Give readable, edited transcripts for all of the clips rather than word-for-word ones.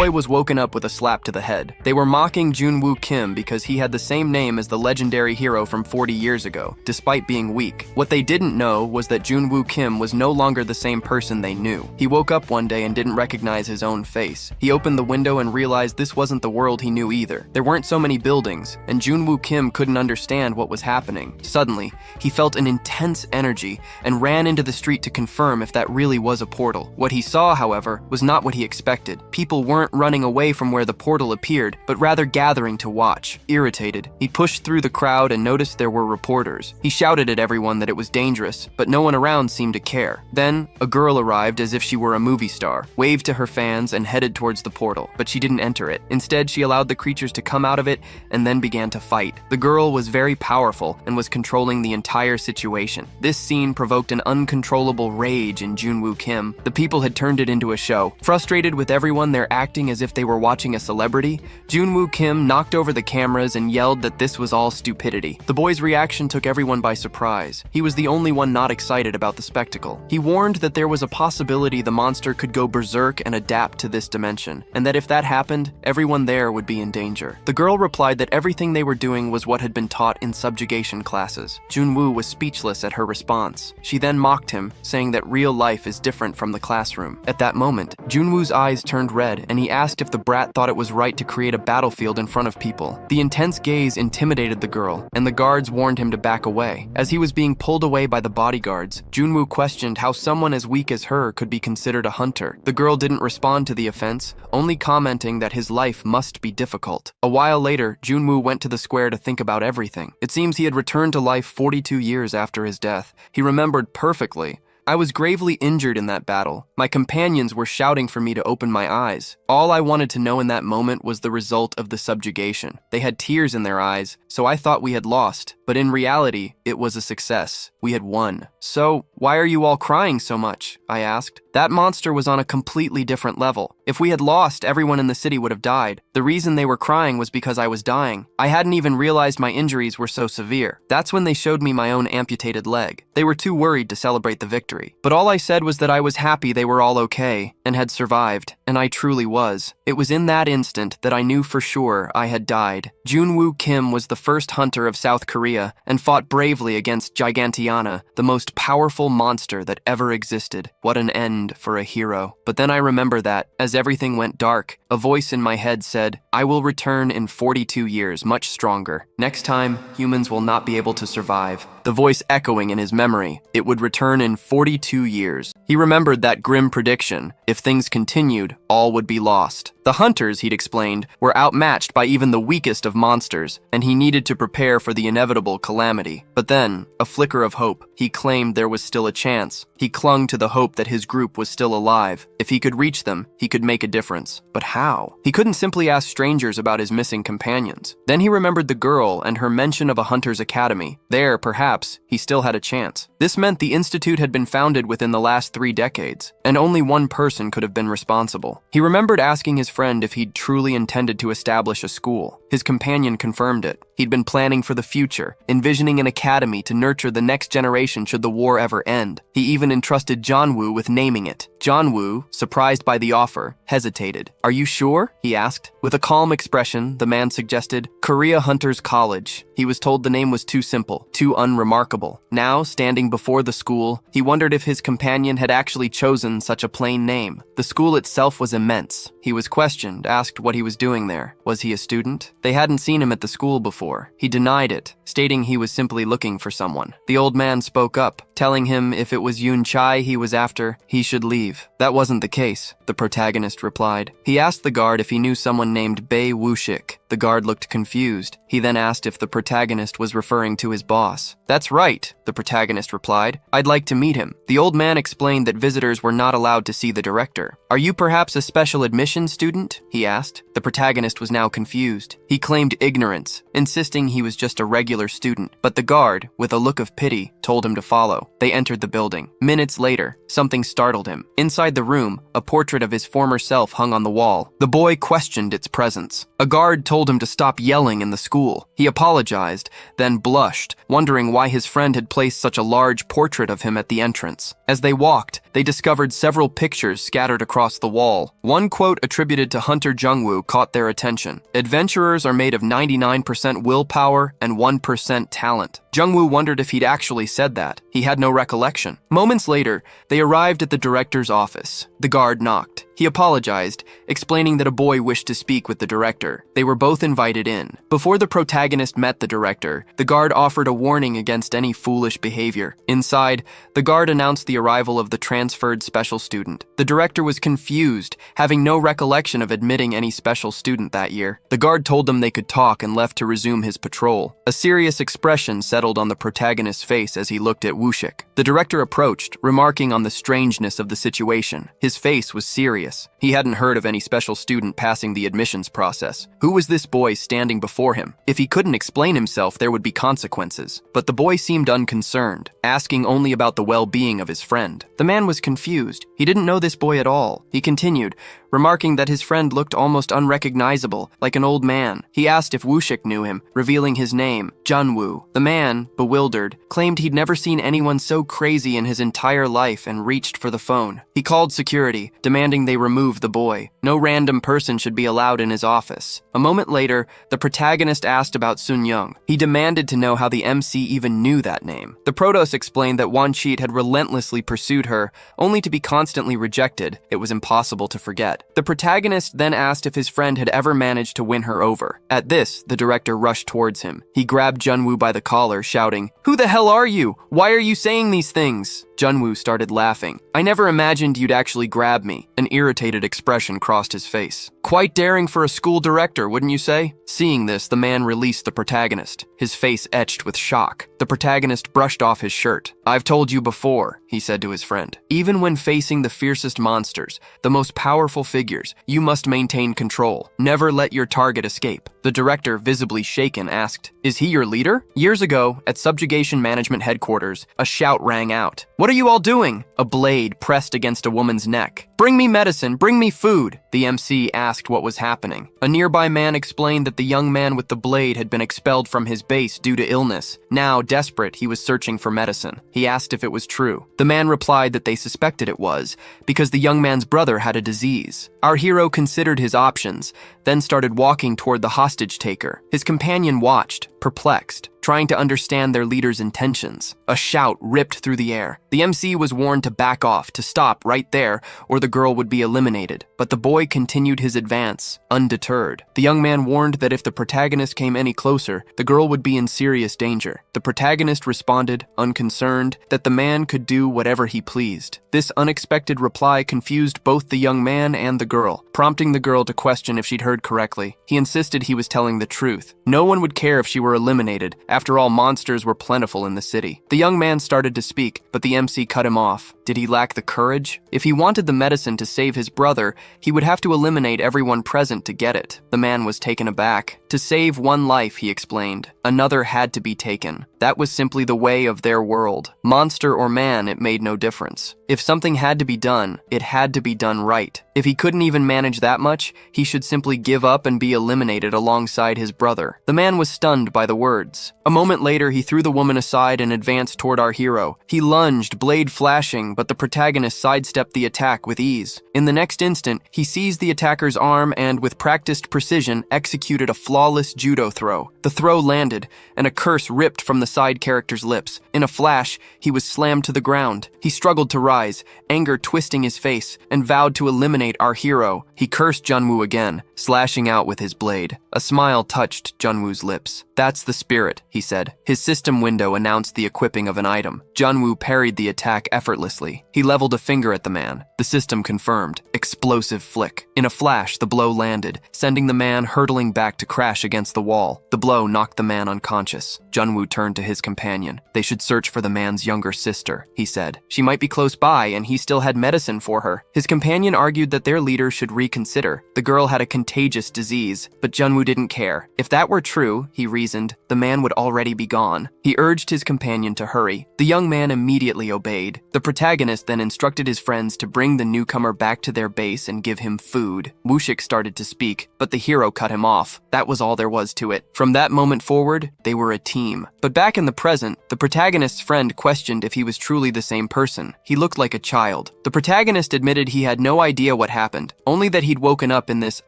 boy was woken up with a slap to the head. They were mocking Junwoo Kim because he had the same name as the legendary hero from 40 years ago, despite being weak. What they didn't know was that Junwoo Kim was no longer the same person they knew. He woke up one day and didn't recognize his own face. He opened the window and realized this wasn't the world he knew either. There weren't so many buildings, and Junwoo Kim couldn't understand what was happening. Suddenly, he felt an intense energy and ran into the street to confirm if that really was a portal. What he saw, however, was not what he expected. People weren't running away from where the portal appeared, but rather gathering to watch. Irritated, he pushed through the crowd and noticed there were reporters. He shouted at everyone that it was dangerous, but no one around seemed to care. Then, a girl arrived as if she were a movie star, waved to her fans, and headed towards the portal, but she didn't enter it. Instead, she allowed the creatures to come out of it and then began to fight. The girl was very powerful and was controlling the entire situation. This scene provoked an uncontrollable rage in Junwoo Kim. The people had turned it into a show. Frustrated with everyone there acting as if they were watching a celebrity, Junwoo Kim knocked over the cameras and yelled that this was all stupidity. The boy's reaction took everyone by surprise. He was the only one not excited about the spectacle. He warned that there was a possibility the monster could go berserk and adapt to this dimension, and that if that happened, everyone there would be in danger. The girl replied that everything they were doing was what had been taught in subjugation classes. Junwoo was speechless at her response. She then mocked him, saying that real life is different from the classroom. At that moment, Junwoo's eyes turned red, and he asked if the brat thought it was right to create a battlefield in front of people. The intense gaze intimidated the girl, and the guards warned him to back away. As he was being pulled away by the bodyguards, Junwoo questioned how someone as weak as her could be considered a hunter. The girl didn't respond to the offense, only commenting that his life must be difficult. A while later, Junwoo went to the square to think about everything. It seems he had returned to life 42 years after his death. He remembered perfectly. I was gravely injured in that battle. My companions were shouting for me to open my eyes. All I wanted to know in that moment was the result of the subjugation. They had tears in their eyes, so I thought we had lost. But in reality, it was a success. We had won. So, why are you all crying so much? I asked. That monster was on a completely different level. If we had lost, everyone in the city would have died. The reason they were crying was because I was dying. I hadn't even realized my injuries were so severe. That's when they showed me my own amputated leg. They were too worried to celebrate the victory. But all I said was that I was happy they were all okay and had survived, and I truly was. It was in that instant that I knew for sure I had died. Junwoo Kim was the first hunter of South Korea and fought bravely against Gigantiana, the most powerful monster that ever existed. What an end for a hero. But then I remember that, as everything went dark, a voice in my head said, I will return in 42 years, much stronger. Next time, humans will not be able to survive. The voice echoing in his memory, it would return in 42 years. He remembered that grim prediction. If things continued, all would be lost. The hunters, he'd explained, were outmatched by even the weakest of monsters, and he needed to prepare for the inevitable calamity. But then, a flicker of hope. He claimed there was still a chance. He clung to the hope that his group was still alive. If he could reach them, he could make a difference. But how? He couldn't simply ask strangers about his missing companions. Then he remembered the girl and her mention of a hunter's academy. There, perhaps, he still had a chance. This meant the institute had been founded within the last 3 decades, and only one person could have been responsible. He remembered asking his friend if he'd truly intended to establish a school. His companion confirmed it. He'd been planning for the future, envisioning an academy to nurture the next generation should the war ever end. He even entrusted Junwoo with naming it. Junwoo, surprised by the offer, hesitated. Are you sure? He asked. With a calm expression, the man suggested Korea Hunters College. He was told the name was too simple, too unremarkable. Now, standing before the school, he wondered if his companion had actually chosen such a plain name. The school itself was immense. He was questioned, asked what he was doing there. Was he a student? They hadn't seen him at the school before. He denied it, stating he was simply looking for someone. The old man spoke up, telling him if it was Yoon Chai he was after, he should leave. That wasn't the case, the protagonist replied. He asked the guard if he knew someone named Bae Woo-shik. The guard looked confused. He then asked if the protagonist was referring to his boss. That's right, the protagonist replied. I'd like to meet him. The old man explained that visitors were not allowed to see the director. Are you perhaps a special admission student? He asked. The protagonist was now confused. He claimed ignorance, insisting he was just a regular student. But the guard, with a look of pity, told him to follow. They entered the building. Minutes later, something startled him. Inside the room, a portrait of his former self hung on the wall. The boy questioned its presence. A guard told told him to stop yelling in the school. He apologized, then blushed, wondering why his friend had placed such a large portrait of him at the entrance. As they walked, they discovered several pictures scattered across the wall. One quote attributed to Hunter Jung-woo caught their attention. "Adventurers are made of 99% willpower and 1% talent." Jung-woo wondered if he'd actually said that. He had no recollection. Moments later, they arrived at the director's office. The guard knocked. He apologized, explaining that a boy wished to speak with the director. They were both invited in. Before the protagonist met the director, the guard offered a warning against any foolish behavior. Inside, the guard announced the arrival of the transferred special student. The director was confused, having no recollection of admitting any special student that year. The guard told them they could talk and left to resume his patrol. A serious expression settled on the protagonist's face as he looked at Woo-shik. The director approached, remarking on the strangeness of the situation. His face was serious. He hadn't heard of any special student passing the admissions process. Who was this boy standing before him? If he couldn't explain himself, there would be consequences. But the boy seemed unconcerned, asking only about the well-being of his friend. The man was confused. He didn't know this boy at all. He continued, remarking that his friend looked almost unrecognizable, like an old man. He asked if Woo-shik knew him, revealing his name, Jun-woo. The man, bewildered, claimed he'd never seen anyone so crazy in his entire life and reached for the phone. He called security, demanding they remove the boy. No random person should be allowed in his office. A moment later, the protagonist asked about Sun-young. He demanded to know how the MC even knew that name. The Protos explained that Won-cheat had relentlessly pursued her, only to be constantly rejected. It was impossible to forget. The protagonist then asked if his friend had ever managed to win her over. At this, the director rushed towards him. He grabbed Jun-woo by the collar, shouting, "Who the hell are you? Why are you saying these things?" Jun-woo started laughing. "I never imagined you'd actually grab me." An irritated expression crossed his face. "Quite daring for a school director, wouldn't you say?" Seeing this, the man released the protagonist, his face etched with shock. The protagonist brushed off his shirt. "I've told you before," he said to his friend. "Even when facing the fiercest monsters, the most powerful figures, you must maintain control. Never let your target escape." The director, visibly shaken, asked, "Is he your leader?" Years ago, at Subjugation Management Headquarters, a shout rang out. "What are you all doing?" A blade pressed against a woman's neck. "Bring me medicine, bring me food." The MC asked what was happening. A nearby man explained that the young man with the blade had been expelled from his base due to illness. Now, desperate, he was searching for medicine. He asked if it was true. The man replied that they suspected it was, because the young man's brother had a disease. Our hero considered his options, then started walking toward the hostage taker. His companion watched, perplexed, trying to understand their leader's intentions. A shout ripped through the air. The MC was warned to back off, to stop right there, or the girl would be eliminated. But the boy continued his advance, undeterred. The young man warned that if the protagonist came any closer, the girl would be in serious danger. The protagonist responded, unconcerned, that the man could do whatever he pleased. This unexpected reply confused both the young man and the girl, prompting the girl to question if she'd heard correctly. He insisted he was telling the truth. No one would care if she were eliminated. After all, monsters were plentiful in the city. The young man started to speak, but the MC cut him off. Did he lack the courage? If he wanted the medicine to save his brother, he would have to eliminate everyone present to get it. The man was taken aback. To save one life, he explained, another had to be taken. That was simply the way of their world. Monster or man, it made no difference. If something had to be done, it had to be done right. If he couldn't even manage that much, he should simply give up and be eliminated alongside his brother. The man was stunned by the words. A moment later, he threw the woman aside and advanced toward our hero. He lunged, blade flashing, but the protagonist sidestepped the attack with ease. In the next instant, he seized the attacker's arm and, with practiced precision, executed a flawless judo throw. The throw landed, and a curse ripped from the side character's lips. In a flash, he was slammed to the ground. He struggled to rise, anger twisting his face, and vowed to eliminate our hero. He cursed Jun-woo again, slashing out with his blade. A smile touched Jun-woo's lips. "That's the spirit," he said. His system window announced the equipping of an item. Jun-woo parried the attack effortlessly. He leveled a finger at the man. The system confirmed. Explosive flick. In a flash, the blow landed, sending the man hurtling back to crash against the wall. The blow knocked the man unconscious. Jun-woo turned to his companion. They should search for the man's younger sister, he said. She might be close by, and he still had medicine for her. His companion argued that their leader should reconsider. The girl had a contagious disease, but Junwoo didn't care. If that were true, he reasoned, the man would already be gone. He urged his companion to hurry. The young man immediately obeyed. The protagonist then instructed his friends to bring the newcomer back to their base and give him food. Woo-shik started to speak, but the hero cut him off. That was all there was to it. From that moment forward, they were a team. But back in the present, the protagonist's friend questioned if he was truly the same person. He looked like a child. The protagonist admitted he had no idea what happened, only that he'd woken up in this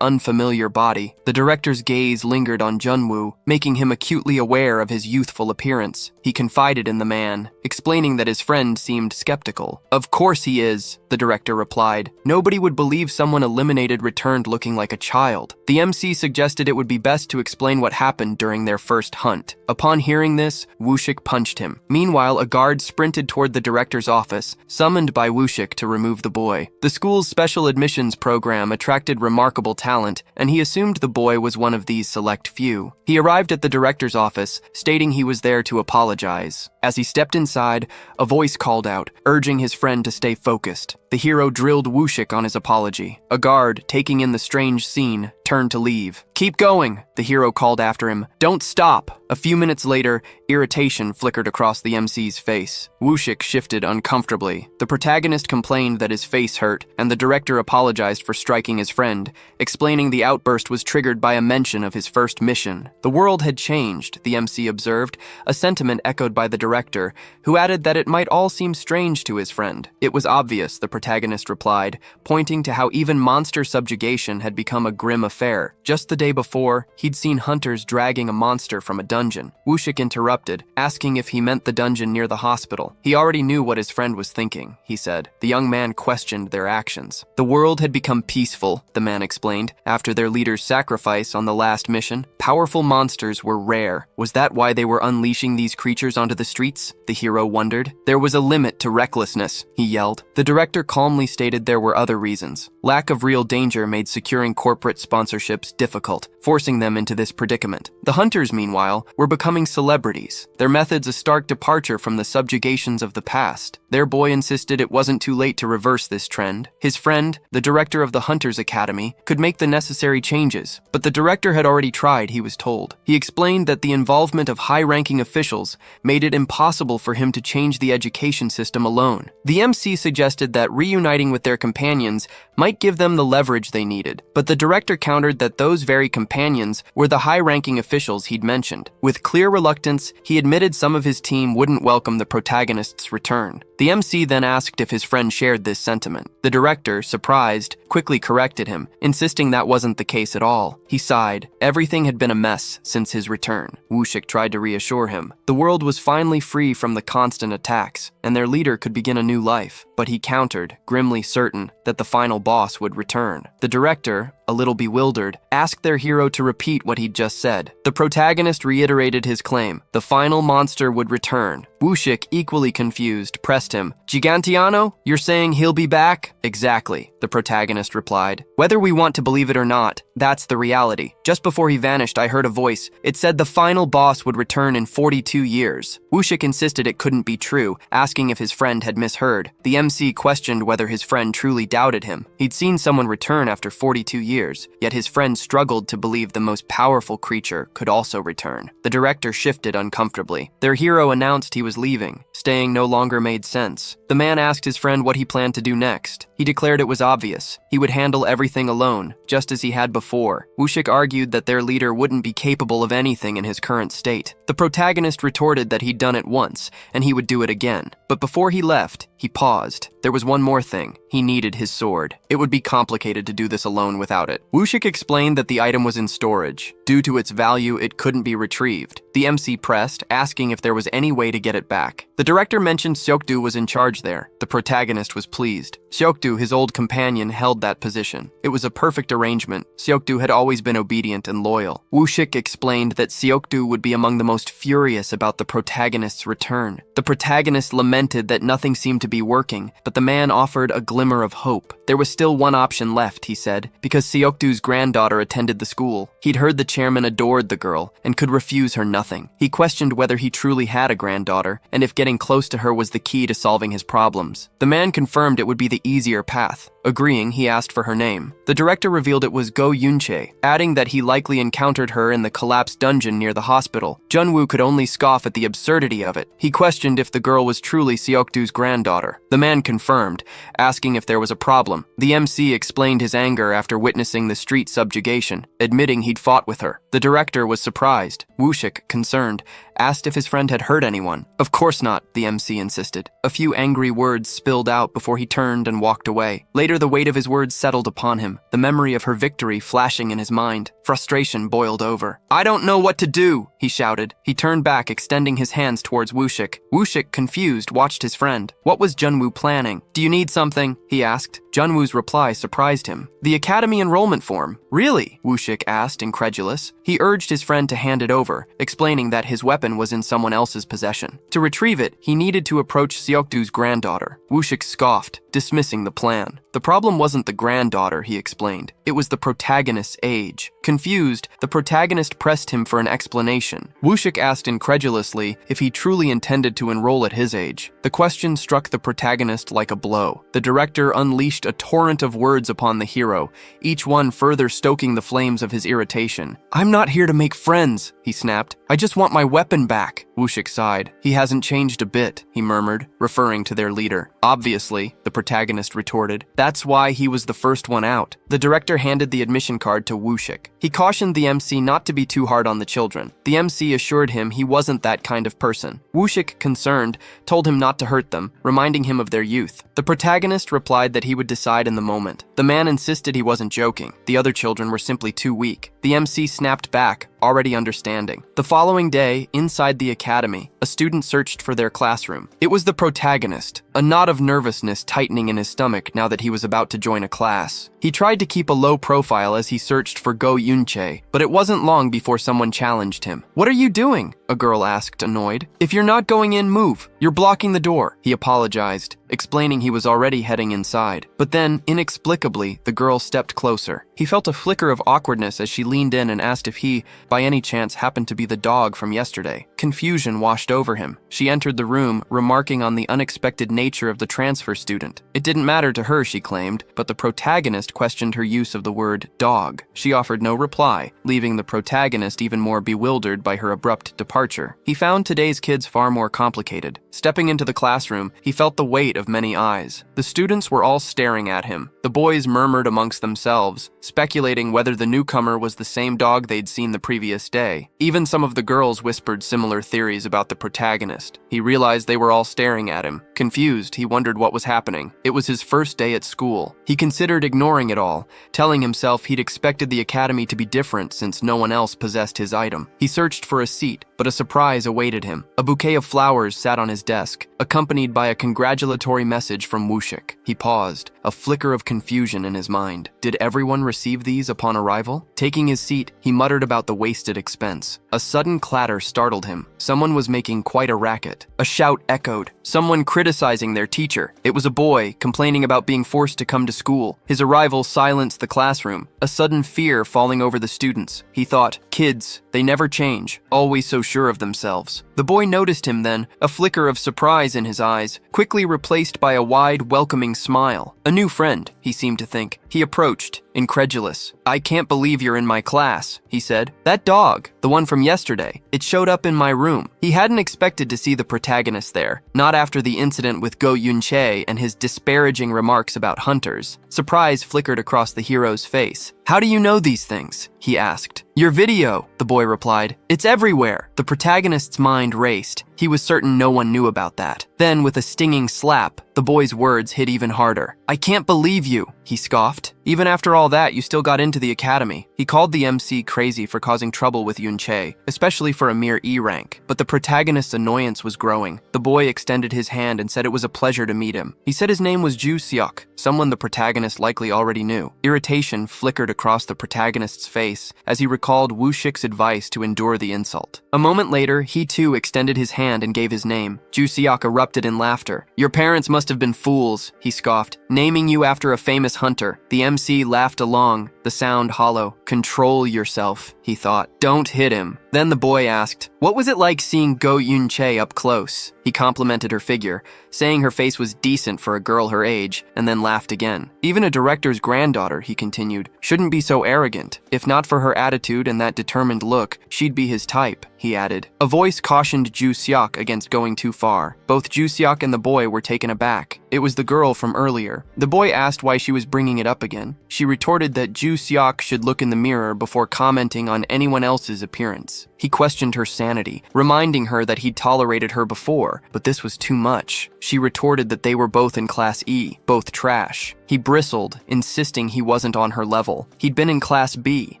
unfamiliar body. The director's gaze lingered on Junwoo, making him acutely aware of his youthful appearance. He confided in the man, explaining that his friend seemed skeptical. "Of course he is," the director replied. "Nobody would believe someone eliminated returned looking like a child." The MC suggested it would be best to explain what happened during their first hunt. Upon hearing this, Woo-shik punched him. Meanwhile, a guard sprinted toward the director's office, summoned by Woo-shik to remove the boy. The school's special admissions program attracted remarkable talent, and he assumed the boy was one of these select few. He arrived at the director's office, stating he was there to apologize. As he stepped inside, a voice called out, urging his friend to stay focused. The hero drilled Woo-shik on his apology. A guard, taking in the strange scene, turned to leave. "Keep going," the hero called after him. "Don't stop." A few minutes later, irritation flickered across the MC's face. Woo-shik shifted uncomfortably. The protagonist complained that his face hurt, and the director apologized for striking his friend, explaining the outburst was triggered by a mention of his first mission. The world had changed, the MC observed, a sentiment echoed by the director, who added that it might all seem strange to his friend. "It was obvious," the protagonist replied, pointing to how even monster subjugation had become a grim affair. Just the day before, he'd seen hunters dragging a monster from a dungeon. Woo-shik interrupted, asking if he meant the dungeon near the hospital. He already knew what his friend was thinking, he said. The young man questioned their actions. "The world had become peaceful," the man explained, after their leader's sacrifice on the last mission. "Powerful monsters were rare. Was that why they were unleashing these creatures onto the streets?" the hero wondered. "There was a limit to recklessness," he yelled. The director calmly stated there were other reasons. Lack of real danger made securing corporate sponsorships difficult, forcing them into this predicament. The hunters, meanwhile, were becoming celebrities, their methods a stark departure from the subjugations of the past. Their boy insisted it wasn't too late to reverse this trend. His friend, the director of the Hunters Academy, could make the necessary changes, but the director had already tried, he was told. He explained that the involvement of high-ranking officials made it impossible for him to change the education system alone. The MC suggested that reuniting with their companions might give them the leverage they needed, but the director countered that those very companions were the high-ranking officials he'd mentioned. With clear reluctance, he admitted some of his team wouldn't welcome the protagonist's return. The MC then asked if his friend shared this sentiment. The director, surprised, quickly corrected him, insisting that wasn't the case at all. He sighed. Everything had been a mess since his return. Woo-shik tried to reassure him. The world was finally free from the constant attacks, and their leader could begin a new life. But he countered, grimly certain that the final boss would return. The director, a little bewildered, asked their hero to repeat what he'd just said. The protagonist reiterated his claim. The final monster would return. Woo-shik, equally confused, pressed him. "Gigantiano? You're saying he'll be back?" "Exactly," the protagonist replied. "Whether we want to believe it or not, that's the reality. Just before he vanished, I heard a voice. It said the final boss would return in 42 years. Woo-shik insisted it couldn't be true, asking if his friend had misheard. The MC questioned whether his friend truly doubted him. He'd seen someone return after 42 years, yet his friend struggled to believe the most powerful creature could also return. The director shifted uncomfortably. Their hero announced he was leaving. Staying no longer made sense. The man asked his friend what he planned to do next. He declared it was obvious. He would handle everything alone, just as he had before. Woo-shik argued that their leader wouldn't be capable of anything in his current state. The protagonist retorted that he'd done it once, and he would do it again. But before he left, he paused. There was one more thing. He needed his sword. It would be complicated to do this alone without it. Woo-shik explained that the item was in storage. Due to its value, it couldn't be retrieved. The MC pressed, asking if there was any way to get it back. The director mentioned Seokdu was in charge there. The protagonist was pleased. Seokdu, his old companion, held that position. It was a perfect arrangement. Seokdu had always been obedient and loyal. Woo-shik explained that Seokdu would be among the most furious about the protagonist's return. The protagonist lamented that nothing seemed to be working, hesitating, but the man offered a glimmer of hope. There was still one option left, he said, because Seokdu's granddaughter attended the school. He'd heard the chairman adored the girl and could refuse her nothing. He questioned whether he truly had a granddaughter and if getting close to her was the key to solving his problems. The man confirmed it would be the easier path. Agreeing, he asked for her name. The director revealed it was Go Yunche, adding that he likely encountered her in the collapsed dungeon near the hospital. Junwoo could only scoff at the absurdity of it. He questioned if the girl was truly Seokdu's granddaughter. The man confirmed, asking if there was a problem. The MC explained his anger after witnessing the street subjugation, admitting he'd fought with her. The director was surprised. Woo-shik, concerned, asked if his friend had hurt anyone. Of course not, the MC insisted. A few angry words spilled out before he turned and walked away. Later, the weight of his words settled upon him, the memory of her victory flashing in his mind. Frustration boiled over. "I don't know what to do," he shouted. He turned back, extending his hands towards Woo-shik. Woo-shik, confused, watched his friend. What was Junwoo planning? "Do you need something?" he asked. Junwoo's reply surprised him. "The academy enrollment form." "Really?" Woo-shik asked, incredulous. He urged his friend to hand it over, explaining that his weapon was in someone else's possession. To retrieve it, he needed to approach Seokdu's granddaughter. Woo-shik scoffed, dismissing the plan. The problem wasn't the granddaughter, he explained. It was the protagonist's age. Confused, the protagonist pressed him for an explanation. Woo-shik asked incredulously if he truly intended to enroll at his age. The question struck the protagonist like a blow. The director unleashed a torrent of words upon the hero, each one further stoking the flames of his irritation. "I'm not here to make friends," he snapped. "I just want my weapon back." Woo-shik sighed. "He hasn't changed a bit," he murmured, referring to their leader. "Obviously," the protagonist retorted. "That's why he was the first one out." The director handed the admission card to Woo-shik. He cautioned the MC not to be too hard on the children. The MC assured him he wasn't that kind of person. Woo-shik, concerned, told him not to hurt them, reminding him of their youth. The protagonist replied that he would decide in the moment. The man insisted he wasn't joking. The other children were simply too weak. The MC snapped back, already understanding. The following day, inside the academy, a student searched for their classroom. It was the protagonist, a knot of nervousness tightening in his stomach now that he was about to join a class. He tried to keep a low profile as he searched for Go Yunche, but it wasn't long before someone challenged him. "What are you doing?" a girl asked, annoyed. "If you're not going in, move. You're blocking the door." He apologized, explaining he was already heading inside. But then, inexplicably, the girl stepped closer. He felt a flicker of awkwardness as she leaned in and asked if he, by any chance, happened to be the dog from yesterday. Confusion washed over him. She entered the room, remarking on the unexpected nature of the transfer student. It didn't matter to her, she claimed, but the protagonist questioned her use of the word dog. She offered no reply, leaving the protagonist even more bewildered by her abrupt departure. He found today's kids far more complicated. Stepping into the classroom, he felt the weight of many eyes. The students were all staring at him. The boys murmured amongst themselves, speculating whether the newcomer was the same dog they'd seen the previous day. Even some of the girls whispered similar theories about the protagonist. He realized they were all staring at him. Confused, he wondered what was happening. It was his first day at school. He considered ignoring it all, telling himself he'd expected the academy to be different since no one else possessed his item. He searched for a seat, but a surprise awaited him. A bouquet of flowers sat on his desk, accompanied by a congratulatory message from Woo-shik. He paused, a flicker of confusion in his mind. Did everyone receive these upon arrival? Taking his seat, he muttered about the wasted expense. A sudden clatter startled him. Someone was making quite a racket. A shout echoed, someone criticizing their teacher. It was a boy, complaining about being forced to come to school. His arrival silenced the classroom, a sudden fear falling over the students. He thought, kids, they never change, always so sure of themselves. The boy noticed him then, a flicker of surprise in his eyes, quickly replaced by a wide, welcoming smile. A new friend, he seemed to think. He approached, incredulous. "I can't believe you're in my class," he said. "That dog, the one from yesterday, it showed up in my room." He hadn't expected to see the protagonist there, not after the incident with Go Yunche and his disparaging remarks about hunters. Surprise flickered across the hero's face. "How do you know these things?" he asked. "Your video," the boy replied. "It's everywhere." The protagonist's mind raced. He was certain no one knew about that. Then, with a stinging slap, the boy's words hit even harder. "I can't believe you. he scoffed. Even after all that, you still got into the academy. He called the MC crazy for causing trouble with Yunche, especially for a mere E rank. But the protagonist's annoyance was growing. The boy extended his hand and said it was a pleasure to meet him. He said his name was Ju Seok, someone the protagonist likely already knew. Irritation flickered across the protagonist's face as he recalled Woo Shik's advice to endure the insult. A moment later, he too extended his hand and gave his name. Ju Seok erupted in laughter. Your parents must have been fools, he scoffed, naming you after a famous hunter. The MC laughed along, the sound hollow. Control yourself, he thought. Don't hit him. Then the boy asked, what was it like seeing Go Yunche up close? He complimented her figure, saying her face was decent for a girl her age, and then laughed again. Even a director's granddaughter, he continued, shouldn't be so arrogant. If not for her attitude and that determined look, she'd be his type, he added. A voice cautioned Ju Seok against going too far. Both Ju Seok and the boy were taken aback. It was the girl from earlier. The boy asked why she was bringing it up again. She retorted that Ju Seok should look in the mirror before commenting on anyone else's appearance. He questioned her sanity, reminding her that he'd tolerated her before, but this was too much. She retorted that they were both in Class E, both trash. He bristled, insisting he wasn't on her level. He'd been in Class B.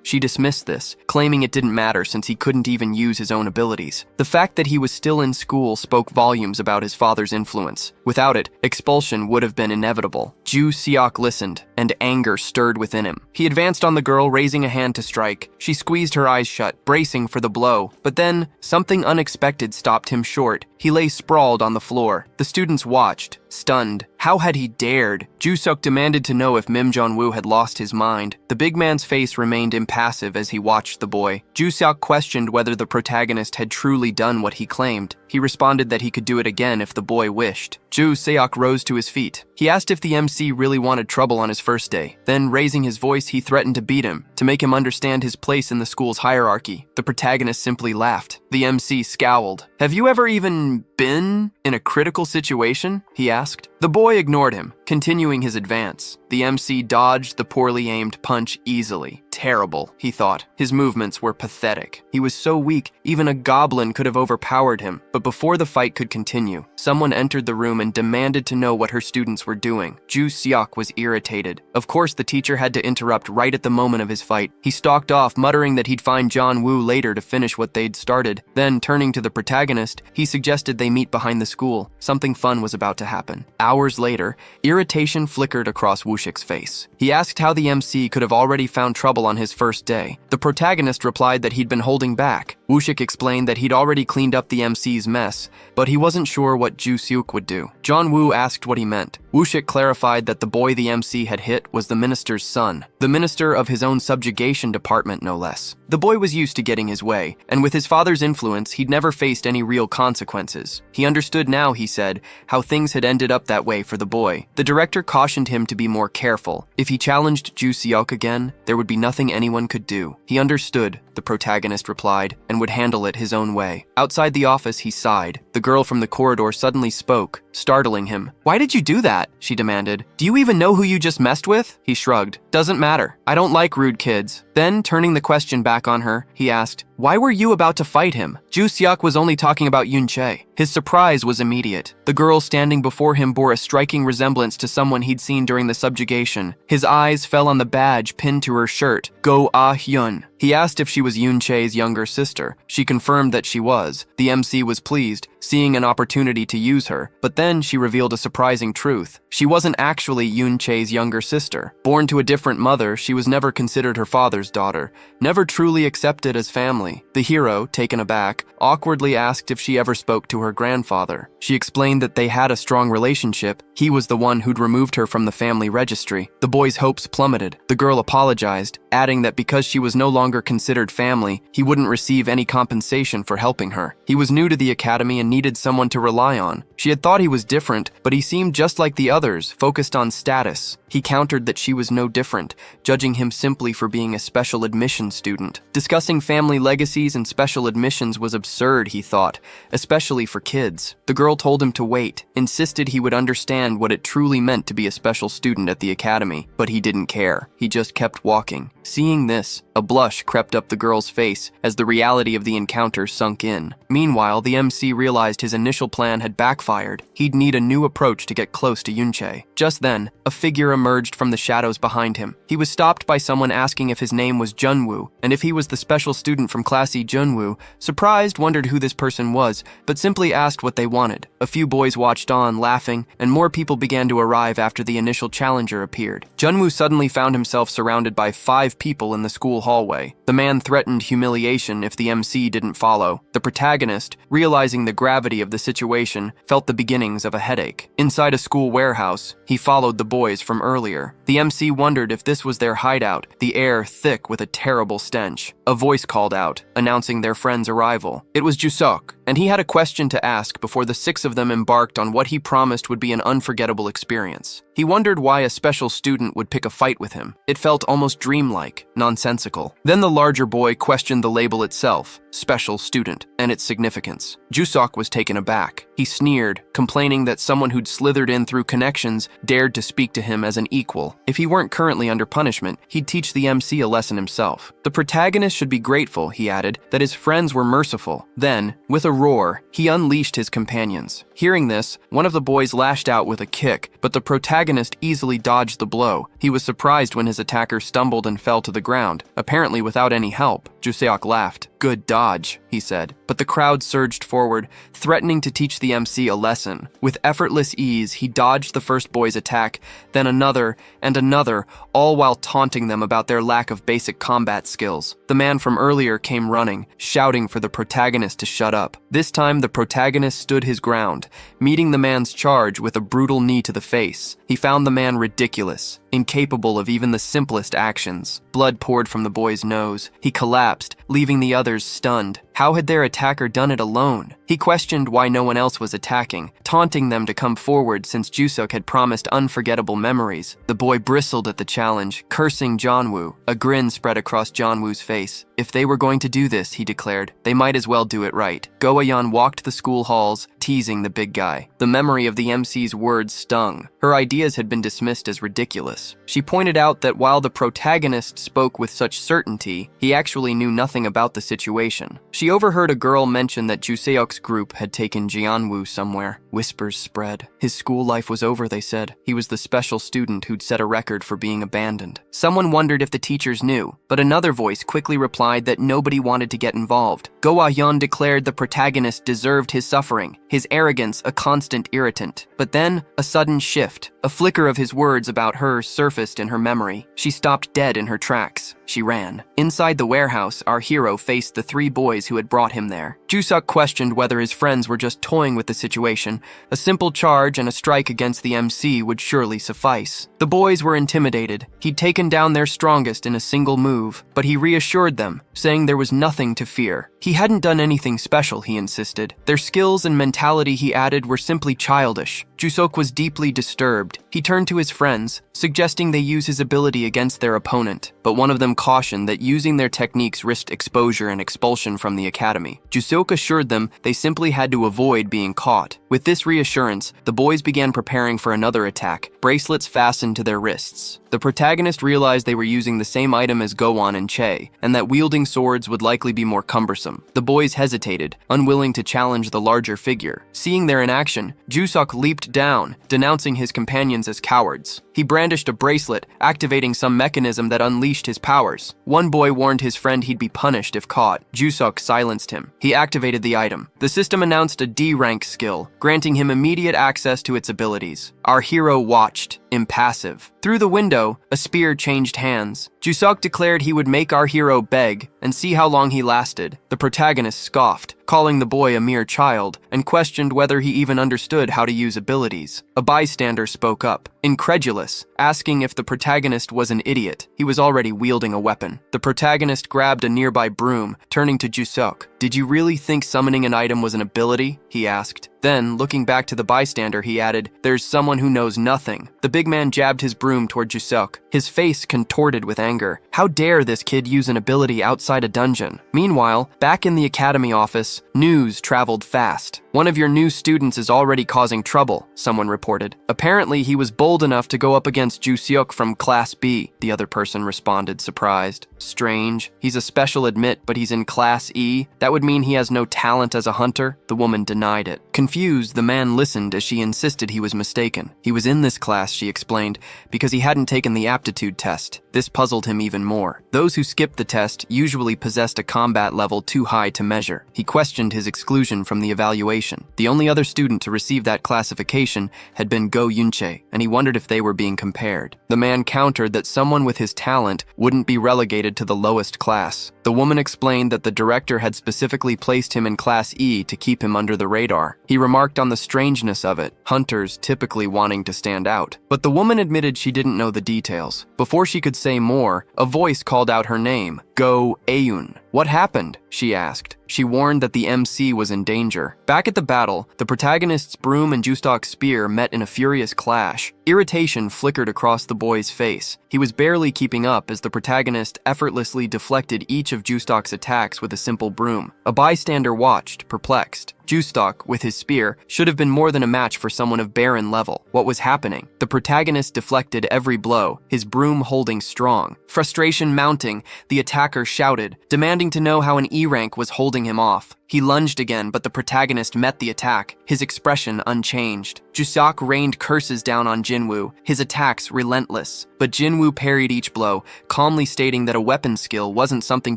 She dismissed this, claiming it didn't matter since he couldn't even use his own abilities. The fact that he was still in school spoke volumes about his father's influence. Without it, expulsion would have been inevitable. Ju Seok listened, and anger stirred within him. He advanced on the girl, raising a hand to strike. She squeezed her eyes shut, bracing for the blow. But then, something unexpected stopped him short. He lay sprawled on the floor. The students watched, stunned. How had he dared? Ju Seok demanded to know if Mim Jong-woo had lost his mind. The big man's face remained impassive as he watched the boy. Ju Seok questioned whether the protagonist had truly done what he claimed. He responded that he could do it again if the boy wished. Ju Seok rose to his feet. He asked if the MC really wanted trouble on his first day. Then, raising his voice, he threatened to beat him, to make him understand his place in the school's hierarchy. The protagonist simply laughed. The MC scowled. Have you ever even been in a critical situation? He asked. The boy ignored him, continuing his advance. The MC dodged the poorly aimed punch easily. Terrible, he thought. His movements were pathetic. He was so weak, even a goblin could have overpowered him. But before the fight could continue, someone entered the room and demanded to know what her students were doing. Ju Seok was irritated. Of course, the teacher had to interrupt right at the moment of his fight. He stalked off, muttering that he'd find John Woo later to finish what they'd started. Then, turning to the protagonist, he suggested they meet behind the school. Something fun was about to happen. Hours later, irritation flickered across Woo Shik's face. He asked how the MC could have already found trouble on his first day. The protagonist replied that he'd been holding back. Woo Shik explained that he'd already cleaned up the MC's mess, but he wasn't sure what Ju Seok would do. John Woo asked what he meant. Woo Shik clarified that the boy the MC had hit was the minister's son, the minister of his own subjugation department, no less. The boy was used to getting his way, and with his father's influence, he'd never faced any real consequences. He understood now, he said, how things had ended up that way for the boy. The director cautioned him to be more careful. If he challenged Ju Seok again, there would be nothing anyone could do. He understood, the protagonist replied, and would handle it his own way. Outside the office, he sighed. The girl from the corridor suddenly spoke, startling him. Why did you do that? She demanded. Do you even know who you just messed with? He shrugged. Doesn't matter. I don't like rude kids. Then, turning the question back on her, he asked, why were you about to fight him? Ju Seok was only talking about Yunche. His surprise was immediate. The girl standing before him bore a striking resemblance to someone he'd seen during the subjugation. His eyes fell on the badge pinned to her shirt, Go Ah Hyun. He asked if she was Yunche's younger sister. She confirmed that she was. The MC was pleased, seeing an opportunity to use her, but then she revealed a surprising truth. She wasn't actually Yunche's younger sister. Born to a different mother, she was never considered her father's daughter, never truly accepted as family. The hero, taken aback, awkwardly asked if she ever spoke to her grandfather. She explained that they had a strong relationship. He was the one who'd removed her from the family registry. The boy's hopes plummeted. The girl apologized, adding that because she was no longer considered family, he wouldn't receive any compensation for helping her. He was new to the academy and needed someone to rely on. She had thought he was different, but he seemed just like the others, focused on status. He countered that she was no different, judging him simply for being a special admissions student. Discussing family legacies and special admissions was absurd, he thought, especially for kids. The girl told him to wait, insisted he would understand what it truly meant to be a special student at the academy, but he didn't care. He just kept walking. Seeing this, a blush crept up the girl's face as the reality of the encounter sunk in. Meanwhile, the MC realized his initial plan had backfired. He'd need a new approach to get close to Yunche. Just then, a figure emerged from the shadows behind him. He was stopped by someone asking if his name was Junwoo, and if he was the special student from Class E. Junwoo. Surprised, wondered who this person was, but simply asked what they wanted. A few boys watched on, laughing, and more people began to arrive after the initial challenger appeared. Junwoo suddenly found himself surrounded by 5 people in the school hallway. The man threatened humiliation if the MC didn't follow. The protagonist, realizing the gravity of the situation, felt the beginnings of a headache. Inside a school warehouse, he followed the boys from earlier. The MC wondered if this was their hideout, the air thick with a terrible stench. A voice called out, announcing their friend's arrival. It was Jusok, and he had a question to ask before the 6 of them embarked on what he promised would be an unforgettable experience. He wondered why a special student would pick a fight with him. It felt almost dreamlike, nonsensical. Then the larger boy questioned the label itself, special student, and its significance. Jusok was taken aback. He sneered, complaining that someone who'd slithered in through connections dared to speak to him as an equal. If he weren't currently under punishment, he'd teach the MC a lesson himself. The protagonist should be grateful, he added, that his friends were merciful. Then, with a roar, he unleashed his companions. Hearing this, one of the boys lashed out with a kick, but the protagonist easily dodged the blow. He was surprised when his attacker stumbled and fell to the ground, apparently without any help. Juseok laughed. Good dodge, he said, but the crowd surged forward, threatening to teach the MC a lesson. With effortless ease, he dodged the first boy's attack, then another and another, all while taunting them about their lack of basic combat skills. The man from earlier came running, shouting for the protagonist to shut up. This time, the protagonist stood his ground, meeting the man's charge with a brutal knee to the face. He found the man ridiculous, incapable of even the simplest actions. Blood poured from the boy's nose. He collapsed, leaving the others stunned. How had their attacker done it alone? He questioned why no one else was attacking, taunting them to come forward since Jusok had promised unforgettable memories. The boy bristled at the challenge, cursing Junwoo. A grin spread across Junwoo's face. If they were going to do this, he declared, they might as well do it right. Go-Ayeon walked the school halls, teasing the big guy. The memory of the MC's words stung. Her ideas had been dismissed as ridiculous. She pointed out that while the protagonist spoke with such certainty, he actually knew nothing about the situation. She overheard a girl mention that Juseok's group had taken Jianwoo somewhere. Whispers spread. His school life was over, they said. He was the special student who'd set a record for being abandoned. Someone wondered if the teachers knew, but another voice quickly replied that nobody wanted to get involved. Go-Ayeon declared the protagonist deserved his suffering, his arrogance a constant irritant. But then, a sudden shift. A flicker of his words about her surfaced in her memory. She stopped dead in her tracks. She ran. Inside the warehouse, our hero faced the 3 boys who had brought him there. Jusok questioned whether his friends were just toying with the situation. A simple charge and a strike against the MC would surely suffice. The boys were intimidated. He'd taken down their strongest in a single move, but he reassured them, saying there was nothing to fear. He hadn't done anything special, he insisted. Their skills and mentality, he added, were simply childish. Jusok was deeply disturbed. He turned to his friends, suggesting they use his ability against their opponent, but one of them cautioned that using their techniques risked exposure and expulsion from the academy. Jusok assured them they simply had to avoid being caught. With this reassurance, the boys began preparing for another attack, bracelets fastened to their wrists. The protagonist realized they were using the same item as Go-Won and Che, and that wielding swords would likely be more cumbersome. The boys hesitated, unwilling to challenge the larger figure. Seeing their inaction, Jusok leaped down, denouncing his companions as cowards. He brandished a bracelet, activating some mechanism that unleashed his powers. One boy warned his friend he'd be punished if caught. Jusok silenced him. He activated the item. The system announced a D-rank skill, granting him immediate access to its abilities. Our hero watched, impassive. Through the window, a spear changed hands. Jusok declared he would make our hero beg and see how long he lasted. The protagonist scoffed, calling the boy a mere child, and questioned whether he even understood how to use abilities. A bystander spoke up, incredulous, asking if the protagonist was an idiot. He was already wielding a weapon. The protagonist grabbed a nearby broom, turning to Jusok. "Did you really think summoning an item was an ability?" he asked. Then, looking back to the bystander, he added, "There's someone who knows nothing." The big man jabbed his broom toward Jusok, his face contorted with anger. How dare this kid use an ability outside a dungeon? Meanwhile, back in the academy office, news traveled fast. "One of your new students is already causing trouble," someone reported. "Apparently, he was bold enough to go up against Ju Seok from Class B," the other person responded, surprised. "Strange. He's a special admit, but he's in Class E? That would mean he has no talent as a hunter?" The woman denied it. Confused, the man listened as she insisted he was mistaken. He was in this class, she explained, because he hadn't taken the aptitude test. This puzzled him even more. Those who skipped the test usually possessed a combat level too high to measure. He questioned his exclusion from the evaluation. The only other student to receive that classification had been Go Yunche, and he wondered if they were being compared. The man countered that someone with his talent wouldn't be relegated to the lowest class. The woman explained that the director had specifically placed him in Class E to keep him under the radar. He remarked on the strangeness of it, hunters typically wanting to stand out. But the woman admitted she didn't know the details. Before she could say more, a voice called out her name, Go Eun. "What happened?" she asked. She warned that the MC was in danger. Back at the battle, the protagonist's broom and Jusok's spear met in a furious clash. Irritation flickered across the boy's face. He was barely keeping up as the protagonist effortlessly deflected each of Jusok's attacks with a simple broom. A bystander watched, perplexed. Jusok, with his spear, should have been more than a match for someone of barren level. What was happening? The protagonist deflected every blow, his broom holding strong. Frustration mounting, the attacker shouted, demanding to know how an E rank was holding him off. He lunged again, but the protagonist met the attack, his expression unchanged. Jusok rained curses down on Jinwoo, his attacks relentless. But Jinwoo parried each blow, calmly stating that a weapon skill wasn't something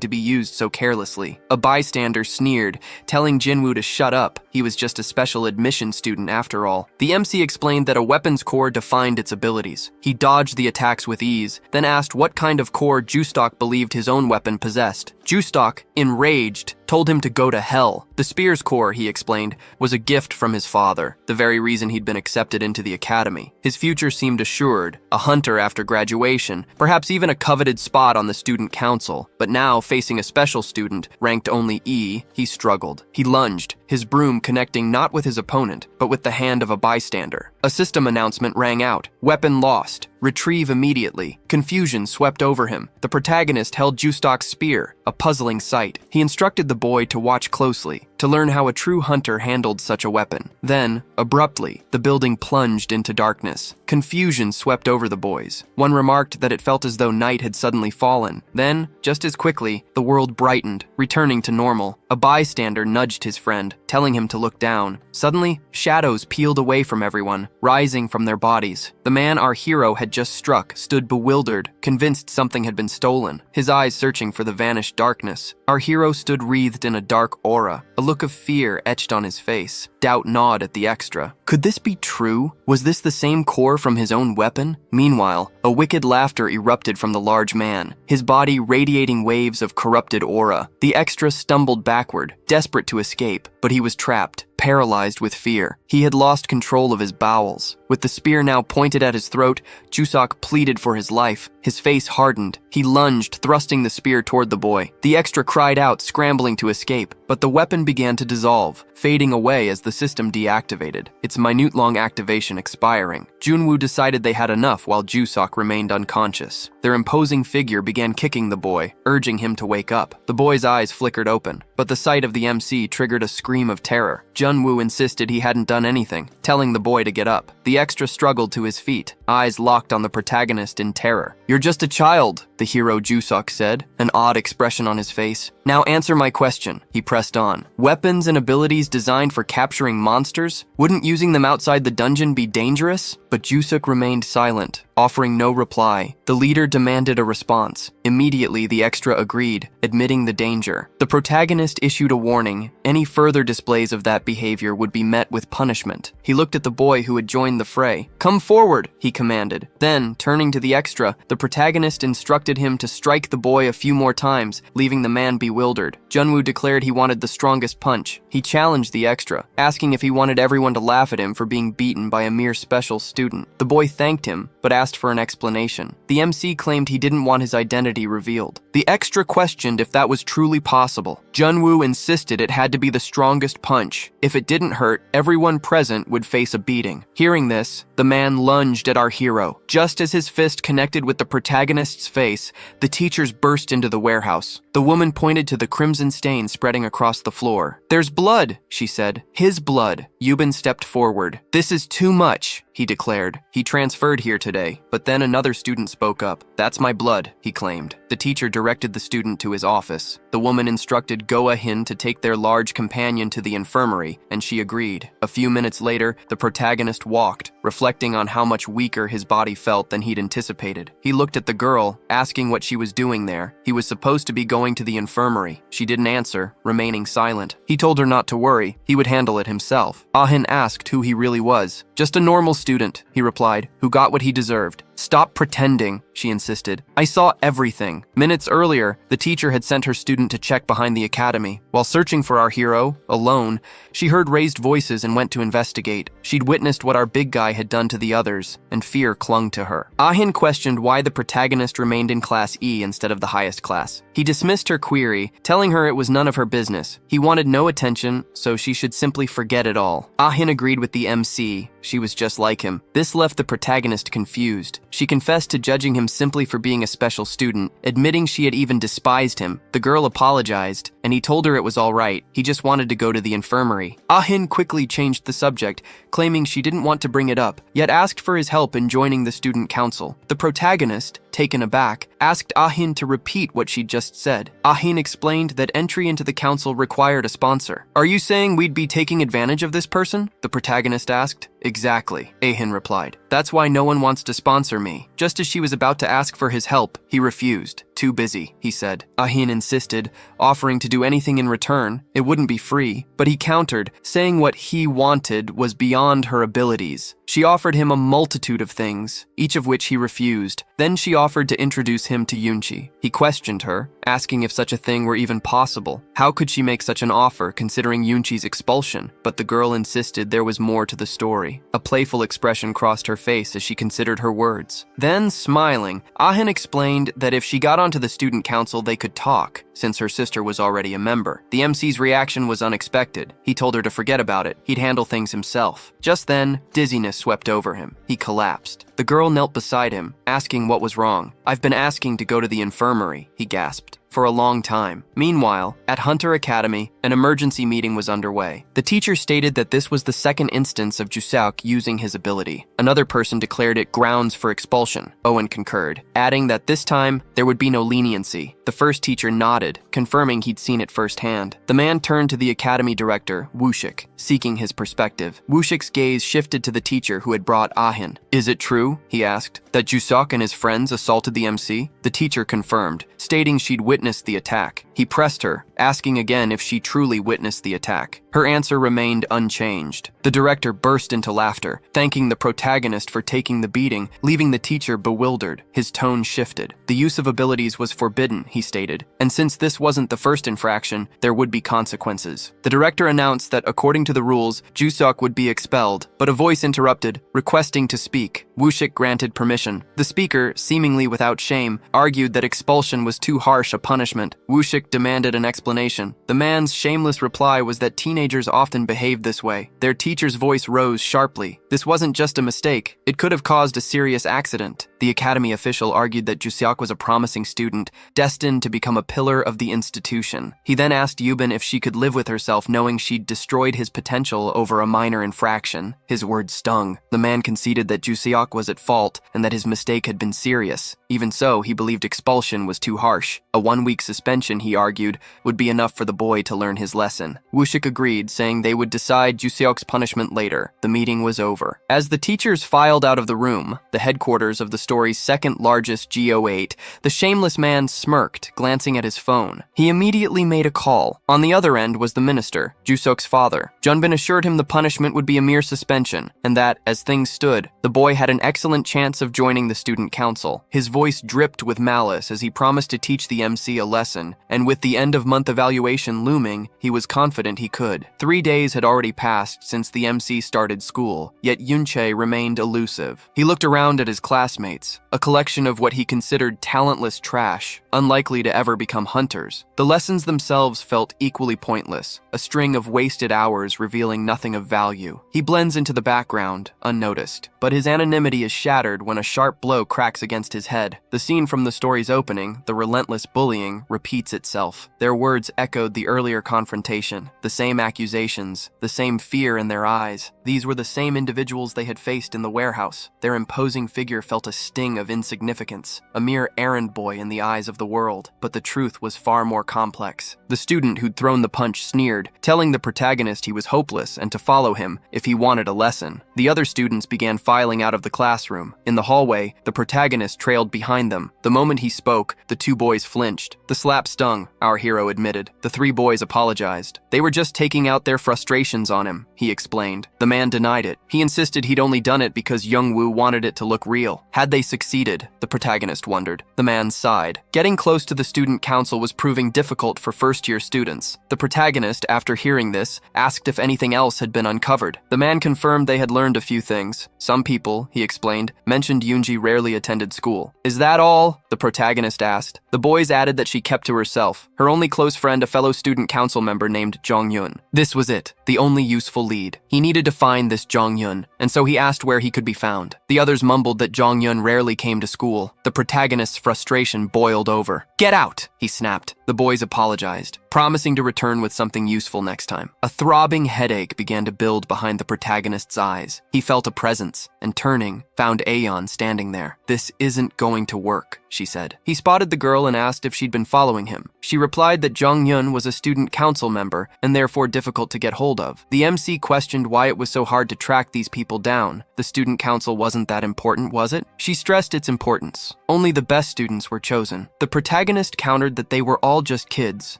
to be used so carelessly. A bystander sneered, telling Jinwoo to shut up. He was just a special admission student after all. The MC explained that a weapons core defined its abilities. He dodged the attacks with ease, then asked what kind of core Jusok believed his own weapon possessed. Jusok, enraged, told him to go to hell. The spear's core, he explained, was a gift from his father, the very reason he'd been accepted into the academy. His future seemed assured, a hunter after graduation, perhaps even a coveted spot on the student council. But now, facing a special student, ranked only E, he struggled. He lunged, his broom connecting not with his opponent, but with the hand of a bystander. A system announcement rang out. Weapon lost. Retrieve immediately. Confusion swept over him. The protagonist held Jusok's spear, a puzzling sight. He instructed the boy to watch closely, to learn how a true hunter handled such a weapon. Then, abruptly, the building plunged into darkness. Confusion swept over the boys. One remarked that it felt as though night had suddenly fallen. Then, just as quickly, the world brightened, returning to normal. A bystander nudged his friend, telling him to look down. Suddenly, shadows peeled away from everyone, rising from their bodies. The man our hero had just struck stood bewildered, convinced something had been stolen, his eyes searching for the vanished darkness. Our hero stood wreathed in a dark aura, a look of fear etched on his face. Doubt gnawed at the extra. Could this be true? Was this the same core from his own weapon? Meanwhile, a wicked laughter erupted from the large man, his body radiating waves of corrupted aura. The extra stumbled backward, desperate to escape, but he was trapped, paralyzed with fear. He had lost control of his bowels. With the spear now pointed at his throat, Jusok pleaded for his life. His face hardened. He lunged, thrusting the spear toward the boy. The extra cried out, scrambling to escape, but the weapon began to dissolve, fading away as the system deactivated, its minute-long activation expiring. Junwoo decided they had enough while Jusok remained unconscious. Their imposing figure began kicking the boy, urging him to wake up. The boy's eyes flickered open, but the sight of the MC triggered a scream of terror. Junwoo insisted he hadn't done anything, telling the boy to get up. The extra struggled to his feet, eyes locked on the protagonist in terror. "You're just a child," the hero Jusok said, an odd expression on his face. "Now answer my question," he pressed on. "Weapons and abilities designed for capturing monsters? Wouldn't using them outside the dungeon be dangerous?" But Jusok remained silent, offering no reply. The leader demanded a response. Immediately, the extra agreed, admitting the danger. The protagonist issued a warning. Any further displays of that behavior would be met with punishment. He looked at the boy who had joined the fray. "Come forward," he commanded. Then, turning to the extra, the protagonist instructed him to strike the boy a few more times, leaving the man bewildered. Junwoo declared he wanted the strongest punch. He challenged the extra, asking if he wanted everyone to laugh at him for being beaten by a mere special student. The boy thanked him, but asked asked for an explanation. The MC claimed he didn't want his identity revealed. The extra questioned if that was truly possible. Junwoo insisted it had to be the strongest punch. If it didn't hurt, everyone present would face a beating. Hearing this, the man lunged at our hero. Just as his fist connected with the protagonist's face, the teachers burst into the warehouse. The woman pointed to the crimson stain spreading across the floor. "There's blood," she said. "His blood." Yubin stepped forward. "This is too much," he declared. "He transferred here today." But then another student spoke up. "That's my blood," he claimed. The teacher directed the student to his office. The woman instructed Go-a-hin to take their large companion to the infirmary, and she agreed. A few minutes later, the protagonist walked, reflecting on how much weaker his body felt than he'd anticipated. He looked at the girl, asking what she was doing there. He was supposed to be going to the infirmary. She didn't answer, remaining silent. He told her not to worry. He would handle it himself. Ah-hin asked who he really was. "Just a normal student," he replied, "who got what he deserved." "Stop pretending," she insisted. "I saw everything." Minutes earlier, the teacher had sent her student to check behind the academy. While searching for our hero, alone, she heard raised voices and went to investigate. She'd witnessed what our big guy had done to the others, and fear clung to her. Ah-hin questioned why the protagonist remained in Class E instead of the highest class. He dismissed her query, telling her it was none of her business. He wanted no attention, so she should simply forget it all. Ah-hin agreed with the MC. She was just like him. This left the protagonist confused. She confessed to judging him simply for being a special student, admitting she had even despised him. The girl apologized, and he told her it was all right. He just wanted to go to the infirmary. Ah-hin quickly changed the subject, claiming she didn't want to bring it up, yet asked for his help in joining the student council. The protagonist, taken aback, asked Ah-hin to repeat what she'd just said. Ah-hin explained that entry into the council required a sponsor. "Are you saying we'd be taking advantage of this person?" the protagonist asked. "Exactly," Ah-hin replied. "That's why no one wants to sponsor me." Just as she was about to ask for his help, he refused. "Too busy," he said. Ah-hin insisted, offering to do anything in return. It wouldn't be free, but he countered, saying what he wanted was beyond her abilities. She offered him a multitude of things, each of which he refused. Then she offered to introduce him to Yunchi. He questioned her, asking if such a thing were even possible. How could she make such an offer, considering Yunchi's expulsion? But the girl insisted there was more to the story. A playful expression crossed her face as she considered her words. Then, smiling, Ah-hin explained that if she got onto the student council, they could talk, since her sister was already a member. The MC's reaction was unexpected. He told her to forget about it. He'd handle things himself. Just then, dizziness swept over him. He collapsed. The girl knelt beside him, asking what was wrong. "I've been asking to go to the infirmary," he gasped. "For a long time." Meanwhile, at Hunter Academy, an emergency meeting was underway. The teacher stated that this was the second instance of Juseok using his ability. Another person declared it grounds for expulsion. Owen concurred, adding that this time there would be no leniency. The first teacher nodded, confirming he'd seen it firsthand. The man turned to the academy director, Wooshik, seeking his perspective. Wooshik's gaze shifted to the teacher who had brought Ah-hin. "Is it true," he asked, "that Juseok and his friends assaulted the MC?" The teacher confirmed, stating she'd witnessed the attack. He pressed her, asking again if she truly witnessed the attack. Her answer remained unchanged. The director burst into laughter, thanking the protagonist for taking the beating, leaving the teacher bewildered. His tone shifted. The use of abilities was forbidden, he stated, and since this wasn't the first infraction, there would be consequences. The director announced that according to the rules, Juseok would be expelled, but a voice interrupted, requesting to speak. Wooshik granted permission. The speaker, seemingly without shame, argued that expulsion was too harsh a punishment. Wooshik demanded an explanation. The man's shameless reply was that teenagers often behaved this way. Their teacher's voice rose sharply. This wasn't just a mistake. It could have caused a serious accident. The academy official argued that Juseok was a promising student, destined to become a pillar of the institution. He then asked Yubin if she could live with herself knowing she'd destroyed his potential over a minor infraction. His words stung. The man conceded that Juseok was at fault and that his mistake had been serious. Even so, he believed expulsion was too harsh. A 1-week suspension, he argued, would be enough for the boy to learn his lesson. Wooshik agreed, saying they would decide Juseok's punishment later. The meeting was over. As the teachers filed out of the room, the headquarters of the story's second largest GO8, the shameless man smirked, glancing at his phone. He immediately made a call. On the other end was the minister, Juseok's father. Junbin assured him the punishment would be a mere suspension, and that, as things stood, the boy had an excellent chance of joining the student council. His voice dripped with malice as he promised to teach the MC a lesson, and with the end-of-month evaluation looming, he was confident he could. 3 days had already passed since the MC started school, yet Yunche remained elusive. He looked around at his classmates, reincarnates, a collection of what he considered talentless trash, unlikely to ever become hunters. The lessons themselves felt equally pointless, a string of wasted hours revealing nothing of value. He blends into the background, unnoticed, but his anonymity is shattered when a sharp blow cracks against his head. The scene from the story's opening, the relentless bullying, repeats itself. Their words echoed the earlier confrontation, the same accusations, the same fear in their eyes. These were the same individuals they had faced in the warehouse. Their imposing figure felt a sting of insignificance, a mere errand boy in the eyes of the world. But the truth was far more complex. The student who'd thrown the punch sneered, telling the protagonist he was hopeless and to follow him if he wanted a lesson. The other students began filing out of the classroom. In the hallway, the protagonist trailed behind them. The moment he spoke, the two boys flinched. The slap stung, our hero admitted. The three boys apologized. They were just taking out their frustrations on him, he explained. The man denied it. He insisted he'd only done it because Young-woo wanted it to look real. Had they succeeded? The protagonist wondered. The man sighed. Getting close to the student council was proving difficult for first-year students. The protagonist, after hearing this, asked if anything else had been uncovered. The man confirmed they had learned a few things. Some people, he explained, mentioned Yoonji rarely attended school. Is that all? The protagonist asked. The boys added that she kept to herself. Her only close friend, a fellow student council member named Jong-yun. This was it, the only useful lead. He needed to find this Jong-yun, and so he asked where he could be found. The others mumbled that Jong-yun rarely came to school. The protagonist's frustration boiled over. Get out, he snapped. The boys apologized, promising to return with something useful next time. A throbbing headache began to build behind the protagonist's eyes. He felt a presence, and turning, found Aeon standing there. This isn't going to work, she said. He spotted the girl and asked if she'd been following him. She replied that Jong-yun was a student council member and therefore difficult to get hold of. The MC questioned why it was so hard to track these people down. The student council wasn't that important, was it? She stressed its importance. Only the best students were chosen. The protagonist countered that they were all just kids,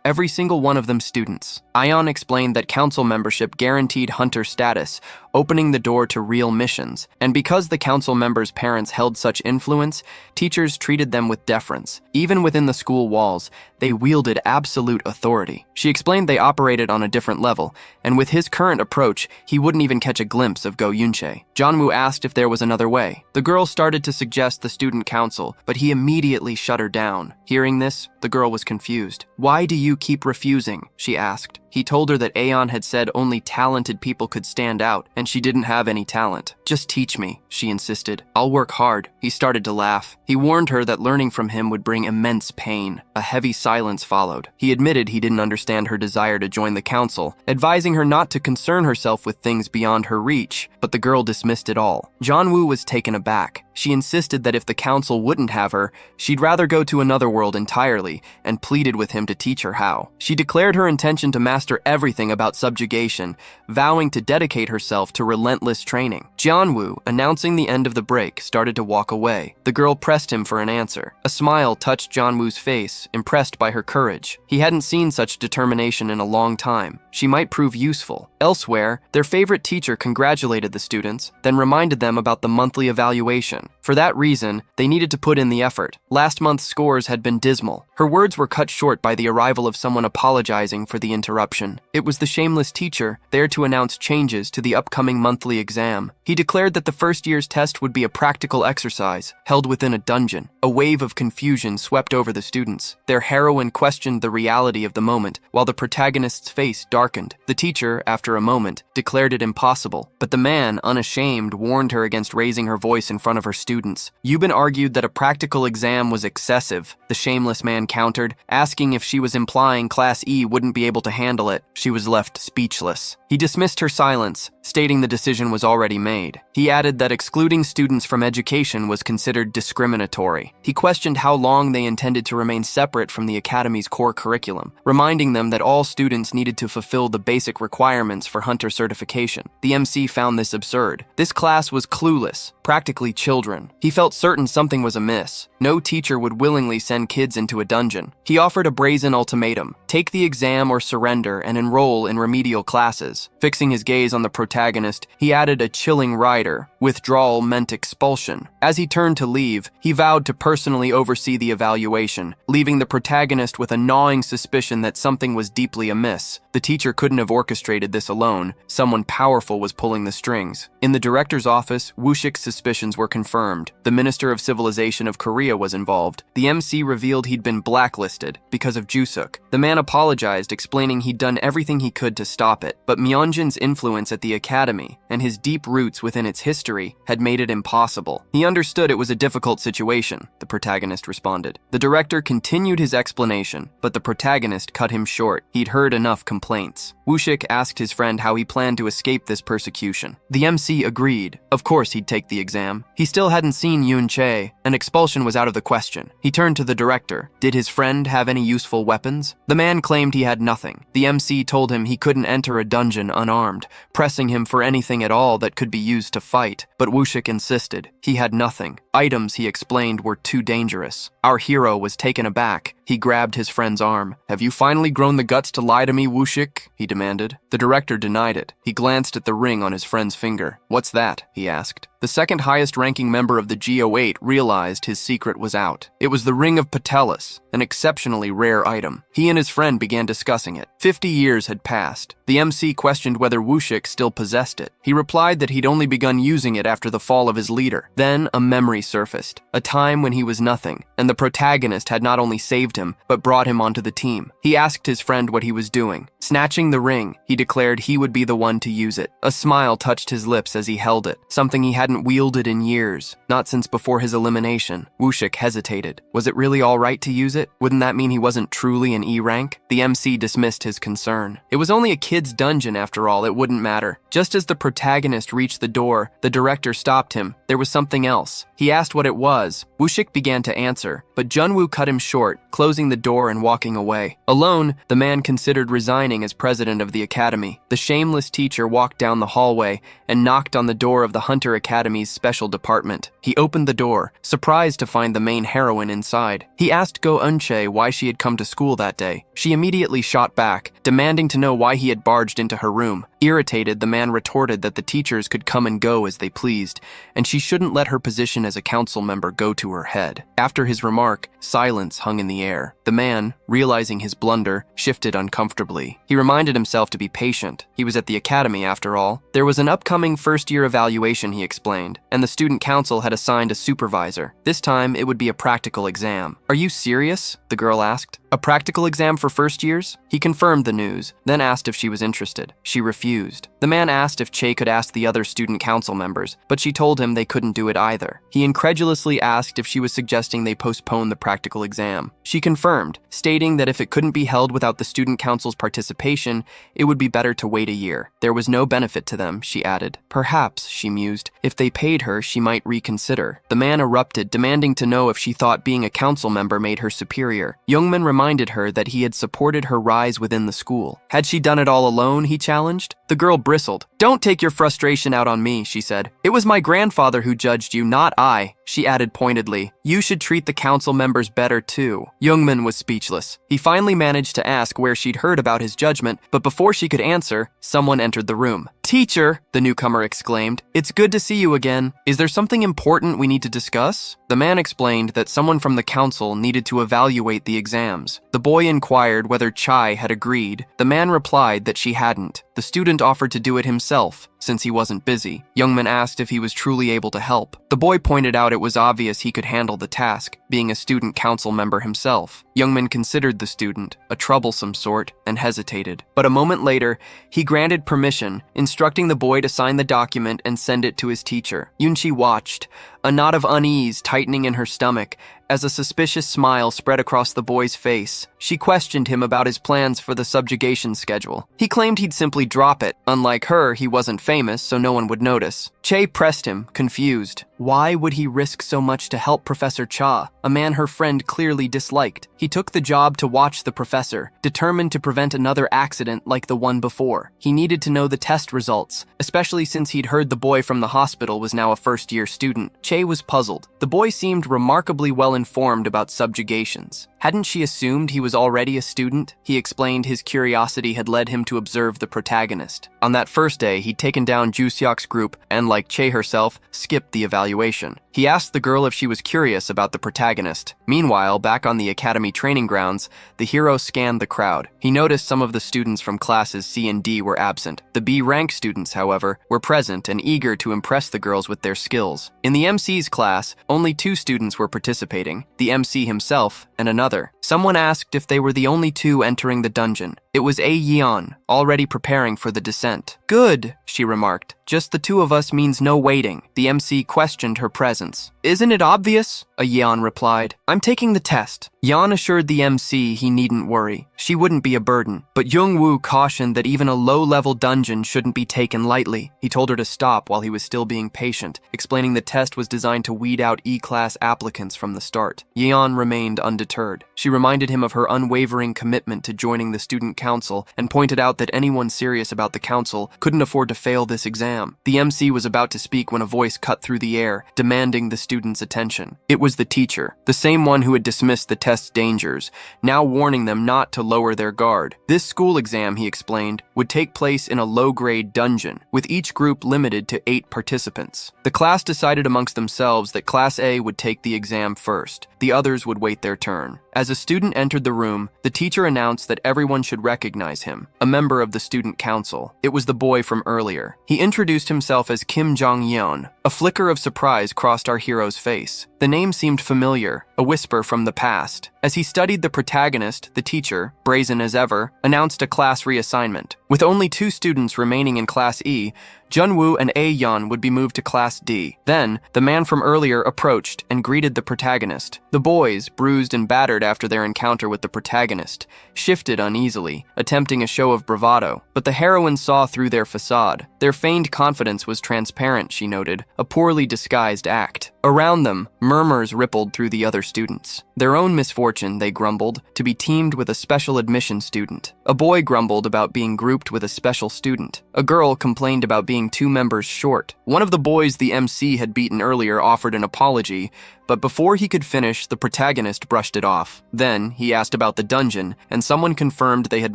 every single one of them students. Aeon explained that council membership guaranteed hunter status, opening the door to real missions, and because the council members' parents held such influence, teachers treated them with deference. Even within the school walls, they wielded absolute authority. She explained they operated on a different level, and with his current approach, he wouldn't even catch a glimpse of Go Yunche. Jong-woo asked if there was another way. The girl started to suggest the student council, but he immediately shut her down. Hearing this, the girl was confused. Why do you keep refusing? She asked. He told her that Aeon had said only talented people could stand out, and she didn't have any talent. Just teach me, she insisted. I'll work hard. He started to laugh. He warned her that learning from him would bring immense pain. A heavy silence followed. He admitted he didn't understand her desire to join the council, advising her not to concern herself with things beyond her reach, but the girl dismissed it all. Jong-woo was taken aback. She insisted that if the council wouldn't have her, she'd rather go to another world entirely, and pleaded with him to teach her how. She declared her intention to master everything about subjugation, vowing to dedicate herself to relentless training. Jong-woo, announcing the end of the break, started to walk away. The girl pressed him for an answer. A smile touched Jong-woo's face, impressed by her courage. He hadn't seen such determination in a long time. She might prove useful. Elsewhere, their favorite teacher congratulated the students, then reminded them about the monthly evaluation. For that reason, they needed to put in the effort. Last month's scores had been dismal. Her words were cut short by the arrival of someone apologizing for the interruption. It was the shameless teacher, there to announce changes to the upcoming monthly exam. He declared that the first year's test would be a practical exercise, held within a dungeon. A wave of confusion swept over the students. Their heroine questioned the reality of the moment, while the protagonist's face darkened. The teacher, after a moment, declared it impossible, but the man, unashamed, warned her against raising her voice in front of her students. Yuban argued that a practical exam was excessive. The shameless man countered, asking if she was implying Class E wouldn't be able to handle it. She was left speechless. He dismissed her silence, stating the decision was already made. He added that excluding students from education was considered discriminatory. He questioned how long they intended to remain separate from the academy's core curriculum, reminding them that all students needed to fulfill the basic requirements for hunter certification. The MC found this absurd. This class was clueless, practically children. He felt certain something was amiss. No teacher would willingly send kids into a dungeon. He offered a brazen ultimatum. "Take the exam or surrender and enroll in remedial classes." Fixing his gaze on the protagonist, he added a chilling rider. Withdrawal meant expulsion. As he turned to leave, he vowed to personally oversee the evaluation, leaving the protagonist with a gnawing suspicion that something was deeply amiss. The teacher couldn't have orchestrated this alone. Someone powerful was pulling the strings. In the director's office, Woo-shik's suspicions were confirmed. The Minister of Civilization of Korea was involved. The MC revealed he'd been blacklisted because of Jusuk. The man apologized, explaining he'd done everything he could to stop it, but Myeonjin's influence at the academy and his deep roots within its history had made it impossible. He understood it was a difficult situation, the protagonist responded. The director continued his explanation, but the protagonist cut him short. He'd heard enough complaints. Woo-shik asked his friend how he planned to escape this persecution. The MC agreed. Of course he'd take the exam. He still hadn't seen Yoon Chae, and expulsion was out of the question. He turned to the director. Did his friend have any useful weapons? The man claimed he had nothing. The MC told him he couldn't enter a dungeon unarmed, pressing him for anything at all that could be used to fight. But Woo-shik insisted. He had nothing. Items, he explained, were too dangerous. Our hero was taken aback. He grabbed his friend's arm. "Have you finally grown the guts to lie to me, Woo-shik?" he demanded. The director denied it. He glanced at the ring on his friend's finger. "What's that?" he asked. The second highest-ranking member of the GO8 realized his secret was out. It was the Ring of Patelis, an exceptionally rare item. He and his friend began discussing it. 50 years had passed. The MC questioned whether Woo-shik still possessed it. He replied that he'd only begun using it after the fall of his leader. Then a memory surfaced, a time when he was nothing, and the protagonist had not only saved him, but brought him onto the team. He asked his friend what he was doing. Snatching the ring, he declared he would be the one to use it. A smile touched his lips as he held it, something he hadn't wielded in years, not since before his elimination. Woo-shik hesitated. Was it really all right to use it? Wouldn't that mean he wasn't truly an E rank? The MC dismissed his concern. It was only a kid's dungeon after all, it wouldn't matter. Just as the protagonist reached the door, the director stopped him. There was something else. He asked what it was. Woo-shik began to answer, but Junwoo cut him short, closing the door and walking away. Alone, the man considered resigning as president of the academy. The shameless teacher walked down the hallway and knocked on the door of the Hunter Academy's special department. He opened the door, surprised to find the main heroine inside. He asked Go Eun-chae why she had come to school that day. She immediately shot back, demanding to know why he had barged into her room. Irritated, the man retorted that the teachers could come and go as they pleased, and she shouldn't let her position as a council member go to her head. After his remark, silence hung in the air. The man, realizing his blunder, shifted uncomfortably. He reminded himself to be patient. He was at the academy after all. There was an upcoming first-year evaluation, he explained, and the student council had assigned a supervisor. This time, it would be a practical exam. "Are you serious?" the girl asked. "A practical exam for first years?" He confirmed the news, then asked if she was interested. She refused. The man asked if Chae could ask the other student council members, but she told him they couldn't do it either. He incredulously asked if she was suggesting they postpone the practical exam. She confirmed, stating that if it couldn't be held without the student council's participation, it would be better to wait a year. There was no benefit to them, she added. Perhaps, she mused, if they paid her, she might reconsider. The man erupted, demanding to know if she thought being a council member made her superior. Youngman reminded her that he had supported her rise within the school. Had she done it all alone, he challenged? The girl bristled. "Don't take your frustration out on me," she said. "It was my grandfather who judged you, not I." She added pointedly, "You should treat the council members better too." Youngman was speechless. He finally managed to ask where she'd heard about his judgment, but before she could answer, someone entered the room. "Teacher," the newcomer exclaimed, "it's good to see you again. Is there something important we need to discuss?" The man explained that someone from the council needed to evaluate the exams. The boy inquired whether Chai had agreed. The man replied that she hadn't. The student offered to do it himself, since he wasn't busy. Youngman asked if he was truly able to help. The boy pointed out it was obvious he could handle the task, being a student council member himself. Youngman considered the student, a troublesome sort, and hesitated. But a moment later, he granted permission, instructing the boy to sign the document and send it to his teacher. Yoon-chi watched, a knot of unease tightening in her stomach, as a suspicious smile spread across the boy's face. She questioned him about his plans for the subjugation schedule. He claimed he'd simply drop it. Unlike her, he wasn't famous, so no one would notice. Chae pressed him, confused. Why would he risk so much to help Professor Cha, a man her friend clearly disliked? He took the job to watch the professor, determined to prevent another accident like the one before. He needed to know the test results, especially since he'd heard the boy from the hospital was now a first-year student. Chae was puzzled. The boy seemed remarkably well informed about subjugations. Hadn't she assumed he was already a student? He explained his curiosity had led him to observe the protagonist. On that first day, he'd taken down Juseok's group and, like Che herself, skipped the evaluation. He asked the girl if she was curious about the protagonist. Meanwhile, back on the academy training grounds, the hero scanned the crowd. He noticed some of the students from classes C and D were absent. The B-rank students, however, were present and eager to impress the girls with their skills. In the MC's class, only 2 students were participating, the MC himself and another. Someone asked if they were the only 2 entering the dungeon. It was A Yeon, already preparing for the descent. "Good," she remarked. "Just the 2 of us means no waiting." The MC questioned her presence. "Isn't it obvious?" A Yeon replied. "I'm taking the test." Yeon assured the MC he needn't worry. She wouldn't be a burden. But Jungwoo cautioned that even a low-level dungeon shouldn't be taken lightly. He told her to stop while he was still being patient, explaining the test was designed to weed out E-class applicants from the start. Yeon remained undeterred. She reminded him of her unwavering commitment to joining the student council and pointed out that anyone serious about the council couldn't afford to fail this exam. The MC was about to speak when a voice cut through the air, demanding the students' attention. It was the teacher, the same one who had dismissed the test's dangers, now warning them not to lower their guard. This school exam, he explained, would take place in a low-grade dungeon, with each group limited to 8 participants. The class decided amongst themselves that Class A would take the exam first. The others would wait their turn. As a student entered the room, the teacher announced that everyone should recognize him, a member of the student council. It was the boy from earlier. He introduced himself as Kim Jong-yeon. A flicker of surprise crossed our hero's face. The name seemed familiar, a whisper from the past. As he studied the protagonist, the teacher, brazen as ever, announced a class reassignment. With only 2 students remaining in Class E, Junwoo and A-yeon would be moved to Class D. Then, the man from earlier approached and greeted the protagonist. The boys, bruised and battered after their encounter with the protagonist, shifted uneasily, attempting a show of bravado. But the heroine saw through their facade. Their feigned confidence was transparent, she noted, a poorly disguised act. Around them, murmurs rippled through the other students. Their own misfortune, they grumbled, to be teamed with a special admission student. A boy grumbled about being grouped with a special student. A girl complained about being 2 members short. One of the boys the MC had beaten earlier offered an apology, but before he could finish, the protagonist brushed it off. Then, he asked about the dungeon, and someone confirmed they had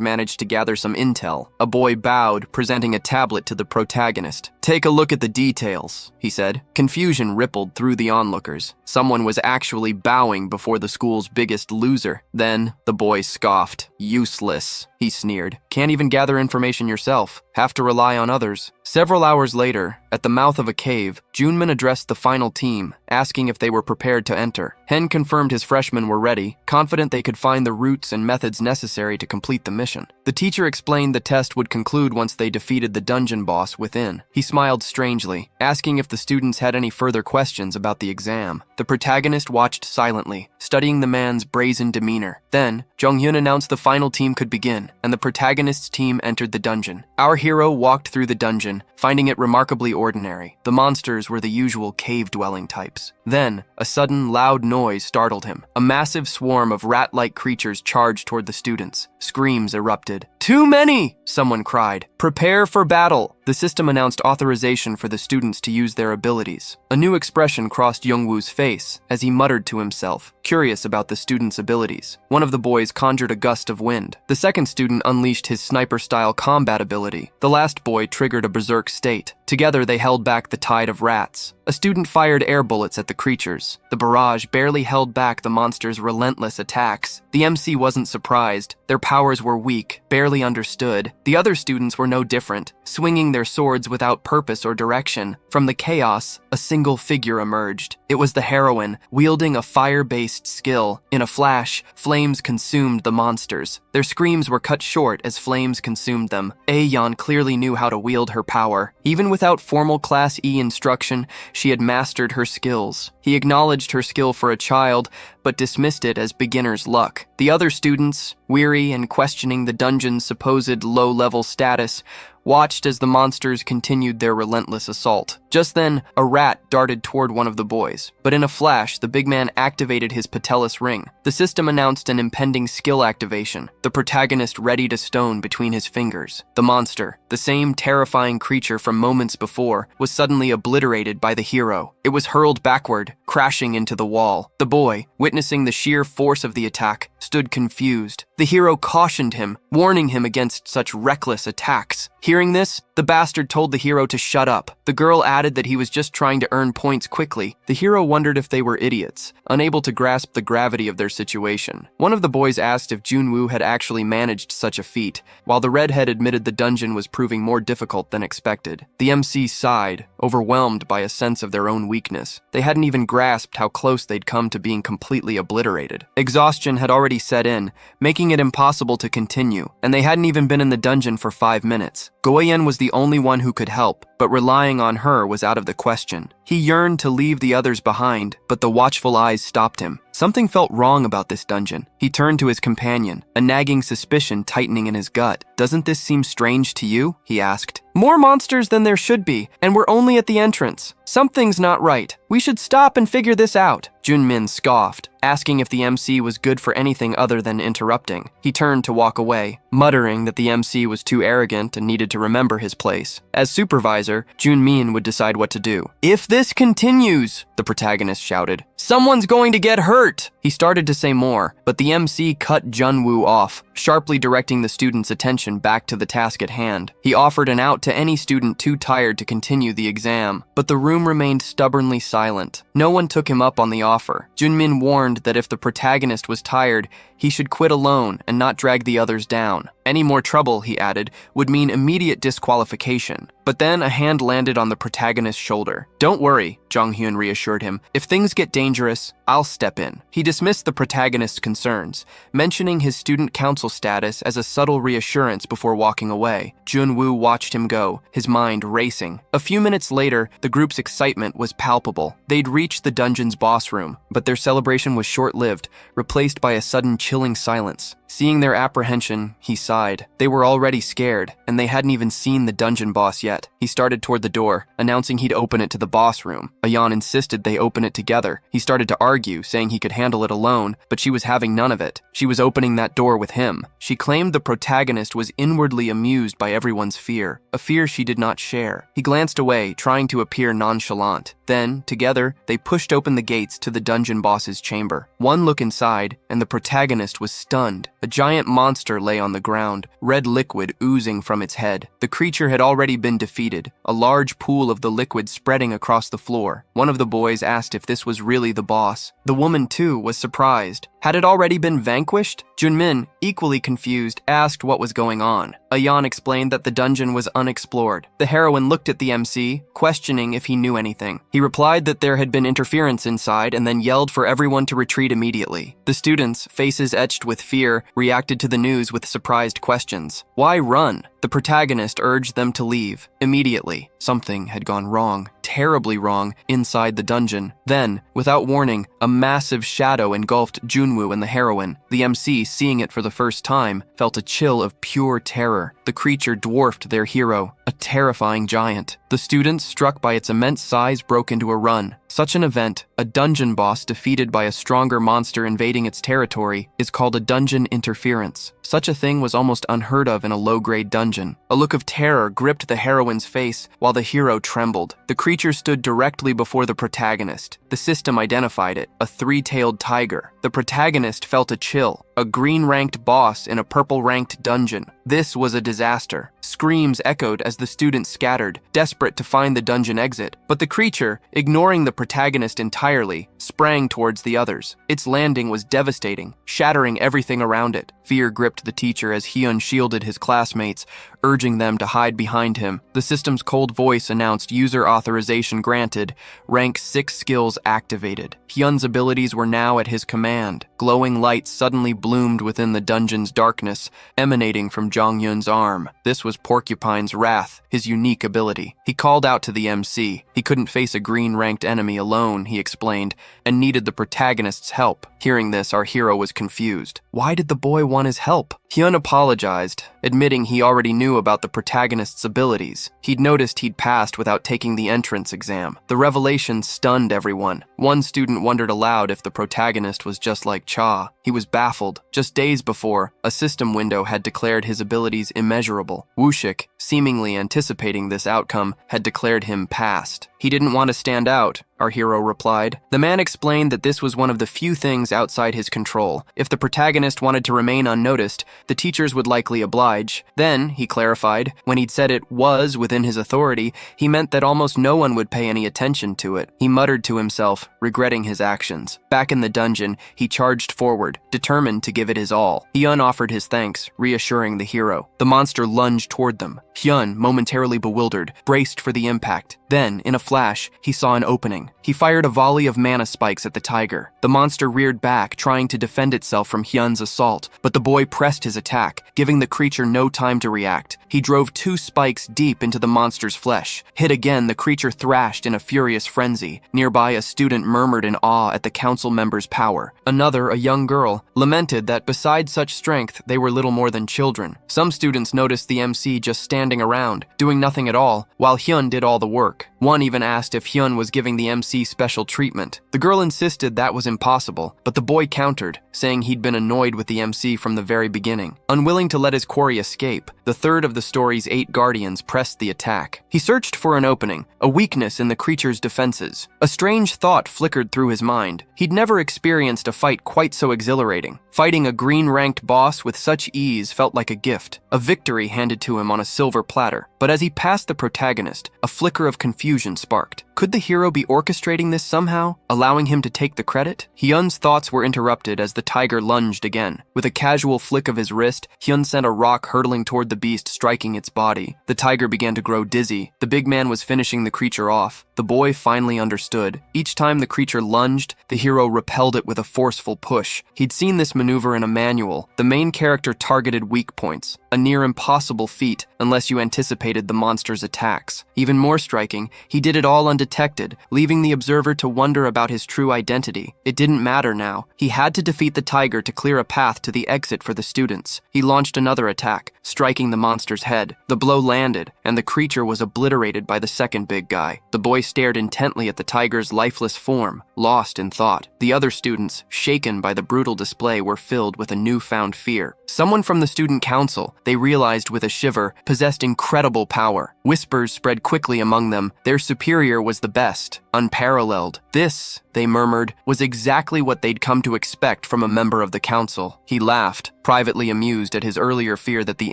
managed to gather some intel. A boy bowed, presenting a tablet to the protagonist. "Take a look at the details," he said. Confusion rippled through the onlookers. Someone was actually bowing before the school's biggest loser. Then, the boy scoffed. "Useless," he sneered. "Can't even gather information yourself. Have to rely on others." Several hours later, at the mouth of a cave, Junmin addressed the final team, asking if they were prepared to enter. Hen confirmed his freshmen were ready, confident they could find the routes and methods necessary to complete the mission. The teacher explained the test would conclude once they defeated the dungeon boss within. He smiled strangely, asking if the students had any further questions about the exam. The protagonist watched silently, studying the man's brazen demeanor. Then, Jonghyun announced the final team could begin, and the protagonist's team entered the dungeon. Our hero walked through the dungeon, finding it remarkably ordinary. The monsters were the usual cave-dwelling types. Then, a sudden, loud noise startled him. A massive swarm of rat-like creatures charged toward the students. Screams erupted. "Too many!" someone cried. "Prepare for battle!" The system announced authorization for the students to use their abilities. A new expression crossed Jungwoo's face as he muttered to himself, curious about the students' abilities. One of the boys conjured a gust of wind. The second student unleashed his sniper-style combat ability. The last boy triggered a berserk state. Together, they held back the tide of rats. A student fired air bullets at the creatures. The barrage barely held back the monsters' relentless attacks. The MC wasn't surprised. Their powers were weak, barely understood. The other students were no different, swinging their swords without purpose or direction. From the chaos, a single figure emerged. It was the heroine, wielding a fire-based skill. In a flash, flames consumed the monsters. Their screams were cut short as flames consumed them. Aeon clearly knew how to wield her power. Even without formal Class E instruction, she had mastered her skills. He acknowledged her skill for a child, but dismissed it as beginner's luck. The other students, weary and questioning the dungeon's supposed low-level status, watched as the monsters continued their relentless assault. Just then, a rat darted toward one of the boys. But in a flash, the big man activated his patellus ring. The system announced an impending skill activation, the protagonist readied a stone between his fingers. The monster, the same terrifying creature from moments before, was suddenly obliterated by the hero. It was hurled backward, crashing into the wall. The boy, witnessing the sheer force of the attack, stood confused. The hero cautioned him, warning him against such reckless attacks. Hearing this, the bastard told the hero to shut up. The girl added that he was just trying to earn points quickly. The hero wondered if they were idiots, unable to grasp the gravity of their situation. One of the boys asked if Junwoo had actually managed such a feat, while the redhead admitted the dungeon was proving more difficult than expected. The MC sighed, overwhelmed by a sense of their own weakness. They hadn't even grasped how close they'd come to being completely obliterated. Exhaustion had already set in, making it impossible to continue, and they hadn't even been in the dungeon for 5 minutes. Goyen was the only one who could help, but relying on her was out of the question. He yearned to leave the others behind, but the watchful eyes stopped him. Something felt wrong about this dungeon. He turned to his companion, a nagging suspicion tightening in his gut. "Doesn't this seem strange to you?" he asked. "More monsters than there should be, and we're only at the entrance. Something's not right. We should stop and figure this out." Junmin scoffed, asking if the MC was good for anything other than interrupting. He turned to walk away, muttering that the MC was too arrogant and needed to remember his place. As supervisor, Junmin would decide what to do. "If this continues," the protagonist shouted, "someone's going to get hurt." He started to say more, but the MC cut Junwoo off, sharply directing the student's attention back to the task at hand. He offered an out to any student too tired to continue the exam, but the room remained stubbornly silent. No one took him up on the offer. Junmin warned that if the protagonist was tired, he should quit alone and not drag the others down. Any more trouble, he added, would mean immediate disqualification. But then a hand landed on the protagonist's shoulder. "Don't worry," Jonghyun reassured him. "If things get dangerous, I'll step in." He dismissed the protagonist's concerns, mentioning his student council status as a subtle reassurance before walking away. Junwoo watched him go, his mind racing. A few minutes later, the group's excitement was palpable. They'd reached the dungeon's boss room, but their celebration was short-lived, replaced by a sudden chilling silence. Seeing their apprehension, he sighed. They were already scared, and they hadn't even seen the dungeon boss yet. He started toward the door, announcing he'd open it to the boss room. Ayan insisted they open it together. He started to argue, saying he could handle it alone, but she was having none of it. She was opening that door with him. She claimed the protagonist was inwardly amused by everyone's fear, a fear she did not share. He glanced away, trying to appear nonchalant. Then, together, they pushed open the gates to the dungeon boss's chamber. One look inside, and the protagonist was stunned. A giant monster lay on the ground, red liquid oozing from its head. The creature had already been defeated, a large pool of the liquid spreading across the floor. One of the boys asked if this was really the boss. The woman, too, was surprised. Had it already been vanquished? Junmin, equally confused, asked what was going on. Ayan explained that the dungeon was unexplored. The heroine looked at the MC, questioning if he knew anything. He replied that there had been interference inside and then yelled for everyone to retreat immediately. The students, faces etched with fear, reacted to the news with surprised questions. Why run? The protagonist urged them to leave. Immediately, something had gone wrong, terribly wrong, inside the dungeon. Then, without warning, a massive shadow engulfed Junwoo and the heroine. The MC, seeing it for the first time, felt a chill of pure terror. The creature dwarfed their hero, a terrifying giant. The students, struck by its immense size, broke into a run. Such an event, a dungeon boss defeated by a stronger monster invading its territory, is called a dungeon interference. Such a thing was almost unheard of in a low-grade dungeon. A look of terror gripped the heroine's face while the hero trembled. The creature stood directly before the protagonist. The system identified it, a three-tailed tiger. The protagonist felt a chill, a green-ranked boss in a purple-ranked dungeon. This was a disaster. Screams echoed as the students scattered, desperate to find the dungeon exit. But the creature, ignoring the protagonist entirely, sprang towards the others. Its landing was devastating, shattering everything around it. Fear gripped the teacher as Hyun shielded his classmates, urging them to hide behind him. The system's cold voice announced user authorization granted, rank 6 skills activated. Hyun's abilities were now at his command. Glowing light suddenly bloomed within the dungeon's darkness, emanating from Jonghyun's arm. This was Porcupine's Wrath, his unique ability. He called out to the MC. He couldn't face a green-ranked enemy alone, he explained, and needed the protagonist's help. Hearing this, our hero was confused. Why did the boy want his help? Hyun apologized, admitting he already knew about the protagonist's abilities. He'd noticed he'd passed without taking the entrance exam. The revelation stunned everyone. One student wondered aloud if the protagonist was just like Cha. He was baffled. Just days before, a system window had declared his abilities immeasurable. Woo-shik, seemingly anticipating this outcome, had declared him passed. He didn't want to stand out, our hero replied. The man explained that this was one of the few things outside his control. If the protagonist wanted to remain unnoticed, the teachers would likely oblige. Then, he clarified, when he'd said it was within his authority, he meant that almost no one would pay any attention to it. He muttered to himself, regretting his actions. Back in the dungeon, he charged forward, determined to give it his all. Hyun offered his thanks, reassuring the hero. The monster lunged toward them. Hyun, momentarily bewildered, braced for the impact. Then, in a flash, he saw an opening. He fired a volley of mana spikes at the tiger. The monster reared back, trying to defend itself from Hyun's assault, but the boy pressed his attack, giving the creature no time to react. He drove 2 spikes deep into the monster's flesh. Hit again, the creature thrashed in a furious frenzy. Nearby, a student murmured in awe at the council member's power. Another, a young girl, lamented that besides such strength, they were little more than children. Some students noticed the MC just standing around, doing nothing at all, while Hyun did all the work. One even asked if Hyun was giving the MC special treatment. The girl insisted that was impossible, but the boy countered, saying he'd been annoyed with the MC from the very beginning. Unwilling to let his quarry escape, the third of the story's 8 guardians pressed the attack. He searched for an opening, a weakness in the creature's defenses. A strange thought flickered through his mind. He'd never experienced a fight quite so exhilarating. Fighting a green-ranked boss with such ease felt like a gift, a victory handed to him on a silver platter. But as he passed the protagonist, a flicker of confusion sparked. Could the hero be orchestrating this somehow, allowing him to take the credit? Hyun's thoughts were interrupted as the tiger lunged again. With a casual flick of his wrist, Hyun sent a rock hurtling toward the beast, striking its body. The tiger began to grow dizzy. The big man was finishing the creature off. The boy finally understood. Each time the creature lunged, the hero repelled it with a forceful push. He'd seen this maneuver in a manual. The main character targeted weak points, a near impossible feat unless you anticipated the monster's attacks. Even more striking, he did it all undetected, leaving the observer to wonder about his true identity. It didn't matter now. He had to defeat the tiger to clear a path to the exit for the students. He launched another attack, striking the monster's head. The blow landed, and the creature was obliterated by the second big guy. The boy stared intently at the tiger's lifeless form, lost in thought. The other students, shaken by the brutal display, were filled with a newfound fear. Someone from the student council, they realized with a shiver, possessed incredible power. Whispers spread quickly among them. Their superior was the best, unparalleled. This, they murmured, was exactly what they'd come to expect from a member of the council. He laughed, privately amused at his earlier fear that the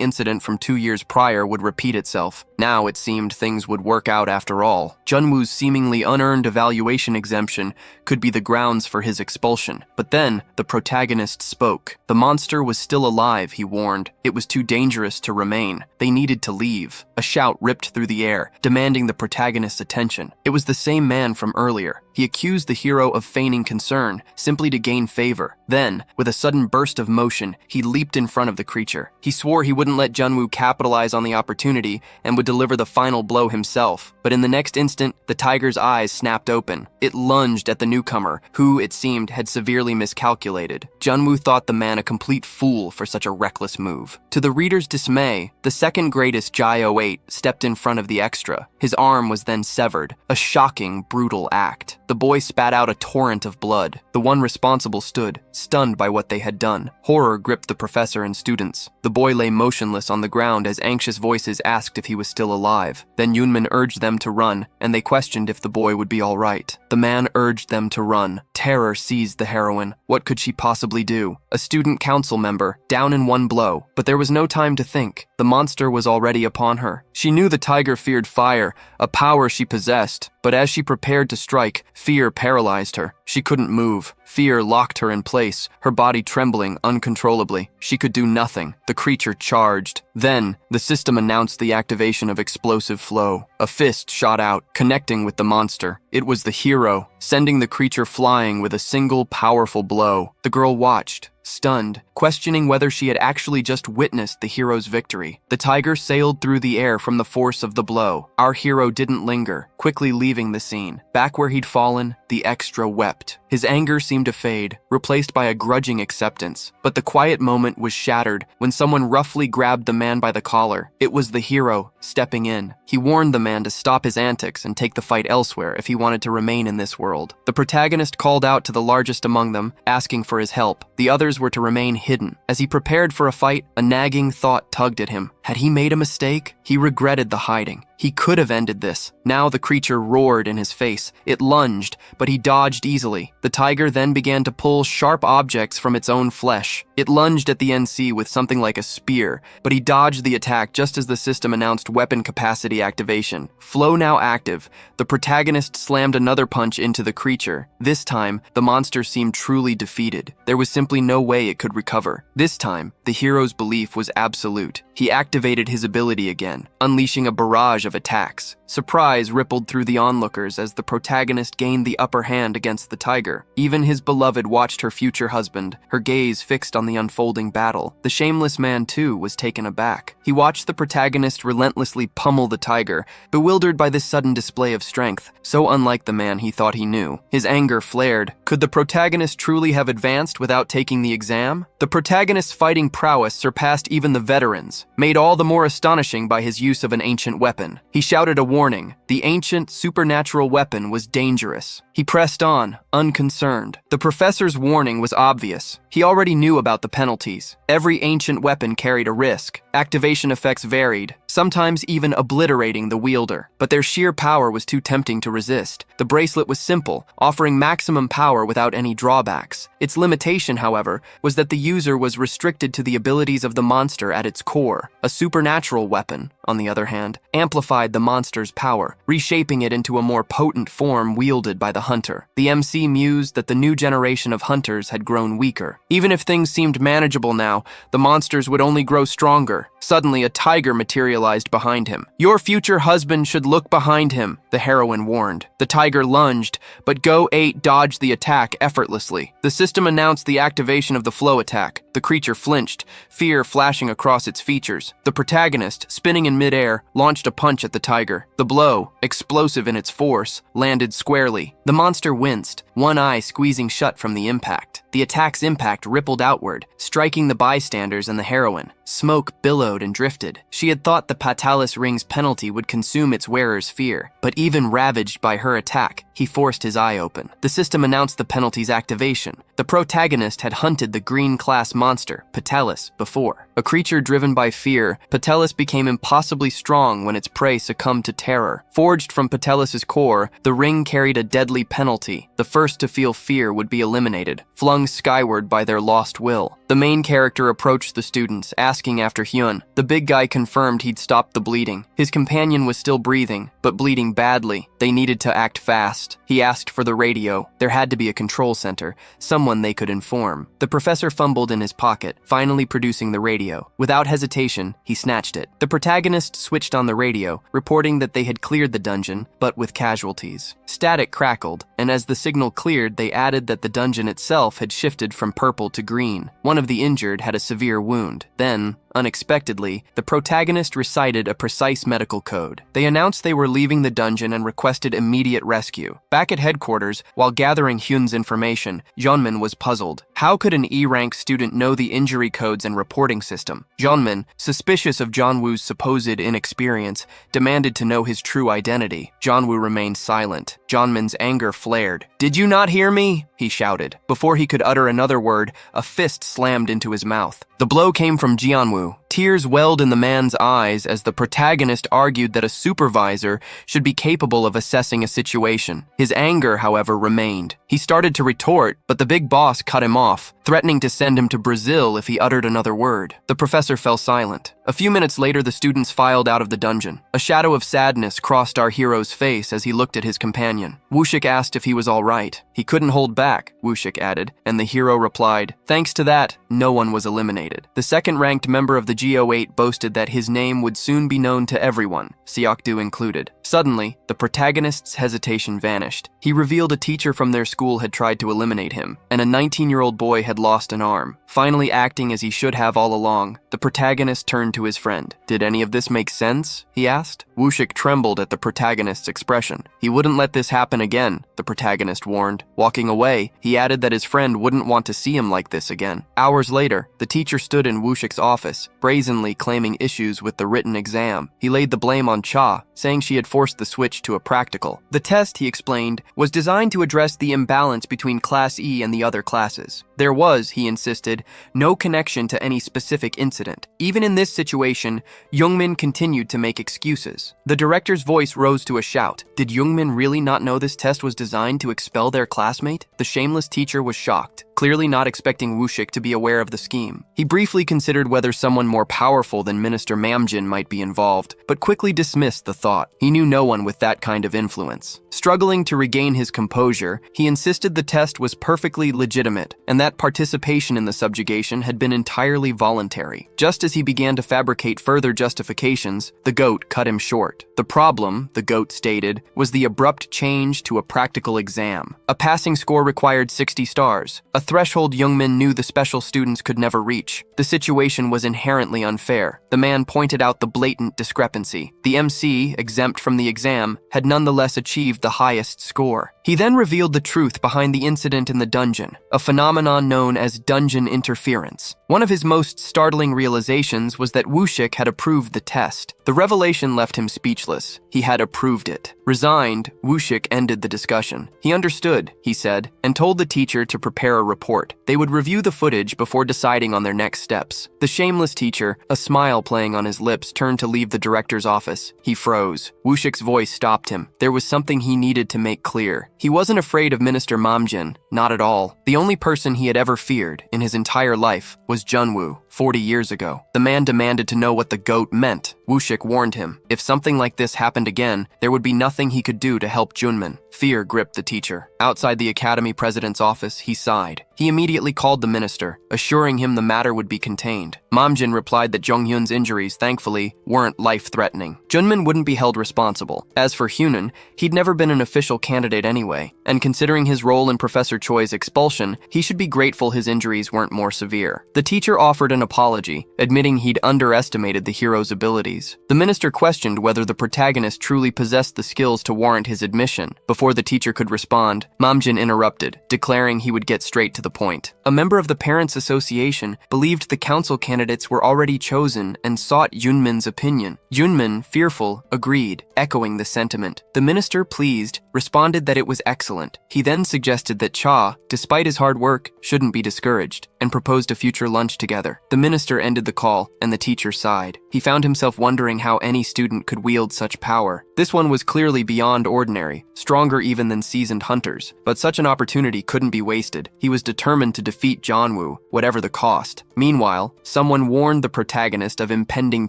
incident from 2 years prior would repeat itself. Now it seemed things would work out after all. Junwoo's seemingly unearned evaluation exemption could be the grounds for his expulsion. But then, the protagonist spoke. The monster was still alive, he warned. It was too dangerous to remain. They needed to leave. A shout ripped through the air, demanding the protagonist's attention. It was the same man from earlier. He accused the hero of feigning concern, simply to gain favor. Then, with a sudden burst of motion, he leaped in front of the creature. He swore he wouldn't let Junwoo capitalize on the opportunity and would deliver the final blow himself. But in the next instant, the tiger's eyes snapped open. It lunged at the newcomer, who, it seemed, had severely miscalculated. Junwoo thought the man a complete fool for such a reckless move. To the reader's dismay, the second greatest Jai-08 stepped in front of the extra. His arm was then severed, a shocking, brutal act. The boy spat out a torrent of blood. The one responsible stood, stunned by what they had done. Horror gripped the professor and students. The boy lay motionless on the ground as anxious voices asked if he was still alive. Then Yoonmin urged them to run, and they questioned if the boy would be all right. The man urged them to run. Terror seized the heroine. What could she possibly do? A student council member, down in one blow. But there was no time to think. The monster was already upon her. She knew the tiger feared fire, a power she possessed. But as she prepared to strike, fear paralyzed her. She couldn't move. Fear locked her in place, her body trembling uncontrollably. She could do nothing. The creature charged. Then, the system announced the activation of explosive flow. A fist shot out, connecting with the monster. It was the hero, sending the creature flying with a single powerful blow. The girl watched, stunned, questioning whether she had actually just witnessed the hero's victory. The tiger sailed through the air from the force of the blow. Our hero didn't linger, quickly leaving the scene. Back where he'd fallen, the extra wept. His anger seemed to fade, replaced by a grudging acceptance. But the quiet moment was shattered when someone roughly grabbed the man by the collar. It was the hero, stepping in. He warned the man to stop his antics and take the fight elsewhere if he wanted to remain in this world. The protagonist called out to the largest among them, asking for his help. The others were to remain hidden. As he prepared for a fight, a nagging thought tugged at him. Had he made a mistake? He regretted the hiding. He could have ended this. Now the creature roared in his face. It lunged, but he dodged easily. The tiger then began to pull sharp objects from its own flesh. It lunged at the NC with something like a spear, but he dodged the attack just as the system announced weapon capacity activation. Flow now active. The protagonist slammed another punch into the creature. This time, the monster seemed truly defeated. There was simply no way it could recover. This time, the hero's belief was absolute. He activated his ability again, unleashing a barrage of attacks. Surprise rippled through the onlookers as the protagonist gained the upper hand against the tiger. Even his beloved watched her future husband, her gaze fixed on the unfolding battle. The shameless man, too, was taken aback. He watched the protagonist relentlessly pummel the tiger, bewildered by this sudden display of strength, so unlike the man he thought he knew. His anger flared. Could the protagonist truly have advanced without taking the exam? The protagonist's fighting prowess surpassed even the veterans, made all the more astonishing by his use of an ancient weapon. He shouted a warning. The ancient, supernatural weapon was dangerous. He pressed on, unconcerned. The professor's warning was obvious. He already knew about the penalties. Every ancient weapon carried a risk. Activation effects varied, sometimes even obliterating the wielder. But their sheer power was too tempting to resist. The bracelet was simple, offering maximum power without any drawbacks. Its limitation, however, was that the user was restricted to the abilities of the monster at its core. A supernatural weapon, on the other hand, amplified the monster's power, reshaping it into a more potent form wielded by the hunter. The MC mused that the new generation of hunters had grown weaker. Even if things seemed manageable now, the monsters would only grow stronger. Suddenly, a tiger materialized behind him. "Your future husband should look behind him," the heroine warned. The tiger lunged, but Go-8 dodged the attack effortlessly. The system announced the activation of the flow attack. The creature flinched, fear flashing across its features. The protagonist, spinning in midair, launched a punch at the tiger. The blow, explosive in its force, landed squarely. The monster winced, one eye squeezing shut from the impact. The attack's impact rippled outward, striking the bystanders and the heroine. Smoke billowed and drifted. She had thought the Patalis ring's penalty would consume its wearer's fear, but even ravaged by her attack, he forced his eye open. The system announced the penalty's activation. The protagonist had hunted the green-class monster, Patalis, before. A creature driven by fear, Patalis became impossibly strong when its prey succumbed to terror. Forged from Patalis's core, the ring carried a deadly penalty. The first to feel fear would be eliminated, flung skyward by their lost will. The main character approached the students, asking after Hyun. The big guy confirmed he'd stopped the bleeding. His companion was still breathing, but bleeding badly. They needed to act fast. He asked for the radio. There had to be a control center, someone they could inform. The professor fumbled in his pocket, finally producing the radio. Without hesitation, he snatched it. The protagonist switched on the radio, reporting that they had cleared the dungeon, but with casualties. Static crackled, and as the signal cleared, they added that the dungeon itself had shifted from purple to green. One of the injured had a severe wound. Then, unexpectedly, the protagonist recited a precise medical code. They announced they were leaving the dungeon and requested immediate rescue. Back at headquarters, while gathering Hyun's information, Jeonmin was puzzled. How could an E-rank student know the injury codes and reporting system? Jeonmin, suspicious of Jeonwoo's supposed inexperience, demanded to know his true identity. Jeonwoo remained silent. Jeonmin's anger flared. "Did you not hear me?" he shouted. Before he could utter another word, a fist slammed into his mouth. The blow came from Jeonwoo. Tears welled in the man's eyes as the protagonist argued that a supervisor should be capable of assessing a situation. His anger, however, remained. He started to retort, but the big boss cut him off, threatening to send him to Brazil if he uttered another word. The professor fell silent. A few minutes later, the students filed out of the dungeon. A shadow of sadness crossed our hero's face as he looked at his companion. Wushik asked if he was all right. He couldn't hold back, Wushik added, and the hero replied, "Thanks to that, no one was eliminated." The second-ranked member of the Go-8 boasted that his name would soon be known to everyone, Seokdu included. Suddenly, the protagonist's hesitation vanished. He revealed a teacher from their school had tried to eliminate him, and a 19-year-old boy had lost an arm. Finally acting as he should have all along, the protagonist turned to his friend. "Did any of this make sense?" he asked. Woo-shik trembled at the protagonist's expression. He wouldn't let this happen again, the protagonist warned. Walking away, he added that his friend wouldn't want to see him like this again. Hours later, the teacher stood in Woo-shik's office, brazenly claiming issues with the written exam. He laid the blame on Cha, saying she had forced the switch to a practical. The test, he explained, was designed to address the imbalance between Class E and the other classes. There was, he insisted, no connection to any specific incident. Even in this situation, Youngmin continued to make excuses. The director's voice rose to a shout. Did Youngmin really not know this test was designed to expel their classmate? The shameless teacher was shocked, clearly not expecting Woo-shik to be aware of the scheme. He briefly considered whether someone more powerful than Minister Mamjin might be involved, but quickly dismissed the thought. He knew no one with that kind of influence. Struggling to regain his composure, he insisted the test was perfectly legitimate, and that participation in the subjugation had been entirely voluntary. Just as he began to fabricate further justifications, the goat cut him short. The problem, the goat stated, was the abrupt change to a practical exam. A passing score required 60 stars, a threshold Youngmin knew the special students could never reach. The situation was inherently unfair. The man pointed out the blatant discrepancy. The MC, exempt from the exam, had nonetheless achieved the highest score. He then revealed the truth behind the incident in the dungeon, a phenomenon known as dungeon interference. One of his most startling realizations was that Woo-shik had approved the test. The revelation left him speechless. He had approved it. Resigned, Woo-shik ended the discussion. He understood, he said, and told the teacher to prepare a report. They would review the footage before deciding on their next steps. The shameless teacher, a smile playing on his lips, turned to leave the director's office. He froze. Woo-shik's voice stopped him. There was something he needed to make clear. He wasn't afraid of Minister Mamjin, not at all. The only person he had ever feared in his entire life was Junwoo. 40 years ago. The man demanded to know what the goat meant. Woo-shik warned him. If something like this happened again, there would be nothing he could do to help Junmin. Fear gripped the teacher. Outside the academy president's office, he sighed. He immediately called the minister, assuring him the matter would be contained. Mamjin replied that Jonghyun's injuries, thankfully, weren't life-threatening. Junmin wouldn't be held responsible. As for Hyunin, he'd never been an official candidate anyway, and considering his role in Professor Choi's expulsion, he should be grateful his injuries weren't more severe. The teacher offered an apology, admitting he'd underestimated the hero's abilities. The minister questioned whether the protagonist truly possessed the skills to warrant his admission. Before the teacher could respond, Mamjin interrupted, declaring he would get straight to the point. A member of the Parents' Association believed the council candidates were already chosen and sought Yunmin's opinion. Yunmin, fearful, agreed, echoing the sentiment. The minister, pleased, responded that it was excellent. He then suggested that Cha, despite his hard work, shouldn't be discouraged, and proposed a future lunch together. The minister ended the call, and the teacher sighed. He found himself wondering how any student could wield such power. This one was clearly beyond ordinary, stronger even than seasoned hunters, but such an opportunity couldn't be wasted. He was determined to defeat Janwoo, whatever the cost. Meanwhile, someone warned the protagonist of impending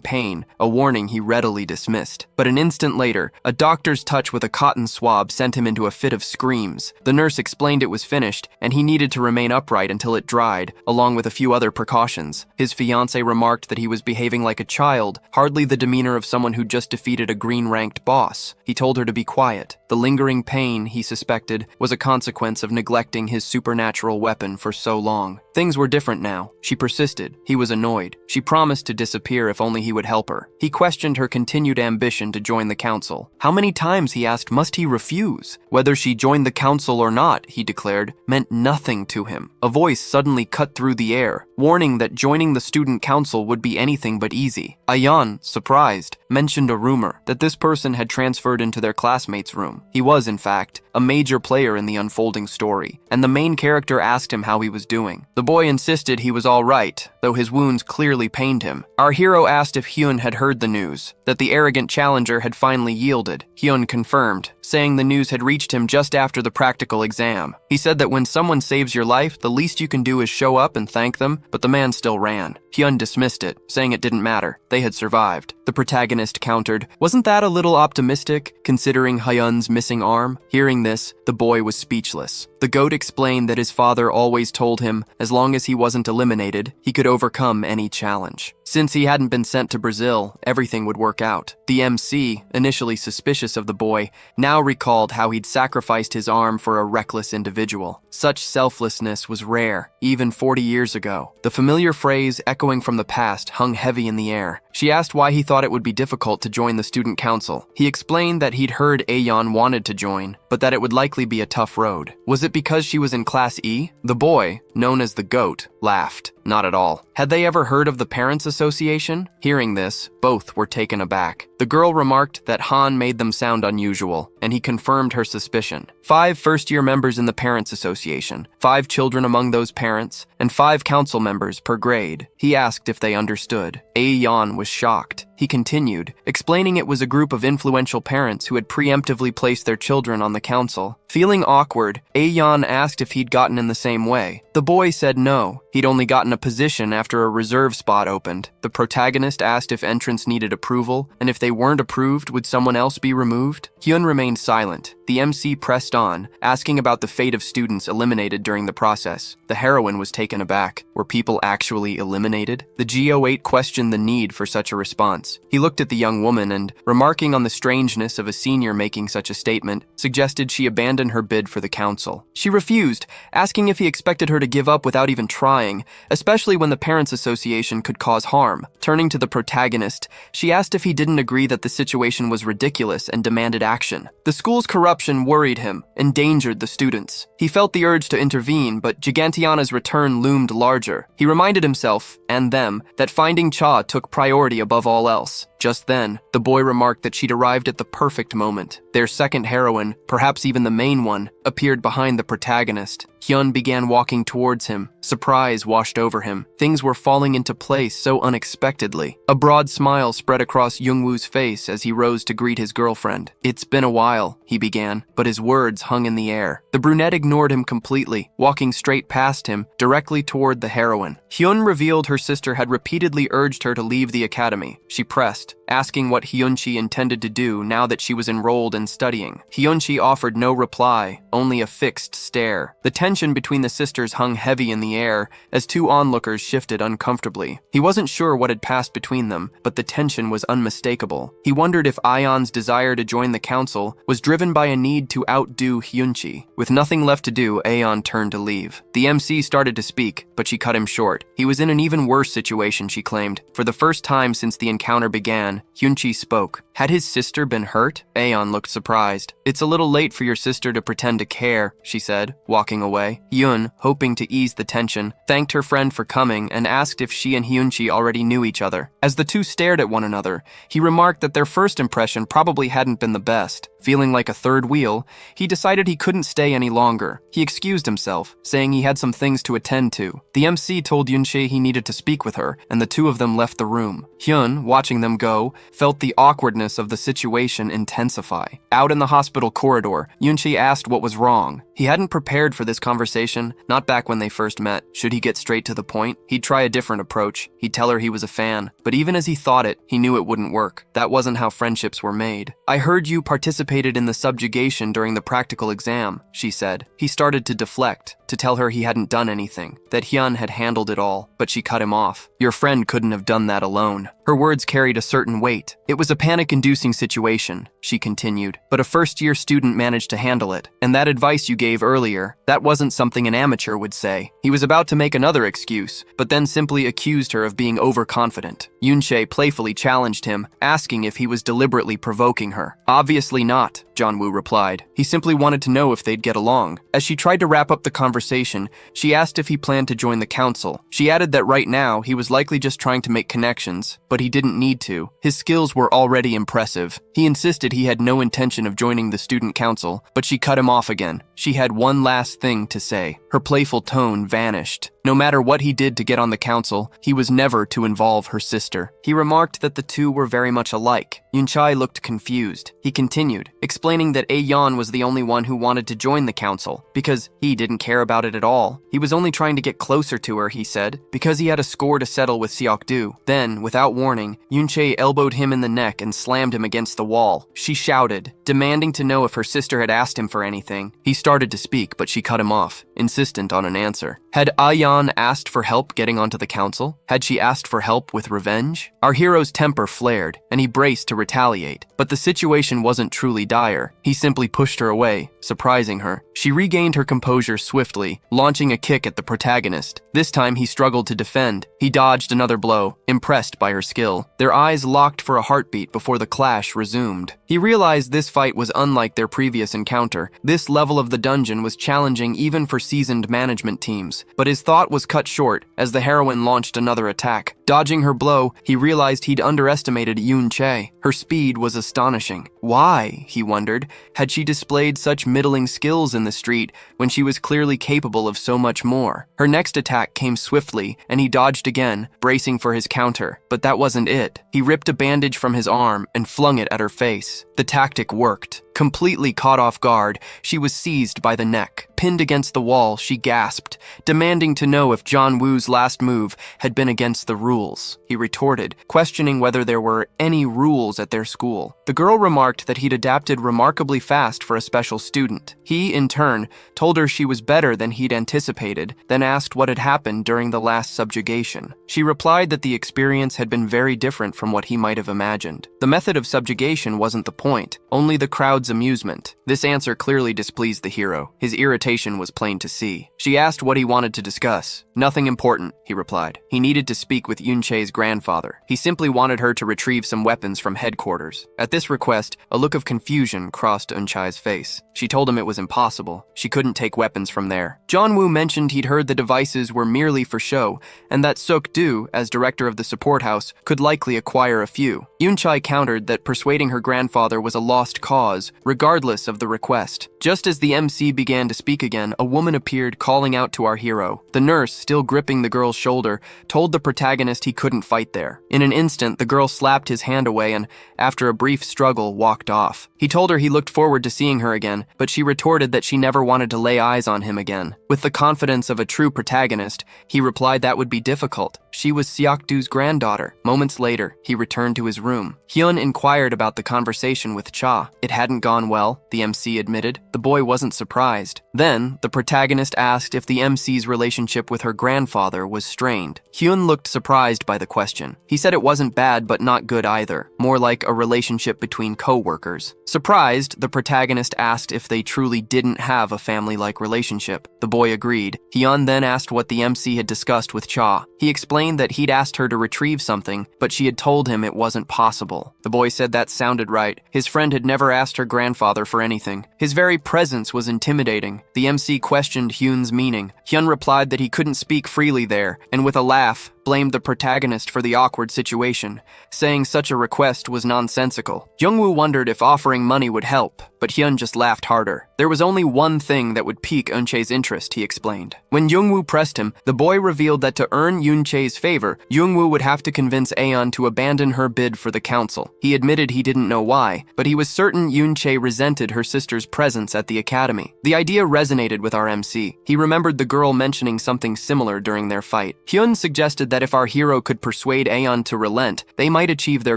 pain, a warning he readily dismissed. But an instant later, a doctor's touch with a cotton swab sent him into a fit of screams. The nurse explained it was finished, and he needed to remain upright until it dried, along with a few other precautions. His fiancée remarked that he was behaving like a child, hardly the demeanor of someone who just defeated a green-ranked boss. He told her to be quiet. The lingering pain, he suspected, was a consequence of neglecting his supernatural weapon for so long. Things were different now. She persisted. He was annoyed. She promised to disappear if only he would help her. He questioned her continued ambition to join the council. How many times, he asked, must he refuse? Whether she joined the council or not, he declared, meant nothing to him. A voice suddenly cut through the air, warning that joining the student council would be anything but easy. Ayan, surprised, mentioned a rumor that this person had transferred into their classmate's room. He was, in fact, a major player in the unfolding story, and the main character asked him how he was doing. The boy insisted he was all right, though his wounds clearly pained him. Our hero asked if Hyun had heard the news, that the arrogant challenger had finally yielded. Hyun confirmed, saying the news had reached him just after the practical exam. He said that when someone saves your life, the least you can do is show up and thank them, but the man still ran. Hyun dismissed it, saying it didn't matter. They had survived. The protagonist countered, "Wasn't that a little optimistic, considering Hyun's missing arm?" Hearing this, the boy was speechless. The goat explained that his father always told him, as long as he wasn't eliminated, he could overcome any challenge. Since he hadn't been sent to Brazil, everything would work out. The MC, initially suspicious of the boy, now recalled how he'd sacrificed his arm for a reckless individual. Such selflessness was rare, even 40 years ago. The familiar phrase echoing from the past hung heavy in the air. She asked why he thought it would be difficult to join the student council. He explained that he'd heard Aeon wanted to join, but that it would likely be a tough road. Was it because she was in Class E? The boy, known as the Goat, laughed. Not at all. Had they ever heard of the Parents' Association? Hearing this, both were taken aback. The girl remarked that Han made them sound unusual, and he confirmed her suspicion. 5 first-year members in the Parents' Association, 5 children among those parents, and 5 council members per grade. He asked if they understood. Aeon was shocked. He continued, explaining it was a group of influential parents who had preemptively placed their children on the council. Feeling awkward, Aeon asked if he'd gotten in the same way. The boy said no. He'd only gotten a position after a reserve spot opened. The protagonist asked if entrance needed approval, and if they weren't approved, would someone else be removed? Hyun remained silent. The MC pressed on, asking about the fate of students eliminated during the process. The heroine was taken aback. Were people actually eliminated? The G08 questioned the need for such a response. He looked at the young woman and, remarking on the strangeness of a senior making such a statement, suggested she abandon her bid for the council. She refused, asking if he expected her to give up without even trying, especially when the Parents' Association could cause harm. Turning to the protagonist, she asked if he didn't agree that the situation was ridiculous and demanded action. The school's corruption worried him, endangered the students. He felt the urge to intervene, but Gigantiana's return loomed larger. He reminded himself, and them, that finding Cha took priority above all else. Just then, the boy remarked that she'd arrived at the perfect moment. Their second heroine, perhaps even the main one, appeared behind the protagonist. Hyun began walking towards him. Surprise washed over him. Things were falling into place so unexpectedly. A broad smile spread across Youngwoo's face as he rose to greet his girlfriend. "It's been a while," he began, but his words hung in the air. The brunette ignored him completely, walking straight past him, directly toward the heroine. Hyun revealed her sister had repeatedly urged her to leave the academy. She pressed, asking what Hyunchi intended to do now that she was enrolled and studying. Hyunchi offered no reply, only a fixed stare. The tension between the sisters hung heavy in the air as 2 onlookers shifted uncomfortably. He wasn't sure what had passed between them, but the tension was unmistakable. He wondered if Aeon's desire to join the council was driven by a need to outdo Hyunchi. With nothing left to do, Aeon turned to leave. The MC started to speak, but she cut him short. He was in an even worse situation, she claimed. For the first time since the encounter began, Hyunchi spoke. Had his sister been hurt? Aeon looked surprised. "It's a little late for your sister to pretend to care," she said, walking away. Hyun, hoping to ease the tension, thanked her friend for coming and asked if she and Hyunchi already knew each other. As the two stared at one another, he remarked that their first impression probably hadn't been the best. Feeling like a third wheel, he decided he couldn't stay any longer. He excused himself, saying he had some things to attend to. The MC told Yunche he needed to speak with her, and the two of them left the room. Hyun, watching them go, felt the awkwardness of the situation intensify. Out in the hospital corridor, Yunche asked what was wrong. He hadn't prepared for this conversation, not back when they first met. Should he get straight to the point? He'd try a different approach. He'd tell her he was a fan. But even as he thought it, he knew it wouldn't work. That wasn't how friendships were made. "I heard you participated in the subjugation during the practical exam," she said. He started to deflect, to tell her he hadn't done anything, that Hyun had handled it all, but she cut him off. "Your friend couldn't have done that alone." Her words carried a certain weight. "It was a panic-inducing situation," she continued, "but a first-year student managed to handle it. And that advice you gave earlier, that wasn't something an amateur would say." He was about to make another excuse, but then simply accused her of being overconfident. Yunche playfully challenged him, asking if he was deliberately provoking her. "Obviously not," Jongwoo replied. "He simply wanted to know if they'd get along." As she tried to wrap up the conversation, she asked if he planned to join the council. She added that right now he was likely just trying to make connections, but he didn't need to. His skills were already impressive. He insisted he had no intention of joining the student council, but she cut him off again. She had one last thing to say. Her playful tone vanished. No matter what he did to get on the council, he was never to involve her sister. He remarked that the two were very much alike. Yunchai looked confused. He continued, explaining that Aeon was the only one who wanted to join the council, because he didn't care about it at all. He was only trying to get closer to her, he said, because he had a score to settle with Seokdu. Then, without warning, Yunche elbowed him in the neck and slammed him against the wall. She shouted, demanding to know if her sister had asked him for anything. He started to speak, but she cut him off, insistent on an answer. Had Ayan asked for help getting onto the council? Had she asked for help with revenge? Our hero's temper flared, and he braced to retaliate. But the situation wasn't truly dire. He simply pushed her away, surprising her. She regained her composure swiftly, launching a kick at the protagonist. This time he struggled to defend. He dodged another blow, impressed by her skill. Their eyes locked for a heartbeat before the clash resumed. He realized this fight was unlike their previous encounter. This level of the dungeon was challenging even for seasoned management teams. But his thought was cut short as the heroine launched another attack. Dodging her blow, he realized he'd underestimated Yun-Che. Her speed was astonishing. Why, he wondered, had she displayed such middling skills in the street when she was clearly capable of so much more? Her next attack came swiftly, and he dodged again, bracing for his counter. But that wasn't it. He ripped a bandage from his arm and flung it at her face. The tactic worked. Completely caught off guard, she was seized by the neck. Pinned against the wall, she gasped, demanding to know if John Woo's last move had been against the rules. He retorted, questioning whether there were any rules at their school. The girl remarked that he'd adapted remarkably fast for a special student. He, in turn, told her she was better than he'd anticipated, then asked what had happened during the last subjugation. She replied that the experience had been very different from what he might have imagined. The method of subjugation wasn't the point, only the crowd's amusement. This answer clearly displeased the hero. His irritation was plain to see. She asked what he wanted to discuss. Nothing important, he replied. He needed to speak with Yun-Che's grandfather. He simply wanted her to retrieve some weapons from headquarters. At this request, a look of confusion crossed Yun-Che's face. She told him it was impossible. She couldn't take weapons from there. John Woo mentioned he'd heard the devices were merely for show, and that Sok-do, as director of the support house, could likely acquire a few. Yun-Che countered that persuading her grandfather was a lost cause, regardless of the request. Just as the MC began to speak again, a woman appeared, calling out to our hero. The nurse, still gripping the girl's shoulder, told the protagonist he couldn't fight there. In an instant, the girl slapped his hand away and, after a brief struggle, walked off. He told her he looked forward to seeing her again, but she retorted that she never wanted to lay eyes on him again. With the confidence of a true protagonist, he replied that would be difficult. She was Seok-do's granddaughter. Moments later, he returned to his room. Hyun inquired about the conversation with Cha. It hadn't gone well, the MC admitted. The boy wasn't surprised. Then, the protagonist asked if the MC's relationship with her grandfather was strained. Hyun looked surprised by the question. He said it wasn't bad but not good either, more like a relationship between co-workers. Surprised, the protagonist asked if they truly didn't have a family-like relationship. The boy agreed. Hyun then asked what the MC had discussed with Cha. He explained that he'd asked her to retrieve something, but she had told him it wasn't possible. The boy said that sounded right. His friend had never asked her grandfather for anything. His very presence was intimidating. The MC questioned Hyun's meaning. Hyun replied that he couldn't speak freely there, and with a laugh, blamed the protagonist for the awkward situation, saying such a request was nonsensical. Jungwoo wondered if offering money would help, but Hyun just laughed harder. There was only one thing that would pique Eunche's interest, he explained. When Jungwoo pressed him, the boy revealed that to earn Eunche's favor, Jungwoo would have to convince Aeon to abandon her bid for the council. He admitted he didn't know why, but he was certain Eunche resented her sister's presence at the academy. The idea resonated with our MC. He remembered the girl mentioning something similar during their fight. Hyun suggested that if our hero could persuade Aeon to relent, they might achieve their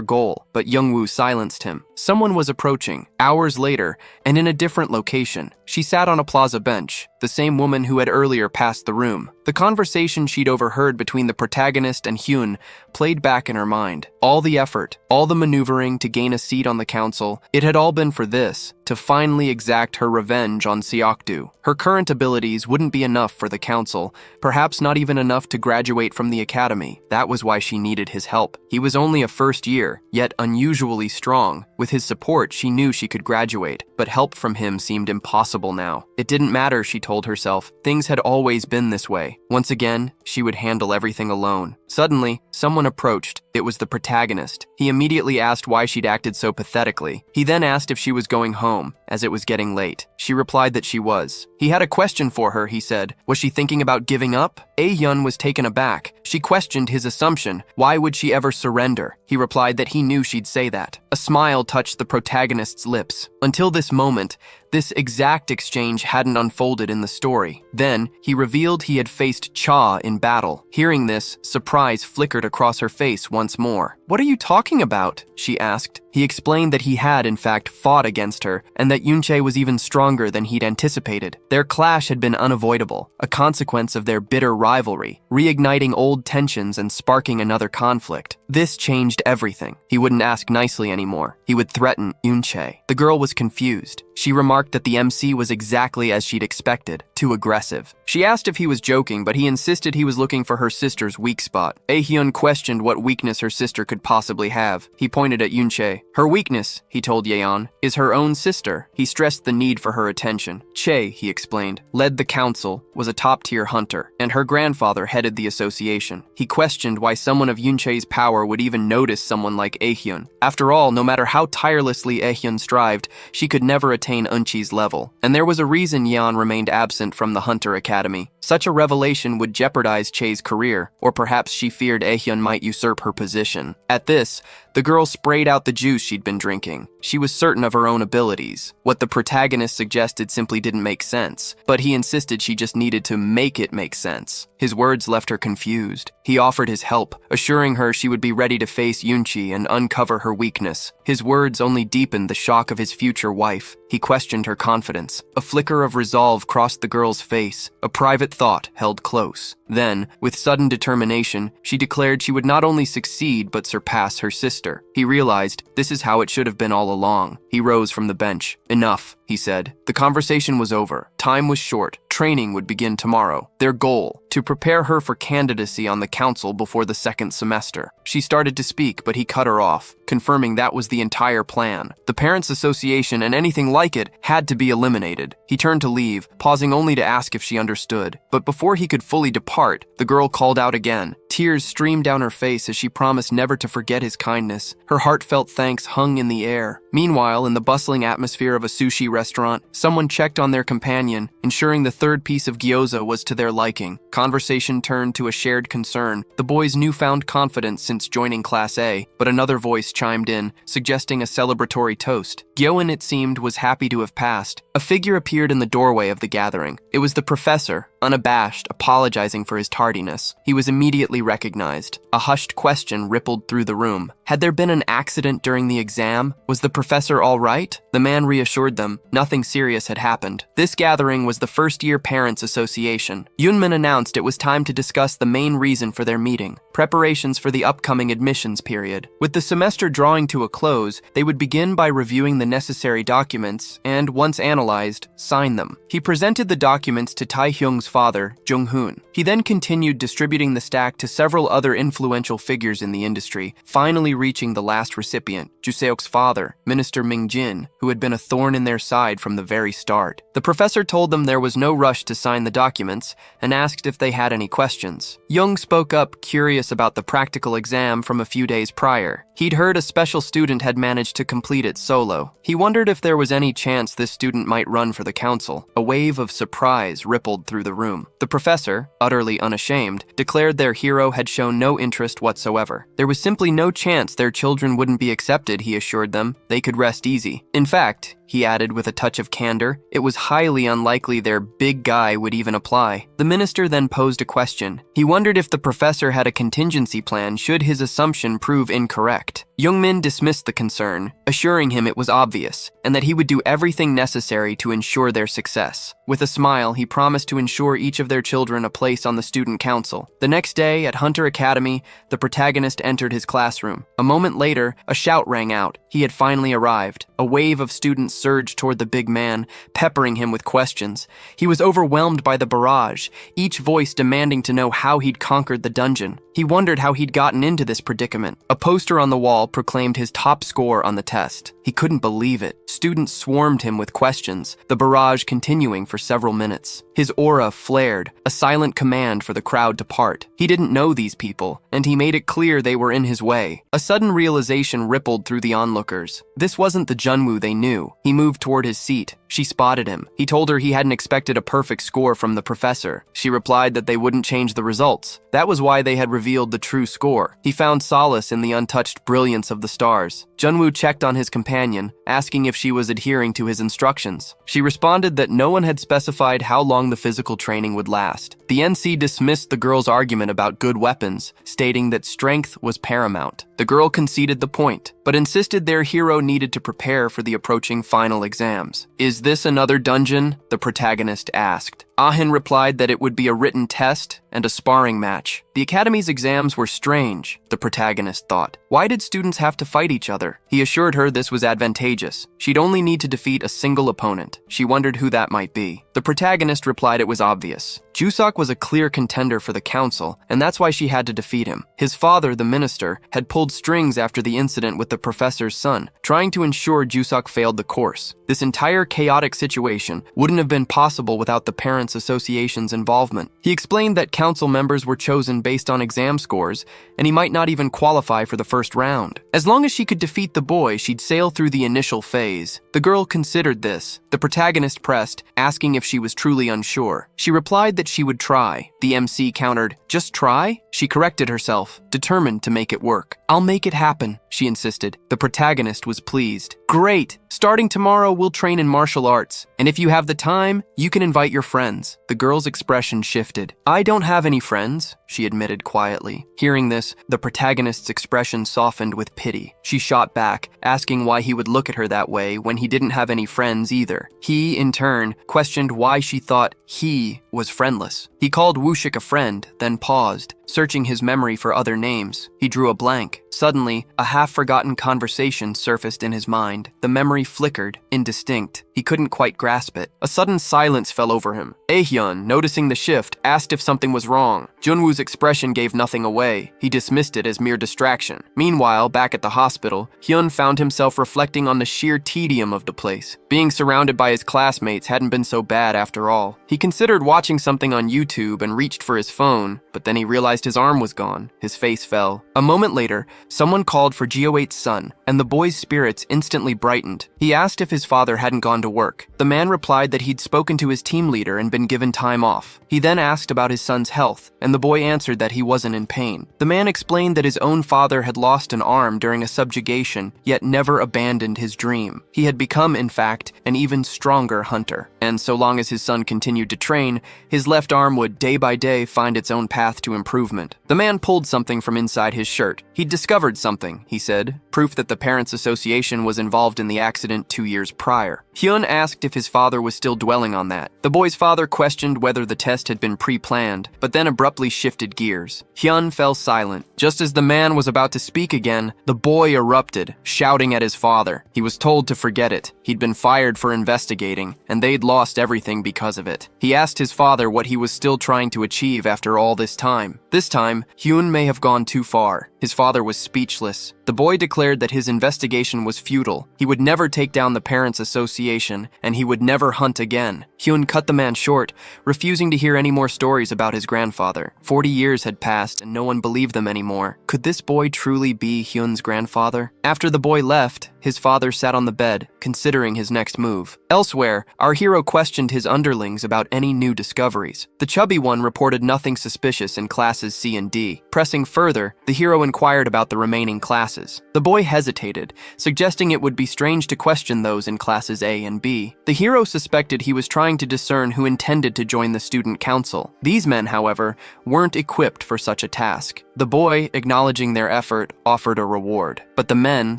goal, but Jungwoo silenced him. Someone was approaching, hours later, and in a different location. She sat on a plaza bench, the same woman who had earlier passed the room. The conversation she'd overheard between the protagonist and Hyun played back in her mind. All the effort, all the maneuvering to gain a seat on the council, it had all been for this, to finally exact her revenge on Seok-do. Her current abilities wouldn't be enough for the council, perhaps not even enough to graduate from the academy. That was why she needed his help. He was only a first year, yet unusually strong. With his support, she knew she could graduate, but help from him seemed impossible now. It didn't matter, she told herself. Things had always been this way. Once again, she would handle everything alone. Suddenly, someone approached. It was the protagonist. He immediately asked why she'd acted so pathetically. He then asked if she was going home, as it was getting late. She replied that she was. He had a question for her, he said. Was she thinking about giving up? Aehyun was taken aback. She questioned his assumption. Why would she ever surrender? He replied that he knew she'd say that. A smile touched the protagonist's lips. Until this moment, This exact exchange hadn't unfolded in the story. Then, he revealed he had faced Cha in battle. Hearing this, surprise flickered across her face once more. "What are you talking about?" she asked. He explained that he had, in fact, fought against her, and that Yunche was even stronger than he'd anticipated. Their clash had been unavoidable, a consequence of their bitter rivalry, reigniting old tensions and sparking another conflict. This changed everything. He wouldn't ask nicely anymore. He would threaten Yunche. The girl was confused. She remarked that the MC was exactly as she'd expected, too aggressive. She asked if he was joking, but he insisted he was looking for her sister's weak spot. Aehyun questioned what weakness her sister could possibly have. He pointed at Yunche. Her weakness, he told Yeon, is her own sister. He stressed the need for her attention. Che, he explained, led the council, was a top-tier hunter, and her grandfather headed the association. He questioned why someone of Yunche's power would even notice someone like Aehyun. After all, no matter how tirelessly Aehyun strived, she could never attain Eunchi's level. And there was a reason Yeon remained absent from the Hunter Academy. Such a revelation would jeopardize Che's career, or perhaps she feared Aehyun might usurp her position. At this, the girl sprayed out the juice she'd been drinking. She was certain of her own abilities. What the protagonist suggested simply didn't make sense, but he insisted she just needed to make it make sense. His words left her confused. He offered his help, assuring her she would be ready to face Yunchi and uncover her weakness. His words only deepened the shock of his future wife. He questioned her confidence. A flicker of resolve crossed the girl's face, a private thought held close. Then, with sudden determination, she declared she would not only succeed but surpass her sister. He realized this is how it should have been all along. He rose from the bench. "Enough," he said. The conversation was over. Time was short. Training would begin tomorrow. Their goal, to prepare her for candidacy on the council before the second semester. She started to speak, but he cut her off, confirming that was the entire plan. The Parents' Association and anything like it had to be eliminated. He turned to leave, pausing only to ask if she understood. But before he could fully depart, the girl called out again. Tears streamed down her face as she promised never to forget his kindness. Her heartfelt thanks hung in the air. Meanwhile, in the bustling atmosphere of a sushi restaurant, someone checked on their companion, ensuring the third piece of gyoza was to their liking. Conversation turned to a shared concern, the boy's newfound confidence since joining Class A, but another voice chimed in, suggesting a celebratory toast. Gyeoin, it seemed, was happy to have passed. A figure appeared in the doorway of the gathering. It was the professor, unabashed, apologizing for his tardiness. He was immediately recognized. A hushed question rippled through the room. Had there been an accident during the exam? Was the professor all right? The man reassured them. Nothing serious had happened. This gathering was the first-year Parents' Association. Yunmin announced it was time to discuss the main reason for their meeting, preparations for the upcoming admissions period. With the semester drawing to a close, they would begin by reviewing the necessary documents and, once analyzed, sign them. He presented the documents to Taehyung's father, Jung-hoon. He then continued distributing the stack to several other influential figures in the industry, finally reaching the last recipient, Juseok's father, Minister Ming-jin, who had been a thorn in their side from the very start. The professor told them there was no rush to sign the documents and asked if they had any questions. Jung spoke up, curious about the practical exam from a few days prior. He'd heard a special student had managed to complete it solo. He wondered if there was any chance this student might run for the council. A wave of surprise rippled through the room. The professor, utterly unashamed, declared their hero had shown no interest whatsoever. There was simply no chance their children wouldn't be accepted, he assured them. They could rest easy. In fact, he added with a touch of candor, it was highly unlikely their big guy would even apply. The minister then posed a question. He wondered if the professor had a contingency plan should his assumption prove incorrect. Jungmin dismissed the concern, assuring him it was obvious, and that he would do everything necessary to ensure their success. With a smile, he promised to ensure each of their children a place on the student council. The next day, at Hunter Academy, the protagonist entered his classroom. A moment later, a shout rang out. He had finally arrived. A wave of students surged toward the big man, peppering him with questions. He was overwhelmed by the barrage, each voice demanding to know how he'd conquered the dungeon. He wondered how he'd gotten into this predicament. A poster on the wall proclaimed his top score on the test. He couldn't believe it. Students swarmed him with questions, the barrage continuing for several minutes. His aura flared, a silent command for the crowd to part. He didn't know these people, and he made it clear they were in his way. A sudden realization rippled through the onlookers. This wasn't the Junwoo they knew. He moved toward his seat, She spotted him. He told her he hadn't expected a perfect score from the professor. She replied that they wouldn't change the results. That was why they had revealed the true score. He found solace in the untouched brilliance of the stars. Junwoo checked on his companion, asking if she was adhering to his instructions. She responded that no one had specified how long the physical training would last. The NC dismissed the girl's argument about good weapons, stating that strength was paramount. The girl conceded the point, but insisted their hero needed to prepare for the approaching final exams. "Is this another dungeon?" the protagonist asked. Ah-hin replied that it would be a written test and a sparring match. The academy's exams were strange, the protagonist thought. Why did students have to fight each other? He assured her this was advantageous. She'd only need to defeat a single opponent. She wondered who that might be. The protagonist replied it was obvious. Jusok was a clear contender for the council, and that's why she had to defeat him. His father, the minister, had pulled strings after the incident with the professor's son, trying to ensure Jusok failed the course. This entire chaotic situation wouldn't have been possible without the Parents' Association's involvement. He explained that council members were chosen based on exam scores, and he might not even qualify for the first round. As long as she could defeat the boy, she'd sail through the initial phase. The girl considered this. The protagonist pressed, asking if she was truly unsure. She replied that she would try. The MC countered, "Just try?" She corrected herself, determined to make it work. "I'll make it happen," she insisted. The protagonist was pleased. "Great! Starting tomorrow, we'll train in martial arts. And if you have the time, you can invite your friends." The girl's expression shifted. "I don't have any friends," she admitted quietly. Hearing this, the protagonist's expression softened with pity. She shot back, asking why he would look at her that way when he didn't have any friends either. He, in turn, questioned why she thought he was friendless. He called Wushik a friend, then paused, searching his memory for other names. He drew a blank. Suddenly, a half-forgotten conversation surfaced in his mind. The memory flickered, indistinct. He couldn't quite grasp it. A sudden silence fell over him. Aehyun, noticing the shift, asked if something was wrong. Junwoo's expression gave nothing away. He dismissed it as mere distraction. Meanwhile, back at the hospital, Hyun found himself reflecting on the sheer tedium of the place. Being surrounded by his classmates hadn't been so bad after all. He considered watching something on YouTube and reached for his phone, but then he realized his arm was gone. His face fell. A moment later, someone called for Geo8's son, and the boy's spirits instantly brightened. He asked if his father hadn't gone to work. The man replied that he'd spoken to his team leader and been given time off. He then asked about his son's health, and the boy answered that he wasn't in pain. The man explained that his own father had lost an arm during a subjugation, yet never abandoned his dream. He had become, in fact, an even stronger hunter. And so long as his son continued to train, his left arm would day by day find its own path to improvement. The man pulled something from inside his shirt. He'd discovered something, he said, proof that the Parents' Association was involved in the accident 2 years prior. Hyun asked if his father was still dwelling on that. The boy's father questioned whether the test had been pre-planned, but then abruptly shifted gears. Hyun fell silent. Just as the man was about to speak again, the boy erupted, shouting at his father. He was told to forget it. He'd been fired for investigating, and they'd lost everything because of it. He asked his father what he was still trying to achieve after all this time. This time, Hyun may have gone too far. His father was speechless. The boy declared that his investigation was futile. He would never take down the Parents' Association, and he would never hunt again. Hyun cut the man short, refusing to hear any more stories about his grandfather. 40 years had passed, and no one believed them anymore. Could this boy truly be Hyun's grandfather? After the boy left, his father sat on the bed, considering his next move. Elsewhere, our hero questioned his underlings about any new discoveries. The chubby one reported nothing suspicious in classes C and D. Pressing further, the hero inquired about the remaining classes. The boy hesitated, suggesting it would be strange to question those in classes A and B. The hero suspected he was trying to discern who intended to join the student council. These men, however, weren't equipped for such a task. The boy, acknowledging their effort, offered a reward. But the men,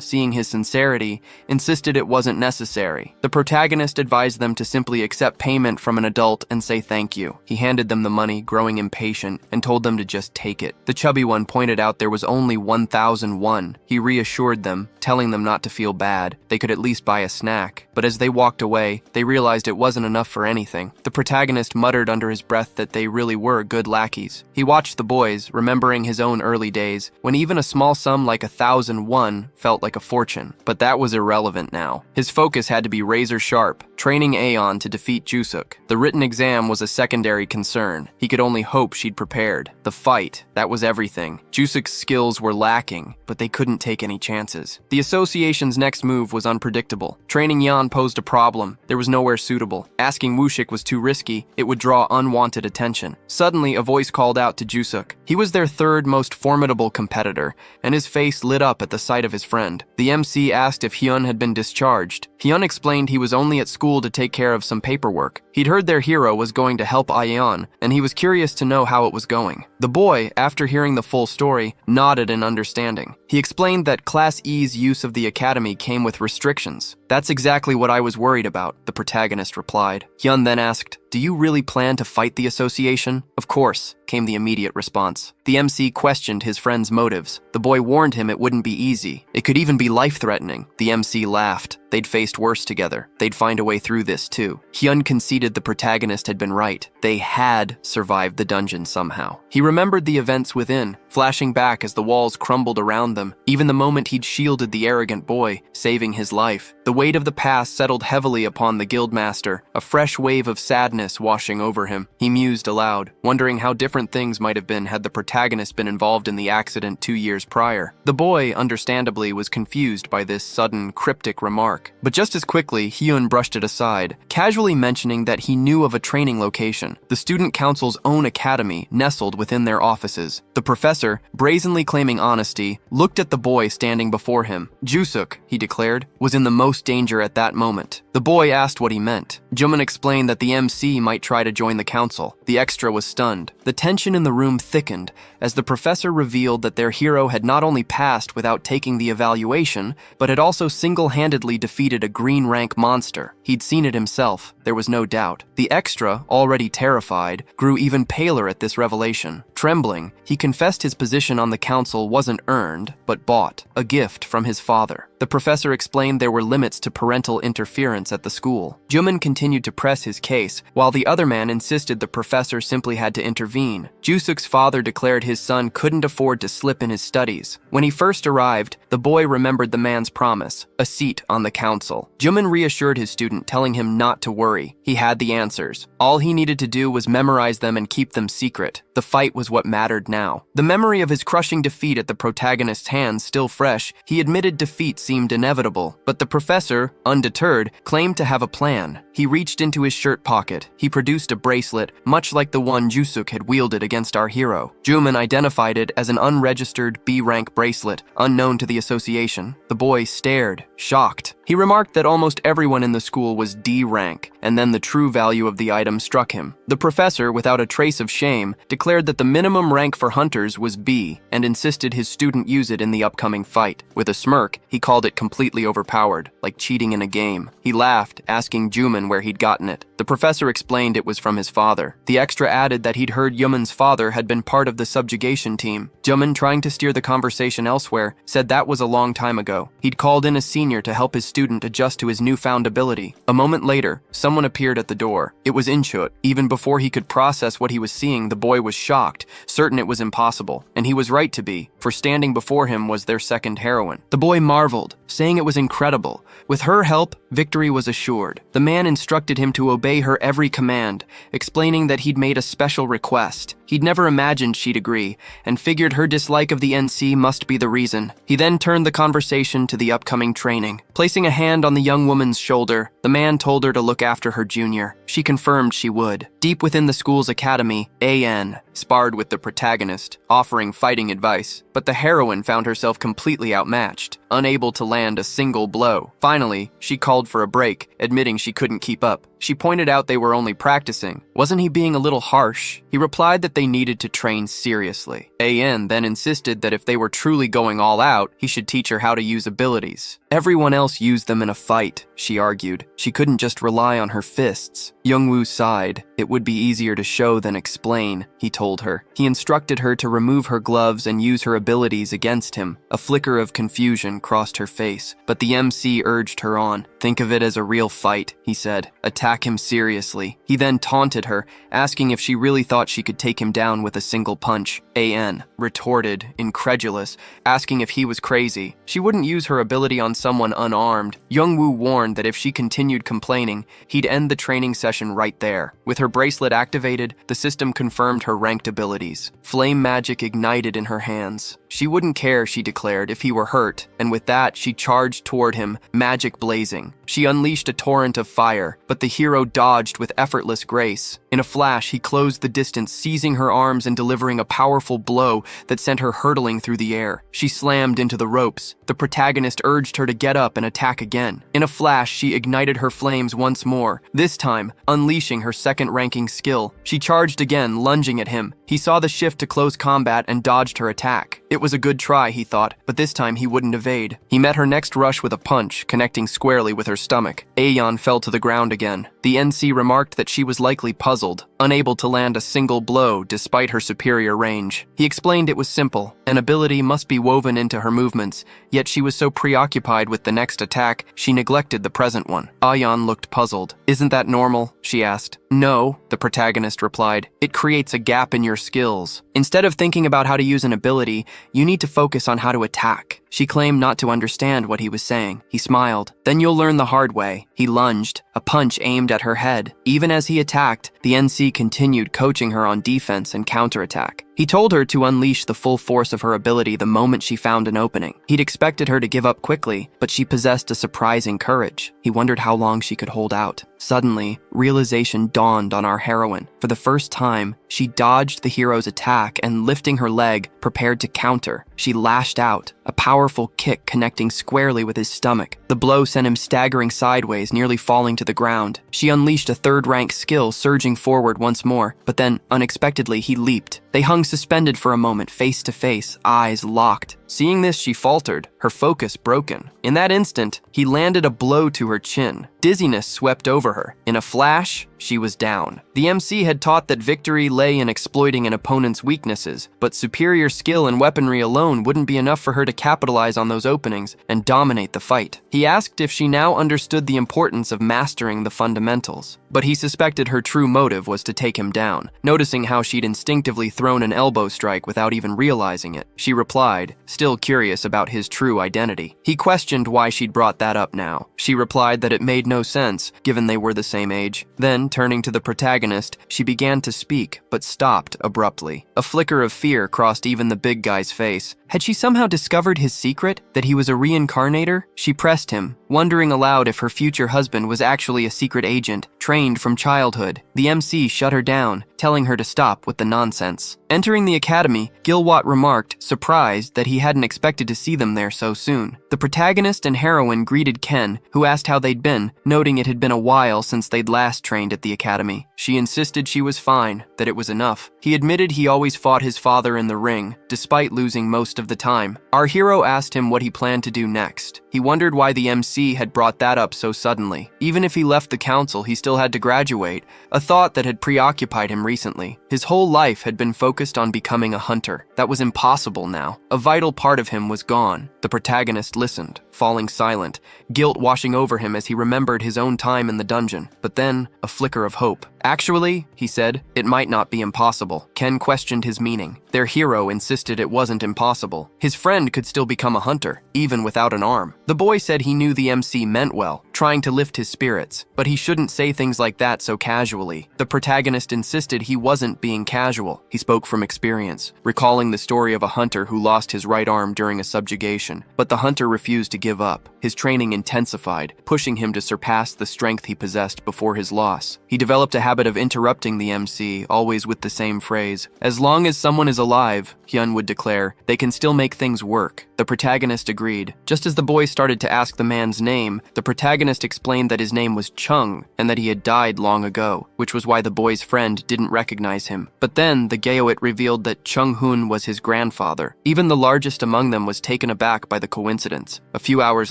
seeing his sincerity, insisted it wasn't necessary. The protagonist advised them to simply accept payment from an adult and say thank you. He handed them the money, growing impatient, and told them to just take it. The chubby one pointed out there was only 1,001. He reassured them, telling them not to feel bad. They could at least buy a snack. But as they walked away, they realized it wasn't enough for anything. The protagonist muttered under his breath that they really were good lackeys. He watched the boys, remembering his own early days, when even a small sum like 1,001 felt like a fortune. But that was irrelevant now. His focus had to be razor sharp, training Aeon to defeat Jusuk. The written exam was a secondary concern. He could only hope she'd prepared. The fight, that was everything. Jusuk's skills were lacking, but they couldn't take any chances. The association's next move was unpredictable. Training Yan posed a problem. There was nowhere suitable. Asking Wushik was too risky. It would draw unwanted attention. Suddenly, a voice called out to Jusuk. He was their third most formidable competitor, and his face lit up at the sight of his friend. The MC asked if Hyun had been discharged. Hyun explained he was only at school to take care of some paperwork. He'd heard their hero was going to help Aeon, and he was curious to know how it was going. The boy, after hearing the full story, nodded in understanding. He explained that Class E's use of the academy came with restrictions. "That's exactly what I was worried about," the protagonist replied. Hyun then asked, "Do you really plan to fight the association?" "Of course," came the immediate response. The MC questioned his friend's motives. The boy warned him it wouldn't be easy. It could even be life-threatening. The MC laughed. They'd faced worse together. They'd find a way through this too. Hyun conceded the protagonist had been right. They had survived the dungeon somehow. He remembered the events within, flashing back as the walls crumbled around them, even the moment he'd shielded the arrogant boy, saving his life. The weight of the past settled heavily upon the guildmaster, a fresh wave of sadness washing over him. He mused aloud, wondering how different things might have been had the protagonist been involved in the accident 2 years prior. The boy, understandably, was confused by this sudden, cryptic remark. But just as quickly, Hyun brushed it aside, casually mentioning that he knew of a training location, the student council's own academy, nestled within their offices. The professor, brazenly claiming honesty, looked at the boy standing before him. Jusuk, he declared, was in the most danger at that moment. The boy asked what he meant. Juman explained that the MC might try to join the council. The extra was stunned. The tension in the room thickened as the professor revealed that their hero had not only passed without taking the evaluation, but had also single-handedly defeated a green rank monster. He'd seen it himself, there was no doubt. The extra, already terrified, grew even paler at this revelation. Trembling, he confessed his position on the council wasn't earned, but bought, a gift from his father. The professor explained there were limits to parental interference at the school. Juman continued to press his case, while the other man insisted the professor simply had to intervene. Jusuk's father declared his son couldn't afford to slip in his studies. When he first arrived, the boy remembered the man's promise, a seat on the council. Juman reassured his student, telling him not to worry. He had the answers. All he needed to do was memorize them and keep them secret. The fight was what mattered now. The memory of his crushing defeat at the protagonist's hands still fresh, he admitted defeat seemed inevitable. But the professor, undeterred, claimed to have a plan. He reached into his shirt pocket. He produced a bracelet, much like the one Jusuk had wielded against our hero. Juman identified it as an unregistered B-rank bracelet, unknown to the association. The boy stared, shocked. He remarked that almost everyone in the school was D rank, and then the true value of the item struck him. The professor, without a trace of shame, declared that the minimum rank for hunters was B, and insisted his student use it in the upcoming fight. With a smirk, he called it completely overpowered, like cheating in a game. He laughed, asking Juman where he'd gotten it. The professor explained it was from his father. The extra added that he'd heard Yuman's father had been part of the subjugation team. Juman, trying to steer the conversation elsewhere, said that was a long time ago. He'd called in a senior to help his student adjust to his newfound ability. A moment later, someone appeared at the door. It was Inchut. Even before he could process what he was seeing, the boy was shocked, certain it was impossible. And he was right to be, for standing before him was their second heroine. The boy marveled, saying it was incredible. With her help, victory was assured. The man instructed him to obey her every command, explaining that he'd made a special request. He'd never imagined she'd agree, and figured her dislike of the NC must be the reason. He then turned the conversation to the upcoming training. Placing a hand on the young woman's shoulder, the man told her to look after her junior. She confirmed she would. Deep within the school's academy, AN sparred with the protagonist, offering fighting advice. But the heroine found herself completely outmatched, unable to land a single blow. Finally, she called for a break, admitting she couldn't keep up. She pointed out they were only practicing. Wasn't he being a little harsh? He replied that they needed to train seriously. AN then insisted that if they were truly going all out, he should teach her how to use abilities. Everyone else used them in a fight, she argued. She couldn't just rely on her fists. Youngwoo sighed. It would be easier to show than explain, he told her. He instructed her to remove her gloves and use her abilities against him. A flicker of confusion crossed her face, but the MC urged her on. Think of it as a real fight, he said. Attack him seriously. He then taunted her, asking if she really thought she could take him down with a single punch. An retorted, incredulous, asking if he was crazy. She wouldn't use her ability on someone unarmed. Youngwoo warned that if she continued complaining, he'd end the training session right there. With her bracelet activated, the system confirmed her ranked abilities. Flame magic ignited in her hands. She wouldn't care, she declared, if he were hurt, and with that, she charged toward him, magic blazing. She unleashed a torrent of fire, but the hero dodged with effortless grace. In a flash, he closed the distance, seizing her arms and delivering a powerful blow that sent her hurtling through the air. She slammed into the ropes. The protagonist urged her to get up and attack again. In a flash, she ignited her flames once more, this time unleashing her second-ranking skill. She charged again, lunging at him. He saw the shift to close combat and dodged her attack. It was a good try, he thought, but this time he wouldn't evade. He met her next rush with a punch, connecting squarely with her stomach. Aeon fell to the ground again. The NC remarked that she was likely puzzled, unable to land a single blow despite her superior range. He explained it was simple. An ability must be woven into her movements, yet she was so preoccupied with the next attack, she neglected the present one. Aeon looked puzzled. "Isn't that normal?" she asked. "No," the protagonist replied. "It creates a gap in your skills. Instead of thinking about how to use an ability, you need to focus on how to attack." She claimed not to understand what he was saying. He smiled. "Then you'll learn the hard way." He lunged, a punch aimed at her head. Even as he attacked, the NC continued coaching her on defense and counterattack. He told her to unleash the full force of her ability the moment she found an opening. He'd expected her to give up quickly, but she possessed a surprising courage. He wondered how long she could hold out. Suddenly, realization dawned on our heroine. For the first time, she dodged the hero's attack and, lifting her leg, prepared to counter. She lashed out, a powerful kick connecting squarely with his stomach. The blow sent him staggering sideways, nearly falling to the ground. She unleashed a third-rank skill, surging forward once more, but then, unexpectedly, he leaped. They hung suspended for a moment, face to face, eyes locked. Seeing this, she faltered, her focus broken. In that instant, he landed a blow to her chin. Dizziness swept over her. In a flash, she was down. The MC had taught that victory lay in exploiting an opponent's weaknesses, but superior skill and weaponry alone wouldn't be enough for her to capitalize on those openings and dominate the fight. He asked if she now understood the importance of mastering the fundamentals, but he suspected her true motive was to take him down. Noticing how she'd instinctively thrown an elbow strike without even realizing it, she replied, still curious about his true identity. He questioned why she'd brought that up now. She replied that it made no sense, given they were the same age. Then, turning to the protagonist, she began to speak, but stopped abruptly. A flicker of fear crossed even the big guy's face. Had she somehow discovered his secret, that he was a reincarnator? She pressed him, wondering aloud if her future husband was actually a secret agent, trained from childhood. The MC shut her down, telling her to stop with the nonsense. Entering the academy, Gilwatt remarked, surprised that he hadn't expected to see them there so soon. The protagonist and heroine greeted Ken, who asked how they'd been, noting it had been a while since they'd last trained at the academy. She insisted she was fine, that it was enough. He admitted he always fought his father in the ring, despite losing most of the time. Our hero asked him what he planned to do next. He wondered why the MC had brought that up so suddenly. Even if he left the council, he still had to graduate, a thought that had preoccupied him recently. His whole life had been focused on becoming a hunter. That was impossible now. A vital part of him was gone. The protagonist listened, falling silent, guilt washing over him as he remembered his own time in the dungeon. But then, a flicker of hope. "Actually," he said, "it might not be impossible." Ken questioned his meaning. Their hero insisted it wasn't impossible. His friend could still become a hunter, even without an arm. The boy said he knew the MC meant well, trying to lift his spirits, but he shouldn't say things like that so casually. The protagonist insisted he wasn't being casual. He spoke from experience, recalling the story of a hunter who lost his right arm during a subjugation. But the hunter refused to give up. His training intensified, pushing him to surpass the strength he possessed before his loss. He developed a habit of interrupting the MC, always with the same phrase. "As long as someone is alive," Hyun would declare, "they can still make things work." The protagonist agreed. Just as the boy started to ask the man's name, the protagonist explained that his name was Chung and that he had died long ago, which was why the boy's friend didn't recognize him. But then the Gaoit revealed that Chung Hoon was his grandfather. Even the largest among them was taken aback by the coincidence. A few hours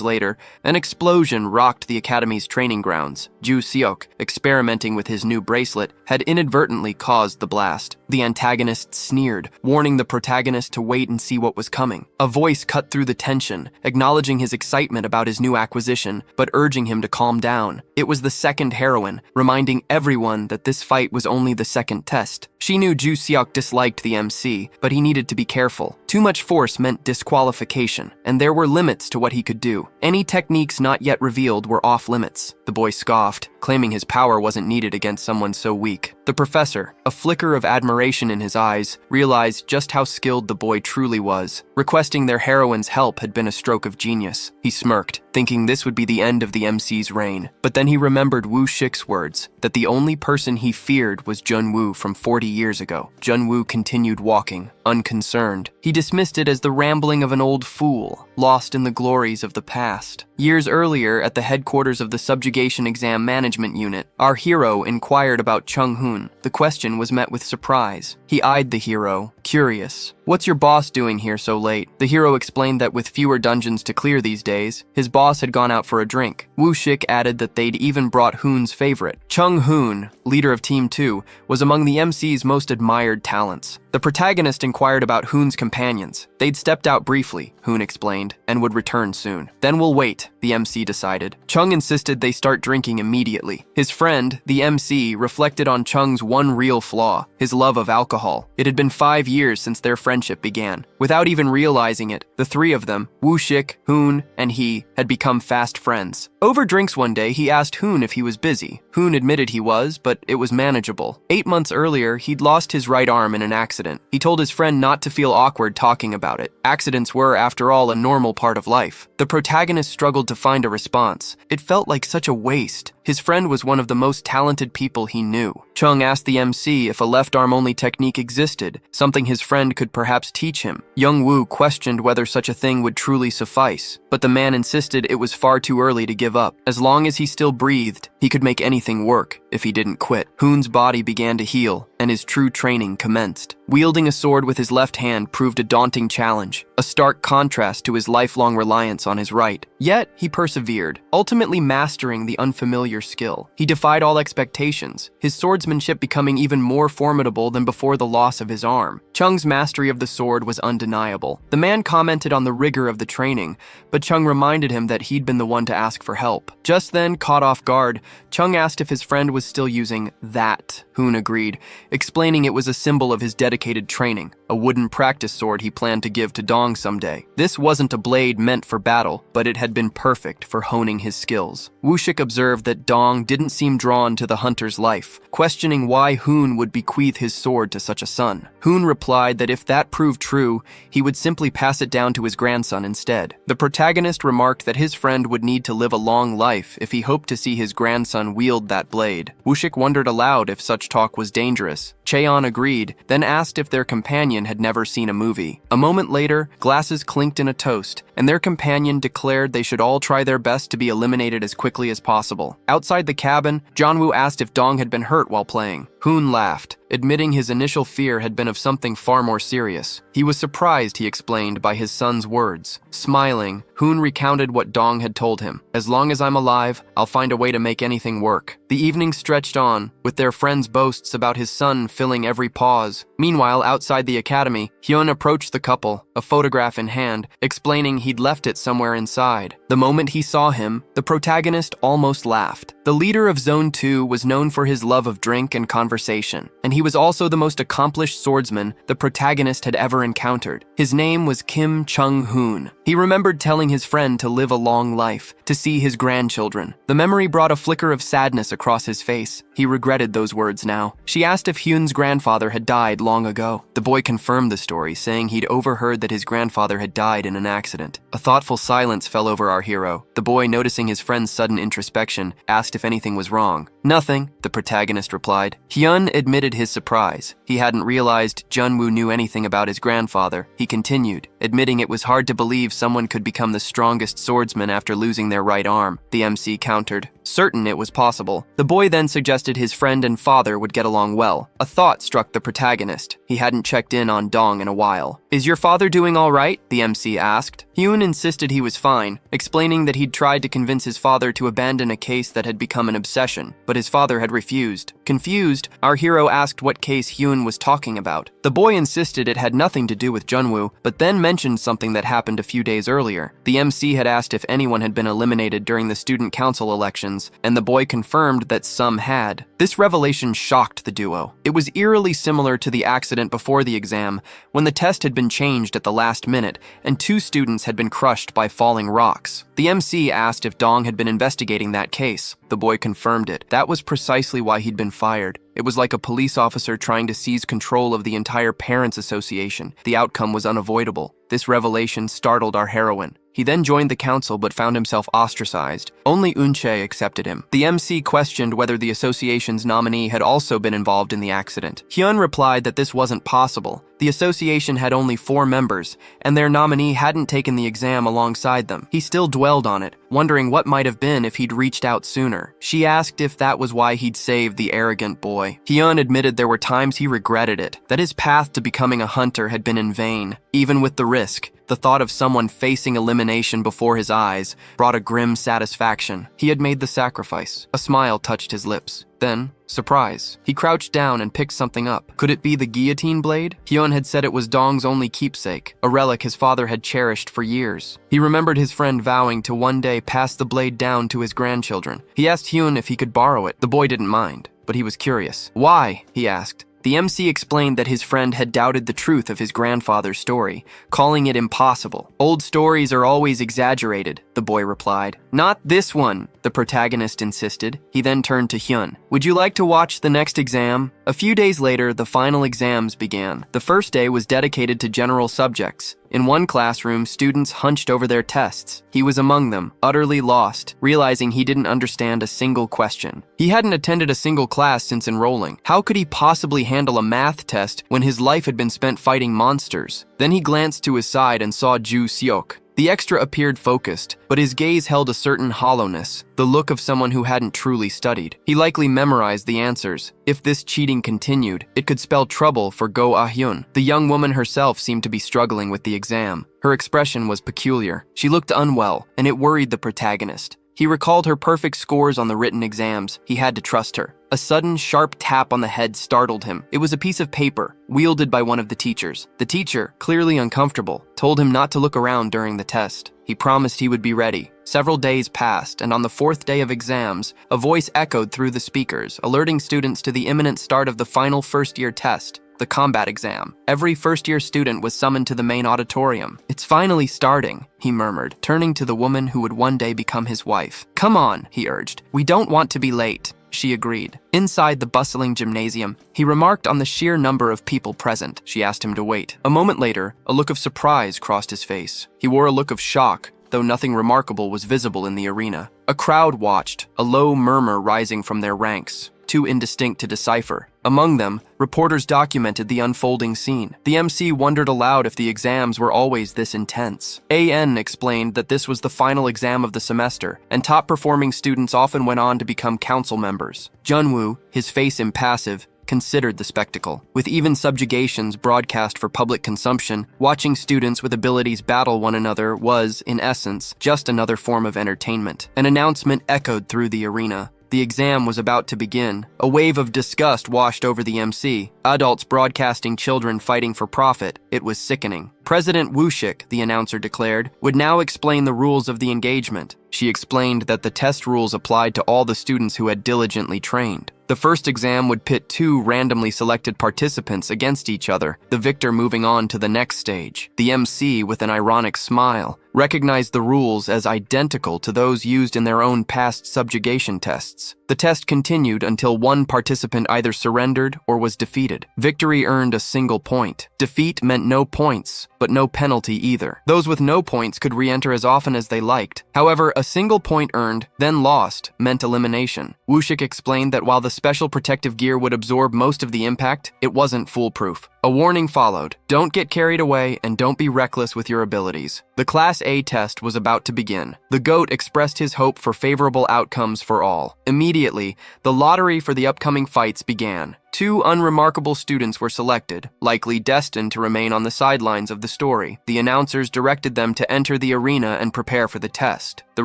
later, an explosion rocked the academy's training grounds. Ju Seok, experimenting with his new bracelet, had inadvertently caused the blast. The antagonist sneered, warning the protagonist protagonist to wait and see what was coming. A voice cut through the tension, acknowledging his excitement about his new acquisition, but urging him to calm down. It was the second heroine, reminding everyone that this fight was only the second test. She knew Ju Seok disliked the MC, but he needed to be careful. Too much force meant disqualification, and there were limits to what he could do. Any techniques not yet revealed were off limits. The boy scoffed, claiming his power wasn't needed against someone so weak. The professor, a flicker of admiration in his eyes, realized just how skilled the boy truly was. Requesting their heroine's help had been a stroke of genius. He smirked, thinking this would be the end of the MC's reign. But then he remembered Woo Shik's words, that the only person he feared was Junwoo from 40 years ago. Junwoo continued walking, unconcerned. He dismissed it as the rambling of an old fool, lost in the glories of the past. Years earlier, at the headquarters of the Subjugation Exam Management Unit, our hero inquired about Chung Hoon. The question was met with surprise. He eyed the hero, curious. "What's your boss doing here so late?" The hero explained that with fewer dungeons to clear these days, his boss had gone out for a drink. Woo Shik added that they'd even brought Hoon's favorite. Chung Hoon, leader of Team 2, was among the MC's most admired talents. The protagonist inquired about Hoon's companions. They'd stepped out briefly, Hoon explained, and would return soon. "Then we'll wait," the MC decided. Chung insisted they start drinking immediately. His friend, the MC, reflected on Chung's one real flaw, his love of alcohol. It had been 5 years since their friendship began. Without even realizing it, the three of them, Woo Shik, Hoon, and he, had become fast friends. Over drinks one day, he asked Hoon if he was busy. Hoon admitted he was, but it was manageable. 8 months earlier, he'd lost his right arm in an accident. He told his friend not to feel awkward talking about it. Accidents were, after all, a normal part of life. The protagonist struggled to find a response. It felt like such a waste. His friend was one of the most talented people he knew. Chung asked the MC if a left-arm-only technique existed, something his friend could perhaps teach him. Young Woo questioned whether such a thing would truly suffice, but the man insisted it was far too early to give up. As long as he still breathed, he could make anything work if he didn't quit. Hoon's body began to heal, and his true training commenced. Wielding a sword with his left hand proved a daunting challenge, a stark contrast to his lifelong reliance on his right. Yet, he persevered, ultimately mastering the unfamiliar skill. He defied all expectations, his swordsmanship becoming even more formidable than before the loss of his arm. Chung's mastery of the sword was undeniable. The man commented on the rigor of the training, but Chung reminded him that he'd been the one to ask for help. Just then, caught off guard, Chung asked if his friend was still using that. Hoon agreed, explaining it was a symbol of his dedicated training, a wooden practice sword he planned to give to Dong someday. This wasn't a blade meant for battle, but it had been perfect for honing his skills. Woo Shik observed that Dong didn't seem drawn to the hunter's life, questioning why Hoon would bequeath his sword to such a son. Hoon replied that if that proved true, he would simply pass it down to his grandson instead. The protagonist remarked that his friend would need to live a long life if he hoped to see his grandson wield that blade. Woo Shik wondered aloud if such talk was dangerous. Cheon agreed, then asked if their companion had never seen a movie. A moment later, glasses clinked in a toast, and their companion declared they should all try their best to be eliminated as quickly as possible. Outside the cabin, Janwoo asked if Dong had been hurt while playing. Hoon laughed, admitting his initial fear had been of something far more serious. He was surprised, he explained, by his son's words. Smiling, Hoon recounted what Dong had told him. "As long as I'm alive, I'll find a way to make anything work." The evening stretched on, with their friend's boasts about his son filling every pause. Meanwhile, outside the academy, Hyun approached the couple, a photograph in hand, explaining he'd left it somewhere inside. The moment he saw him, the protagonist almost laughed. The leader of Zone 2 was known for his love of drink and conversation, and he was also the most accomplished swordsman the protagonist had ever encountered. His name was Kim Chung-hoon. He remembered telling his friend to live a long life, to see his grandchildren. The memory brought a flicker of sadness across his face. He regretted those words now. She asked if Hyun's grandfather had died long ago. The boy confirmed the story, saying he'd overheard that his grandfather had died in an accident. A thoughtful silence fell over our hero. The boy, noticing his friend's sudden introspection, asked if anything was wrong. "Nothing," the protagonist replied. Hyun admitted his surprise. He hadn't realized Junwoo knew anything about his grandfather. He continued, admitting it was hard to believe someone could become the strongest swordsman after losing their right arm. The MC countered, certain it was possible. The boy then suggested his friend and father would get along well. A thought struck the protagonist. He hadn't checked in on Dong in a while. "Is your father doing all right?" the MC asked. Hyun insisted he was fine, explaining that he'd tried to convince his father to abandon a case that had become an obsession, but his father had refused. Confused, our hero asked what case Hyun was talking about. The boy insisted it had nothing to do with Junwoo, but then mentioned something that happened a few days earlier. The MC had asked if anyone had been eliminated during the student council elections, and the boy confirmed that some had. This revelation shocked the duo. It was eerily similar to the accident before the exam, when the test had been changed at the last minute, and 2 students had been crushed by falling rocks. The MC asked if Dong had been investigating that case. The boy confirmed it. That was precisely why he'd been fired. It was like a police officer trying to seize control of the entire Parents Association. The outcome was unavoidable. This revelation startled our heroine. He then joined the council but found himself ostracized. Only Eun-chae accepted him. The MC questioned whether the association's nominee had also been involved in the accident. Hyun replied that this wasn't possible. The association had only 4 members, and their nominee hadn't taken the exam alongside them. He still dwelled on it, wondering what might have been if he'd reached out sooner. She asked if that was why he'd saved the arrogant boy. Hyun admitted there were times he regretted it, that his path to becoming a hunter had been in vain. Even with the risk, the thought of someone facing elimination before his eyes brought a grim satisfaction. He had made the sacrifice. A smile touched his lips. Then, surprise. He crouched down and picked something up. Could it be the guillotine blade? Hyun had said it was Dong's only keepsake, a relic his father had cherished for years. He remembered his friend vowing to one day pass the blade down to his grandchildren. He asked Hyun if he could borrow it. The boy didn't mind, but he was curious. Why? He asked. The MC explained that his friend had doubted the truth of his grandfather's story, calling it impossible. Old stories are always exaggerated, the boy replied. Not this one, the protagonist insisted. He then turned to Hyun. Would you like to watch the next exam? A few days later, the final exams began. The first day was dedicated to general subjects. In one classroom, students hunched over their tests. He was among them, utterly lost, realizing he didn't understand a single question. He hadn't attended a single class since enrolling. How could he possibly handle a math test when his life had been spent fighting monsters? Then he glanced to his side and saw Ju Seok. The extra appeared focused, but his gaze held a certain hollowness, the look of someone who hadn't truly studied. He likely memorized the answers. If this cheating continued, it could spell trouble for Go Ah-hyun. The young woman herself seemed to be struggling with the exam. Her expression was peculiar. She looked unwell, and it worried the protagonist. He recalled her perfect scores on the written exams. He had to trust her. A sudden, sharp tap on the head startled him. It was a piece of paper, wielded by one of the teachers. The teacher, clearly uncomfortable, told him not to look around during the test. He promised he would be ready. Several days passed, and on the 4th day of exams, a voice echoed through the speakers, alerting students to the imminent start of the final first-year test, the combat exam. Every first-year student was summoned to the main auditorium. It's finally starting, he murmured, turning to the woman who would one day become his wife. Come on, he urged. We don't want to be late. She agreed. Inside the bustling gymnasium, he remarked on the sheer number of people present. She asked him to wait. A moment later, a look of surprise crossed his face. He wore a look of shock, though nothing remarkable was visible in the arena. A crowd watched, a low murmur rising from their ranks, too indistinct to decipher. Among them, reporters documented the unfolding scene. The MC wondered aloud if the exams were always this intense. AN explained that this was the final exam of the semester, and top-performing students often went on to become council members. Junwoo, his face impassive, considered the spectacle. With even subjugations broadcast for public consumption, watching students with abilities battle one another was, in essence, just another form of entertainment. An announcement echoed through the arena. The exam was about to begin. A wave of disgust washed over the MC. Adults broadcasting children fighting for profit. It was sickening. President Woo-shik, the announcer declared, would now explain the rules of the engagement. She explained that the test rules applied to all the students who had diligently trained. The first exam would pit 2 randomly selected participants against each other, the victor moving on to the next stage. The MC, with an ironic smile, recognized the rules as identical to those used in their own past subjugation tests. The test continued until one participant either surrendered or was defeated. Victory earned a single point. Defeat meant no points, but no penalty either. Those with no points could re-enter as often as they liked. However, a single point earned, then lost, meant elimination. Woo-shik explained that while the special protective gear would absorb most of the impact, it wasn't foolproof. A warning followed. Don't get carried away and don't be reckless with your abilities. The class Class A test was about to begin. The GOAT expressed his hope for favorable outcomes for all. Immediately, the lottery for the upcoming fights began. 2 unremarkable students were selected, likely destined to remain on the sidelines of the story. The announcers directed them to enter the arena and prepare for the test. The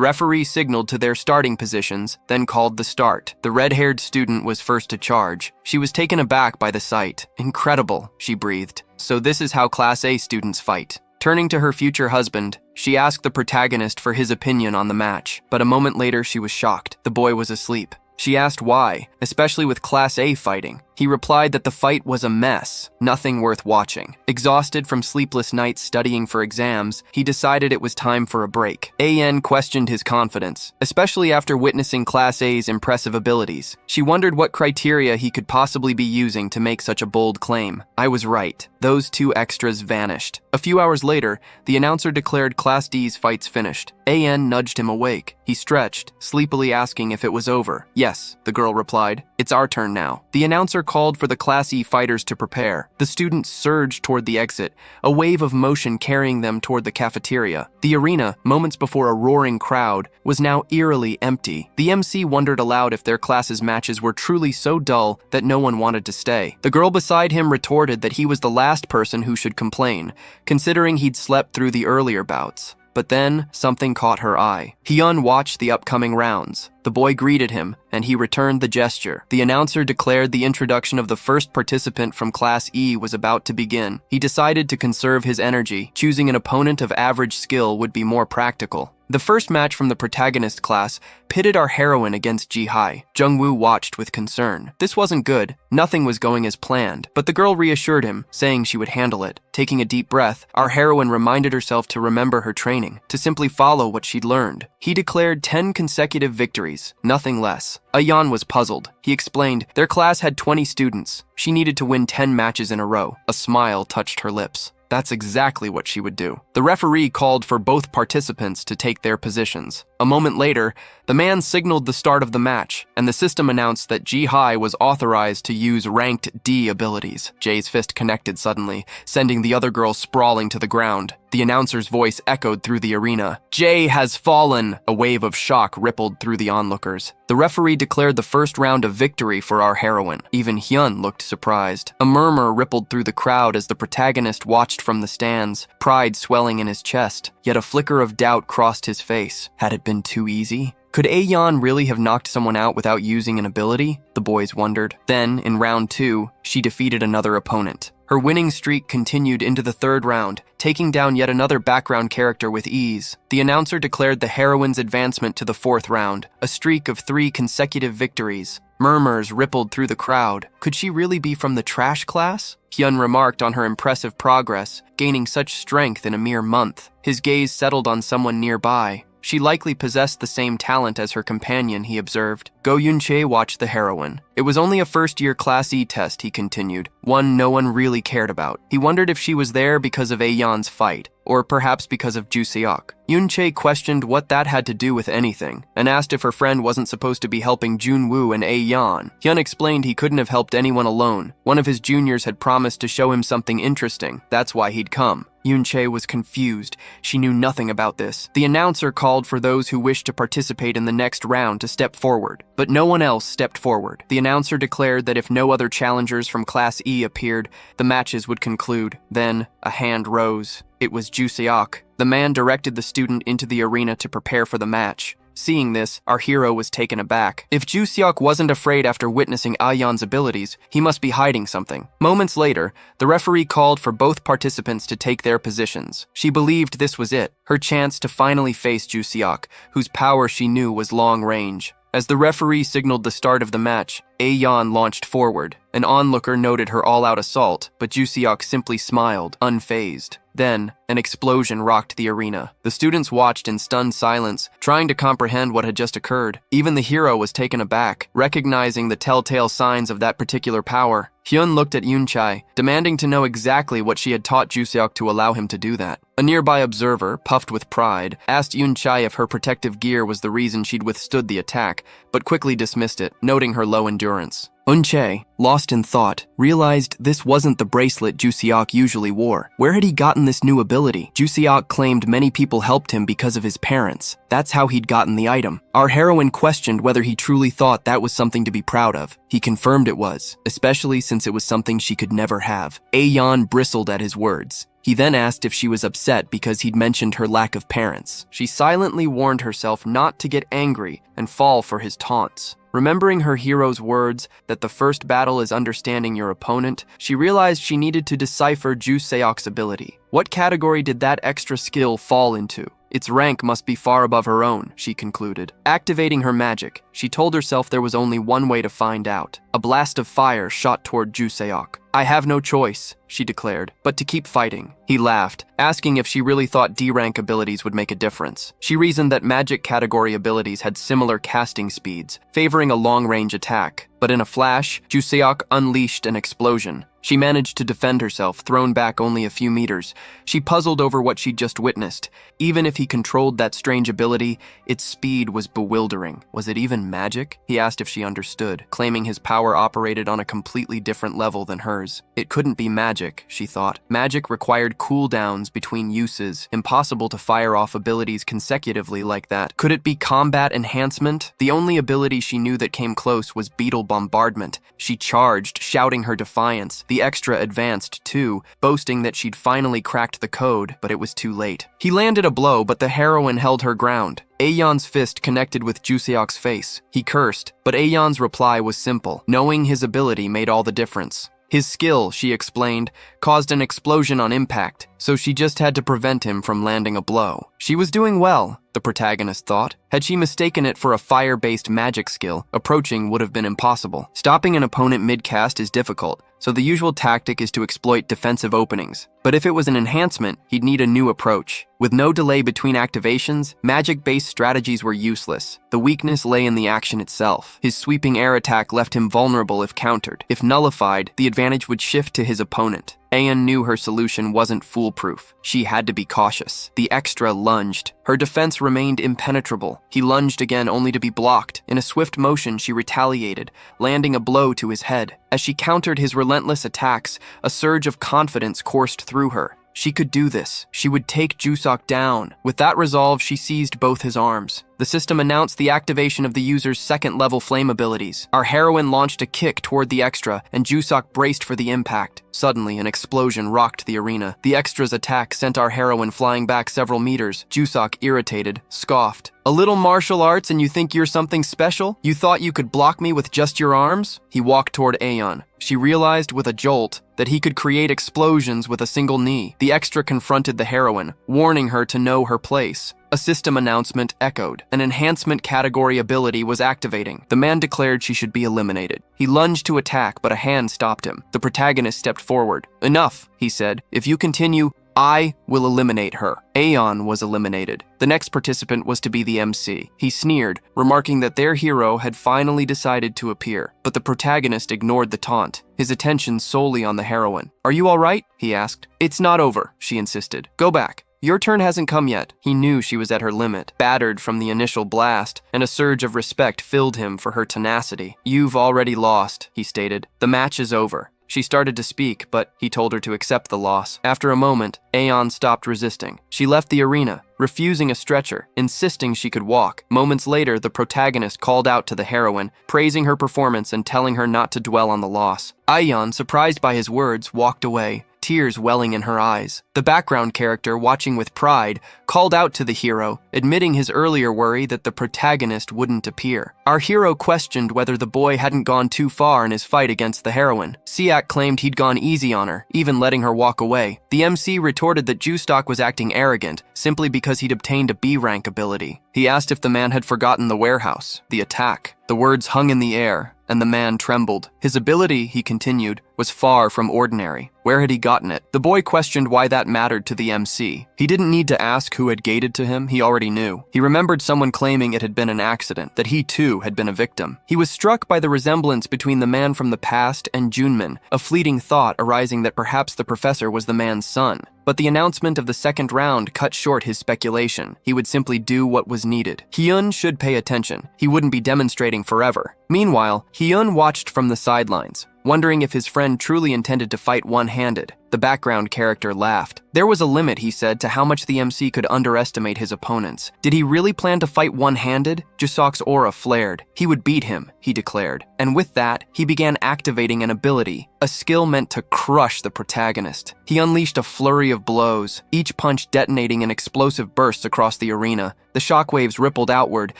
referee signaled to their starting positions, then called the start. The red-haired student was first to charge. She was taken aback by the sight. "Incredible," she breathed. "So this is how Class A students fight." Turning to her future husband, she asked the protagonist for his opinion on the match, but a moment later she was shocked. The boy was asleep. She asked why, especially with Class A fighting. He replied that the fight was a mess, nothing worth watching. Exhausted from sleepless nights studying for exams, he decided it was time for a break. AN questioned his confidence, especially after witnessing Class A's impressive abilities. She wondered what criteria he could possibly be using to make such a bold claim. "I was right." Those 2 extras vanished. A few hours later, the announcer declared Class D's fights finished. AN nudged him awake. He stretched, sleepily asking if it was over. "Yes," the girl replied. "It's our turn now." The announcer called for the Class E fighters to prepare. The students surged toward the exit, a wave of motion carrying them toward the cafeteria. The arena, moments before a roaring crowd, was now eerily empty. The MC wondered aloud if their class's matches were truly so dull that no one wanted to stay. The girl beside him retorted that he was the last person who should complain, considering he'd slept through the earlier bouts. But then, something caught her eye. Hyun watched the upcoming rounds. The boy greeted him, and he returned the gesture. The announcer declared the introduction of the first participant from Class E was about to begin. He decided to conserve his energy. Choosing an opponent of average skill would be more practical. The first match from the protagonist class pitted our heroine against Ji-hai. Jung-woo watched with concern. This wasn't good. Nothing was going as planned, but the girl reassured him, saying she would handle it. Taking a deep breath, our heroine reminded herself to remember her training, to simply follow what she'd learned. He declared 10 consecutive victories, nothing less. Ayan was puzzled. He explained their class had 20 students. She needed to win 10 matches in a row. A smile touched her lips. That's exactly what she would do. The referee called for both participants to take their positions. A moment later, the man signaled the start of the match, and the system announced that Ji-hai was authorized to use ranked D abilities. Jay's fist connected suddenly, sending the other girl sprawling to the ground. The announcer's voice echoed through the arena. "Jay has fallen!" A wave of shock rippled through the onlookers. The referee declared the first round a victory for our heroine. Even Hyun looked surprised. A murmur rippled through the crowd as the protagonist watched from the stands, pride swelling in his chest. Yet a flicker of doubt crossed his face. Had it been too easy? Could Aeon really have knocked someone out without using an ability? The boys wondered. Then, in round 2, she defeated another opponent. Her winning streak continued into the 3rd round, taking down yet another background character with ease. The announcer declared the heroine's advancement to the 4th round, a streak of 3 consecutive victories. Murmurs rippled through the crowd. Could she really be from the trash class? Hyun remarked on her impressive progress, gaining such strength in a mere month. His gaze settled on someone nearby. She likely possessed the same talent as her companion, he observed. Go Yun-chae watched the heroine. It was only a first-year Class E test, he continued, one no one really cared about. He wondered if she was there because of Aeon's fight, or perhaps because of Ju-seok. Yun-chae questioned what that had to do with anything, and asked if her friend wasn't supposed to be helping Jun-woo and Aeon. Hyun explained he couldn't have helped anyone alone. One of his juniors had promised to show him something interesting. That's why he'd come. Yun-chae was confused. She knew nothing about this. The announcer called for those who wished to participate in the next round to step forward, but no one else stepped forward. The announcer declared that if no other challengers from Class E appeared, the matches would conclude. Then, a hand rose. It was Ju-seok. The man directed the student into the arena to prepare for the match. Seeing this, our hero was taken aback. If Ju-seok wasn't afraid after witnessing Aeon's abilities, he must be hiding something. Moments later, the referee called for both participants to take their positions. She believed this was it, her chance to finally face Ju-seok, whose power she knew was long range. As the referee signaled the start of the match, Aeon launched forward. An onlooker noted her all-out assault, but Ju-seok simply smiled, unfazed. Then, an explosion rocked the arena. The students watched in stunned silence, trying to comprehend what had just occurred. Even the hero was taken aback, recognizing the telltale signs of that particular power. Hyun looked at Yun-chae, demanding to know exactly what she had taught Ju-seok to allow him to do that. A nearby observer, puffed with pride, asked Yun-chae if her protective gear was the reason she'd withstood the attack, but quickly dismissed it, noting her low endurance. Eun-chae, lost in thought, realized this wasn't the bracelet Ju-seok usually wore. Where had he gotten this new ability? Ju-seok claimed many people helped him because of his parents. That's how he'd gotten the item. Our heroine questioned whether he truly thought that was something to be proud of. He confirmed it was, especially since it was something she could never have. Aeon bristled at his words. He then asked if she was upset because he'd mentioned her lack of parents. She silently warned herself not to get angry and fall for his taunts. Remembering her hero's words that the first battle is understanding your opponent, she realized she needed to decipher Ju-seok's ability. What category did that extra skill fall into? Its rank must be far above her own, she concluded. Activating her magic, she told herself there was only one way to find out. A blast of fire shot toward Ju-seok. I have no choice, she declared, but to keep fighting. He laughed, asking if she really thought D-rank abilities would make a difference. She reasoned that magic category abilities had similar casting speeds, favoring a long-range attack. But in a flash, Ju-seok unleashed an explosion. She managed to defend herself, thrown back only a few meters. She puzzled over what she'd just witnessed. Even if he controlled that strange ability, its speed was bewildering. Was it even magic? He asked if she understood, claiming his power operated on a completely different level than hers. It couldn't be magic, she thought. Magic required cooldowns between uses, impossible to fire off abilities consecutively like that. Could it be combat enhancement? The only ability she knew that came close was beetle bombardment. She charged, shouting her defiance. The extra advanced too, boasting that she'd finally cracked the code, but it was too late. He landed a blow, but the heroine held her ground. Aeon's fist connected with Ju-seok's face. He cursed, but Aeon's reply was simple. Knowing his ability made all the difference. His skill, she explained, caused an explosion on impact, so she just had to prevent him from landing a blow. She was doing well, the protagonist thought. Had she mistaken it for a fire-based magic skill, approaching would have been impossible. Stopping an opponent mid-cast is difficult, so the usual tactic is to exploit defensive openings. But if it was an enhancement, he'd need a new approach. With no delay between activations, magic-based strategies were useless. The weakness lay in the action itself. His sweeping air attack left him vulnerable if countered. If nullified, the advantage would shift to his opponent. Aeon knew her solution wasn't foolproof. She had to be cautious. The extra lunged. Her defense remained impenetrable. He lunged again only to be blocked. In a swift motion, she retaliated, landing a blow to his head. As she countered his relentless attacks, a surge of confidence coursed through her. She could do this. She would take Ju-seok down. With that resolve, she seized both his arms. The system announced the activation of the user's second-level flame abilities. Our heroine launched a kick toward the extra, and Ju-seok braced for the impact. Suddenly, an explosion rocked the arena. The extra's attack sent our heroine flying back several meters. Ju-seok, irritated, scoffed. A little martial arts and you think you're something special? You thought you could block me with just your arms? He walked toward Aeon. She realized with a jolt that he could create explosions with a single knee. The extra confronted the heroine, warning her to know her place. A system announcement echoed. An enhancement category ability was activating. The man declared she should be eliminated. He lunged to attack, but a hand stopped him. The protagonist stepped forward. Enough, he said. If you continue, I will eliminate her. Aeon was eliminated. The next participant was to be the MC. He sneered, remarking that their hero had finally decided to appear, but the protagonist ignored the taunt, his attention solely on the heroine. Are you all right? He asked. It's not over, she insisted. Go back. Your turn hasn't come yet. He knew she was at her limit, battered from the initial blast, and a surge of respect filled him for her tenacity. You've already lost, he stated. The match is over. She started to speak, but he told her to accept the loss. After a moment, Aeon stopped resisting. She left the arena, refusing a stretcher, insisting she could walk. Moments later, the protagonist called out to the heroine, praising her performance and telling her not to dwell on the loss. Aeon, surprised by his words, walked away, tears welling in her eyes. The background character, watching with pride, called out to the hero, admitting his earlier worry that the protagonist wouldn't appear. Our hero questioned whether the boy hadn't gone too far in his fight against the heroine. Siak claimed he'd gone easy on her, even letting her walk away. The MC retorted that Ju-seok was acting arrogant, simply because he'd obtained a B-rank ability. He asked if the man had forgotten the warehouse, the attack. The words hung in the air, and the man trembled. His ability, he continued, was far from ordinary. Where had he gotten it? The boy questioned why that mattered to the MC. He didn't need to ask who had gated to him, he already knew. He remembered someone claiming it had been an accident, that he too had been a victim. He was struck by the resemblance between the man from the past and Junmin, a fleeting thought arising that perhaps the professor was the man's son. But the announcement of the second round cut short his speculation. He would simply do what was needed. Hyun should pay attention. He wouldn't be demonstrating forever. Meanwhile, Hyun watched from the sidelines, wondering if his friend truly intended to fight one-handed. The background character laughed. There was a limit, he said, to how much the MC could underestimate his opponents. Did he really plan to fight one-handed? Jusok's aura flared. He would beat him, he declared. And with that, he began activating an ability, a skill meant to crush the protagonist. He unleashed a flurry of blows, each punch detonating in explosive bursts across the arena. The shockwaves rippled outward,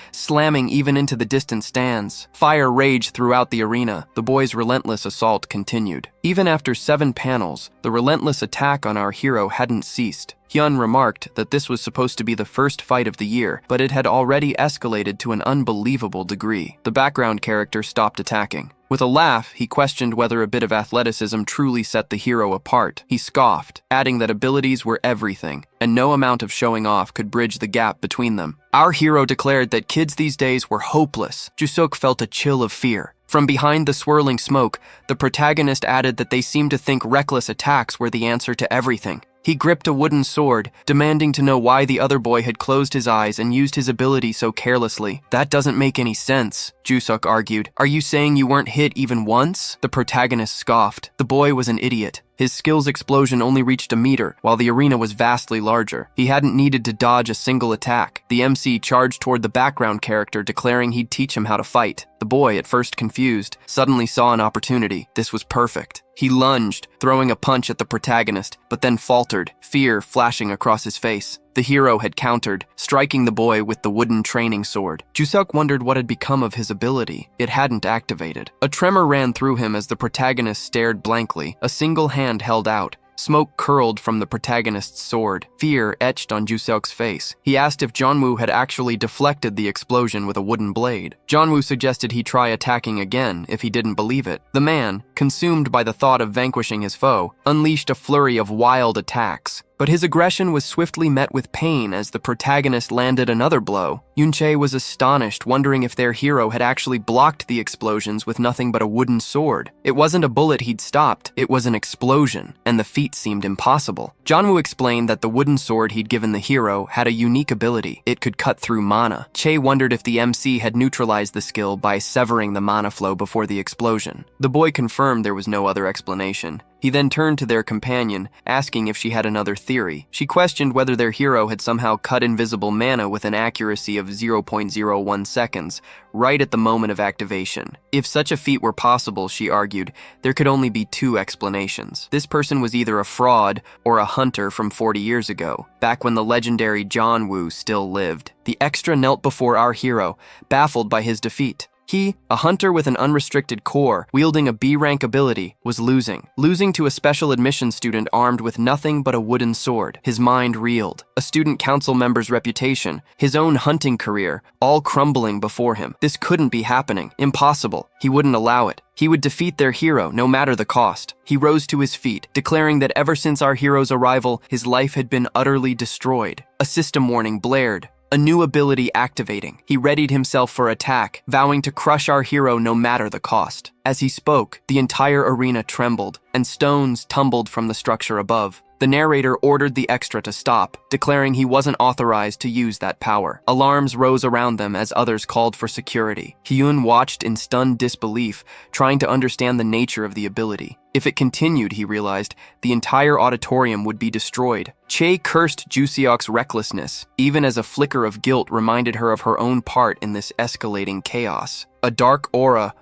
slamming even into the distant stands. Fire raged throughout the arena. The boy's relentless assault continued. Even after 7 panels, the relentless attack on our hero hadn't ceased. Hyun remarked that this was supposed to be the first fight of the year, but it had already escalated to an unbelievable degree. The background character stopped attacking. With a laugh, he questioned whether a bit of athleticism truly set the hero apart. He scoffed, adding that abilities were everything, and no amount of showing off could bridge the gap between them. Our hero declared that kids these days were hopeless. Jusok felt a chill of fear. From behind the swirling smoke, the protagonist added that they seemed to think reckless attacks were the answer to everything. He gripped a wooden sword, demanding to know why the other boy had closed his eyes and used his ability so carelessly. That doesn't make any sense, Jusok argued. Are you saying you weren't hit even once? The protagonist scoffed. The boy was an idiot. His skill's explosion only reached a meter, while the arena was vastly larger. He hadn't needed to dodge a single attack. The MC charged toward the background character, declaring he'd teach him how to fight. The boy, at first confused, suddenly saw an opportunity. This was perfect. He lunged, throwing a punch at the protagonist, but then faltered, fear flashing across his face. The hero had countered, striking the boy with the wooden training sword. Jusok wondered what had become of his ability. It hadn't activated. A tremor ran through him as the protagonist stared blankly, a single hand held out. Smoke curled from the protagonist's sword. Fear etched on Jusok's face. He asked if Jeonwoo had actually deflected the explosion with a wooden blade. Jeonwoo suggested he try attacking again if he didn't believe it. The man, consumed by the thought of vanquishing his foe, unleashed a flurry of wild attacks. But his aggression was swiftly met with pain as the protagonist landed another blow. Yoonchae was astonished, wondering if their hero had actually blocked the explosions with nothing but a wooden sword. It wasn't a bullet he'd stopped, it was an explosion, and the feat seemed impossible. Jeonwoo explained that the wooden sword he'd given the hero had a unique ability. It could cut through mana. Chae wondered if the MC had neutralized the skill by severing the mana flow before the explosion. The boy confirmed there was no other explanation. He then turned to their companion, asking if she had another theory. She questioned whether their hero had somehow cut invisible mana with an accuracy of 0.01 seconds, right at the moment of activation. If such a feat were possible, she argued, there could only be 2 explanations. This person was either a fraud or a hunter from 40 years ago, back when the legendary Jeonwoo still lived. The extra knelt before our hero, baffled by his defeat. He, a hunter with an unrestricted core, wielding a B-rank ability, was losing to a special admission student armed with nothing but a wooden sword. His mind reeled. A student council member's reputation, his own hunting career, all crumbling before him. This couldn't be happening. Impossible. He wouldn't allow it. He would defeat their hero, no matter the cost. He rose to his feet, declaring that ever since our hero's arrival, his life had been utterly destroyed. A system warning blared. A new ability activating. He readied himself for attack, vowing to crush our hero no matter the cost. As he spoke, the entire arena trembled, and stones tumbled from the structure above. The narrator ordered the extra to stop, declaring he wasn't authorized to use that power. Alarms rose around them as others called for security. Hyun watched in stunned disbelief, trying to understand the nature of the ability. If it continued, he realized, the entire auditorium would be destroyed. Chae cursed Juseok's recklessness, even as a flicker of guilt reminded her of her own part in this escalating chaos. A dark aura,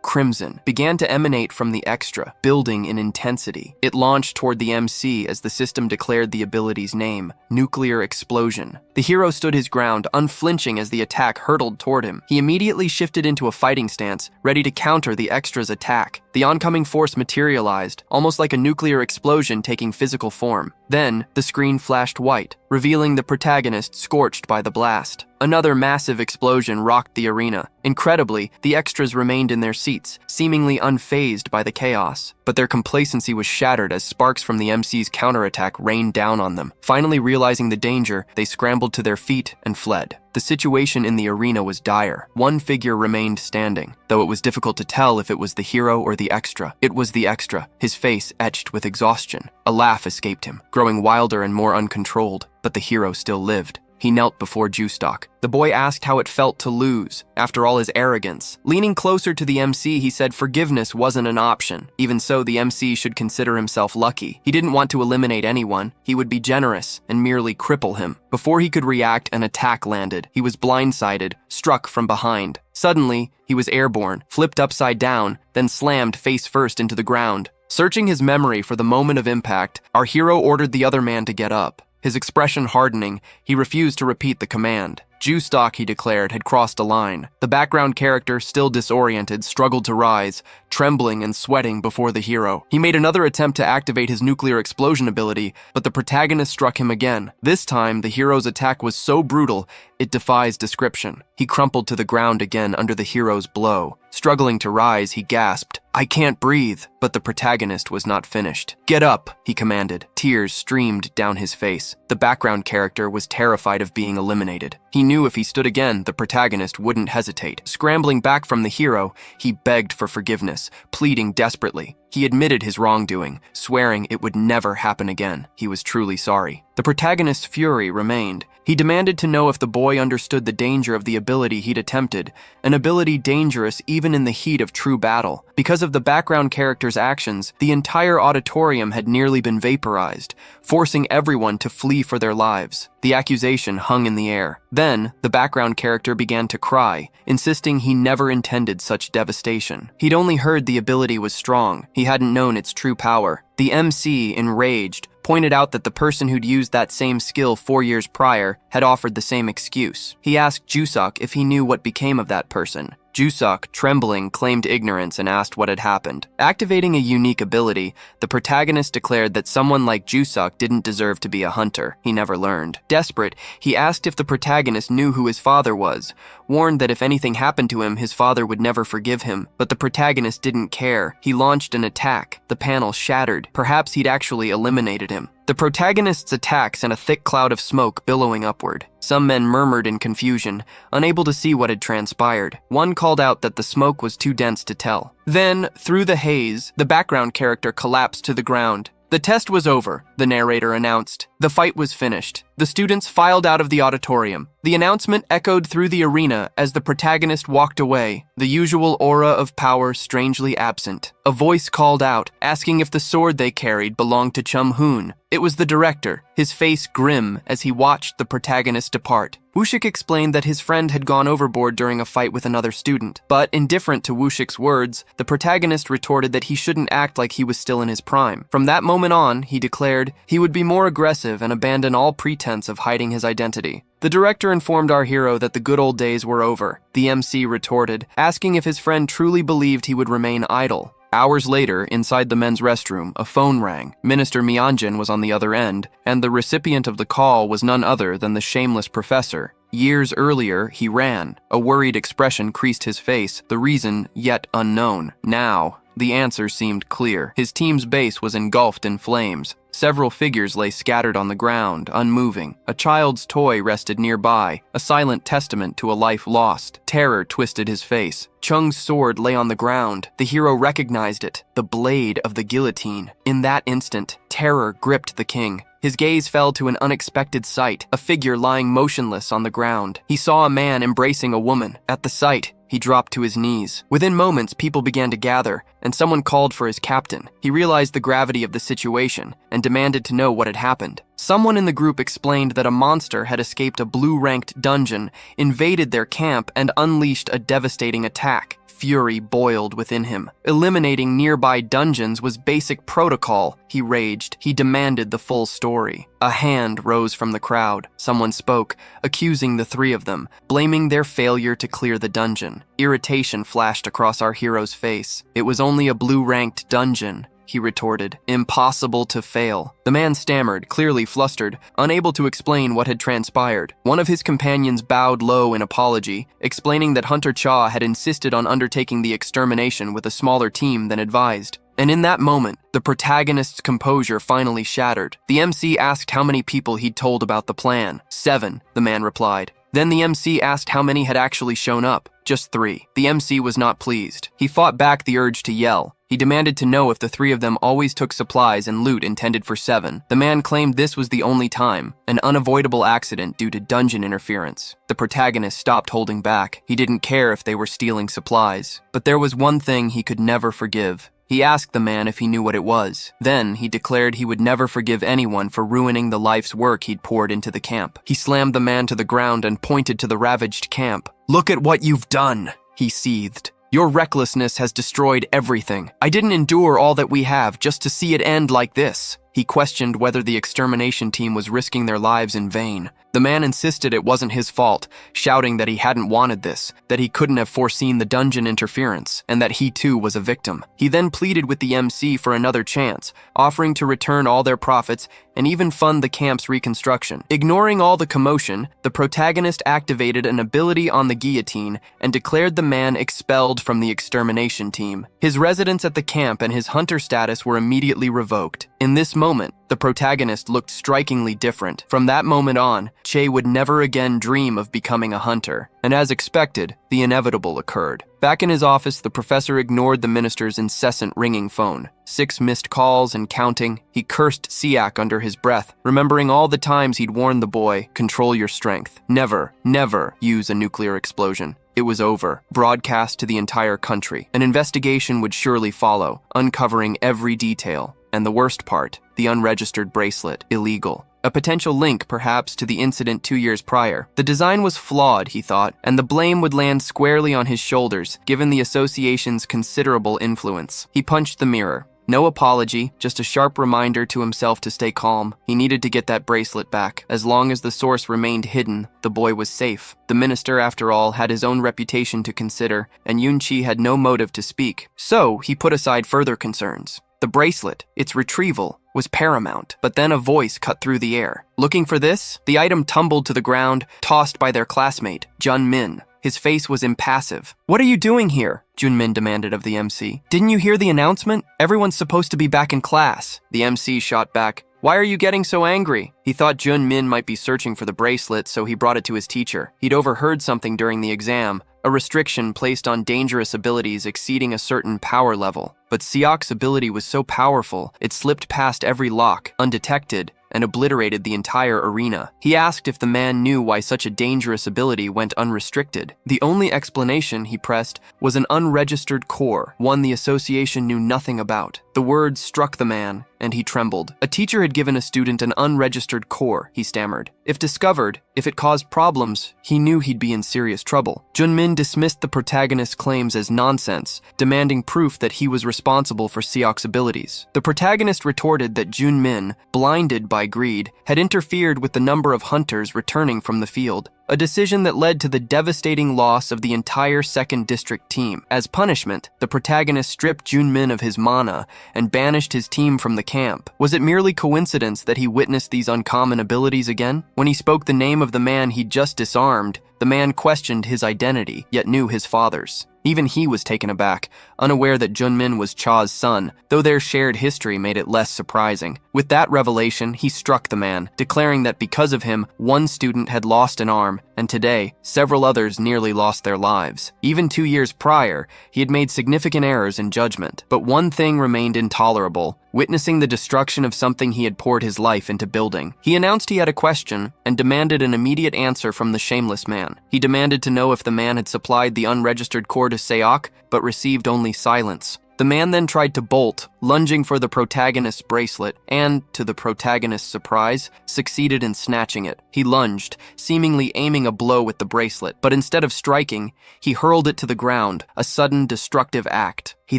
crimson, began to emanate from the extra, building in intensity. It launched toward the MC as the system declared the ability's name, Nuclear Explosion. The hero stood his ground, unflinching as the attack hurtled toward him. He immediately shifted into a fighting stance, ready to counter the extra's attack. The oncoming force materialized, almost like a nuclear explosion taking physical form. Then, the screen flashed white, revealing the protagonist scorched by the blast. Another massive explosion rocked the arena. Incredibly, the extras remained in their seats, seemingly unfazed by the chaos. But their complacency was shattered as sparks from the MC's counterattack rained down on them. Finally realizing the danger, they scrambled to their feet and fled. The situation in the arena was dire. One figure remained standing, though it was difficult to tell if it was the hero or the extra. It was the extra, his face etched with exhaustion. A laugh escaped him, growing wilder and more uncontrolled, but the hero still lived. He knelt before Justock. The boy asked how it felt to lose, after all his arrogance. Leaning closer to the MC, he said forgiveness wasn't an option. Even so, the MC should consider himself lucky. He didn't want to eliminate anyone. He would be generous and merely cripple him. Before he could react, an attack landed. He was blindsided, struck from behind. Suddenly, he was airborne, flipped upside down, then slammed face first into the ground. Searching his memory for the moment of impact, our hero ordered the other man to get up. His expression hardening, he refused to repeat the command. Justock, he declared, had crossed a line. The background character, still disoriented, struggled to rise, trembling and sweating before the hero. He made another attempt to activate his nuclear explosion ability, but the protagonist struck him again. This time, the hero's attack was so brutal, it defies description. He crumpled to the ground again under the hero's blow. Struggling to rise, he gasped, "I can't breathe," but the protagonist was not finished. "Get up," he commanded. Tears streamed down his face. The background character was terrified of being eliminated. He knew if he stood again, the protagonist wouldn't hesitate. Scrambling back from the hero, he begged for forgiveness, pleading desperately. He admitted his wrongdoing, swearing it would never happen again. He was truly sorry. The protagonist's fury remained. He demanded to know if the boy understood the danger of the ability he'd attempted, an ability dangerous even in the heat of true battle. Because of the background character's actions, the entire auditorium had nearly been vaporized, forcing everyone to flee for their lives. The accusation hung in the air. Then, the background character began to cry, insisting he never intended such devastation. He'd only heard the ability was strong. He hadn't known its true power. The MC, enraged, pointed out that the person who'd used that same skill 4 years prior had offered the same excuse. He asked Justock if he knew what became of that person. Justock, trembling, claimed ignorance and asked what had happened. Activating a unique ability, the protagonist declared that someone like Justock didn't deserve to be a hunter. He never learned. Desperate, he asked if the protagonist knew who his father was, warned that if anything happened to him, his father would never forgive him. But the protagonist didn't care. He launched an attack. The panel shattered. Perhaps he'd actually eliminated him. The protagonist's attack sent a thick cloud of smoke billowing upward. Some men murmured in confusion, unable to see what had transpired. One called out that the smoke was too dense to tell. Then, through the haze, the background character collapsed to the ground. The test was over, the narrator announced. The fight was finished. The students filed out of the auditorium. The announcement echoed through the arena as the protagonist walked away, the usual aura of power strangely absent. A voice called out, asking if the sword they carried belonged to Chum-hoon. It was the director, his face grim as he watched the protagonist depart. Woo-shik explained that his friend had gone overboard during a fight with another student. But, indifferent to Woo-shik's words, the protagonist retorted that he shouldn't act like he was still in his prime. From that moment on, he declared, he would be more aggressive and abandon all pretense of hiding his identity. The director informed our hero that the good old days were over. The MC retorted, asking if his friend truly believed he would remain idle. Hours later, inside the men's restroom, a phone rang. Minister Myeonjin was on the other end, and the recipient of the call was none other than the shameless professor. Years earlier, he ran. A worried expression creased his face, the reason yet unknown. Now, the answer seemed clear. His team's base was engulfed in flames. Several figures lay scattered on the ground, unmoving. A child's toy rested nearby, a silent testament to a life lost. Terror twisted his face. Chung's sword lay on the ground. The hero recognized it, the blade of the guillotine. In that instant, terror gripped the king. His gaze fell to an unexpected sight, a figure lying motionless on the ground. He saw a man embracing a woman. At the sight, he dropped to his knees. Within moments, people began to gather, and someone called for his captain. He realized the gravity of the situation and demanded to know what had happened. Someone in the group explained that a monster had escaped a blue-ranked dungeon, invaded their camp, and unleashed a devastating attack. Fury boiled within him. Eliminating nearby dungeons was basic protocol, he raged. He demanded the full story. A hand rose from the crowd. Someone spoke, accusing the three of them, blaming their failure to clear the dungeon. Irritation flashed across our hero's face. It was only a blue-ranked dungeon, he retorted. Impossible to fail. The man stammered, clearly flustered, unable to explain what had transpired. One of his companions bowed low in apology, explaining that Hunter Cha had insisted on undertaking the extermination with a smaller team than advised. And in that moment, the protagonist's composure finally shattered. The MC asked how many people he'd told about the plan. 7, the man replied. Then the MC asked how many had actually shown up. Just 3. The MC was not pleased. He fought back the urge to yell. He demanded to know if the 3 of them always took supplies and loot intended for 7. The man claimed this was the only time, an unavoidable accident due to dungeon interference. The protagonist stopped holding back. He didn't care if they were stealing supplies. But there was one thing he could never forgive. He asked the man if he knew what it was. Then he declared he would never forgive anyone for ruining the life's work he'd poured into the camp. He slammed the man to the ground and pointed to the ravaged camp. "Look at what you've done," he seethed. "Your recklessness has destroyed everything. I didn't endure all that we have just to see it end like this." He questioned whether the extermination team was risking their lives in vain. The man insisted it wasn't his fault, shouting that he hadn't wanted this, that he couldn't have foreseen the dungeon interference, and that he too was a victim. He then pleaded with the MC for another chance, offering to return all their profits and even fund the camp's reconstruction. Ignoring all the commotion, the protagonist activated an ability on the guillotine and declared the man expelled from the extermination team. His residence at the camp and his hunter status were immediately revoked. In this moment, the protagonist looked strikingly different. From that moment on, Che would never again dream of becoming a hunter. And as expected, the inevitable occurred. Back in his office, the professor ignored the minister's incessant ringing phone. 6 missed calls and counting. He cursed Siak under his breath, remembering all the times he'd warned the boy, "Control your strength. Never, never use a nuclear explosion." It was over, broadcast to the entire country. An investigation would surely follow, uncovering every detail. And the worst part, the unregistered bracelet, illegal. A potential link, perhaps, to the incident 2 years prior. The design was flawed, he thought, and the blame would land squarely on his shoulders, given the association's considerable influence. He punched the mirror. No apology, just a sharp reminder to himself to stay calm. He needed to get that bracelet back. As long as the source remained hidden, the boy was safe. The minister, after all, had his own reputation to consider, and Yunqi had no motive to speak. So, he put aside further concerns. The bracelet, its retrieval, was paramount, but then a voice cut through the air. Looking for this? The item tumbled to the ground, tossed by their classmate, Jun Min. His face was impassive. "What are you doing here?" Jun Min demanded of the MC. "Didn't you hear the announcement? Everyone's supposed to be back in class." The MC shot back, "Why are you getting so angry?" He thought Jun Min might be searching for the bracelet, so he brought it to his teacher. He'd overheard something during the exam, a restriction placed on dangerous abilities exceeding a certain power level. But Siak's ability was so powerful, it slipped past every lock, undetected, and obliterated the entire arena. He asked if the man knew why such a dangerous ability went unrestricted. The only explanation, he pressed, was an unregistered core, one the association knew nothing about. The words struck the man, and he trembled. A teacher had given a student an unregistered core, he stammered. If discovered, if it caused problems, he knew he'd be in serious trouble. Junmin dismissed the protagonist's claims as nonsense, demanding proof that he was responsible for Siak's abilities. The protagonist retorted that Junmin, blinded by greed, had interfered with the number of hunters returning from the field, a decision that led to the devastating loss of the entire 2nd District team. As punishment, the protagonist stripped Junmin of his mana and banished his team from the camp. Was it merely coincidence that he witnessed these uncommon abilities again? When he spoke the name of the man he'd just disarmed, the man questioned his identity, yet knew his father's. Even he was taken aback, unaware that Junmin was Cha's son, though their shared history made it less surprising. With that revelation, he struck the man, declaring that because of him, one student had lost an arm, and today, several others nearly lost their lives. Even 2 years prior, he had made significant errors in judgment. But one thing remained intolerable: witnessing the destruction of something he had poured his life into building. He announced he had a question and demanded an immediate answer from the shameless man. He demanded to know if the man had supplied the unregistered core to Seok, but received only silence. The man then tried to bolt, lunging for the protagonist's bracelet, and, to the protagonist's surprise, succeeded in snatching it. He lunged, seemingly aiming a blow with the bracelet, but instead of striking, he hurled it to the ground, a sudden destructive act. He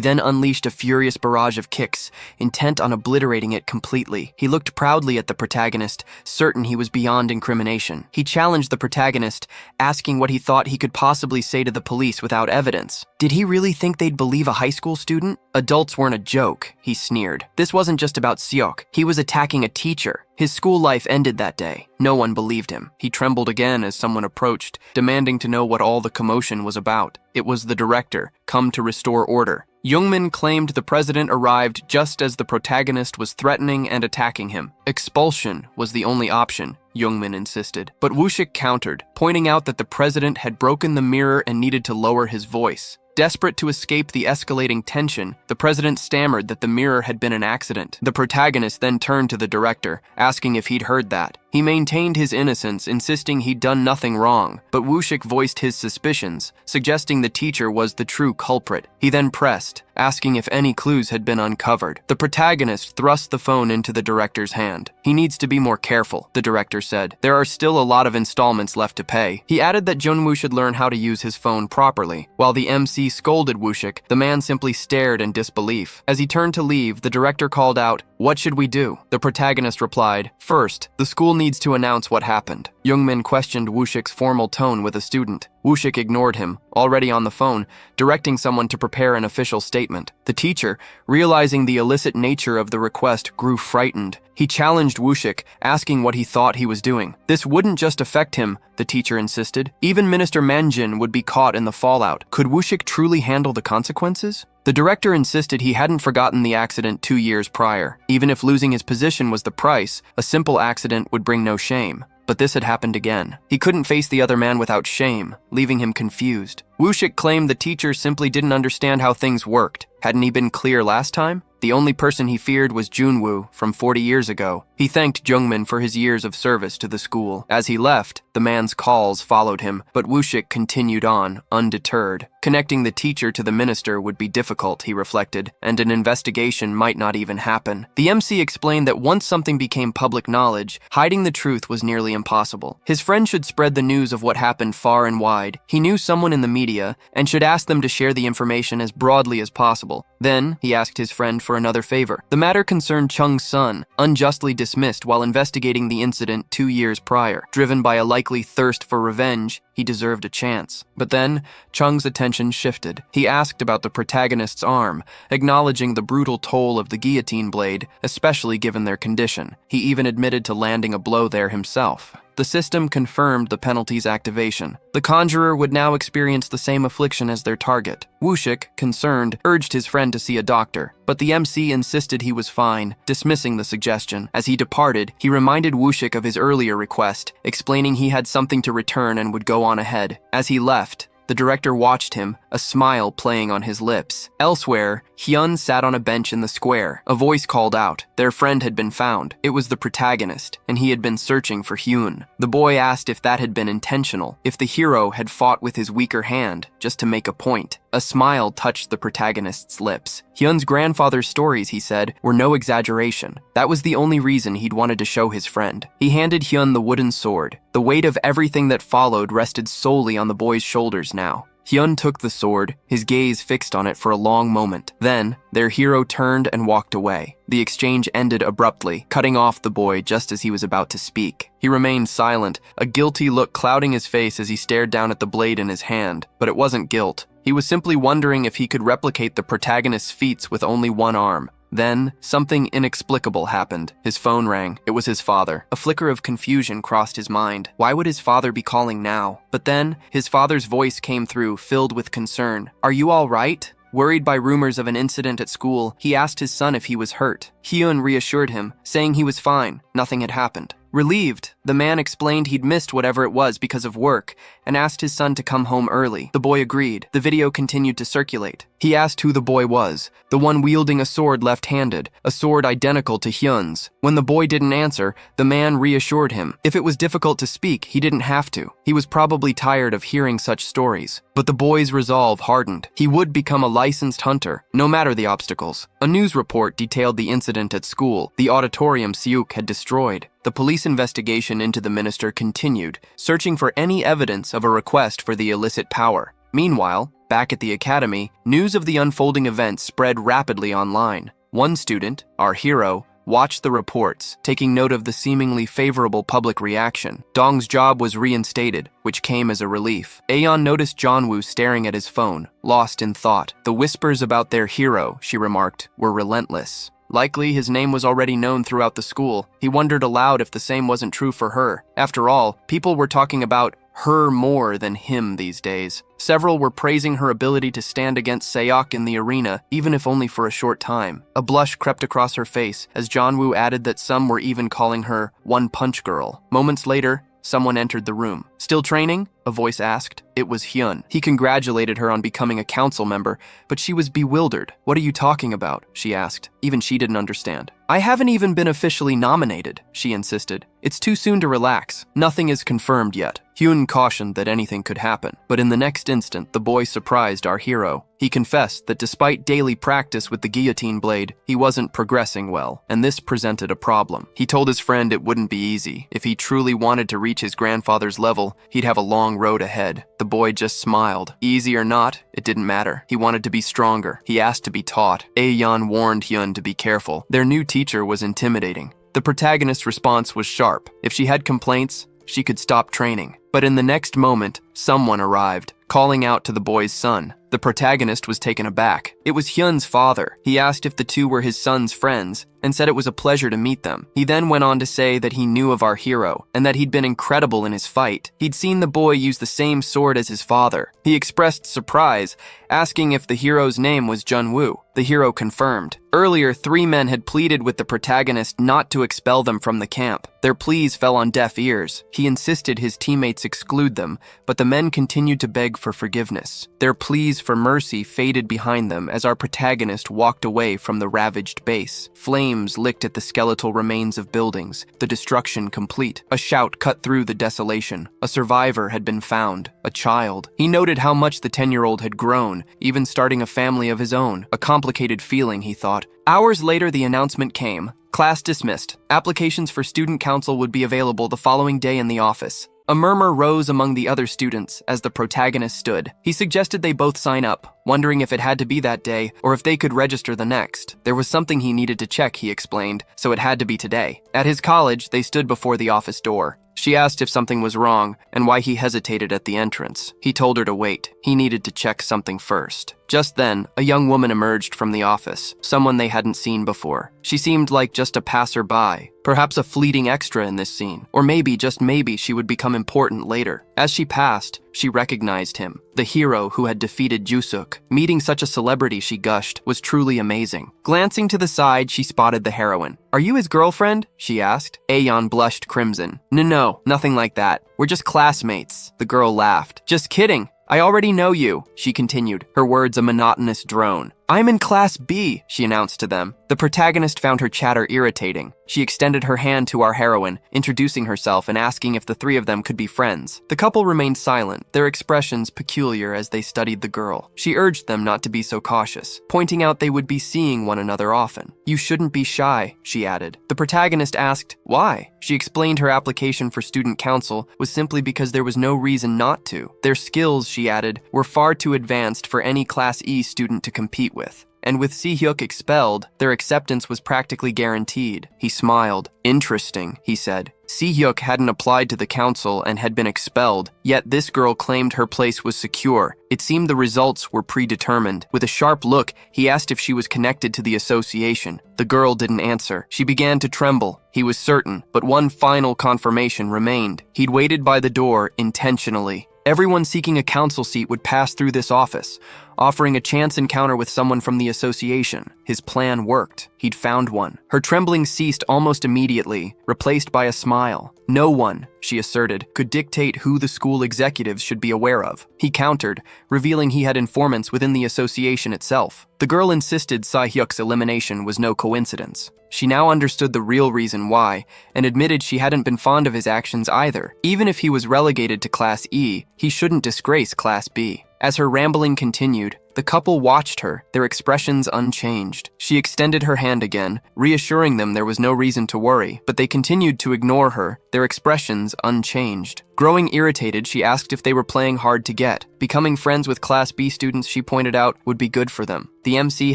then unleashed a furious barrage of kicks, intent on obliterating it completely. He looked proudly at the protagonist, certain he was beyond incrimination. He challenged the protagonist, asking what he thought he could possibly say to the police without evidence. Did he really think they'd believe a high school student? Adults weren't a joke, he sneered. This wasn't just about Seok. He was attacking a teacher, His school life ended that day. No one believed him. He trembled again as someone approached, demanding to know what all the commotion was about. It was the director, come to restore order. Youngmin claimed the president arrived just as the protagonist was threatening and attacking him. Expulsion was the only option, Youngmin insisted. But Woo-shik countered, pointing out that the president had broken the mirror and needed to lower his voice. Desperate to escape the escalating tension, the president stammered that the mirror had been an accident. The protagonist then turned to the director, asking if he'd heard that. He maintained his innocence, insisting he'd done nothing wrong, but Woo-shik voiced his suspicions, suggesting the teacher was the true culprit. He then pressed, asking if any clues had been uncovered. The protagonist thrust the phone into the director's hand. He needs to be more careful, the director said. There are still a lot of installments left to pay. He added that Junwoo should learn how to use his phone properly. While the MC scolded Woo-shik, the man simply stared in disbelief. As he turned to leave, the director called out, "What should we do?" The protagonist replied, "First, the school needs to announce what happened." Youngmin questioned Woo-shik's formal tone with a student. Woo-shik ignored him, already on the phone, directing someone to prepare an official statement. The teacher, realizing the illicit nature of the request, grew frightened. He challenged Woo-shik, asking what he thought he was doing. This wouldn't just affect him, the teacher insisted. Even Minister Manjin would be caught in the fallout. Could Woo-shik truly handle the consequences? The director insisted he hadn't forgotten the accident 2 years prior. Even if losing his position was the price, a simple accident would bring no shame. But this had happened again. He couldn't face the other man without shame, leaving him confused. Woo-shik claimed the teacher simply didn't understand how things worked. Hadn't he been clear last time? The only person he feared was Junwoo from 40 years ago. He thanked Jungmin for his years of service to the school. As he left, the man's calls followed him, but Woo-shik continued on, undeterred. Connecting the teacher to the minister would be difficult, he reflected, and an investigation might not even happen. The MC explained that once something became public knowledge, hiding the truth was nearly impossible. His friend should spread the news of what happened far and wide. He knew someone in the media and should ask them to share the information as broadly as possible. Then, he asked his friend for another favor. The matter concerned Chung's son, unjustly dismissed while investigating the incident 2 years prior. Driven by a likely thirst for revenge, he deserved a chance. But then, Chung's attention shifted. He asked about the protagonist's arm, acknowledging the brutal toll of the guillotine blade, especially given their condition. He even admitted to landing a blow there himself. The system confirmed the penalty's activation. The conjurer would now experience the same affliction as their target. Woo-shik, concerned, urged his friend to see a doctor, but the MC insisted he was fine, dismissing the suggestion. As he departed, he reminded Woo-shik of his earlier request, explaining he had something to return and would go on ahead. As he left, the director watched him, a smile playing on his lips. Elsewhere, Hyun sat on a bench in the square. A voice called out. Their friend had been found. It was the protagonist, and he had been searching for Hyun. The boy asked if that had been intentional, if the hero had fought with his weaker hand, just to make a point. A smile touched the protagonist's lips. Hyun's grandfather's stories, he said, were no exaggeration. That was the only reason he'd wanted to show his friend. He handed Hyun the wooden sword. The weight of everything that followed rested solely on the boy's shoulders now. Hyun took the sword, his gaze fixed on it for a long moment. Then, their hero turned and walked away. The exchange ended abruptly, cutting off the boy just as he was about to speak. He remained silent, a guilty look clouding his face as he stared down at the blade in his hand. But it wasn't guilt. He was simply wondering if he could replicate the protagonist's feats with only one arm. Then, something inexplicable happened. His phone rang. It was his father. A flicker of confusion crossed his mind. Why would his father be calling now? But then, his father's voice came through, filled with concern. "Are you all right?" Worried by rumors of an incident at school, he asked his son if he was hurt. Hyun reassured him, saying he was fine. Nothing had happened. Relieved, the man explained he'd missed whatever it was because of work and asked his son to come home early. The boy agreed. The video continued to circulate. He asked who the boy was, the one wielding a sword left-handed, a sword identical to Hyun's. When the boy didn't answer, the man reassured him. If it was difficult to speak, he didn't have to. He was probably tired of hearing such stories. But the boy's resolve hardened. He would become a licensed hunter, no matter the obstacles. A news report detailed the incident at school, the auditorium Seuk had destroyed. The police investigation into the minister continued, searching for any evidence of a request for the illicit power. Meanwhile, back at the academy, news of the unfolding events spread rapidly online. One student, our hero, watched the reports, taking note of the seemingly favorable public reaction. Dong's job was reinstated, which came as a relief. Aeon noticed Jonwoo staring at his phone, lost in thought. The whispers about their hero, she remarked, were relentless. Likely, his name was already known throughout the school. He wondered aloud if the same wasn't true for her. After all, people were talking about her more than him these days. Several were praising her ability to stand against Seok in the arena, even if only for a short time. A blush crept across her face as Janwoo added that some were even calling her One Punch Girl. Moments later, someone entered the room. "Still training?" a voice asked. It was Hyun. He congratulated her on becoming a council member, but she was bewildered. "What are you talking about?" she asked. Even she didn't understand. "I haven't even been officially nominated," she insisted. "It's too soon to relax. Nothing is confirmed yet." Hyun cautioned that anything could happen, but in the next instant, the boy surprised our hero. He confessed that despite daily practice with the guillotine blade, he wasn't progressing well, and this presented a problem. He told his friend it wouldn't be easy. If he truly wanted to reach his grandfather's level, he'd have a long road ahead. The boy just smiled. Easy or not, it didn't matter. He wanted to be stronger. He asked to be taught. Aeon warned Hyun to be careful. Their new teacher was intimidating. The protagonist's response was sharp. If she had complaints, she could stop training. But in the next moment, someone arrived, calling out to the boy's son. The protagonist was taken aback. It was Hyun's father. He asked if the two were his son's friends, and said it was a pleasure to meet them. He then went on to say that he knew of our hero, and that he'd been incredible in his fight. He'd seen the boy use the same sword as his father. He expressed surprise, asking if the hero's name was Junwoo. The hero confirmed. Earlier, 3 men had pleaded with the protagonist not to expel them from the camp. Their pleas fell on deaf ears. He insisted his teammates exclude them, but the men continued to beg for forgiveness. Their pleas for mercy faded behind them as our protagonist walked away from the ravaged base. Flames licked at the skeletal remains of buildings, the destruction complete. A shout cut through the desolation. A survivor had been found, a child. He noted how much the 10-year-old had grown, even starting a family of his own. A complicated feeling, he thought. Hours later, the announcement came. Class dismissed. Applications for student council would be available the following day in the office. A murmur rose among the other students as the protagonist stood. He suggested they both sign up, wondering if it had to be that day or if they could register the next. There was something he needed to check, he explained, so it had to be today. At his college, they stood before the office door. She asked if something was wrong and why he hesitated at the entrance. He told her to wait. He needed to check something first. Just then, a young woman emerged from the office, someone they hadn't seen before. She seemed like just a passerby, perhaps a fleeting extra in this scene, or maybe, just maybe, she would become important later. As she passed, she recognized him, the hero who had defeated Jusuk. Meeting such a celebrity, she gushed, was truly amazing. Glancing to the side, she spotted the heroine. "Are you his girlfriend?" she asked. Aeon blushed crimson. No, nothing like that. We're just classmates." The girl laughed. "Just kidding. I already know you," she continued, her words a monotonous drone. "I'm in Class B," she announced to them. The protagonist found her chatter irritating. She extended her hand to our heroine, introducing herself and asking if the 3 of them could be friends. The couple remained silent, their expressions peculiar as they studied the girl. She urged them not to be so cautious, pointing out they would be seeing one another often. "You shouldn't be shy," she added. The protagonist asked, "Why?" She explained her application for student council was simply because there was no reason not to. Their skills, she added, were far too advanced for any Class E student to compete with. And with Si-hyuk expelled, their acceptance was practically guaranteed. He smiled. "Interesting," he said. Si-hyuk hadn't applied to the council and had been expelled, yet this girl claimed her place was secure. It seemed the results were predetermined. With a sharp look, he asked if she was connected to the association. The girl didn't answer. She began to tremble. He was certain, but one final confirmation remained. He'd waited by the door intentionally. Everyone seeking a council seat would pass through this office, offering a chance encounter with someone from the association. His plan worked. He'd found one. Her trembling ceased almost immediately, replaced by a smile. No one, she asserted, could dictate who the school executives should be aware of. He countered, revealing he had informants within the association itself. The girl insisted Si-hyuk's elimination was no coincidence. She now understood the real reason why, and admitted she hadn't been fond of his actions either. Even if he was relegated to Class E, he shouldn't disgrace Class B. As her rambling continued, the couple watched her, their expressions unchanged. She extended her hand again, reassuring them there was no reason to worry, but they continued to ignore her, their expressions unchanged. Growing irritated, she asked if they were playing hard to get. Becoming friends with Class B students, she pointed out, would be good for them. The MC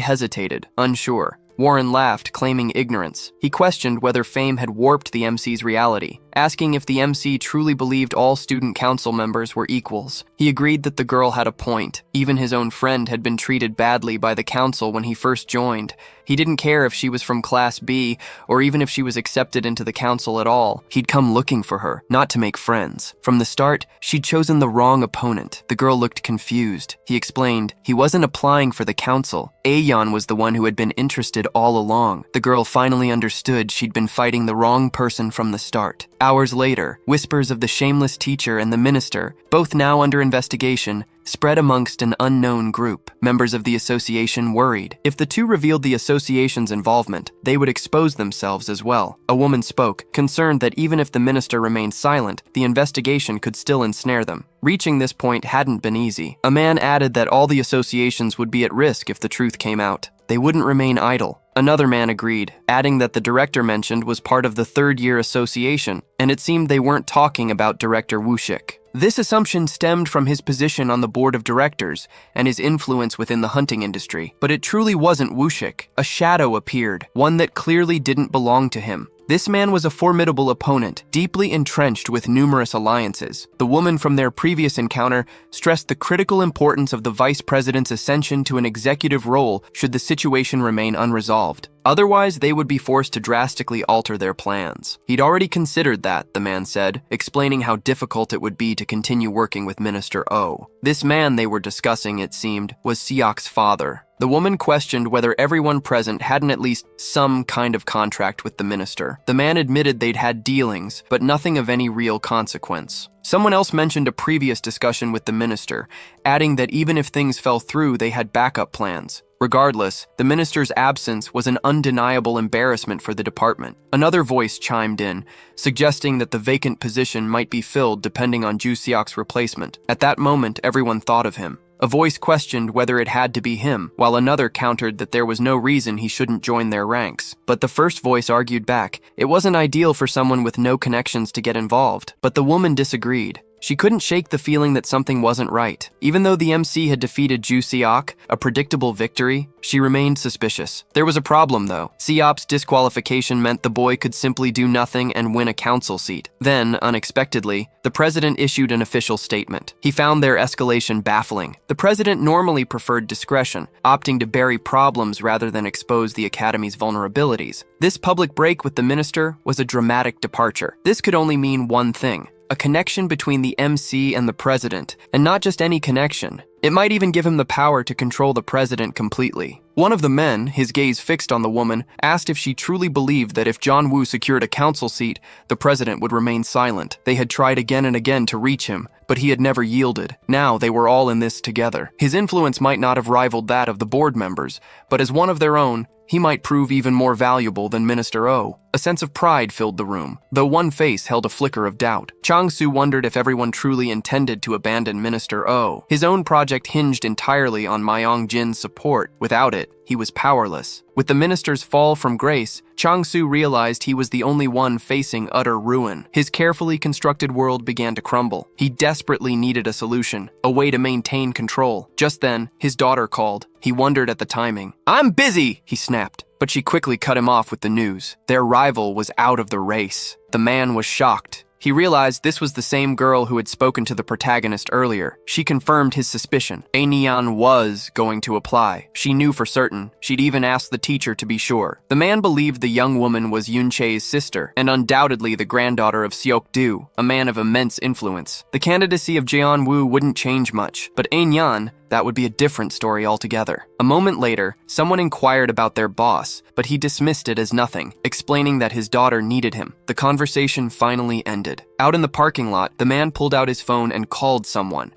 hesitated, unsure. Warren laughed, claiming ignorance. He questioned whether fame had warped the MC's reality, asking if the MC truly believed all student council members were equals. He agreed that the girl had a point. Even his own friend had been treated badly by the council when he first joined. He didn't care if she was from Class B or even if she was accepted into the council at all. He'd come looking for her, not to make friends. From the start, she'd chosen the wrong opponent. The girl looked confused. He explained he wasn't applying for the council. Aeon was the one who had been interested all along. The girl finally understood she'd been fighting the wrong person from the start. Hours later, whispers of the shameless teacher and the minister, both now under investigation, spread amongst an unknown group. Members of the association worried. If the two revealed the association's involvement, they would expose themselves as well. A woman spoke, concerned that even if the minister remained silent, the investigation could still ensnare them. Reaching this point hadn't been easy. A man added that all the associations would be at risk if the truth came out. They wouldn't remain idle. Another man agreed, adding that the director mentioned was part of the third-year association, and it seemed they weren't talking about Director Wushik. This assumption stemmed from his position on the board of directors and his influence within the hunting industry. But it truly wasn't Wushik. A shadow appeared, one that clearly didn't belong to him. This man was a formidable opponent, deeply entrenched with numerous alliances. The woman from their previous encounter stressed the critical importance of the vice president's ascension to an executive role should the situation remain unresolved. Otherwise, they would be forced to drastically alter their plans. He'd already considered that, the man said, explaining how difficult it would be to continue working with Minister O. This man they were discussing, it seemed, was Siok's father. The woman questioned whether everyone present hadn't at least some kind of contract with the minister. The man admitted they'd had dealings, but nothing of any real consequence. Someone else mentioned a previous discussion with the minister, adding that even if things fell through, they had backup plans. Regardless, the minister's absence was an undeniable embarrassment for the department. Another voice chimed in, suggesting that the vacant position might be filled depending on Ju Seok's replacement. At that moment, everyone thought of him. A voice questioned whether it had to be him, while another countered that there was no reason he shouldn't join their ranks. But the first voice argued back. It wasn't ideal for someone with no connections to get involved. But the woman disagreed. She couldn't shake the feeling that something wasn't right. Even though the MC had defeated Ju Seok, a predictable victory, she remained suspicious. There was a problem, though. Seop's disqualification meant the boy could simply do nothing and win a council seat. Then, unexpectedly, the president issued an official statement. He found their escalation baffling. The president normally preferred discretion, opting to bury problems rather than expose the academy's vulnerabilities. This public break with the minister was a dramatic departure. This could only mean one thing: a connection between the MC and the president, and not just any connection. It might even give him the power to control the president completely. One of the men, his gaze fixed on the woman, asked if she truly believed that if John Woo secured a council seat, the president would remain silent. They had tried again and again to reach him, but he had never yielded. Now they were all in this together. His influence might not have rivaled that of the board members, but as one of their own, he might prove even more valuable than Minister O. A sense of pride filled the room, though one face held a flicker of doubt. Chang-Soo wondered if everyone truly intended to abandon Minister O. His own project hinged entirely on Myong-jin's support. Without it, he was powerless. With the minister's fall from grace, Chang-Soo realized he was the only one facing utter ruin. His carefully constructed world began to crumble. He desperately needed a solution, a way to maintain control. Just then, his daughter called. He wondered at the timing. "I'm busy," he snapped. But she quickly cut him off with the news. Their rival was out of the race. The man was shocked. He realized this was the same girl who had spoken to the protagonist earlier. She confirmed his suspicion. Aenion was going to apply. She knew for certain. She'd even asked the teacher to be sure. The man believed the young woman was Yoon Chae's sister, and undoubtedly the granddaughter of Seok Do, a man of immense influence. The candidacy of Jeon Woo wouldn't change much, but Aenion, that would be a different story altogether. A moment later, someone inquired about their boss, but he dismissed it as nothing, explaining that his daughter needed him. The conversation finally ended. Out in the parking lot, the man pulled out his phone and called someone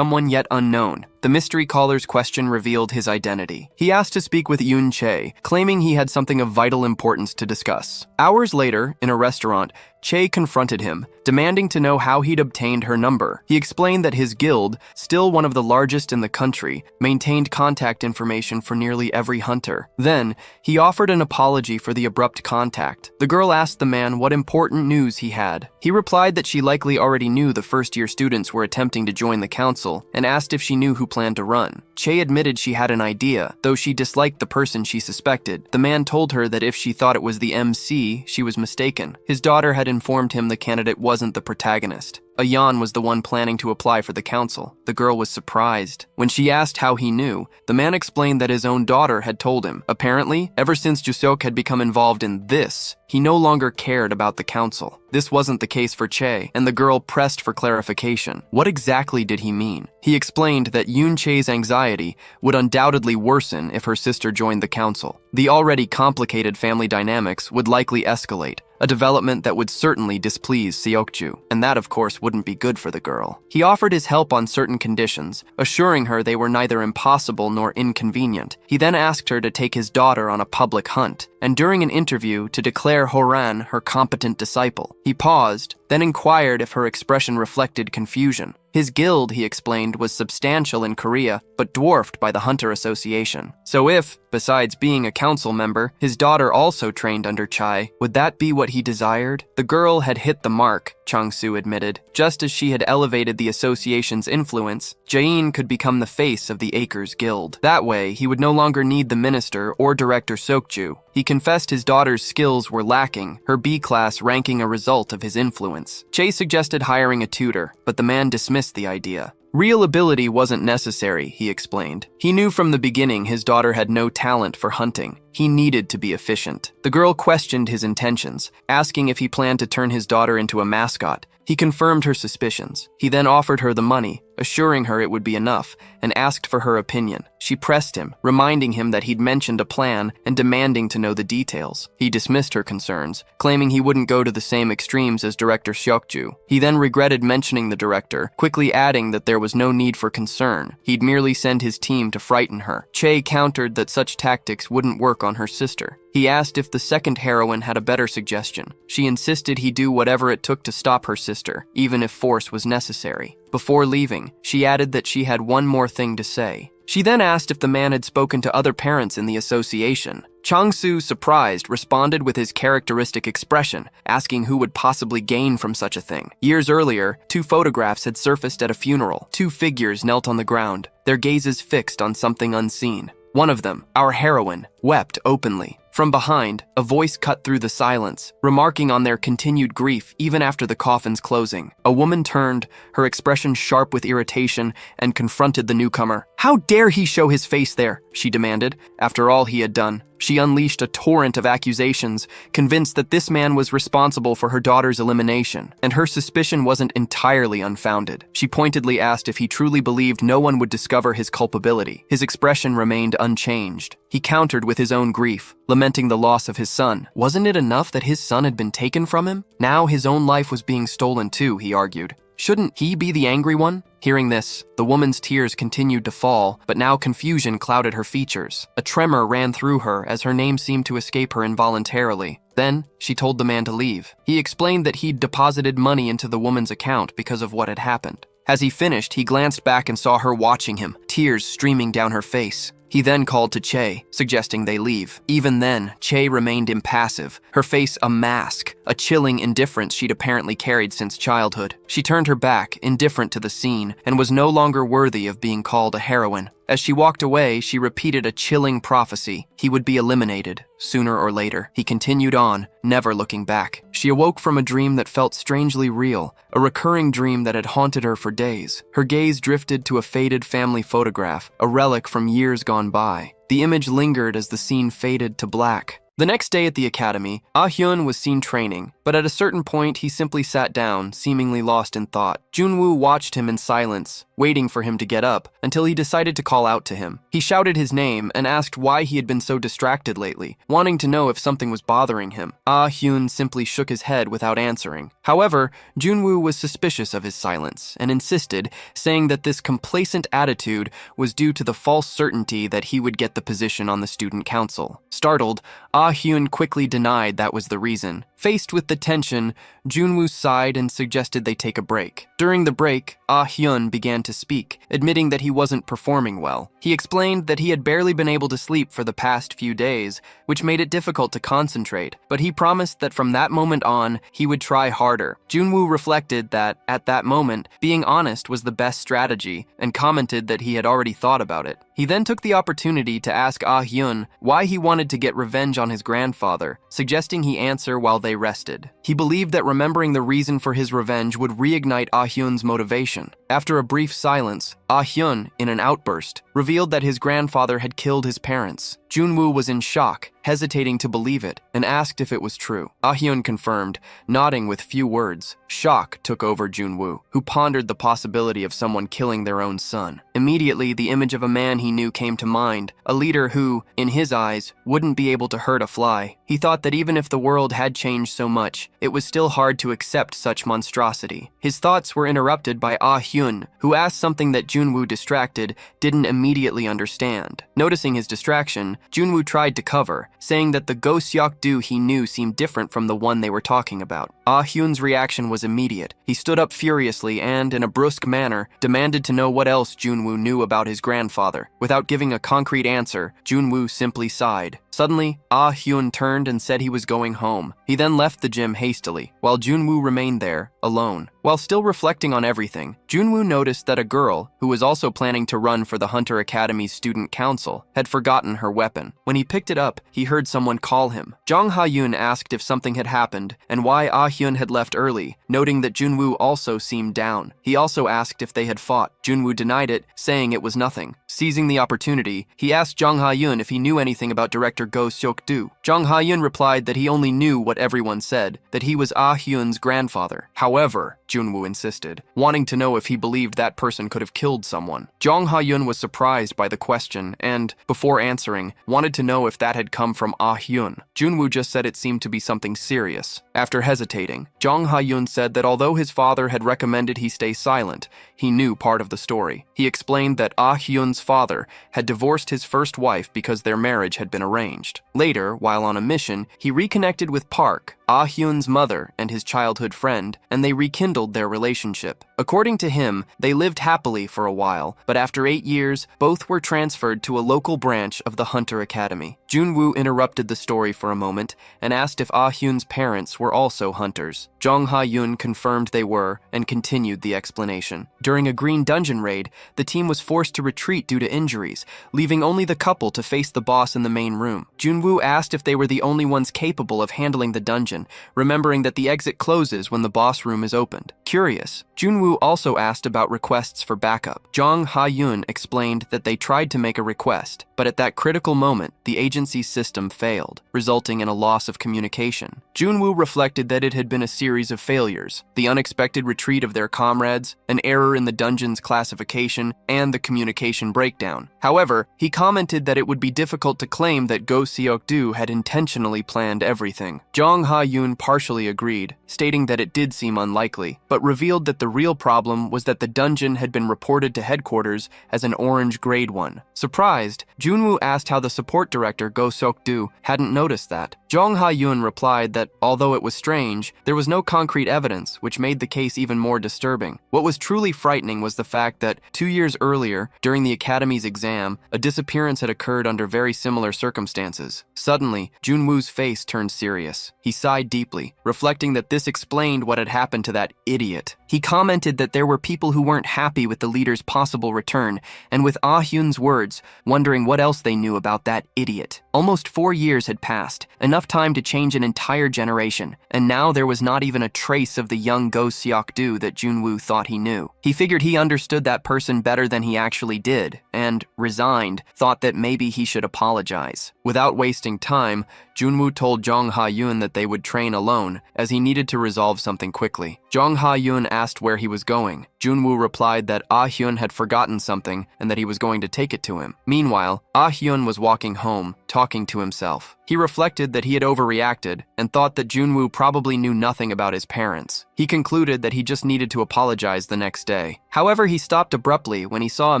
yet unknown. The mystery caller's question revealed his identity. He asked to speak with Yoon Chae, claiming he had something of vital importance to discuss. Hours later, in a restaurant, Chae confronted him, demanding to know how he'd obtained her number. He explained that his guild, still one of the largest in the country, maintained contact information for nearly every hunter. Then, he offered an apology for the abrupt contact. The girl asked the man what important news he had. He replied that she likely already knew the first-year students were attempting to join the council, and asked if she knew who planned to run. Chae admitted she had an idea, though she disliked the person she suspected. The man told her that if she thought it was the MC, she was mistaken. His daughter had informed him the candidate wasn't the protagonist. Ayan was the one planning to apply for the council. The girl was surprised. When she asked how he knew, the man explained that his own daughter had told him. Apparently, ever since Jusok had become involved in this, he no longer cared about the council. This wasn't the case for Che, and the girl pressed for clarification. What exactly did he mean? He explained that Yoon Che's anxiety would undoubtedly worsen if her sister joined the council. The already complicated family dynamics would likely escalate, a development that would certainly displease Seokju, and that of course wouldn't be good for the girl. He offered his help on certain conditions, assuring her they were neither impossible nor inconvenient. He then asked her to take his daughter on a public hunt, and during an interview to declare Horan her competent disciple. He paused, then inquired if her expression reflected confusion. His guild, he explained, was substantial in Korea, but dwarfed by the Hunter Association. So if, besides being a council member, his daughter also trained under Chai, would that be what he desired? The girl had hit the mark, Chang-soo admitted. Just as she had elevated the association's influence, Jain could become the face of the Acres Guild. That way, he would no longer need the minister or director Seokju. He confessed his daughter's skills were lacking, her B-class ranking a result of his influence. Che suggested hiring a tutor, but the man dismissed the idea. Real ability wasn't necessary, he explained. He knew from the beginning his daughter had no talent for hunting. He needed to be efficient. The girl questioned his intentions, asking if he planned to turn his daughter into a mascot. He confirmed her suspicions. He then offered her the money, assuring her it would be enough, and asked for her opinion. She pressed him, reminding him that he'd mentioned a plan and demanding to know the details. He dismissed her concerns, claiming he wouldn't go to the same extremes as director Seokju. He then regretted mentioning the director, quickly adding that there was no need for concern. He'd merely send his team to frighten her. Che countered that such tactics wouldn't work on her sister. He asked if the second heroine had a better suggestion. She insisted he do whatever it took to stop her sister, even if force was necessary. Before leaving, she added that she had one more thing to say. She then asked if the man had spoken to other parents in the association. Chang-soo, surprised, responded with his characteristic expression, asking who would possibly gain from such a thing. Years earlier, 2 photographs had surfaced at a funeral. 2 figures knelt on the ground, their gazes fixed on something unseen. One of them, our heroine, wept openly. From behind, a voice cut through the silence, remarking on their continued grief even after the coffin's closing. A woman turned, her expression sharp with irritation, and confronted the newcomer. "How dare he show his face there?" she demanded. After all he had done, she unleashed a torrent of accusations, convinced that this man was responsible for her daughter's elimination, and her suspicion wasn't entirely unfounded. She pointedly asked if he truly believed no one would discover his culpability. His expression remained unchanged. He countered with his own grief, lamenting the loss of his son. Wasn't it enough that his son had been taken from him? Now his own life was being stolen too, he argued. Shouldn't he be the angry one? Hearing this, the woman's tears continued to fall, but now confusion clouded her features. A tremor ran through her as her name seemed to escape her involuntarily. Then, she told the man to leave. He explained that he'd deposited money into the woman's account because of what had happened. As he finished, he glanced back and saw her watching him, tears streaming down her face. He then called to Che, suggesting they leave. Even then, Che remained impassive, her face a mask, a chilling indifference she'd apparently carried since childhood. She turned her back, indifferent to the scene, and was no longer worthy of being called a heroine. As she walked away, she repeated a chilling prophecy. He would be eliminated, sooner or later. He continued on, never looking back. She awoke from a dream that felt strangely real, a recurring dream that had haunted her for days. Her gaze drifted to a faded family photograph, a relic from years gone by. The image lingered as the scene faded to black. The next day at the academy, Ah-hyun was seen training, but at a certain point he simply sat down, seemingly lost in thought. Junwoo watched him in silence, waiting for him to get up, until he decided to call out to him. He shouted his name and asked why he had been so distracted lately, wanting to know if something was bothering him. Ah-hyun simply shook his head without answering. However, Junwoo was suspicious of his silence and insisted, saying that this complacent attitude was due to the false certainty that he would get the position on the student council. Startled, Ah-hyun quickly denied that was the reason. Faced with the tension, Junwoo sighed and suggested they take a break. During the break, Ah-hyun began to speak, admitting that he wasn't performing well. He explained that he had barely been able to sleep for the past few days, which made it difficult to concentrate, but he promised that from that moment on, he would try harder. Junwoo reflected that, at that moment, being honest was the best strategy, and commented that he had already thought about it. He then took the opportunity to ask Ah Hyun why he wanted to get revenge on his grandfather, suggesting he answer while they rested. He believed that remembering the reason for his revenge would reignite Ah Hyun's motivation. After a brief silence, Ah Hyun, in an outburst, revealed that his grandfather had killed his parents. Junwoo was in shock, hesitating to believe it, and asked if it was true. Ah Hyun confirmed, nodding with few words. Shock took over Junwoo, who pondered the possibility of someone killing their own son. Immediately, the image of a man he knew came to mind, a leader who, in his eyes, wouldn't be able to hurt a fly. He thought that even if the world had changed so much, it was still hard to accept such monstrosity. His thoughts were interrupted by Ah Hyun, who asked something that Junwoo, distracted, didn't immediately understand. Noticing his distraction, Junwoo tried to cover, saying that the Go Seok-do he knew seemed different from the one they were talking about. Ah Hyun's reaction was immediate. He stood up furiously and, in a brusque manner, demanded to know what else Junwoo knew about his grandfather. Without giving a concrete answer, Junwoo simply sighed. Suddenly, Ah Hyun turned and said he was going home. He then left the gym hastily, while Junwoo remained there, alone. While still reflecting on everything, Junwoo noticed that a girl, who was also planning to run for the Hunter Academy's student council, had forgotten her weapon. When he picked it up, he heard someone call him. Jong Ha-yoon asked if something had happened and why Ah Hyun had left early, noting that Junwoo also seemed down. He also asked if they had fought. Junwoo denied it, saying it was nothing. Seizing the opportunity, he asked Jong Ha-yoon if he knew anything about director Go Seok-do. Jong Ha-yoon replied that he only knew what everyone said, that he was Ah Hyun's grandfather. However, Junwoo insisted, wanting to know if he believed that person could have killed someone. Jong Ha-yoon was surprised by the question and, before answering, wanted to know if that had come from Ah Hyun. Junwoo just said it seemed to be something serious. After hesitating, Jong Ha-yoon said that although his father had recommended he stay silent, he knew part of the story. He explained that Ah Hyun's father had divorced his first wife because their marriage had been arranged. Later, while on a mission, he reconnected with Park, Ah Hyun's mother and his childhood friend, and they rekindled their relationship. According to him, they lived happily for a while, but after 8 years, both were transferred to a local branch of the Hunter Academy. Junwoo interrupted the story for a moment and asked if Ah Hyun's parents were also hunters. Jong Ha-yoon confirmed they were and continued the explanation. During a green dungeon raid, the team was forced to retreat due to injuries, leaving only the couple to face the boss in the main room. Junwoo asked if they were the only ones capable of handling the dungeon, remembering that the exit closes when the boss room is opened. Curious, Junwoo also asked about requests for backup. Jong Ha-yoon explained that they tried to make a request, but at that critical moment, the agency's system failed, resulting in a loss of communication. Junwoo reflected that it had been a series of failures: the unexpected retreat of their comrades, an error in the dungeon's classification, and the communication breakdown. However, he commented that it would be difficult to claim that Go Seok-do had intentionally planned everything. Jong Ha-yoon partially agreed, stating that it did seem unlikely, but revealed that the real problem was that the dungeon had been reported to headquarters as an orange grade one. Surprised, Junwoo asked how the support director Go Seok-do hadn't noticed that. Jong Ha-yoon replied that, although it was strange, there was no concrete evidence, which made the case even more disturbing. What was truly frightening was the fact that 2 years earlier, during the Academy's exam, a disappearance had occurred under very similar circumstances. Suddenly, Junwoo's face turned serious. He sighed deeply, reflecting that this explained what had happened to that idiot. He commented that there were people who weren't happy with the leader's possible return, and with Ah Hyun's words, wondering what else they knew about that idiot. Almost 4 years had passed, enough time to change an entire generation, and now there was not even a trace of the young Go Seok-do that Junwoo thought he knew. He figured he understood that person better than he actually did, and, resigned, thought that maybe he should apologize. Without wasting time, Junwoo told Jong Ha-yoon that they would train alone, as he needed to resolve something quickly. Jong Ha-yoon asked where he was going. Junwoo replied that Ah Hyun had forgotten something and that he was going to take it to him. Meanwhile, Ah Hyun was walking home, talking to himself. He reflected that he had overreacted and thought that Junwoo probably knew nothing about his parents. He concluded that he just needed to apologize the next day. However, he stopped abruptly when he saw a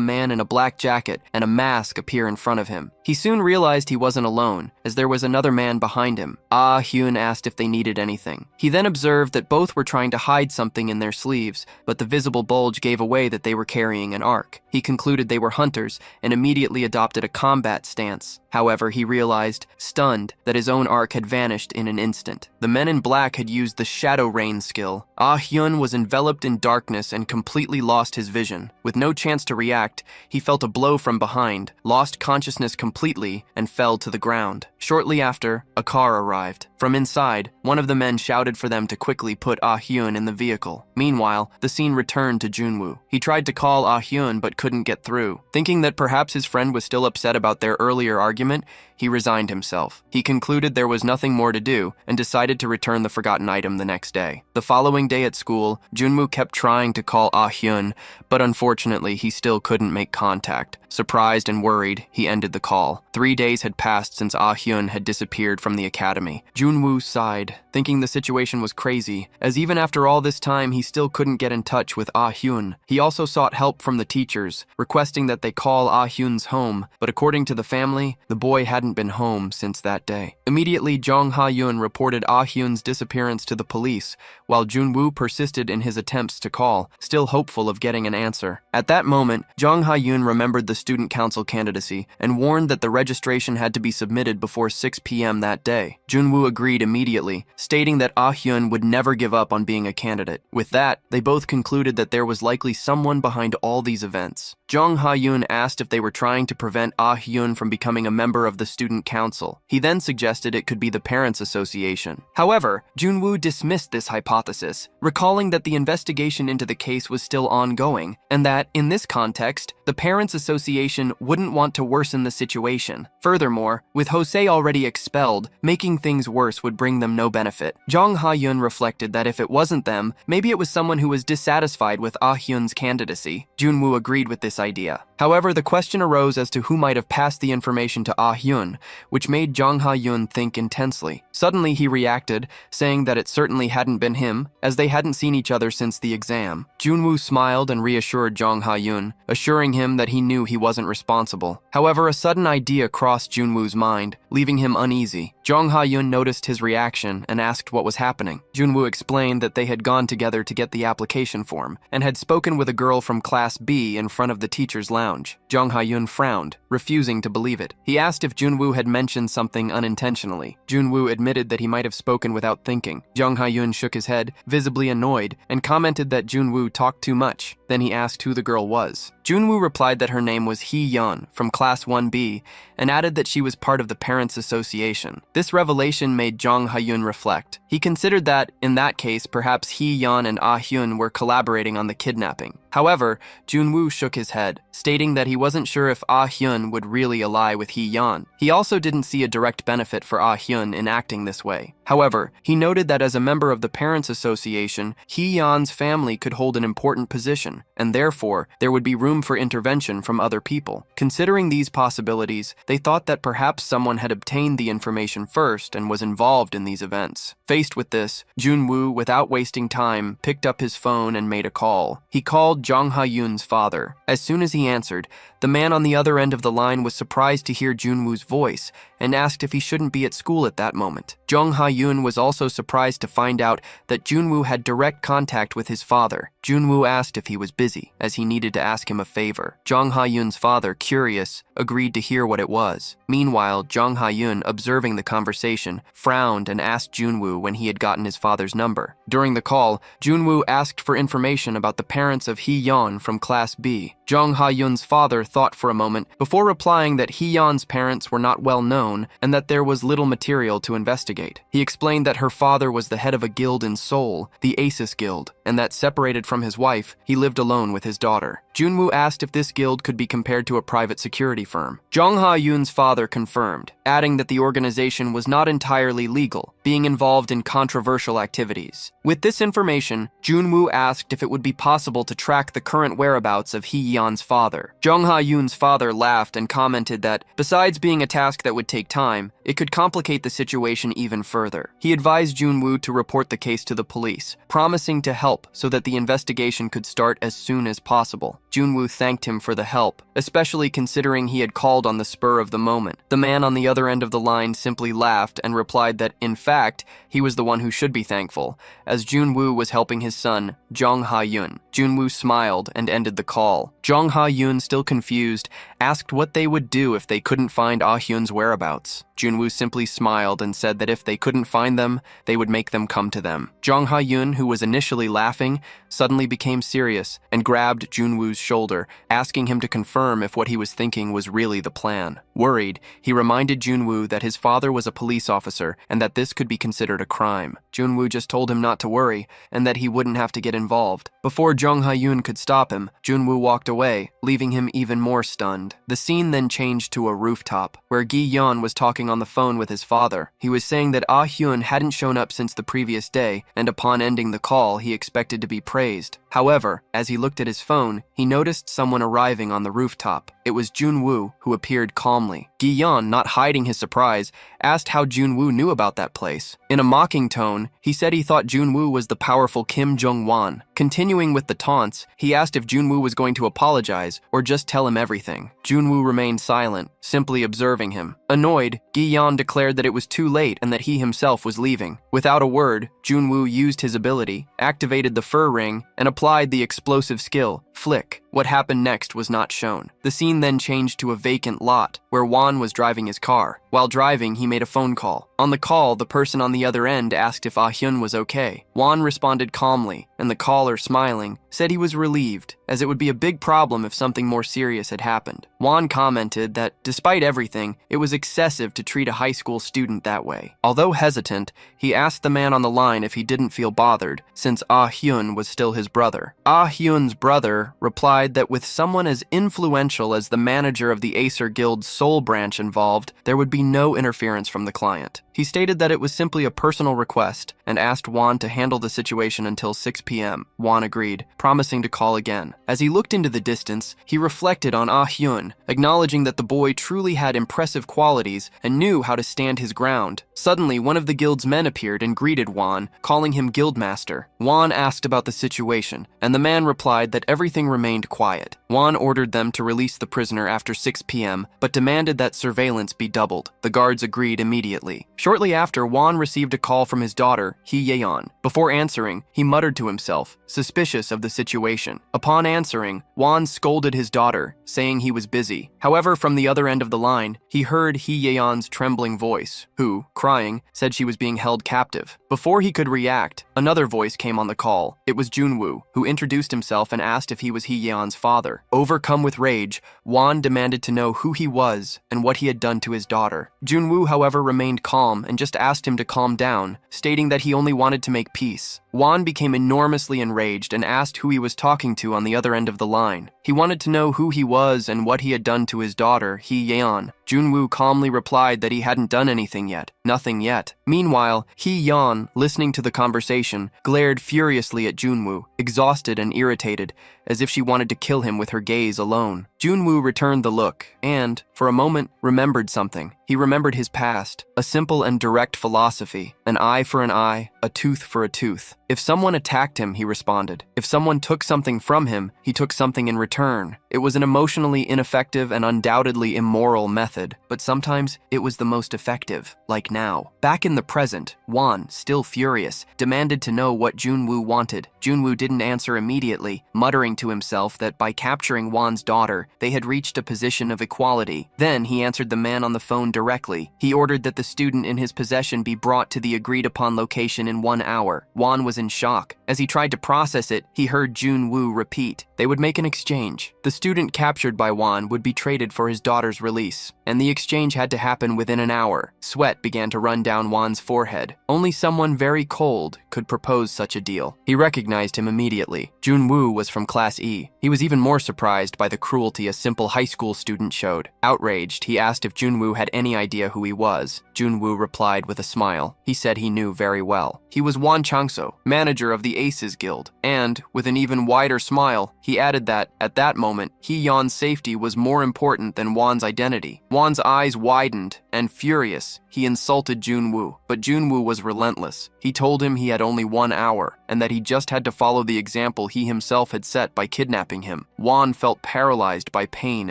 man in a black jacket and a mask appear in front of him. He soon realized he wasn't alone, as there was another man man behind him. Ah Hyun asked if they needed anything. He then observed that both were trying to hide something in their sleeves, but the visible bulge gave away that they were carrying an arc. He concluded they were hunters and immediately adopted a combat stance. However, he realized, stunned, that his own arc had vanished in an instant. The men in black had used the Shadow Rain skill. Ah Hyun was enveloped in darkness and completely lost his vision. With no chance to react, he felt a blow from behind, lost consciousness completely, and fell to the ground. Shortly after, a car arrived. From inside, one of the men shouted for them to quickly put Ah Hyun in the vehicle. Meanwhile, the scene returned to Junwoo. He tried to call Ah Hyun but couldn't get through. Thinking that perhaps his friend was still upset about their earlier argument, he resigned himself. He concluded there was nothing more to do and decided to return the forgotten item the next day. The following day at school, Junwoo kept trying to call Ah Hyun, but unfortunately he still couldn't make contact. Surprised and worried, he ended the call. 3 days had passed since Ah Hyun had disappeared from the academy. Junwoo sighed, thinking the situation was crazy, as even after all this time he still couldn't get in touch with Ah Hyun. He also sought help from the teachers, requesting that they call Ah Hyun's home, but according to the family, the boy hadn't been home since that day. Immediately, Jong Ha-yoon reported Ah Hyun's disappearance to the police, while Junwoo persisted in his attempts to call, still hopeful of getting an answer. At that moment, Jong Ha-yoon remembered the student council candidacy and warned that the registration had to be submitted before 6 p.m. that day. Junwoo agreed immediately, stating that Ah Hyun would never give up on being a candidate. With that, they both concluded that there was likely someone behind all these events. Jong Ha-yoon asked if they were trying to prevent Ah Hyun from becoming a member of the student council. He then suggested it could be the Parents Association. However, Junwoo dismissed this hypothesis, recalling that the investigation into the case was still ongoing, and that, in this context, the Parents Association wouldn't want to worsen the situation. Furthermore, with Jose already expelled, making things worse would bring them no benefit. Jong Ha-yoon reflected that if it wasn't them, maybe it was someone who was dissatisfied with Ah Hyun's candidacy. Junwoo agreed with this idea. However, the question arose as to who might have passed the information to Ah Hyun, which made Jong Ha-yoon think intensely. Suddenly, he reacted, saying that it certainly hadn't been him, as they hadn't seen each other since the exam. Junwoo smiled and reassured Jong Ha-yoon, assuring him that he knew he wasn't responsible. However, a sudden idea crossed Junwoo's mind, leaving him uneasy. Jong Ha-yoon noticed his reaction and asked what was happening. Junwoo explained that they had gone together to get the application form, and had spoken with a girl from Class B in front of the teacher's lounge. Jong Ha-yoon frowned, refusing to believe it. He asked if Junwoo had mentioned something unintentionally. Junwoo admitted that he might have spoken without thinking. Jong Ha-yoon shook his head, visibly annoyed, and commented that Junwoo talked too much. Then he asked who the girl was. Junwoo replied that her name was Hee-yeon from Class 1B, and added that she was part of the Parents Association. This revelation made Jong Ha-yoon reflect. He considered that, in that case, perhaps Hee-yeon and Ah Hyun were collaborating on the kidnapping. However, Junwoo shook his head, stating that he wasn't sure if Ah Hyun would really ally with Hee-yeon. He also didn't see a direct benefit for Ah Hyun in acting this way. However, he noted that as a member of the Parents Association, Hee-yeon's family could hold an important position, and therefore, there would be room for intervention from other people. Considering these possibilities, they thought that perhaps someone had obtained the information first and was involved in these events. Faced with this, Junwoo, without wasting time, picked up his phone and made a call. He called Jong Ha-yoon's father. As soon as he answered, the man on the other end of the line was surprised to hear Junwoo's voice and asked if he shouldn't be at school at that moment. Jong Ha-yoon was also surprised to find out that Junwoo had direct contact with his father. Junwoo asked if he was busy, as he needed to ask him a favor. Jong Ha-yoon's father, curious, agreed to hear what it was. Meanwhile, Jong Ha-yoon, observing the conversation, frowned and asked Junwoo when he had gotten his father's number. During the call, Junwoo asked for information about the parents of Hee-yeon from Class B. Jong Ha-yoon's father thought for a moment before replying that Hee-yeon's parents were not well known and that there was little material to investigate. He explained that her father was the head of a guild in Seoul, the Aces Guild, and that separated from his wife, he lived alone with his daughter. Junwoo asked if this guild could be compared to a private security firm. Jong Ha-yoon's father confirmed, adding that the organization was not entirely legal, being involved in controversial activities. With this information, Junwoo asked if it would be possible to track the current whereabouts of Hee-yeon's father. Jong Ha-yoon's father laughed and commented that, besides being a task that would take time, it could complicate the situation even further. He advised Junwoo to report the case to the police, promising to help so that the investigation could start as soon as possible. Junwoo thanked him for the help, especially considering he had called on the spur of the moment. The man on the other end of the line simply laughed and replied that, in fact, he was the one who should be thankful, as Junwoo was helping his son, Jong Ha-yoon. Junwoo smiled and ended the call. Jong Ha-yoon, still confused, asked what they would do if they couldn't find Ah-hyun's whereabouts. Junwoo simply smiled and said that if they couldn't find them, they would make them come to them. Jong Ha-yoon, who was initially laughing, suddenly became serious and grabbed Junwoo's shoulder, asking him to confirm if what he was thinking was really the plan. Worried, he reminded Junwoo that his father was a police officer and that this could be considered a crime. Junwoo just told him not to worry and that he wouldn't have to get involved. Before Jong Ha-yoon could stop him, Junwoo walked away, leaving him even more stunned. The scene then changed to a rooftop, where Gi-yeon was talking on the phone with his father. He was saying that Ah-hyun hadn't shown up since the previous day, and upon ending the call, he expected to be praised. However, as he looked at his phone, he noticed someone arriving on the rooftop. It was Junwoo, who appeared calmly. Gi-yeon, not hiding his surprise, asked how Junwoo knew about that place. In a mocking tone, he said he thought Junwoo was the powerful Kim Jong-won. Continuing with the taunts, he asked if Junwoo was going to apologize or just tell him everything. Junwoo remained silent, simply observing him. Annoyed, Gi-yeon declared that it was too late and that he himself was leaving. Without a word, Junwoo used his ability, activated the fur ring, and applied the explosive skill, Flick. What happened next was not shown. The scene then changed to a vacant lot, where Won was driving his car. While driving, he made a phone call. On the call, the person on the other end asked if Ah-hyun was okay. Won responded calmly, and the caller, smiling, said he was relieved, as it would be a big problem if something more serious had happened. Won commented that, despite everything, it was excessive to treat a high school student that way. Although hesitant, he asked the man on the line if he didn't feel bothered, since Ah-hyun was still his brother. Ah-hyun's brother replied that with someone as influential as the manager of the Acer Guild's Seoul branch involved, there would be no interference from the client. He stated that it was simply a personal request and asked Won to handle the situation until 6 p.m. Won agreed, promising to call again. As he looked into the distance, he reflected on Ah-hyun, acknowledging that the boy truly had impressive qualities and knew how to stand his ground. Suddenly, one of the guild's men appeared and greeted Won, calling him guildmaster. Won asked about the situation, and the man replied that everything remained quiet. Won ordered them to release the prisoner after 6 p.m., but demanded that surveillance be doubled. The guards agreed immediately. Shortly after, Won received a call from his daughter, Hee-yeon. Before answering, he muttered to himself, suspicious of the situation. Upon answering, Won scolded his daughter, saying he was busy. However, from the other end of the line, he heard Hee-yeon's trembling voice, who, crying, said she was being held captive. Before he could react, another voice came on the call. It was Junwoo, who introduced himself and asked if he was Hee-yeon's father. Overcome with rage, Won demanded to know who he was and what he had done to his daughter. Junwoo, however, remained calm and just asked him to calm down, stating that he only wanted to make peace. Won became enormously enraged and asked who he was talking to on the other end of the line. He wanted to know who he was and what he had done to his daughter, Hee-yeon. Junwoo calmly replied that he hadn't done anything yet. Nothing yet. Meanwhile, Hee-yeon, listening to the conversation, glared furiously at Junwoo, exhausted and irritated, as if she wanted to kill him with her gaze alone. Junwoo returned the look and, for a moment, remembered something. He remembered his past, a simple and direct philosophy, an eye for an eye, a tooth for a tooth. If someone attacked him, he responded. If someone took something from him, he took something in return. It was an emotionally ineffective and undoubtedly immoral method, but sometimes it was the most effective, like now. Back in the present, Won, still furious, demanded to know what Junwoo wanted. Junwoo didn't answer immediately, muttering to himself that by capturing Won's daughter, they had reached a position of equality. Then he answered the man on the phone directly. He ordered that the student in his possession be brought to the agreed-upon location in 1 hour. Won was in shock. As he tried to process it, he heard Junwoo repeat. They would make an exchange. The student captured by Won would be traded for his daughter's release, and the exchange had to happen within an hour. Sweat began to run down Won's forehead. Only someone very cold could propose such a deal. He recognized him immediately. Junwoo was from Class E. He was even more surprised by the cruelty a simple high school student showed. Outraged, he asked if Junwoo had any idea who he was. Junwoo replied with a smile. He said he knew very well. He was Won Changso, manager of the Aces Guild, and, with an even wider smile, he added that, at that moment, Hee-yeon's safety was more important than Won's identity. Wan's eyes widened, and furious, he insulted Junwoo. But Junwoo was relentless. He told him he had only 1 hour, and that he just had to follow the example he himself had set by kidnapping him. Wan felt paralyzed by pain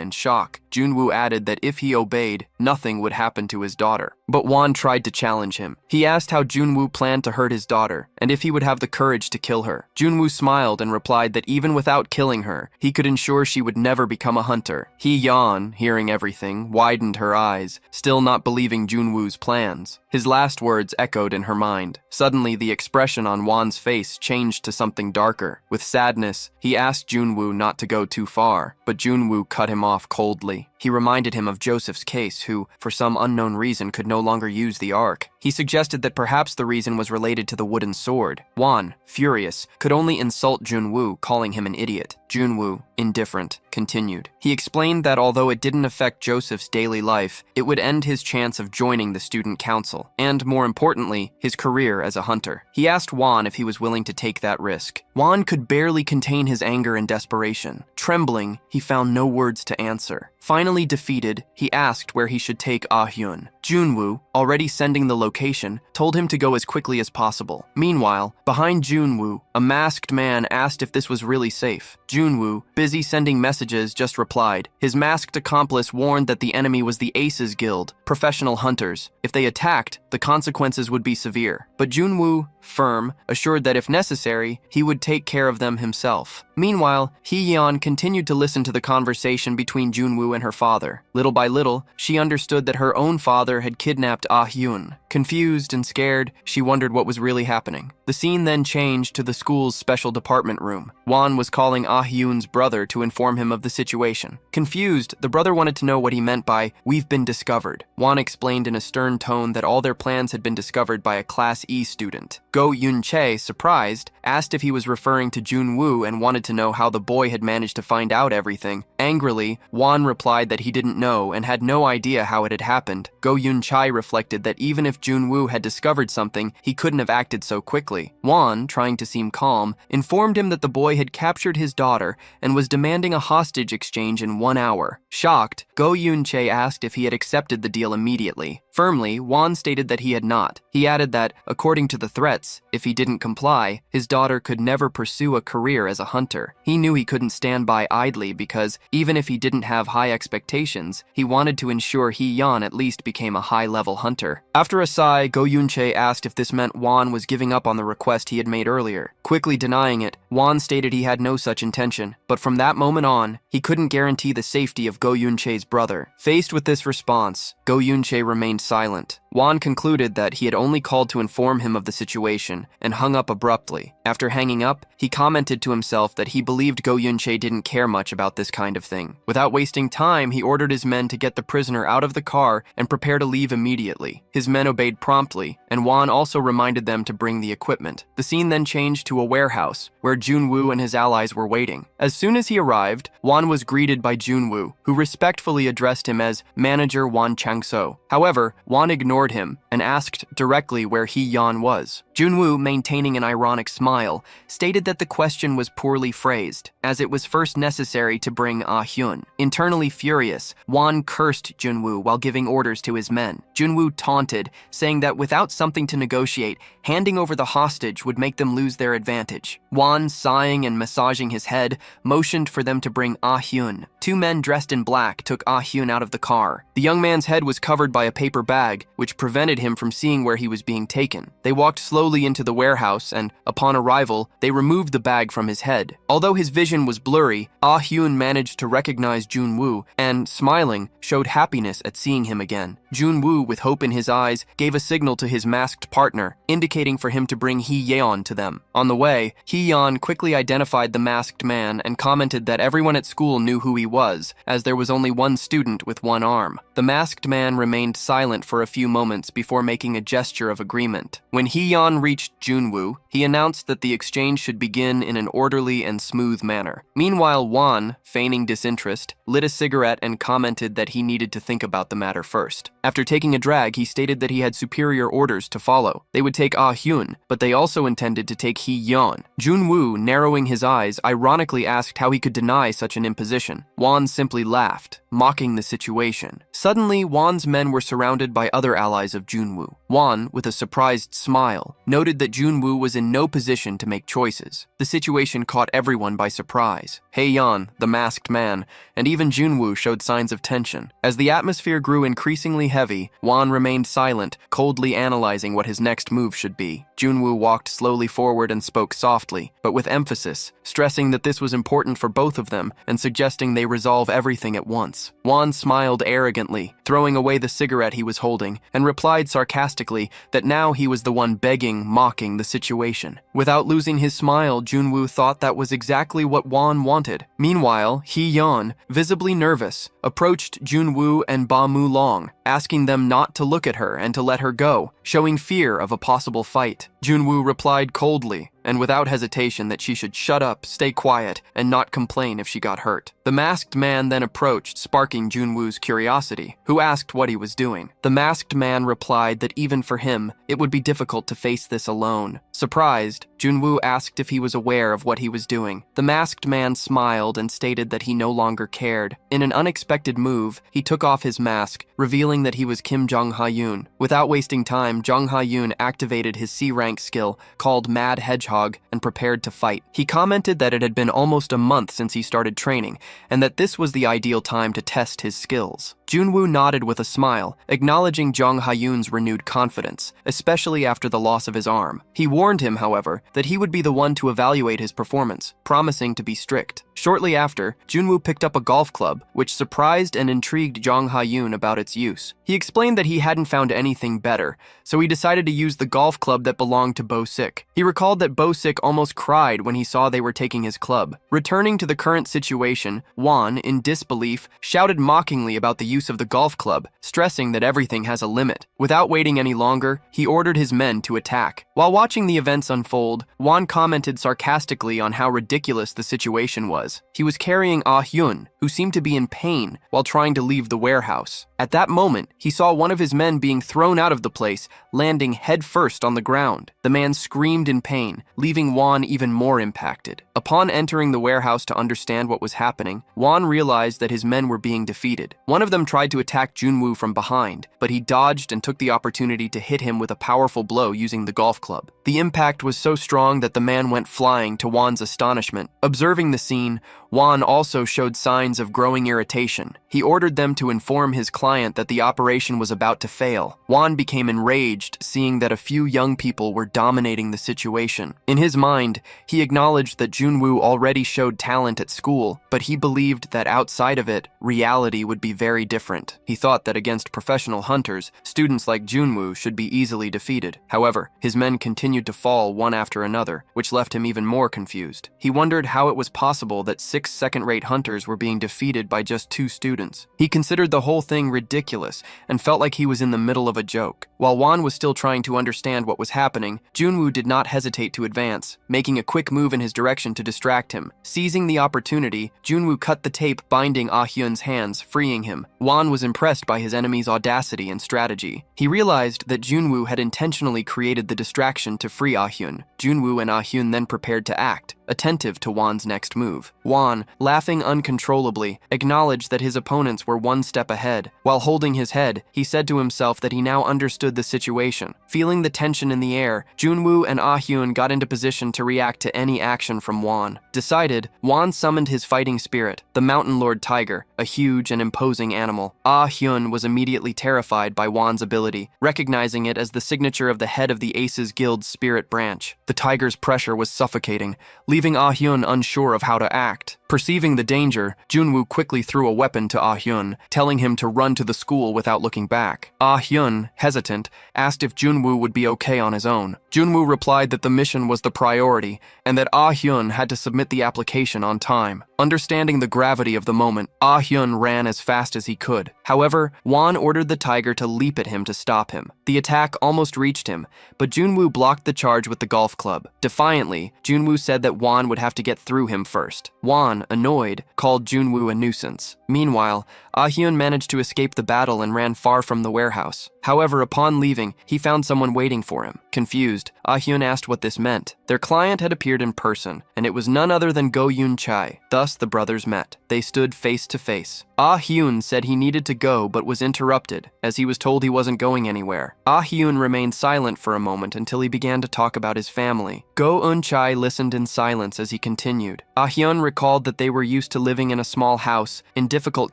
and shock. Junwoo added that if he obeyed, nothing would happen to his daughter. But Wan tried to challenge him. He asked how Junwoo planned to hurt his daughter, and if he would have the courage to kill her. Junwoo smiled and replied that even without killing her, he could ensure she would never become a hunter. Hee-yeon, hearing everything, widened her eyes, still not believing Junwoo's plans. His last words echoed in her mind. Suddenly, the expression on Wan's face changed to something darker. With sadness, he asked Junwoo not to go too far, but Junwoo cut him off coldly. He reminded him of Joseph's case, who, for some unknown reason, could no longer use the ark. He suggested that perhaps the reason was related to the wooden sword. Wan, furious, could only insult Junwoo, calling him an idiot. Junwoo, indifferent, continued. He explained that although it didn't affect Joseph's daily life, it would end his chance of joining the student council, and more importantly, his career as a hunter. He asked Wan if he was willing to take that risk. Wan could barely contain his anger and desperation. Trembling, he found no words to answer. Finally defeated, he asked where he should take Ah-hyun. Junwoo, already sending the location, told him to go as quickly as possible. Meanwhile, behind Junwoo, a masked man asked if this was really safe. Junwoo, busy sending messages, just replied. His masked accomplice warned that the enemy was the Aces Guild, professional hunters. If they attacked, the consequences would be severe. But Junwoo, firm, assured that if necessary, he would take care of them himself. Meanwhile, Hee-yeon continued to listen to the conversation between Junwoo and her father. Little by little, she understood that her own father had kidnapped Ah-hyun. Confused and scared, she wondered what was really happening. The scene then changed to the school's special department room. Wan was calling Ah-hyun's brother to inform him of the situation. Confused, the brother wanted to know what he meant by, "We've been discovered." Wan explained in a stern tone that all their plans had been discovered by a Class E student. Go Yun-chae, surprised, asked if he was referring to Junwoo and wanted to know how the boy had managed to find out everything. Angrily, Wan replied that he didn't know and had no idea how it had happened. Go Yun-chae reflected that even if Junwoo had discovered something, he couldn't have acted so quickly. Wan, trying to seem calm, informed him that the boy had captured his daughter and was demanding a hostage exchange in 1 hour. Shocked, Go Yun-chae asked if he had accepted the deal immediately. Firmly, Wan stated that he had not. He added that, according to the threats, if he didn't comply, his daughter could never pursue a career as a hunter. He knew he couldn't stand by idly because, even if he didn't have high expectations, he wanted to ensure Hee-yeon at least became a high-level hunter. After a sigh, Go Yun-chae asked if this meant Wan was giving up on the request he had made earlier. Quickly denying it, Wan stated he had no such intention, but from that moment on, he couldn't guarantee the safety of Go Yun-chae's brother. Faced with this response, Go Yun-chae remained silent. Wan concluded that he had only called to inform him of the situation and hung up abruptly. After hanging up, he commented to himself that he believed Go Yun-chae didn't care much about this kind of thing. Without wasting time, he ordered his men to get the prisoner out of the car and prepare to leave immediately. His men obeyed promptly, and Wan also reminded them to bring the equipment. The scene then changed to a warehouse, where Junwoo and his allies were waiting. As soon as he arrived, Wan was greeted by Junwoo, who respectfully addressed him as Manager Wan Chang-so. However, Wan ignored him and asked directly where Hee-yeon was. Junwoo, maintaining an ironic smile, stated that the question was poorly phrased, as it was first necessary to bring Ah-hyun. Internally furious, Wan cursed Junwoo while giving orders to his men. Junwoo taunted, saying that without something to negotiate, handing over the hostage would make them lose their advantage. Wan, sighing and massaging his head, motioned for them to bring Ah-hyun. 2 men dressed in black took Ah-hyun out of the car. The young man's head was covered by a paper bag, which prevented him from seeing where he was being taken. They walked slowly into the warehouse and, upon arrival, they removed the bag from his head. Although his vision was blurry, Ah-hyun managed to recognize Junwoo and, smiling, showed happiness at seeing him again. Junwoo, with hope in his eyes, gave a signal to his masked partner, indicating for him to bring Hee-yeon to them. On the way, Hee-yeon quickly identified the masked man and commented that everyone at school knew who he was, as there was only one student with one arm. The masked man remained silent for a few moments before making a gesture of agreement. When Hee-yeon reached Junwoo, he announced that the exchange should begin in an orderly and smooth manner. Meanwhile, Wan, feigning disinterest, lit a cigarette and commented that he needed to think about the matter first. After taking a drag, he stated that he had superior orders to follow. They would take Ah-hyun, but they also intended to take Hee-yeon. Junwoo, narrowing his eyes, ironically asked how he could deny such an imposition. Wan simply laughed. mocking the situation. Suddenly, Wan's men were surrounded by other allies of Junwoo. Wan, with a surprised smile, noted that Junwoo was in no position to make choices. The situation caught everyone by surprise. Hye-yeon, the masked man, and even Junwoo showed signs of tension. As the atmosphere grew increasingly heavy, Wan remained silent, coldly analyzing what his next move should be. Junwoo walked slowly forward and spoke softly, but with emphasis, stressing that this was important for both of them and suggesting they resolve everything at once. Wan smiled arrogantly, throwing away the cigarette he was holding, and replied sarcastically that now he was the one begging, mocking the situation. Without losing his smile, Junwoo thought that was exactly what Wan wanted. Meanwhile, Hye-yeon, visibly nervous, approached Junwoo and Ba Mu-long, asking them not to look at her and to let her go, showing fear of a possible fight. Junwoo replied coldly, and without hesitation, that she should shut up, stay quiet, and not complain if she got hurt. The masked man then approached, sparking Junwoo's curiosity, who asked what he was doing. The masked man replied that even for him, it would be difficult to face this alone. Surprised, Junwoo asked if he was aware of what he was doing. The masked man smiled and stated that he no longer cared. In an unexpected move, he took off his mask, revealing that he was Kim Jong-ha-yoon. Without wasting time, Jong-ha-yoon activated his C-rank skill, called Mad Hedgehog, and prepared to fight. He commented that it had been almost a month since he started training, and that this was the ideal time to test his skills. Junwoo nodded with a smile, acknowledging Jong-ha-yoon's renewed confidence, especially after the loss of his arm. He warned him, however, that he would be the one to evaluate his performance, promising to be strict. Shortly after, Junwoo picked up a golf club, which surprised and intrigued Jong-ha-yoon about its use. He explained that he hadn't found anything better, so he decided to use the golf club that belonged to Bo-sik. He recalled that Bo-sik almost cried when he saw they were taking his club. Returning to the current situation, Wan, in disbelief, shouted mockingly about the use of the golf club, stressing that everything has a limit. Without waiting any longer, he ordered his men to attack. While watching the events unfold, Wan commented sarcastically on how ridiculous the situation was. He was carrying Ah-hyun, who seemed to be in pain, while trying to leave the warehouse. At that moment, he saw one of his men being thrown out of the place, landing headfirst on the ground. The man screamed in pain, leaving Wan even more impacted. Upon entering the warehouse to understand what was happening, Wan realized that his men were being defeated. One of them tried to attack Junwoo from behind, but he dodged and took the opportunity to hit him with a powerful blow using the golf club. The impact was so strong that the man went flying, to Wan's astonishment. Observing the scene, Wan also showed signs of growing irritation. He ordered them to inform his client that the operation was about to fail. Wan became enraged, seeing that a few young people were dominating the situation. In his mind, he acknowledged that Junwoo already showed talent at school, but he believed that outside of it, reality would be very different. He thought that against professional hunters, students like Junwoo should be easily defeated. However, his men continued to fall one after another, which left him even more confused. He wondered how it was possible that 6 second-rate hunters were being defeated by just 2 students. He considered the whole thing ridiculous and felt like he was in the middle of a joke. While Wan was still trying to understand what was happening, Junwoo did not hesitate to advance, making a quick move in his direction to distract him. Seizing the opportunity, Junwoo cut the tape binding Ah-hyun's hands, freeing him. Wan was impressed by his enemy's audacity and strategy. He realized that Junwoo had intentionally created the distraction to free Ah-hyun. Junwoo and Ah-hyun then prepared to act, attentive to Wan's next move. Wan, laughing uncontrollably, acknowledged that his opponents were one step ahead. While holding his head, he said to himself that he now understood the situation. Feeling the tension in the air, Junwoo and Ah-hyun got into position to react to any action from Wan. Decided, Wan summoned his fighting spirit, the Mountain Lord Tiger, a huge and imposing animal. Ah-hyun was immediately terrified by Wan's ability, recognizing it as the signature of the head of the Aces Guild's spirit branch. The tiger's pressure was suffocating, leaving Ah-hyun unsure of how to act. Perceiving the danger, Junwoo quickly threw a weapon to Ah-hyun, telling him to run to the school without looking back. Ah-hyun, hesitant, asked if Junwoo would be okay on his own. Junwoo replied that the mission was the priority, and that Ah-hyun had to submit the application on time. Understanding the gravity of the moment, Ah-hyun ran as fast as he could. However, Wan ordered the tiger to leap at him to stop him. The attack almost reached him, but Junwoo blocked the charge with the golf club. Defiantly, Junwoo said that Wan would have to get through him first. Wan, annoyed, called Junwoo a nuisance. Meanwhile, Ah-hyun managed to escape the battle and ran far from the warehouse. However, upon leaving, he found someone waiting for him. Confused, Ah-hyun asked what this meant. Their client had appeared in person, and it was none other than Go Yoon Chai. Thus, the brothers met. They stood face to face. Ah Hyun said he needed to go but was interrupted, as he was told he wasn't going anywhere. Ah Hyun remained silent for a moment until he began to talk about his family. Go Eun-chae listened in silence as he continued. Ah Hyun recalled that they were used to living in a small house in difficult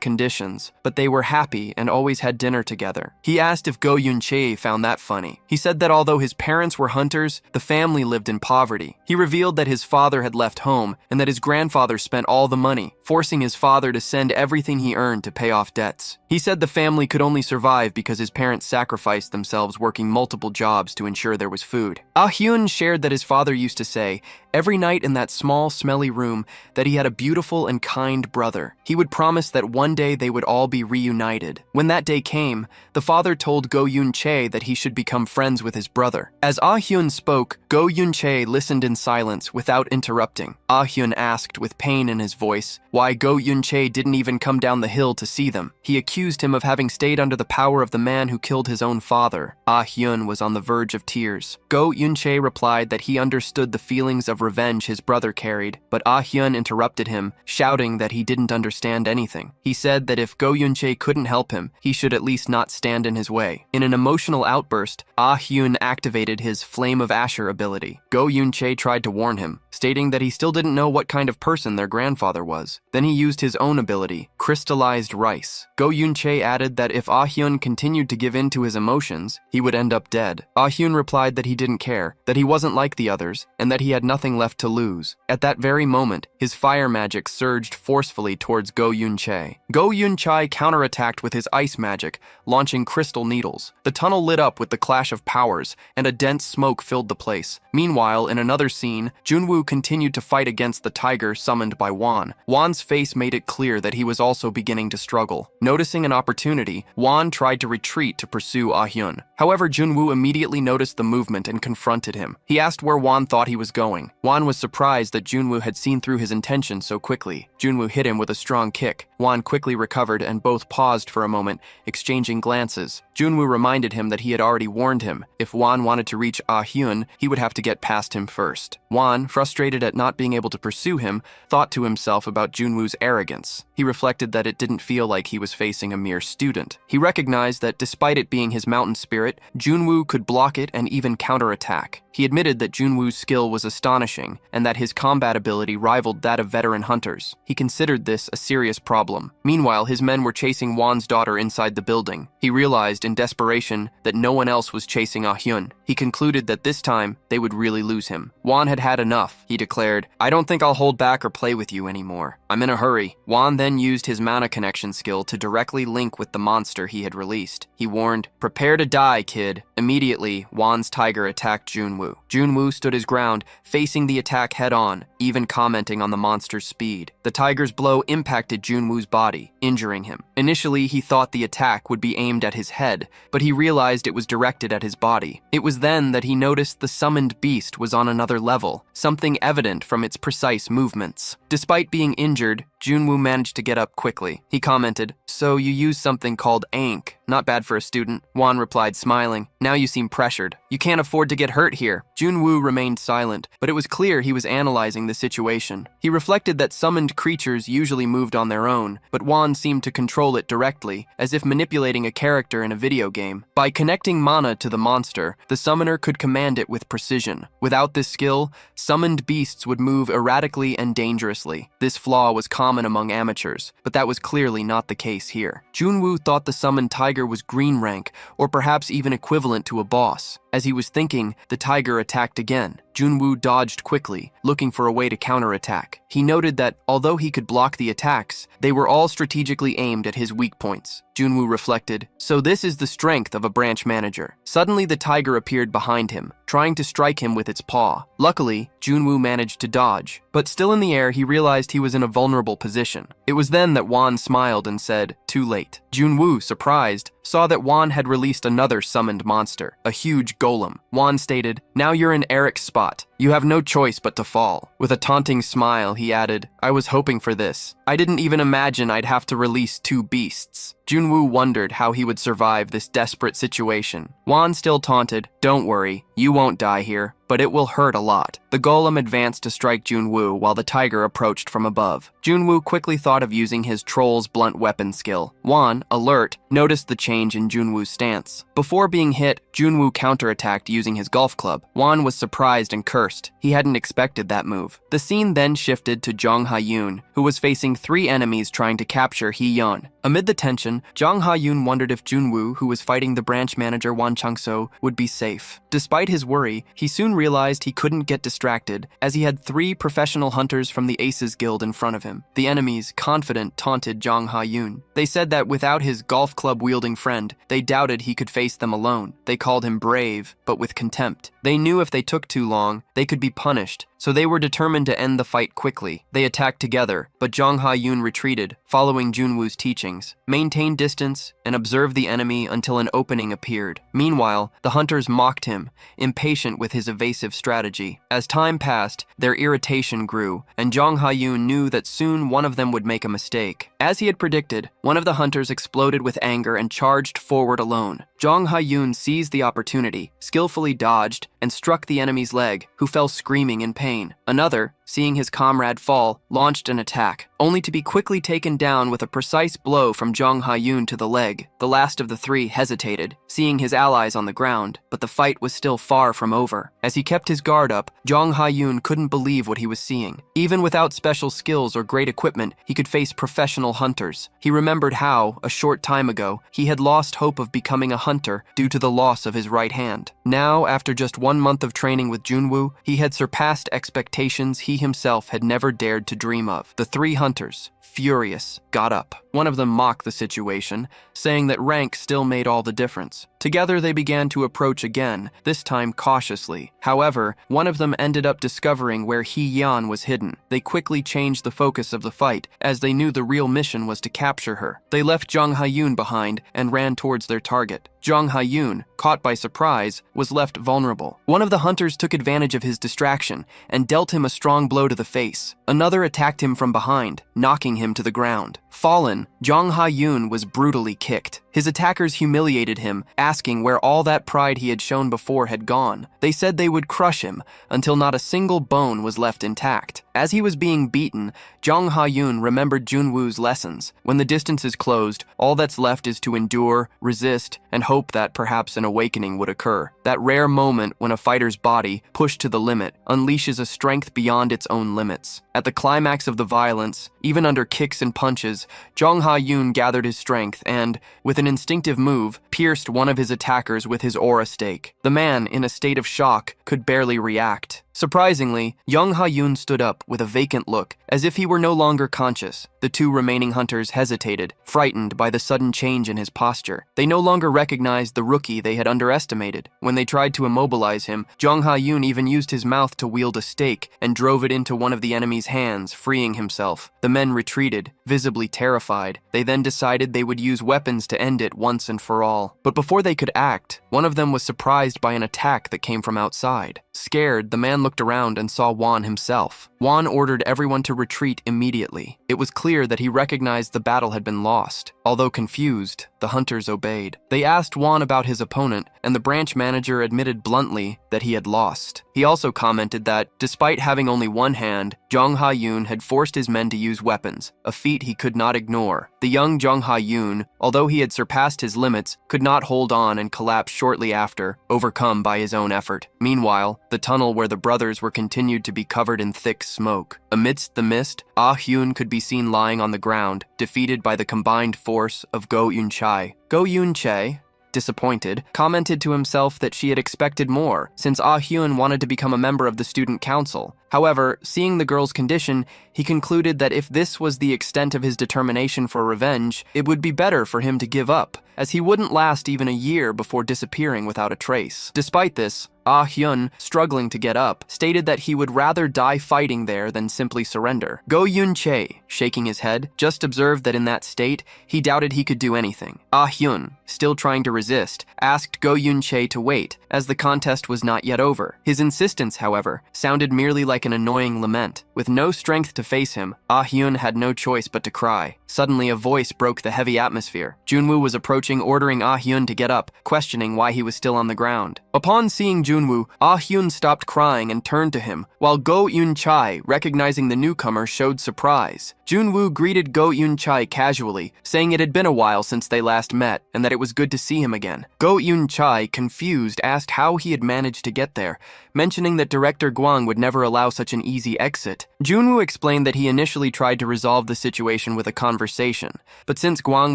conditions, but they were happy and always had dinner together. He asked if Go Eun-chae found that funny. He said that although his parents were hunters, the family lived in poverty. He revealed that his father had left home and that his grandfather spent all the money, forcing his father to send everything he earned to pay off debts. He said the family could only survive because his parents sacrificed themselves working multiple jobs to ensure there was food. Ah Hyun shared that his father used to say, every night in that small, smelly room, that he had a beautiful and kind brother. He would promise that one day they would all be reunited. When that day came, the father told Go Eun-chae that he should become friends with his brother. As Ah Hyun spoke, Go Eun-chae listened in silence without interrupting. Ah Hyun asked with pain in his voice why Go Eun-chae didn't even come down the hill to see them. He accused him of having stayed under the power of the man who killed his own father. Ah Hyun was on the verge of tears. Go Eun-chae replied that he understood the feelings of revenge his brother carried, but Ah Hyun interrupted him, shouting that he didn't understand anything. He said that if Go Eun-chae couldn't help him, he should at least not stand in his way. In an emotional outburst, Ah Hyun activated his Flame of Asher ability. Go Eun-chae tried to warn him, stating that he still didn't know what kind of person their grandfather was. Then he used his own ability, Crystallized Rice. Go Eun-chae added that if Ah Hyun continued to give in to his emotions, he would end up dead. Ah Hyun replied that he didn't care, that he wasn't like the others, and that he had nothing left to lose. At that very moment, his fire magic surged forcefully towards Go Eun-chae. Go Eun-chae counterattacked with his ice magic, launching crystal needles. The tunnel lit up with the clash of powers, and a dense smoke filled the place. Meanwhile, in another scene, Junwoo continued to fight against the tiger summoned by Won. Won's face made it clear that he was also beginning to struggle. Noticing an opportunity, Won tried to retreat to pursue Ah Hyun. However, Junwoo immediately noticed the movement and confronted him. He asked where Won thought he was going. Won was surprised that Junwoo had seen through his intentions so quickly. Junwoo hit him with a strong kick. Won quickly recovered and both paused for a moment, exchanging glances. Junwoo reminded him that he had already warned him. If Won wanted to reach Ah Hyun, he would have to get past him first. Won, frustrated at not being able to pursue him, thought to himself about Junwoo's arrogance. He reflected that it didn't feel like he was facing a mere student. He recognized that despite it being his mountain spirit, Junwoo could block it and even counterattack. He admitted that Junwoo's skill was astonishing and that his combat ability rivaled that of veteran hunters. He considered this a serious problem. Meanwhile, his men were chasing Won's daughter inside the building. He realized in desperation that no one else was chasing Ah Hyun. He concluded that this time they would really lose him. Won had had enough. He declared, "I don't think I'll hold back or play with you anymore. I'm in a hurry." Won then used his mana connection skill to directly link with the monster he had released. He warned, "Prepare to die, kid." Immediately, Won's tiger attacked Junwoo. Junwoo stood his ground, facing the attack head-on, even commenting on the monster's speed. The tiger's blow impacted Junwoo's body, injuring him. Initially, he thought the attack would be aimed at his head, but he realized it was directed at his body. It was then that he noticed the summoned beast was on another level, something evident from its precise movements. Despite being injured, Junwoo managed to get up quickly. He commented, "So you use something called Ankh. Not bad for a student." Won replied, smiling, "Now you seem pressured. You can't afford to get hurt here." Junwoo remained silent, but it was clear he was analyzing the situation. He reflected that summoned creatures usually moved on their own, but Won seemed to control it directly, as if manipulating a character in a video game. By connecting mana to the monster, the summoner could command it with precision. Without this skill, summoned beasts would move erratically and dangerously. This flaw was common among amateurs, but that was clearly not the case here. Junwoo thought the summoned tiger was green rank, or perhaps even equivalent to a boss. As he was thinking, the tiger attacked again. Junwoo dodged quickly, looking for a way to counterattack. He noted that, although he could block the attacks, they were all strategically aimed at his weak points. Junwoo reflected, "So this is the strength of a branch manager." Suddenly, the tiger appeared behind him, trying to strike him with its paw. Luckily, Junwoo managed to dodge, but still in the air, he realized he was in a vulnerable position. It was then that Won smiled and said, "Too late." Junwoo, surprised, saw that Won had released another summoned monster, a huge golem. Won stated, "Now you're in Eric's spot. You have no choice but to fall." With a taunting smile, he added, I was hoping for this. I didn't even imagine I'd have to release 2 beasts. Junwoo wondered how he would survive this desperate situation. Won still taunted, "Don't worry, you won't die here, but it will hurt a lot." The golem advanced to strike Junwoo while the tiger approached from above. Junwoo quickly thought of using his troll's blunt weapon skill. Won, alert, noticed the change in Junwoo's stance. Before being hit, Junwoo counterattacked using his golf club. Won was surprised and cursed. He hadn't expected that move. The scene then shifted to Jong Ha-yoon, who was facing 3 enemies trying to capture Hee-yeon. Amid the tension, Jong Ha-yoon wondered if Junwoo, who was fighting the branch manager Won Chang-so, would be safe. Despite his worry, he soon realized he couldn't get distracted, as he had 3 professional hunters from the Aces Guild in front of him. The enemies, confident, taunted Jong Ha-yoon. They said that without his golf club-wielding friend, they doubted he could face them alone. They called him brave, but with contempt. They knew if they took too long, they could be punished, so they were determined to end the fight quickly. They attacked together, but Jong Ha-yoon retreated, following Junwoo's teachings, maintained distance, and observed the enemy until an opening appeared. Meanwhile, the hunters mocked him, impatient with his evasive strategy. As time passed, their irritation grew, and Jong Ha-yoon knew that soon one of them would make a mistake. As he had predicted, one of the hunters exploded with anger and charged forward alone. Jong Ha-yoon seized the opportunity, skillfully dodged, and struck the enemy's leg, who fell screaming in pain. Another, seeing his comrade fall, launched an attack, only to be quickly taken down with a precise blow from Jong Ha-yoon to the leg. The last of the 3 hesitated, seeing his allies on the ground, but the fight was still far from over. As he kept his guard up, Jong Ha-yoon couldn't believe what he was seeing. Even without special skills or great equipment, he could face professional hunters. He remembered how, a short time ago, he had lost hope of becoming a hunter due to the loss of his right hand. Now, after just 1 month of training with Junwoo, he had surpassed expectations he himself had never dared to dream of. The 3 hunters, furious, got up. One of them mocked the situation, saying that rank still made all the difference. Together they began to approach again, this time cautiously. However, one of them ended up discovering where Hee-yeon was hidden. They quickly changed the focus of the fight, as they knew the real mission was to capture her. They left Jong Ha-yoon behind and ran towards their target. Jong Ha-yoon, caught by surprise, was left vulnerable. One of the hunters took advantage of his distraction and dealt him a strong blow to the face. Another attacked him from behind, knocking him to the ground. Fallen, Jong Ha-yoon was brutally kicked. His attackers humiliated him, asking where all that pride he had shown before had gone. They said they would crush him until not a single bone was left intact. As he was being beaten, Jong Ha-yoon remembered Junwoo's lessons. When the distance is closed, all that's left is to endure, resist, and hope that perhaps an awakening would occur. That rare moment when a fighter's body, pushed to the limit, unleashes a strength beyond its own limits. At the climax of the violence, even under kicks and punches, Jong Ha-yoon gathered his strength and, with an instinctive move, pierced one of his attackers with his aura stake. The man, in a state of shock, could barely react. Surprisingly, Jong Ha-yoon stood up with a vacant look, as if he were no longer conscious. The 2 remaining hunters hesitated, frightened by the sudden change in his posture. They no longer recognized the rookie they had underestimated. When they tried to immobilize him, Jong Ha-yoon even used his mouth to wield a stake and drove it into one of the enemy's hands, freeing himself. The men retreated, visibly terrified. They then decided they would use weapons to end it once and for all. But before they could act, one of them was surprised by an attack that came from outside. Scared, the man looked around and saw Won himself. Won ordered everyone to retreat immediately. It was clear that he recognized the battle had been lost. Although confused, the hunters obeyed. They asked Won about his opponent, and the branch manager admitted bluntly that he had lost. He also commented that, despite having only one hand, Jong Ha-yoon had forced his men to use weapons, a feat he could not ignore. The young Jong Ha-yoon, although he had surpassed his limits, could not hold on and collapsed shortly after, overcome by his own effort. Meanwhile, the tunnel where the brothers were continued to be covered in thick smoke. Amidst the mist, Ah-hyun could be seen lying on the ground, defeated by the combined force of Go Eun-chae. Go Eun-chae, disappointed, commented to himself that she had expected more, since Ah-hyun wanted to become a member of the student council. However, seeing the girl's condition, he concluded that if this was the extent of his determination for revenge, it would be better for him to give up, as he wouldn't last even a year before disappearing without a trace. Despite this, Ah Hyun, struggling to get up, stated that he would rather die fighting there than simply surrender. Go Yun-chae, shaking his head, just observed that in that state, he doubted he could do anything. Ah Hyun, still trying to resist, asked Go Yun-chae to wait, as the contest was not yet over. His insistence, however, sounded merely like an annoying lament. With no strength to face him, Ah Hyun had no choice but to cry. Suddenly, a voice broke the heavy atmosphere. Junwoo was approaching, ordering Ah Hyun to get up, questioning why he was still on the ground. Upon seeing Junwoo, Ah Hyun stopped crying and turned to him, while Go Yun-chae, recognizing the newcomer, showed surprise. Junwoo greeted Go Yun-chae casually, saying it had been a while since they last met and that it was good to see him again. Go Yun-chae, confused, asked how he had managed to get there, mentioning that Director Gwang would never allow such an easy exit. Junwoo explained that he initially tried to resolve the situation with a conversation, but since Gwang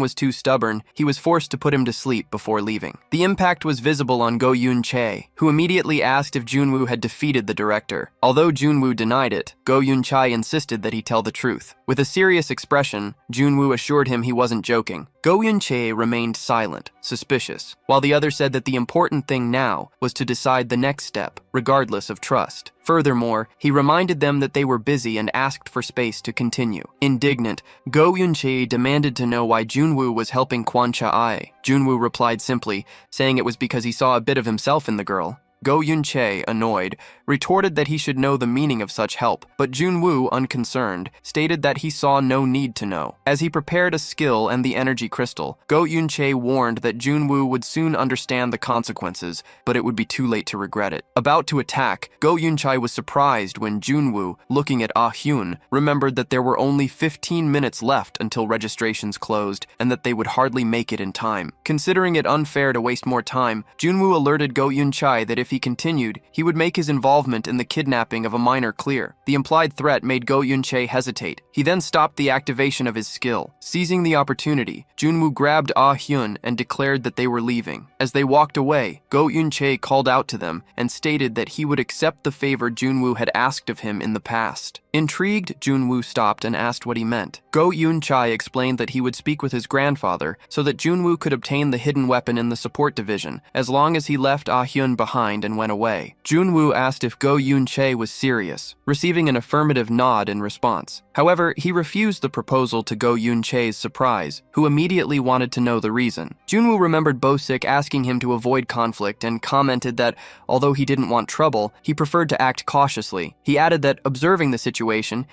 was too stubborn, he was forced to put him to sleep before leaving. The impact was visible on Go Yun-chae, who immediately asked if Junwoo had defeated the director. Although Junwoo denied it, Go Yun-chae insisted that he tell the truth. With a serious expression, Junwoo assured him he wasn't joking. Go Yun-chae remained silent, suspicious, while the other said that the important thing now was to decide the next step, regardless of trust. Furthermore, he reminded them that they were busy and asked for space to continue. Indignant, Go Yun-chae demanded to know why Junwoo was helping Kwon Cha-ai. Junwoo replied simply, saying it was because he saw a bit of himself in the girl. Go Yun-chae, annoyed, retorted that he should know the meaning of such help, but Junwoo, unconcerned, stated that he saw no need to know. As he prepared a skill and the energy crystal, Go Yun-chae warned that Junwoo would soon understand the consequences, but it would be too late to regret it. About to attack, Go Yun-chae was surprised when Junwoo, looking at Ah Hyun, remembered that there were only 15 minutes left until registrations closed and that they would hardly make it in time. Considering it unfair to waste more time, Junwoo alerted Go Yun-chae that if he continued, he would make his involvement in the kidnapping of a minor clear. The implied threat made Go Yun-chae hesitate. He then stopped the activation of his skill. Seizing the opportunity, Junwoo grabbed Ah Hyun and declared that they were leaving. As they walked away, Go Yun-chae called out to them and stated that he would accept the favor Junwoo had asked of him in the past. Intrigued, Junwoo stopped and asked what he meant. Go Yun-chae explained that he would speak with his grandfather so that Junwoo could obtain the hidden weapon in the support division, as long as he left Ah Hyun behind and went away. Junwoo asked if Go Yun-chae was serious, receiving an affirmative nod in response. However, he refused the proposal to Go Yun-chae's surprise, who immediately wanted to know the reason. Junwoo remembered Bosik asking him to avoid conflict and commented that, although he didn't want trouble, he preferred to act cautiously. He added that, observing the situation,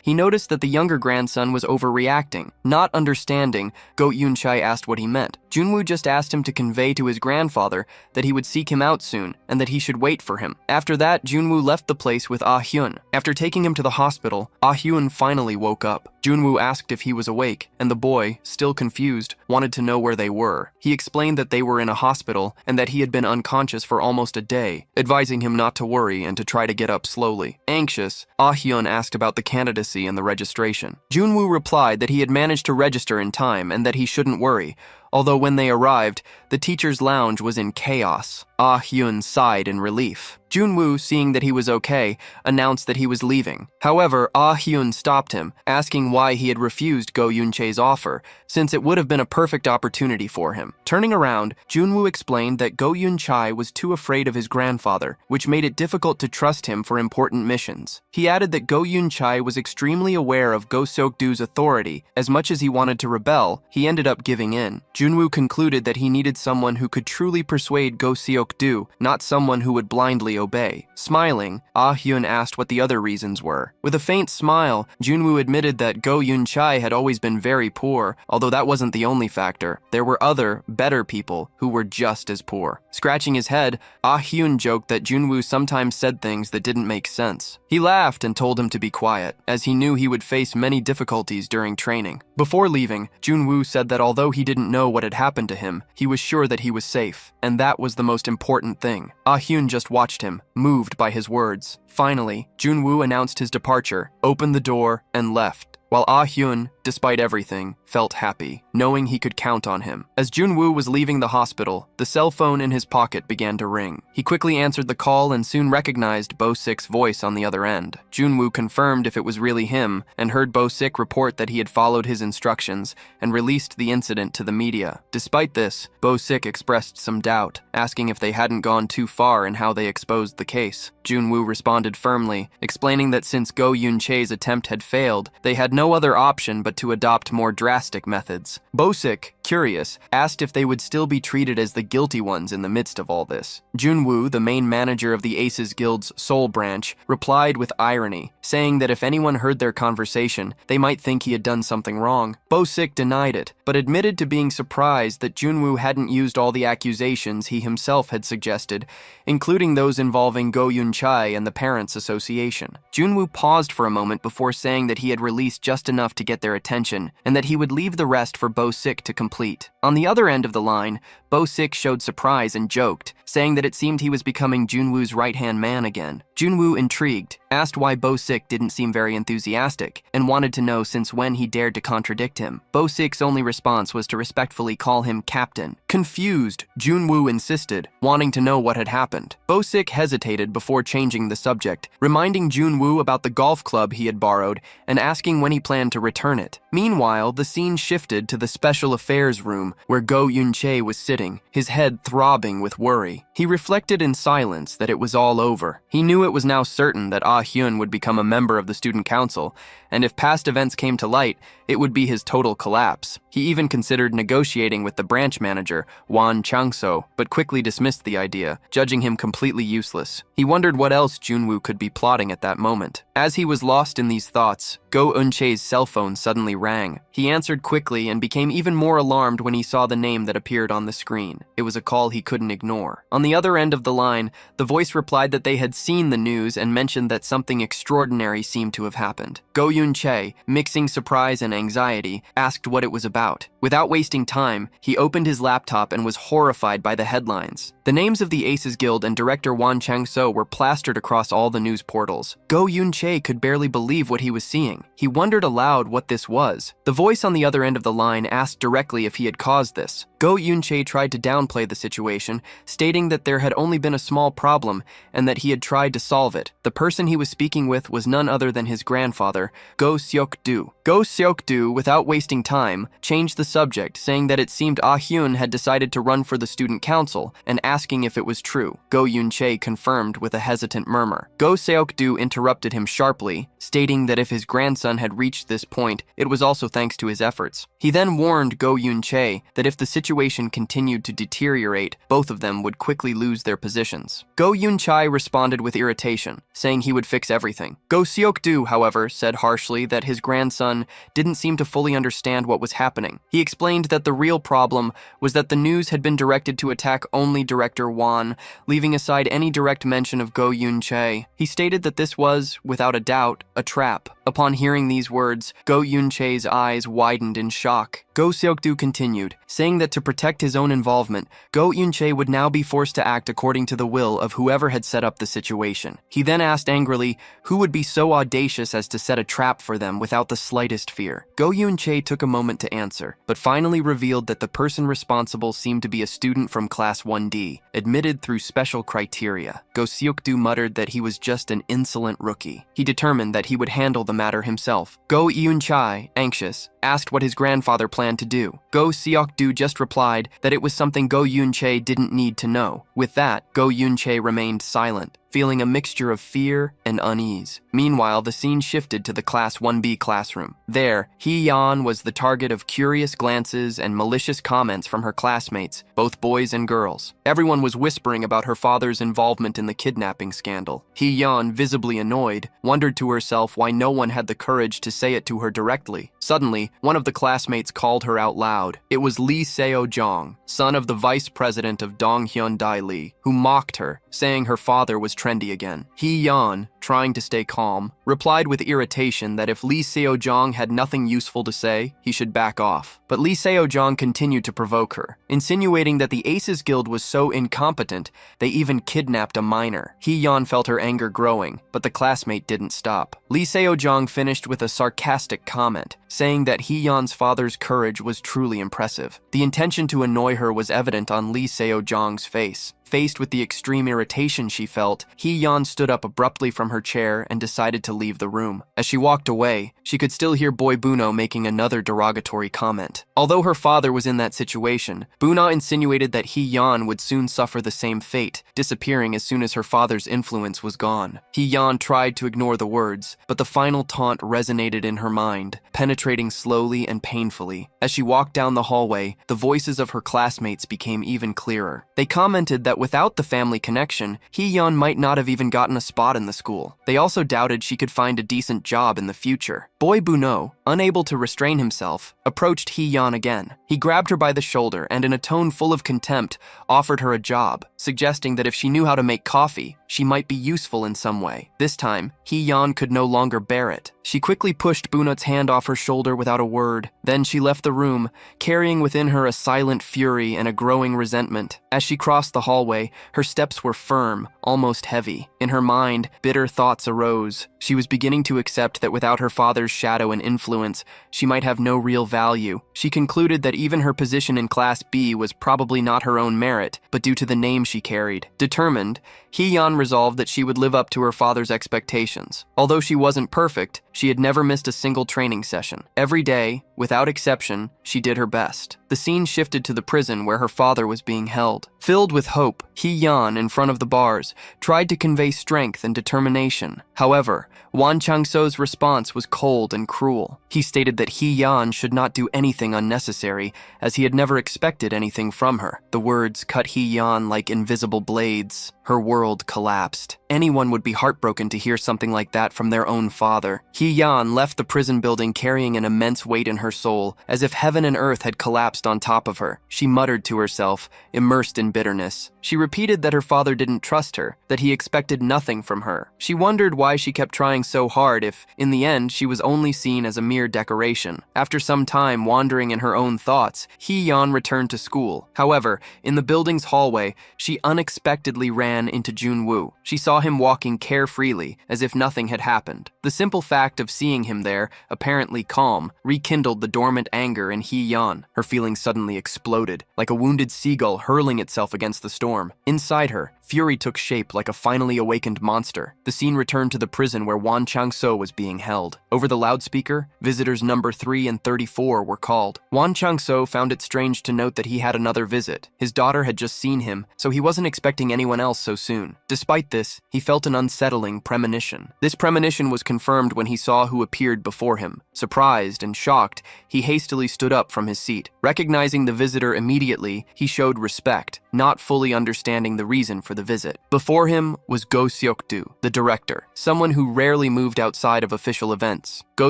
he noticed that the younger grandson was overreacting. Not understanding, Go Yun-chae asked what he meant. Junwoo just asked him to convey to his grandfather that he would seek him out soon and that he should wait for him. After that, Junwoo left the place with Ah Hyun. After taking him to the hospital, Ah Hyun finally woke up. Junwoo asked if he was awake, and the boy, still confused, wanted to know where they were. He explained that they were in a hospital and that he had been unconscious for almost a day, advising him not to worry and to try to get up slowly. Anxious, Ah Hyun asked about the candidacy and the registration. Junwoo replied that he had managed to register in time and that he shouldn't worry, although when they arrived, the teacher's lounge was in chaos. Ah Hyun sighed in relief. Junwoo, seeing that he was okay, announced that he was leaving. However, Ah Hyun stopped him, asking why he had refused Go Yun-chae's offer, since it would have been a perfect opportunity for him. Turning around, Junwoo explained that Go Yun-chae was too afraid of his grandfather, which made it difficult to trust him for important missions. He added that Go Yun-chae was extremely aware of Go Seok-doo's authority. As much as he wanted to rebel, he ended up giving in. Junwoo concluded that he needed someone who could truly persuade Go Seok-doo, not someone who would blindly obey. Smiling, Ah Hyun asked what the other reasons were. With a faint smile, Junwoo admitted that Go Yun-chae had always been very poor, although that wasn't the only factor. There were other, better people who were just as poor. Scratching his head, Ah Hyun joked that Junwoo sometimes said things that didn't make sense. He laughed and told him to be quiet, as he knew he would face many difficulties during training. Before leaving, Junwoo said that although he didn't know what had happened to him, he was sure that he was safe, and that was the most important thing. Ah Hyun just watched him, moved by his words. Finally, Junwoo announced his departure, opened the door, and left, while Ah Hyun, despite everything, felt happy, knowing he could count on him. As Junwoo was leaving the hospital, the cell phone in his pocket began to ring. He quickly answered the call and soon recognized Bo-sik's voice on the other end. Junwoo confirmed if it was really him and heard Bo-sik report that he had followed his instructions and released the incident to the media. Despite this, Bo-sik expressed some doubt, asking if they hadn't gone too far in how they exposed the case. Junwoo responded firmly, explaining that since Go Yun-chae's attempt had failed, they had no other option but to adopt more drastic methods. Bo-sik, curious, asked if they would still be treated as the guilty ones in the midst of all this. Junwoo, the main manager of the Aces Guild's Seoul branch, replied with irony, saying that if anyone heard their conversation, they might think he had done something wrong. Bo-sik denied it, but admitted to being surprised that Junwoo hadn't used all the accusations he himself had suggested, including those involving Go Yun-chae and the Parents Association. Junwoo paused for a moment before saying that he had released just enough to get their attention, and that he would leave the rest for Bo-sik to complete. On the other end of the line, Bo-sik showed surprise and joked, saying that it seemed he was becoming Junwoo's right-hand man again. Junwoo, intrigued, asked why Bo-sik didn't seem very enthusiastic, and wanted to know since when he dared to contradict him. Bo-sik's only response was to respectfully call him captain. Confused, Junwoo insisted, wanting to know what had happened. Bo-sik hesitated before changing the subject, reminding Junwoo about the golf club he had borrowed and asking when he planned to return it. Meanwhile, the scene shifted to the special affairs room where Go Yun-chae was sitting, his head throbbing with worry. He reflected in silence that it was all over. He knew it was now certain that Ah Hyun would become a member of the student council, and if past events came to light, it would be his total collapse. He even considered negotiating with the branch manager, Won Chang-so, but quickly dismissed the idea, judging him completely useless. He wondered what else Junwoo could be plotting at that moment. As he was lost in these thoughts, Go Eun-chae's cell phone suddenly rang. He answered quickly and became even more alarmed when he saw the name that appeared on the screen. It was a call he couldn't ignore. On the other end of the line, the voice replied that they had seen the news and mentioned that something extraordinary seemed to have happened. Go Yun-chae, mixing surprise and anxiety, asked what it was about. Without wasting time, he opened his laptop and was horrified by the headlines. The names of the Aces Guild and director Won Chang-so were plastered across all the news portals. Go Yun-chae could barely believe what he was seeing. He wondered aloud what this was. The voice on the other end of the line asked directly if he had caused this. Go Yun-chae tried to downplay the situation, stating that there had only been a small problem and that he had tried to solve it. The person he was speaking with was none other than his grandfather, Go Seok-do. Go Seok-do, without wasting time, changed the subject, saying that it seemed Ah Hyun had decided to run for the student council and asking if it was true. Go Yun-chae confirmed with a hesitant murmur. Go Seok-do interrupted him sharply, stating that if his grandson had reached this point, it was also thanks to his efforts. He then warned Go Yun-chae that if the situation continued to deteriorate, both of them would quickly lose their positions. Go Yun-chae responded with irritation, saying he would fix everything. Go Seok-do, however, said harshly that his grandson didn't seem to fully understand what was happening. He explained that the real problem was that the news had been directed to attack only Director Won, leaving aside any direct mention of Go Yun-chae. He stated that this was, without a doubt, a trap. Upon hearing these words, Go Yun-chae's eyes widened in shock. Go Seok-do continued, saying that to protect his own involvement, Go Yun-chae would now be forced to act according to the will of whoever had set up the situation. He then asked angrily who would be so audacious as to set a trap for them without the slightest fear. Go Yun-chae took a moment to answer, but finally revealed that the person responsible seemed to be a student from Class 1D, admitted through special criteria. Go Seok-do muttered that he was just an insolent rookie. He determined that he would handle the matter himself. Go Yun-chae, anxious, asked what his grandfather planned to do. Go Seok-do just replied that it was something Go Yun-chae didn't need to know. With that, Go Yun-chae remained silent, feeling a mixture of fear and unease. Meanwhile, the scene shifted to the Class 1B classroom. There, Hee-yeon was the target of curious glances and malicious comments from her classmates, both boys and girls. Everyone was whispering about her father's involvement in the kidnapping scandal. Hee-yeon, visibly annoyed, wondered to herself why no one had the courage to say it to her directly. Suddenly, one of the classmates called her out loud. It was Lee Seo-jong, son of the vice president of Donghyun-dae Lee, who mocked her, saying her father was trendy again. Hee-yeon, trying to stay calm, replied with irritation that if Lee Seo-jong had nothing useful to say, he should back off. But Lee Seo-jong continued to provoke her, insinuating that the Aces Guild was so incompetent they even kidnapped a minor. Hee-yeon felt her anger growing, but the classmate didn't stop. Lee Seo-jong finished with a sarcastic comment, saying that Hee-yeon's father's courage was truly impressive. The intention to annoy her was evident on Lee Seo-jong's face. Faced with the extreme irritation she felt, Hee-yeon stood up abruptly from her chair and decided to leave the room. As she walked away, she could still hear Boy Buno making another derogatory comment. Although her father was in that situation, Buno insinuated that Hee-yeon would soon suffer the same fate, disappearing as soon as her father's influence was gone. Hee-yeon tried to ignore the words, but the final taunt resonated in her mind, penetrating slowly and painfully. As she walked down the hallway, the voices of her classmates became even clearer. They commented that without the family connection, Hee-yeon might not have even gotten a spot in the school. They also doubted she could find a decent job in the future. Boy Buno, unable to restrain himself, approached Hee-yeon again. He grabbed her by the shoulder and in a tone full of contempt, offered her a job, suggesting that if she knew how to make coffee, she might be useful in some way. This time, Hee-yeon could no longer bear it. She quickly pushed Bunot's hand off her shoulder without a word. Then she left the room, carrying within her a silent fury and a growing resentment. As she crossed the hallway, her steps were firm, almost heavy. In her mind, bitter thoughts arose. She was beginning to accept that without her father's shadow and influence, she might have no real value. She concluded that even her position in Class B was probably not her own merit, but due to the name she carried. Determined, Hee-yeon resolved that she would live up to her father's expectations. Although she wasn't perfect, she had never missed a single training session. Every day, without exception, she did her best. The scene shifted to the prison where her father was being held. Filled with hope, Hee-yeon, in front of the bars, tried to convey strength and determination. However, Won Chang-so's response was cold and cruel. He stated that Hee-yeon should not do anything unnecessary, as he had never expected anything from her. The words cut Hee-yeon like invisible blades. Her world collapsed. Anyone would be heartbroken to hear something like that from their own father. Hee-yeon left the prison building carrying an immense weight in her soul, as if heaven and earth had collapsed on top of her. She muttered to herself, immersed in bitterness. She repeated that her father didn't trust her, that he expected nothing from her. She wondered why she kept trying so hard if, in the end, she was only seen as a mere decoration. After some time wandering in her own thoughts, Hee-yeon returned to school. However, in the building's hallway, she unexpectedly ran into Jun-woo. She saw him walking carefreely, as if nothing had happened. The simple fact of seeing him there, apparently calm, rekindled the dormant anger in Hee-yeon. Her feelings suddenly exploded, like a wounded seagull hurling itself against the storm. Inside her, fury took shape like a finally awakened monster. The scene returned to the prison where Won Chang-so was being held. Over the loudspeaker, visitors number 3 and 34 were called. Won Chang-so found it strange to note that he had another visit. His daughter had just seen him, so he wasn't expecting anyone else so soon. Despite this, he felt an unsettling premonition. This premonition was confirmed when he saw who appeared before him. Surprised and shocked, he hastily stood up from his seat. Recognizing the visitor immediately, he showed respect, not fully understanding the reason for the visit. Before him was Go Seok-do, the director, someone who rarely moved outside of official events. Go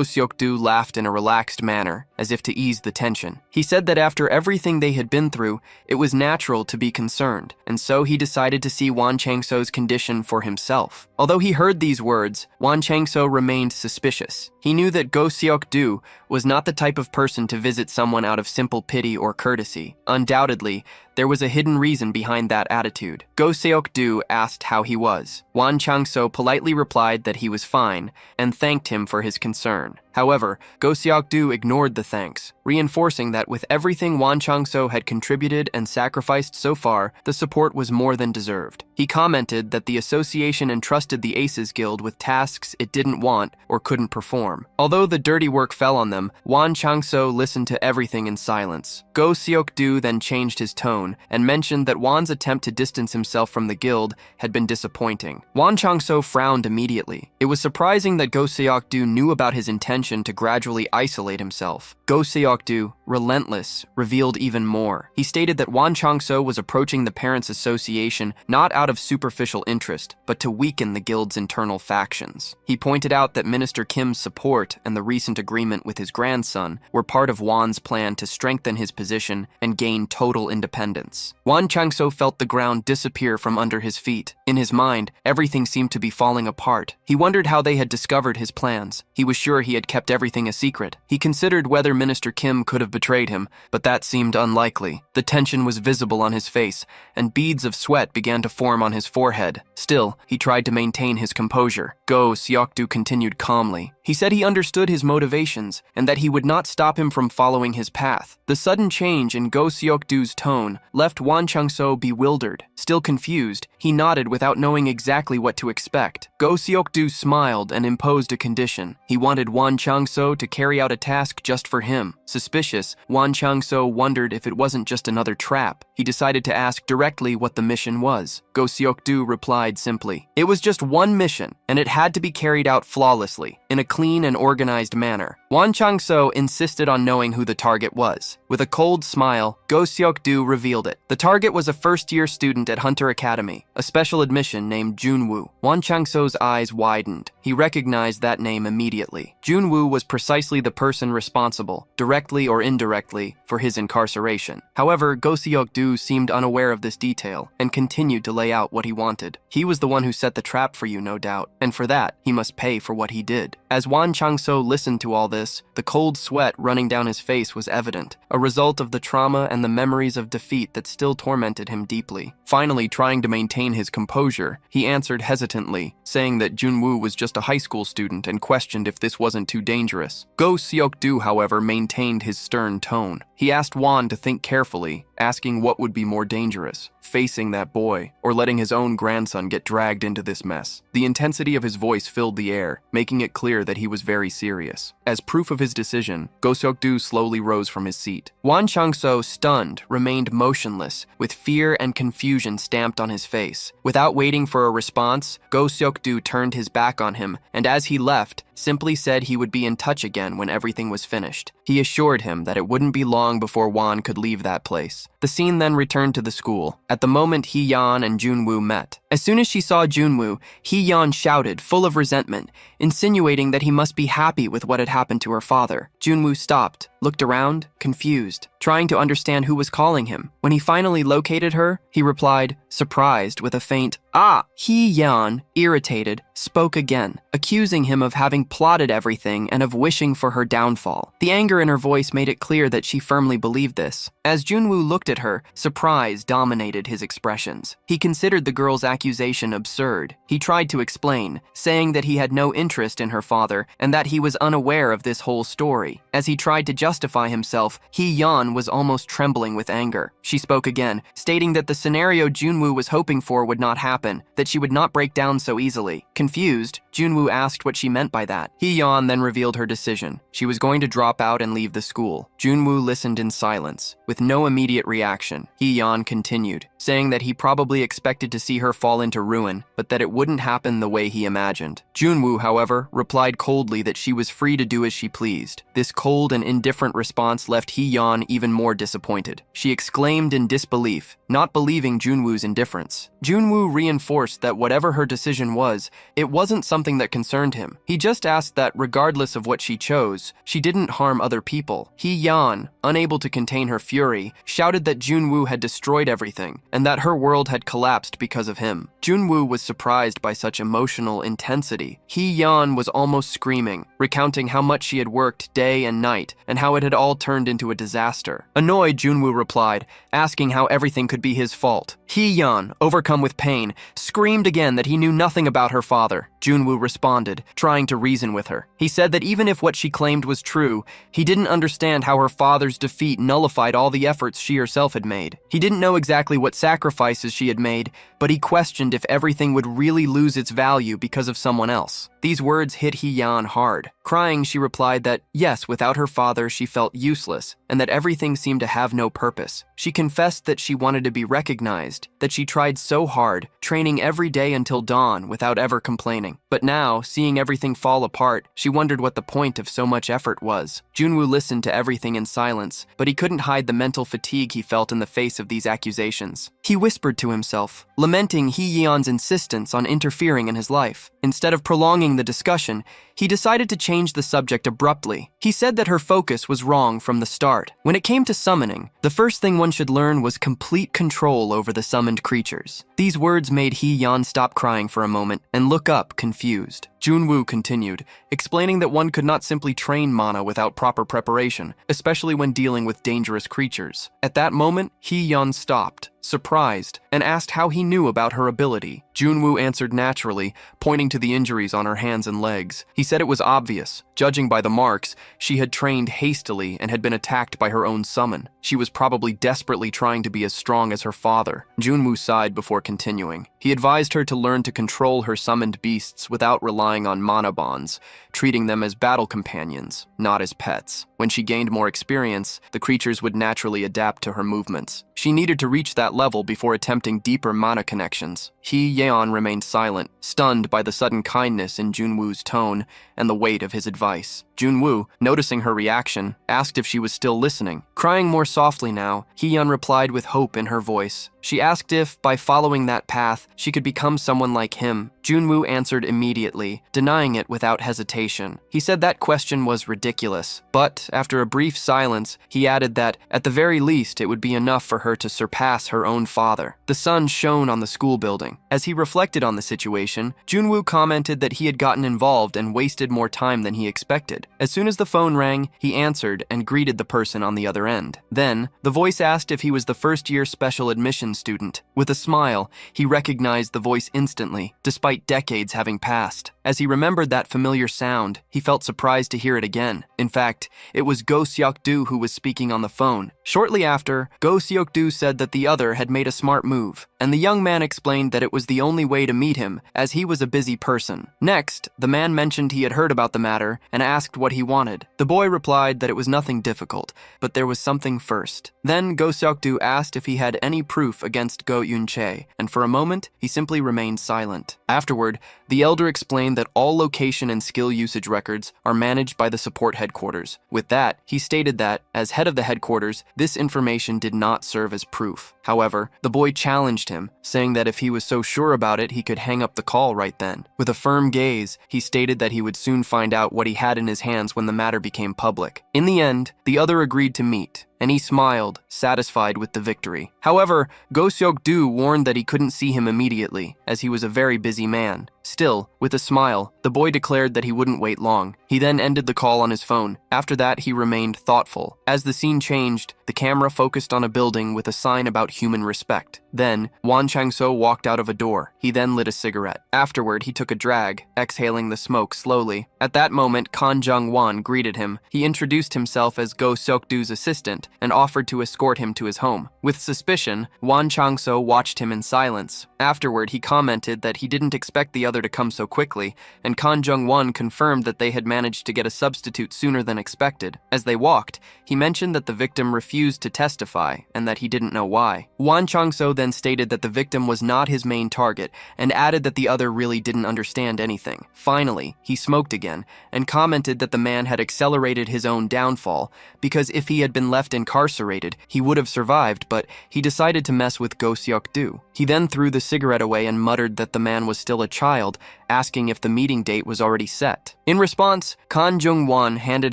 Seok-do laughed in a relaxed manner, as if to ease the tension. He said that after everything they had been through, it was natural to be concerned, and so he decided to see Won Chang-so's condition for himself. Although he heard these words, Won Chang-so remained suspicious. He knew that Go Seok-do was not the type of person to visit someone out of simple pity or courtesy. Undoubtedly, there was a hidden reason behind that attitude. Go Seok-do asked how he was. Won Chang-so politely replied that he was fine, and thanked him for his concern. However, Go Seok-do ignored the thanks, reinforcing that with everything Won Chang-so had contributed and sacrificed so far, the support was more than deserved. He commented that the association entrusted the Aces Guild with tasks it didn't want or couldn't perform. Although the dirty work fell on them, Won Chang-so listened to everything in silence. Go Seok-do then changed his tone and mentioned that Won's attempt to distance himself from the guild had been disappointing. Won Chang-so frowned immediately. It was surprising that Go Seok-do knew about his intentions intention to gradually isolate himself. Go Seok-do, relentless, revealed even more. He stated that Won Chang-so was approaching the Parents' Association not out of superficial interest, but to weaken the guild's internal factions. He pointed out that Minister Kim's support and the recent agreement with his grandson were part of Won's plan to strengthen his position and gain total independence. Won Chang-so felt the ground disappear from under his feet. In his mind, everything seemed to be falling apart. He wondered how they had discovered his plans. He was sure he had kept everything a secret. He considered whether Minister Kim could have betrayed him, but that seemed unlikely. The tension was visible on his face, and beads of sweat began to form on his forehead. Still, he tried to maintain his composure. Go Seok-do continued calmly. He said he understood his motivations, and that he would not stop him from following his path. The sudden change in Go Seok-do's tone left Won Chang-so bewildered. Still confused, he nodded without knowing exactly what to expect. Go Seok-do smiled and imposed a condition. He wanted Won Chang-so to carry out a task just for him. Suspicious, Won Chang-so wondered if it wasn't just another trap. He decided to ask directly what the mission was. Go Seok-do replied simply, "It was just one mission, and it had to be carried out flawlessly, in a clean and organized manner." Won Chang-so insisted on knowing who the target was. With a cold smile, Go Seok-do revealed it. The target was a first-year student at Hunter Academy, a special admission named Junwoo. Won Chang-so's eyes widened. He recognized that name immediately. Junwoo was precisely the person responsible, directly or indirectly, for his incarceration. However, Go Seok-do seemed unaware of this detail and continued to lay out what he wanted. He was the one who set the trap for you, no doubt, and for that, he must pay for what he did. As Won Chang-so listened to all this, the cold sweat running down his face was evident, a result of the trauma and the memories of defeat that still tormented him deeply. Finally, trying to maintain his composure, he answered hesitantly, saying that Junwoo was just a high school student and questioned if this wasn't too dangerous. Go Seok-do, however, maintained his stern tone. He asked Won to think carefully, asking what would be more dangerous, facing that boy, or letting his own grandson get dragged into this mess. The intensity of his voice filled the air, making it clear that he was very serious. As proof of his decision, Go Seok-do slowly rose from his seat. Won Chang-so, stunned, remained motionless, with fear and confusion stamped on his face. Without waiting for a response, Go Seok-do turned his back on him, and as he left, simply said he would be in touch again when everything was finished. He assured him that it wouldn't be long before Won could leave that place. The scene then returned to the school. At the moment, Hee-yeon and Junwoo met. As soon as she saw Junwoo, Hee-yeon shouted, full of resentment, insinuating that he must be happy with what had happened to her father. Junwoo stopped, looked around, confused, trying to understand who was calling him. When he finally located her, he replied, surprised, with a faint, "Ah!" Hee-yeon, irritated, spoke again, accusing him of having plotted everything and of wishing for her downfall. The anger in her voice made it clear that she firmly believed this. As Junwoo looked at her, surprise dominated his expressions. He considered the girl's accusation absurd. He tried to explain, saying that he had no interest in her father and that he was unaware of this whole story. As he tried to justify himself, Hee-yeon was almost trembling with anger. She spoke again, stating that the scenario Junwoo was hoping for would not happen, that she would not break down so easily. Confused, Junwoo asked what she meant by that. Hee-yeon then revealed her decision. She was going to drop out and leave the school. Junwoo listened in silence. With no immediate reaction, Hee-yeon continued, saying that he probably expected to see her fall into ruin, but that it wouldn't happen the way he imagined. Junwoo, however, replied coldly that she was free to do as she pleased. This cold and indifferent response left Hee-yeon even more disappointed. She exclaimed in disbelief, not believing Junwoo's indifference. Junwoo reinforced that whatever her decision was, it wasn't something that concerned him. He just asked that, regardless of what she chose, she didn't harm other people. Hee-yeon, unable to contain her fury, shouted that Junwoo had destroyed everything, and that her world had collapsed because of him. Junwoo was surprised by such emotional intensity. Hee-yeon was almost screaming, recounting how much she had worked day and night, and how it had all turned into a disaster. Annoyed, Junwoo replied, asking how everything could be his fault. Hee-yeon, overcome with pain, screamed again that he knew nothing about her father. Junwoo responded, trying to reason with her. He said that even if what she claimed was true, he didn't understand how her father's defeat nullified all the efforts she herself had made. He didn't know exactly what sacrifices she had made, but he questioned if everything would really lose its value because of someone else. These words hit Hee-yeon hard. Crying, she replied that, yes, without her father, she felt useless, and that everything seemed to have no purpose. She confessed that she wanted to be recognized, that she tried so hard, training every day until dawn without ever complaining. But now, seeing everything fall apart, she wondered what the point of so much effort was. Junwoo listened to everything in silence, but he couldn't hide the mental fatigue he felt in the face of these accusations. He whispered to himself, lamenting Hee-yeon's insistence on interfering in his life. Instead of prolonging the discussion, he decided to change the subject abruptly. He said that her focus was wrong from the start. When it came to summoning, the first thing one should learn was complete control over the summoned creatures. These words made Hee-yeon stop crying for a moment and look up, confused. Junwoo continued, explaining that one could not simply train mana without proper preparation, especially when dealing with dangerous creatures. At that moment, Hee-yeon stopped, surprised, and asked how he knew about her ability. Junwoo answered naturally, pointing to the injuries on her hands and legs. He said it was obvious. Judging by the marks, she had trained hastily and had been attacked by her own summon. She was probably desperately trying to be as strong as her father. Junwoo sighed before continuing. He advised her to learn to control her summoned beasts without relying on mana bonds, treating them as battle companions, not as pets. When she gained more experience, the creatures would naturally adapt to her movements. She needed to reach that level before attempting deeper mana connections. Hee-yeon remained silent, stunned by the sudden kindness in Junwoo's tone and the weight of his advice. Junwoo, noticing her reaction, asked if she was still listening. Crying more softly now, Hee-yeon replied with hope in her voice. She asked if, by following that path, she could become someone like him. Junwoo answered immediately, denying it without hesitation. He said that question was ridiculous, but after a brief silence, he added that, at the very least, it would be enough for her to surpass her own father. The sun shone on the school building. As he reflected on the situation, Junwoo commented that he had gotten involved and wasted more time than he expected. As soon as the phone rang, he answered and greeted the person on the other end. Then, the voice asked if he was the first-year special admission student. With a smile, he recognized the voice instantly, despite decades having passed. As he remembered that familiar sound, he felt surprised to hear it again. In fact, it was Go Seok-do who was speaking on the phone. Shortly after, Go Seok-do said that the other had made a smart move, and the young man explained that it was the only way to meet him, as he was a busy person. Next, the man mentioned he had heard about the matter and asked what he wanted. The boy replied that it was nothing difficult, but there was something first. Then Go Seok-do asked if he had any proof against Go Yoon-chae, and for a moment, he simply remained silent. Afterward, the elder explained that all location and skill usage records are managed by the support headquarters. With that, he stated that, as head of the headquarters, this information did not serve as proof. However, the boy challenged him, saying that if he was so sure about it, he could hang up the call right then. With a firm gaze, he stated that he would soon find out what he had in his hands when the matter became public. In the end, the other agreed to meet, and he smiled, satisfied with the victory. However, Go Seok-do warned that he couldn't see him immediately, as he was a very busy man. Still, with a smile, the boy declared that he wouldn't wait long. He then ended the call on his phone. After that, he remained thoughtful. As the scene changed, the camera focused on a building with a sign about human respect. Then, Won Chang-so walked out of a door. He then lit a cigarette. Afterward, he took a drag, exhaling the smoke slowly. At that moment, Kan Jung-won greeted him. He introduced himself as Go Seok-do's assistant and offered to escort him to his home. With suspicion, Won Chang-so watched him in silence. Afterward, he commented that he didn't expect the other to come so quickly, and Kan Jung-won confirmed that they had managed to get a substitute sooner than expected. As they walked, he mentioned that the victim refused to testify and that he didn't know why. Won Chang-so then stated that the victim was not his main target and added that the other really didn't understand anything. Finally, he smoked again and commented that the man had accelerated his own downfall because if he had been left incarcerated, he would have survived, but he decided to mess with Go Seok-do. He then threw the cigarette away and muttered that the man was still a child, asking if the meeting date was already set. In response, Kan Jung-won handed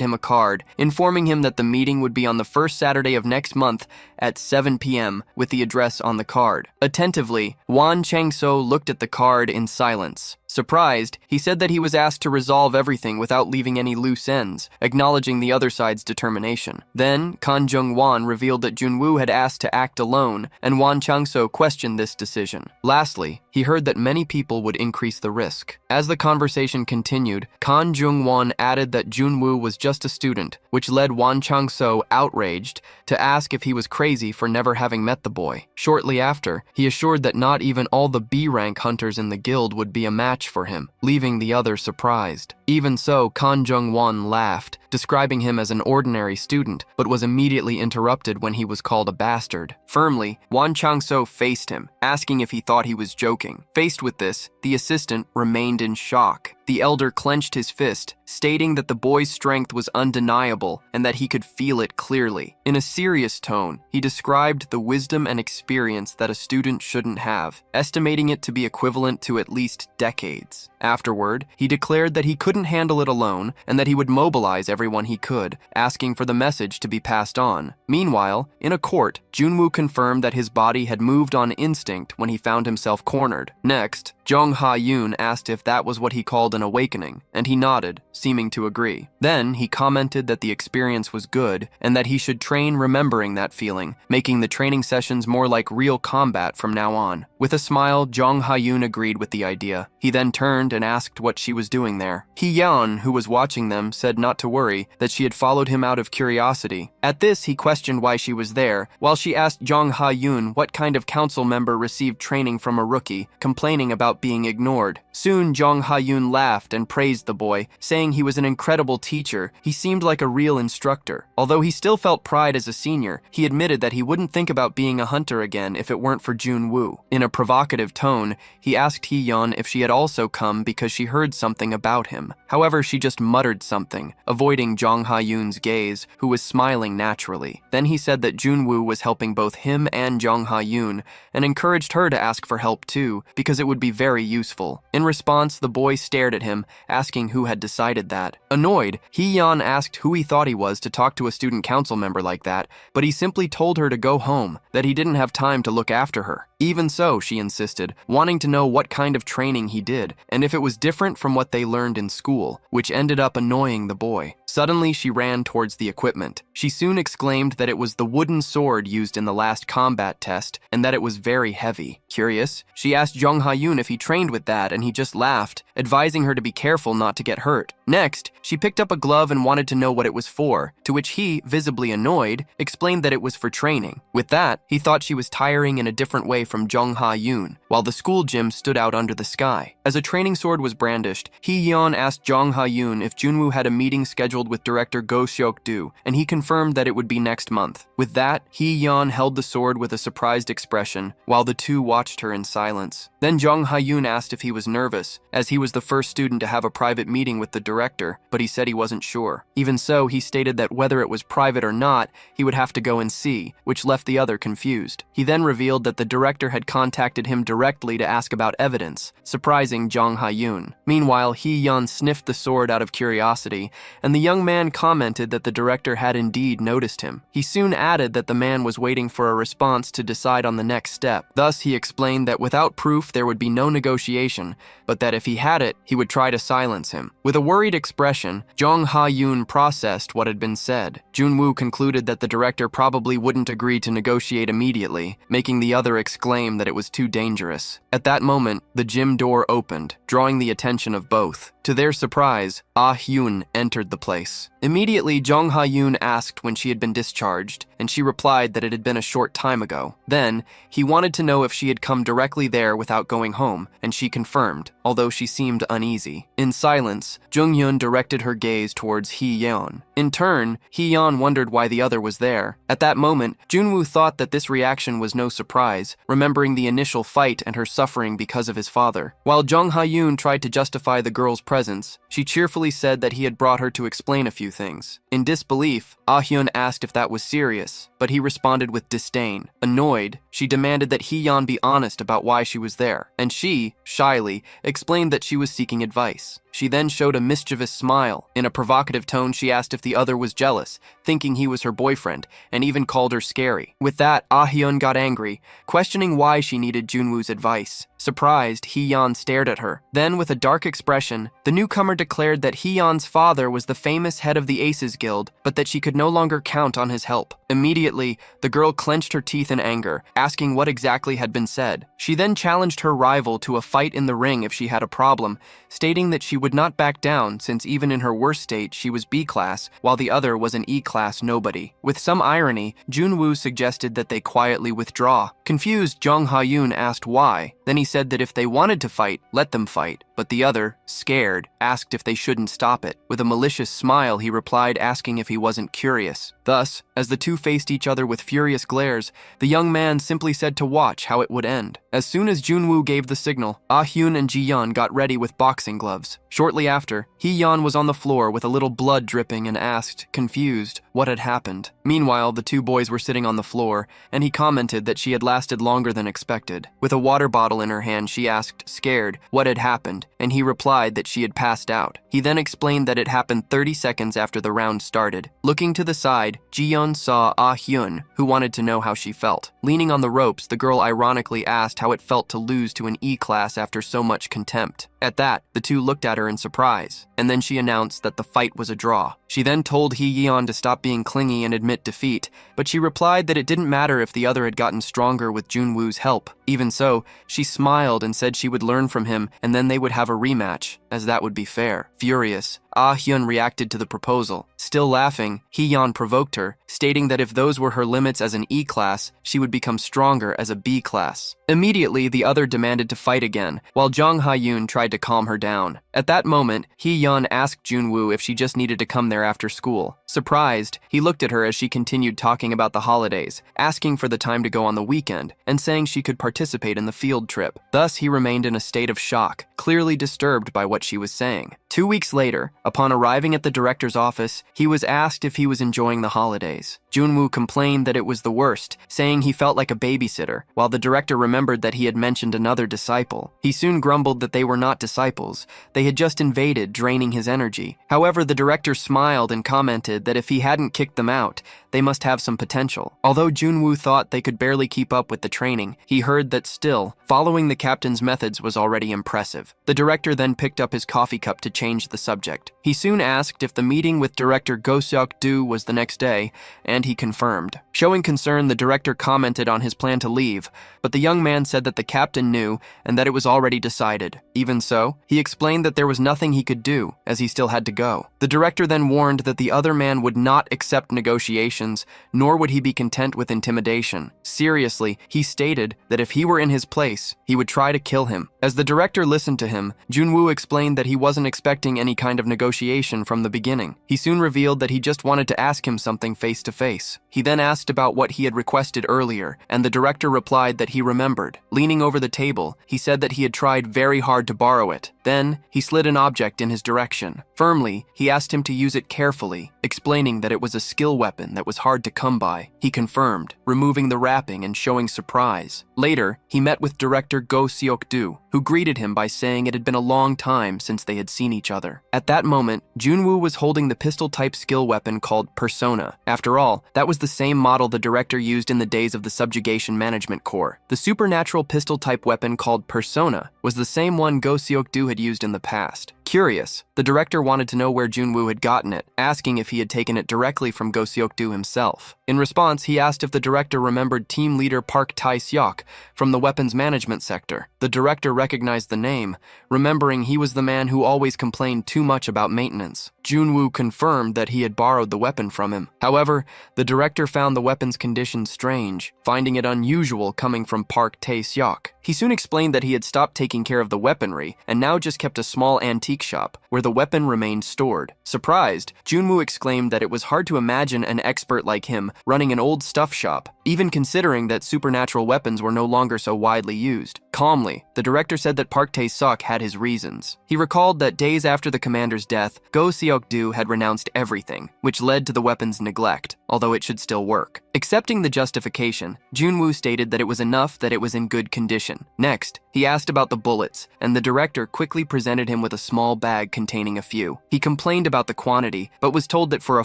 him a card, informing him that the meeting would be on the first Saturday of next month at 7 p.m. with the address on the card. Attentively, Won Chang-so looked at the card in silence. Surprised, he said that he was asked to resolve everything without leaving any loose ends, acknowledging the other side's determination. Then, Kan Jung-won revealed that Junwoo had asked to act alone, and Wan Changso questioned this decision. Lastly, he heard that many people would increase the risk. As the conversation continued, Kan Jung-won added that Junwoo was just a student, which led Wan Changso, outraged, to ask if he was crazy for never having met the boy. Shortly after, he assured that not even all the B-rank hunters in the guild would be a match for him, leaving the others surprised. Even so, Kan Jung-won laughed, describing him as an ordinary student, but was immediately interrupted when he was called a bastard. Firmly, Wan Changso faced him, asking if he thought he was joking. Faced with this, the assistant remained in shock. The elder clenched his fist, stating that the boy's strength was undeniable and that he could feel it clearly. In a serious tone, he described the wisdom and experience that a student shouldn't have, estimating it to be equivalent to at least decades. Afterward, he declared that he couldn't handle it alone and that he would mobilize everyone he could, asking for the message to be passed on. Meanwhile, in a court, Junwoo confirmed that his body had moved on instinct when he found himself cornered. Next, Jung Ha-yoon asked if that was what he called an awakening, and he nodded, seeming to agree. Then he commented that the experience was good and that he should train remembering that feeling, making the training sessions more like real combat from now on. With a smile, Jung Ha-yoon agreed with the idea. He then turned and asked what she was doing there. Hee-yeon, who was watching them, said not to worry, that she had followed him out of curiosity. At this, he questioned why she was there, while she asked Jung Ha-yoon what kind of council member received training from a rookie, complaining about being ignored. Soon, Jung Ha-yoon laughed and praised the boy, saying he was an incredible teacher. He seemed like a real instructor. Although he still felt pride as a senior, he admitted that he wouldn't think about being a hunter again if it weren't for Junwoo. In a provocative tone, he asked Hee-yeon if she had also come because she heard something about him. However, she just muttered something, avoiding Jung Ha-yoon's gaze, who was smiling naturally. Then he said that Junwoo was helping both him and Jung Ha-yoon, and encouraged her to ask for help too, because it would be very useful. In response, the boy stared at him, asking who had decided that. Annoyed, Hee-yeon asked who he thought he was to talk to a student council member like that, but he simply told her to go home, that he didn't have time to look after her. Even so, she insisted, wanting to know what kind of training he did, and if it was different from what they learned in school, which ended up annoying the boy. Suddenly, she ran towards the equipment. She soon exclaimed that it was the wooden sword used in the last combat test, and that it was very heavy. Curious, she asked Jung Ha-yoon if he trained with that, and he just laughed, advising her to be careful not to get hurt. Next, she picked up a glove and wanted to know what it was for, to which he, visibly annoyed, explained that it was for training. With that, he thought she was tiring in a different way from Jung Ha-yoon, while the school gym stood out under the sky. As a training sword was brandished, Hee-yeon asked Jung Ha-yoon if Junwoo had a meeting scheduled with director Go Seok-do, and he confirmed that it would be next month. With that, Hee-yeon held the sword with a surprised expression, while the two watched her in silence. Then Jung Ha-yoon asked if he was nervous, as he was the first student to have a private meeting with the director, but he said he wasn't sure. Even so, he stated that whether it was private or not, he would have to go and see, which left the other confused. He then revealed that the director had contacted him directly to ask about evidence, surprising Jung Ha-yoon. Meanwhile, Hee-yeon sniffed the sword out of curiosity, and the young man commented that the director had indeed noticed him. He soon added that the man was waiting for a response to decide on the next step. Thus, he explained that without proof there would be no negotiation, but that if he had it, he would try to silence him. With a worried expression, Jung Ha-yoon processed what had been said. Junwoo concluded that the director probably wouldn't agree to negotiate immediately, making the other exclaim that it was too dangerous. At that moment, the gym door opened, drawing the attention of both. To their surprise, Ah-hyun entered the place. Immediately, Jung Ha-yoon asked when she had been discharged, and she replied that it had been a short time ago. Then, he wanted to know if she had come directly there without going home, and she confirmed, although she seemed uneasy. In silence, Jung-hyun directed her gaze towards Hee-yeon. In turn, Hee-yeon wondered why the other was there. At that moment, Junwoo thought that this reaction was no surprise, remembering the initial fight and her suffering because of his father. While Jung Ha-yoon tried to justify the girl's presence, she cheerfully said that he had brought her to explain a few things. In disbelief, Ah-hyun asked if that was serious, but he responded with disdain. Annoyed, she demanded that Hee-yeon be honest about why she was there, and she, shyly, explained that she was seeking advice. She then showed a mischievous smile. In a provocative tone, she asked if the other was jealous, thinking he was her boyfriend, and even called her scary. With that, Ah-hyun got angry, questioning questioning why she needed Junwoo's advice. Surprised, Hee-yeon stared at her. Then, with a dark expression, the newcomer declared that Hee-yeon's father was the famous head of the Aces Guild, but that she could no longer count on his help. Immediately, the girl clenched her teeth in anger, asking what exactly had been said. She then challenged her rival to a fight in the ring if she had a problem, stating that she would not back down since even in her worst state she was B-class, while the other was an E-class nobody. With some irony, Junwoo suggested that they quietly withdraw. Confused, Jung Ha-yoon asked why. Then he said that if they wanted to fight, let them fight. But the other, scared, asked if they shouldn't stop it. With a malicious smile, he replied, asking if he wasn't curious. Thus, as the two faced each other with furious glares, the young man simply said to watch how it would end. As soon as Junwoo gave the signal, Ah-hyun and Ji-yeon got ready with boxing gloves. Shortly after, Hee-yeon was on the floor with a little blood dripping and asked, confused, what had happened. Meanwhile, the two boys were sitting on the floor, and he commented that she had lasted longer than expected. With a water bottle in her hand, she asked, scared, what had happened, and he replied that she had passed out. He then explained that it happened 30 seconds after the round started. Looking to the side, Ji-yeon saw Ah-hyun, who wanted to know how she felt. Leaning on the ropes, the girl ironically asked how it felt to lose to an E-class after so much contempt. At that, the two looked at her in surprise, and then she announced that the fight was a draw. She then told Hee-yeon to stop being clingy and admit defeat, but she replied that it didn't matter if the other had gotten stronger with Junwoo's help. Even so, she smiled and said she would learn from him and then they would have a rematch, as that would be fair. Furious, Ah-hyun reacted to the proposal. Still laughing, Hee-yeon provoked her, stating that if those were her limits as an E-class, she would become stronger as a B-class. Immediately, the other demanded to fight again, while Jung Ha-yoon tried to calm her down. At that moment, Hee-yeon asked Junwoo if she just needed to come there after school. Surprised, he looked at her as she continued talking about the holidays, asking for the time to go on the weekend, and saying she could participate in the field trip. Thus, he remained in a state of shock, clearly disturbed by what she was saying. 2 weeks later, upon arriving at the director's office, he was asked if he was enjoying the holidays. Junwoo complained that it was the worst, saying he felt like a babysitter, while the director remembered that he had mentioned another disciple. He soon grumbled that they were not disciples. They had just invaded, draining his energy. However, the director smiled and commented that if he hadn't kicked them out, they must have some potential. Although Junwoo thought they could barely keep up with the training, he heard that still, following the captain's methods was already impressive. The director then picked up his coffee cup to change the subject. He soon asked if the meeting with director Go Seok-do was the next day, and he confirmed. Showing concern, the director commented on his plan to leave, but the young man said that the captain knew and that it was already decided. Even so, he explained that there was nothing he could do, as he still had to go. The director then warned that the other man would not accept negotiations, nor would he be content with intimidation. Seriously, he stated that if he were in his place, he would try to kill him. As the director listened to him, Junwoo explained that he wasn't expecting any kind of negotiation from the beginning. He soon revealed that he just wanted to ask him something face to face. He then asked about what he had requested earlier, and the director replied that he remembered. Leaning over the table, he said that he had tried very hard to borrow it. Then, he slid an object in his direction. Firmly, he asked him to use it carefully, explaining that it was a skill weapon that was hard to come by. He confirmed, removing the wrapping and showing surprise. Later, he met with director Go Seok-do, who greeted him by saying it had been a long time since they had seen each other. At that moment, Junwoo was holding the pistol-type skill weapon called Persona. After all, that was the same model the director used in the days of the Subjugation Management Corps. The supernatural pistol-type weapon called Persona was the same one Go Seok-do had used in the past. Curious, the director wanted to know where Junwoo had gotten it, asking if he had taken it directly from Go Seok-do himself. In response, he asked if the director remembered team leader Park Tae-seok from the weapons management sector. The director recognized the name, remembering he was the man who always complained too much about maintenance. Junwoo confirmed that he had borrowed the weapon from him. However, the director found the weapon's condition strange, finding it unusual coming from Park Tae-seok. He soon explained that he had stopped taking care of the weaponry and now just kept a small antique shop where the weapon remained stored. Surprised, Junwoo exclaimed that it was hard to imagine an expert like him running an old stuff shop, even considering that supernatural weapons were no longer so widely used. Calmly, the director said that Park Tae-seok had his reasons. He recalled that days after the commander's death, Go Seok-do had renounced everything, which led to the weapon's neglect, although it should still work. Accepting the justification, Junwoo stated that it was enough that it was in good condition. Next, he asked about the bullets, and the director quickly presented him with a small small bag containing a few. He complained about the quantity, but was told that for a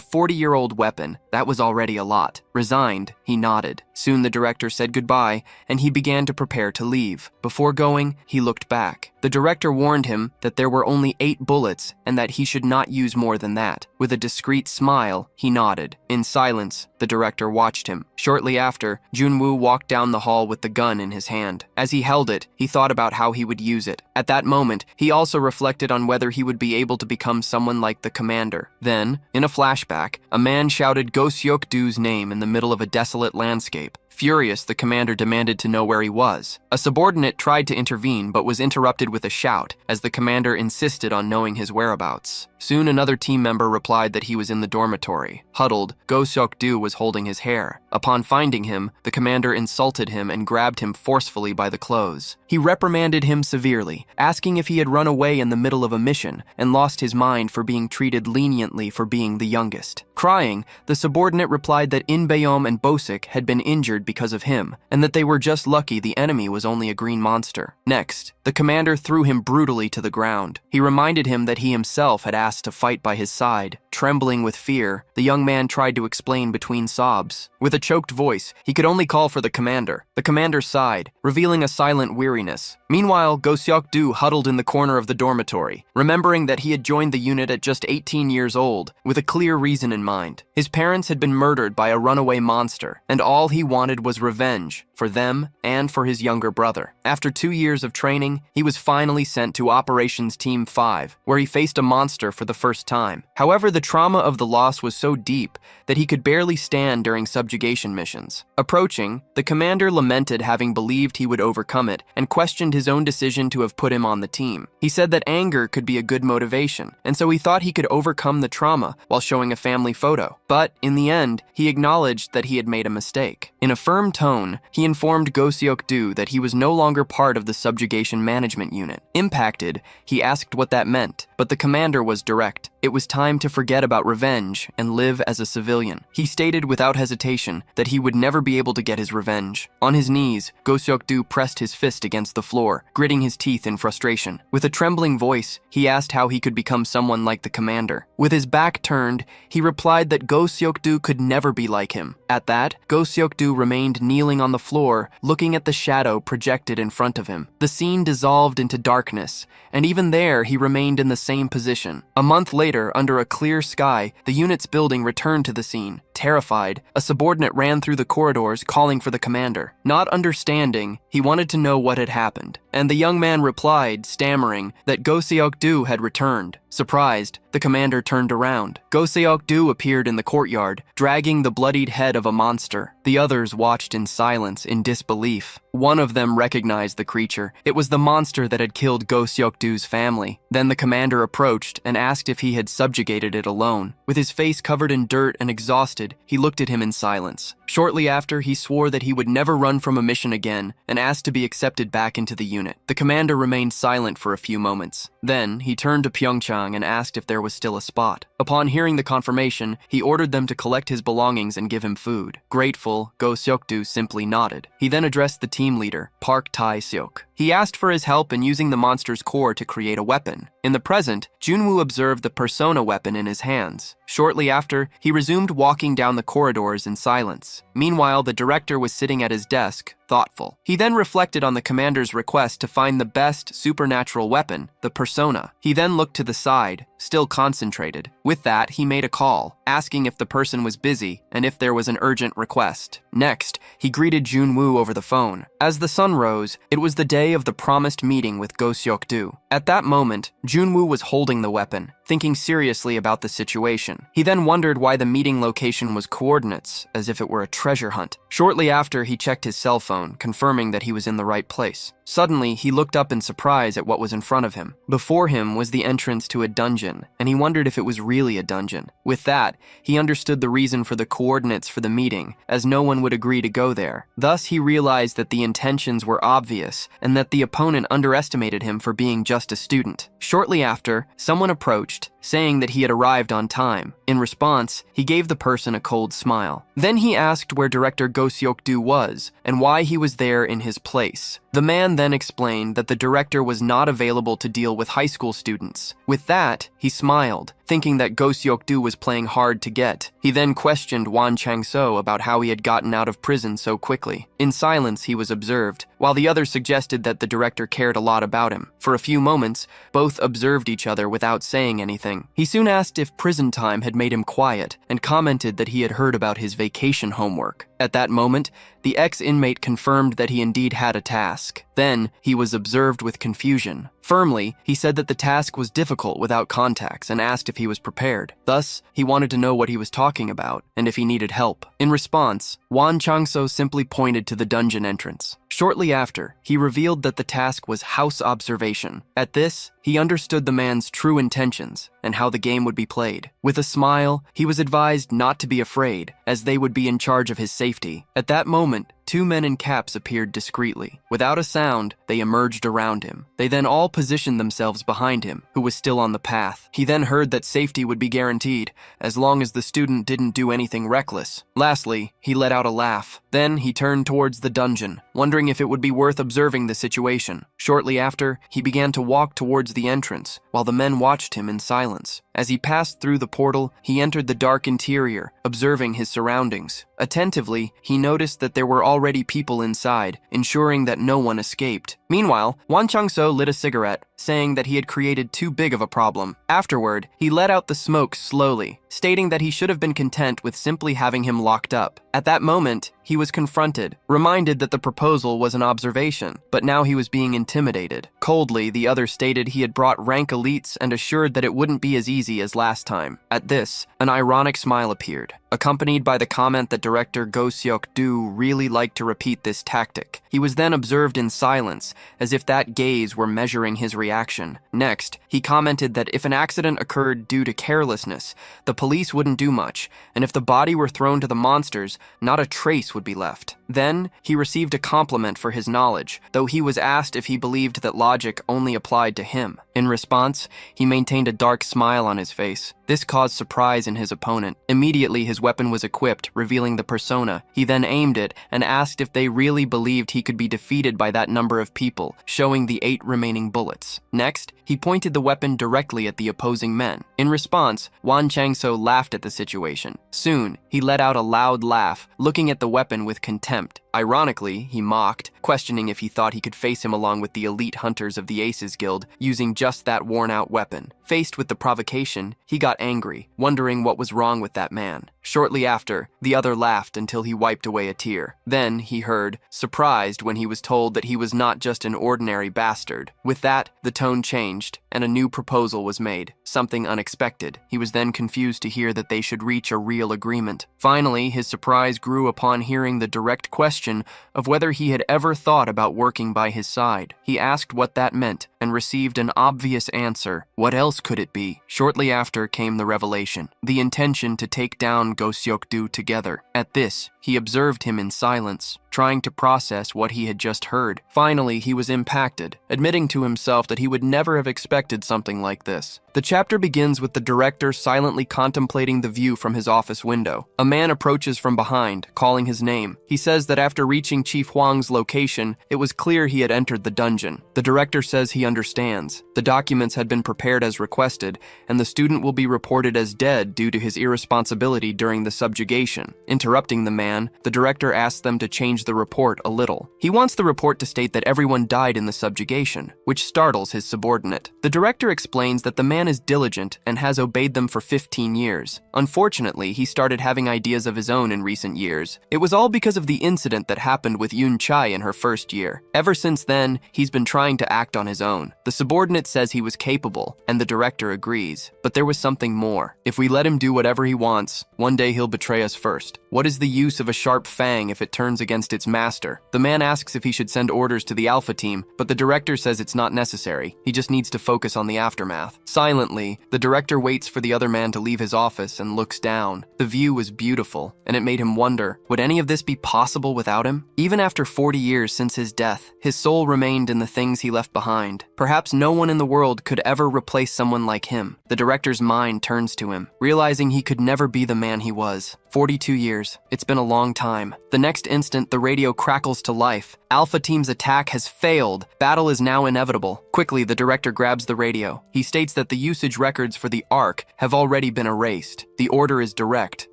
40-year-old weapon, that was already a lot. Resigned, he nodded. Soon the director said goodbye, and he began to prepare to leave. Before going, he looked back. The director warned him that there were only 8 bullets and that he should not use more than that. With a discreet smile, he nodded. In silence, the director watched him. Shortly after, Junwoo walked down the hall with the gun in his hand. As he held it, he thought about how he would use it. At that moment, he also reflected on whether he would be able to become someone like the commander. Then, in a flashback, a man shouted Go Seok-doo's name in the middle of a desolate landscape. Furious, the commander demanded to know where he was. A subordinate tried to intervene but was interrupted with a shout as the commander insisted on knowing his whereabouts. Soon another team member replied that he was in the dormitory. Huddled, Go Seok-doo was holding his hair. Upon finding him, the commander insulted him and grabbed him forcefully by the clothes. He reprimanded him severely, asking if he had run away in the middle of a mission and lost his mind for being treated leniently for being the youngest. Crying, the subordinate replied that In Bayom and Bosik had been injured because of him, and that they were just lucky the enemy was only a green monster. Next, the commander threw him brutally to the ground. He reminded him that he himself had asked to fight by his side. Trembling with fear, the young man tried to explain between sobs. With a choked voice, he could only call for the commander. The commander sighed, revealing a silent weariness. Meanwhile, Go Seok-doo huddled in the corner of the dormitory, remembering that he had joined the unit at just 18 years old, with a clear reason in mind. His parents had been murdered by a runaway monster, and all he wanted was revenge, for them and for his younger brother. After 2 years of training, he was finally sent to Operations Team 5, where he faced a monster for the first time. However, the trauma of the loss was so deep that he could barely stand during subjugation missions. Approaching, the commander lamented having believed he would overcome it and questioned his own decision to have put him on the team. He said that anger could be a good motivation, and so he thought he could overcome the trauma while showing a family photo. But in the end, he acknowledged that he had made a mistake. In a firm tone, he informed Go Seok-doo that he was no longer part of the subjugation management unit. Impacted, he asked what that meant, but the commander was direct. It was time to forget about revenge and live as a civilian. He stated without hesitation that he would never be able to get his revenge. On his knees, Go Seok-doo pressed his fist against the floor, gritting his teeth in frustration. With a trembling voice, he asked how he could become someone like the commander. With his back turned, he replied that Go Seok-doo could never be like him. At that, Go Seok-doo remained kneeling on the floor, looking at the shadow projected in front of him. The scene dissolved into darkness, and even there he remained in the same position. A month later, under a clear sky, the unit's building returned to the scene. Terrified, a subordinate ran through the corridors calling for the commander. Not understanding, he wanted to know what had happened, and the young man replied, stammering, that Go Seok-doo had returned. Surprised, the commander turned around. Go Seok-doo appeared in the courtyard, dragging the bloodied head of a monster. The others watched in silence, in disbelief. One of them recognized the creature. It was the monster that had killed Go Seok-doo's family. Then the commander approached and asked if he had subjugated it alone. With his face covered in dirt and exhausted, he looked at him in silence. Shortly after, he swore that he would never run from a mission again and asked to be accepted back into the unit. The commander remained silent for a few moments. Then, he turned to Pyeongchang and asked if there was still a spot. Upon hearing the confirmation, he ordered them to collect his belongings and give him food. Grateful, Go Seok-doo simply nodded. He then addressed the team leader, Park Tae-seok. He asked for his help in using the monster's core to create a weapon. In the present, Junwoo observed the persona weapon in his hands. Shortly after, he resumed walking down the corridors in silence. Meanwhile, the director was sitting at his desk, thoughtful. He then reflected on the commander's request to find the best supernatural weapon, the persona. He then looked to the side, still concentrated. With that, he made a call, asking if the person was busy and if there was an urgent request. Next, he greeted Junwoo over the phone. As the sun rose, it was the day of the promised meeting with Go Seok-doo. At that moment, Junwoo was holding the weapon, thinking seriously about the situation. He then wondered why the meeting location was coordinates, as if it were a treasure hunt. Shortly after, he checked his cell phone, confirming that he was in the right place. Suddenly, he looked up in surprise at what was in front of him. Before him was the entrance to a dungeon, and he wondered if it was really a dungeon. With that, he understood the reason for the coordinates for the meeting, as no one would agree to go there. Thus, he realized that the intentions were obvious, and that the opponent underestimated him for being just a student. Shortly after, someone approached, saying that he had arrived on time. In response, he gave the person a cold smile. Then he asked where director Go Seok-do was and why he was there in his place. The man then explained that the director was not available to deal with high school students. With that, he smiled, thinking that Go Seok-do was playing hard to get. He then questioned Won Chang-so about how he had gotten out of prison so quickly. In silence, he was observed, while the other suggested that the director cared a lot about him. For a few moments, both observed each other without saying anything. He soon asked if prison time had made him quiet and commented that he had heard about his vacation homework. At that moment, the ex-inmate confirmed that he indeed had a task. Then, he was observed with confusion. Firmly, he said that the task was difficult without contacts and asked if he was prepared. Thus, he wanted to know what he was talking about and if he needed help. In response, Won Chang-so simply pointed to the dungeon entrance. Shortly after, he revealed that the task was house observation. At this, he understood the man's true intentions and how the game would be played. With a smile, he was advised not to be afraid, as they would be in charge of his safety. At that moment, two men in caps appeared discreetly. Without a sound, they emerged around him. They then all positioned themselves behind him, who was still on the path. He then heard that safety would be guaranteed, as long as the student didn't do anything reckless. Lastly, he let out a laugh. Then he turned towards the dungeon, wondering if it would be worth observing the situation. Shortly after, he began to walk towards the entrance, while the men watched him in silence. As he passed through the portal, he entered the dark interior, observing his surroundings. Attentively, he noticed that there were already people inside, ensuring that no one escaped. Meanwhile, Won Chang-so lit a cigarette, saying that he had created too big of a problem. Afterward, he let out the smoke slowly, stating that he should have been content with simply having him locked up. At that moment, he was confronted, reminded that the proposal was an observation, but now he was being intimidated. Coldly, the other stated he had brought rank elites and assured that it wouldn't be as easy as last time. At this, an ironic smile appeared, accompanied by the comment that director Go Seok-do really liked to repeat this tactic. He was then observed in silence, as if that gaze were measuring his reaction. Next, he commented that if an accident occurred due to carelessness, the police wouldn't do much, and if the body were thrown to the monsters, not a trace would be left. Then, he received a compliment for his knowledge, though he was asked if he believed that logic only applied to him. In response, he maintained a dark smile on his face. This caused surprise in his opponent. Immediately, his weapon was equipped, revealing the persona. He then aimed it and asked if they really believed he could be defeated by that number of people, showing the 8 remaining bullets. Next, he pointed the weapon directly at the opposing men. In response, Won Chang-so laughed at the situation. Soon, he let out a loud laugh, looking at the weapon with contempt. Ironically, he mocked, questioning if he thought he could face him along with the elite hunters of the Aces Guild, using just that worn-out weapon. Faced with the provocation, he got angry, wondering what was wrong with that man. Shortly after, the other laughed until he wiped away a tear. Then, he heard, surprised when he was told that he was not just an ordinary bastard. With that, the tone changed, and a new proposal was made, something unexpected. He was then confused to hear that they should reach a real agreement. Finally, his surprise grew upon hearing the direct question of whether he had ever thought about working by his side. He asked what that meant, and received an obvious answer. What else could it be? Shortly after came the revelation, the intention to take down Go Seok-do together. At this, he observed him in silence, trying to process what he had just heard. Finally, he was impacted, admitting to himself that he would never have expected something like this. The chapter begins with the director silently contemplating the view from his office window. A man approaches from behind, calling his name. He says that after reaching Chief Huang's location, it was clear he had entered the dungeon. The director says he understands. The documents had been prepared as requested, and the student will be reported as dead due to his irresponsibility during the subjugation. Interrupting the man, the director asks them to change the report a little. He wants the report to state that everyone died in the subjugation, which startles his subordinate. The director explains that the man is diligent and has obeyed them for 15 years. Unfortunately, he started having ideas of his own in recent years. It was all because of the incident that happened with Yoon Chai in her first year. Ever since then, he's been trying to act on his own. The subordinate says he was capable, and the director agrees. But there was something more. If we let him do whatever he wants, one day he'll betray us first. What is the use of a sharp fang if it turns against its master? The man asks if he should send orders to the Alpha team, but the director says it's not necessary. He just needs to focus on the aftermath. Silently, the director waits for the other man to leave his office and looks down. The view was beautiful, and it made him wonder, would any of this be possible without him? Even after 40 years since his death, his soul remained in the things he left behind. Perhaps no one in the world could ever replace someone like him. The director's mind turns to him, realizing he could never be the man he was. 42 years. It's been a long time. The next instant, the radio crackles to life. Alpha Team's attack has failed. Battle is now inevitable. Quickly, the director grabs the radio. He states that the usage records for the Ark have already been erased. The order is direct.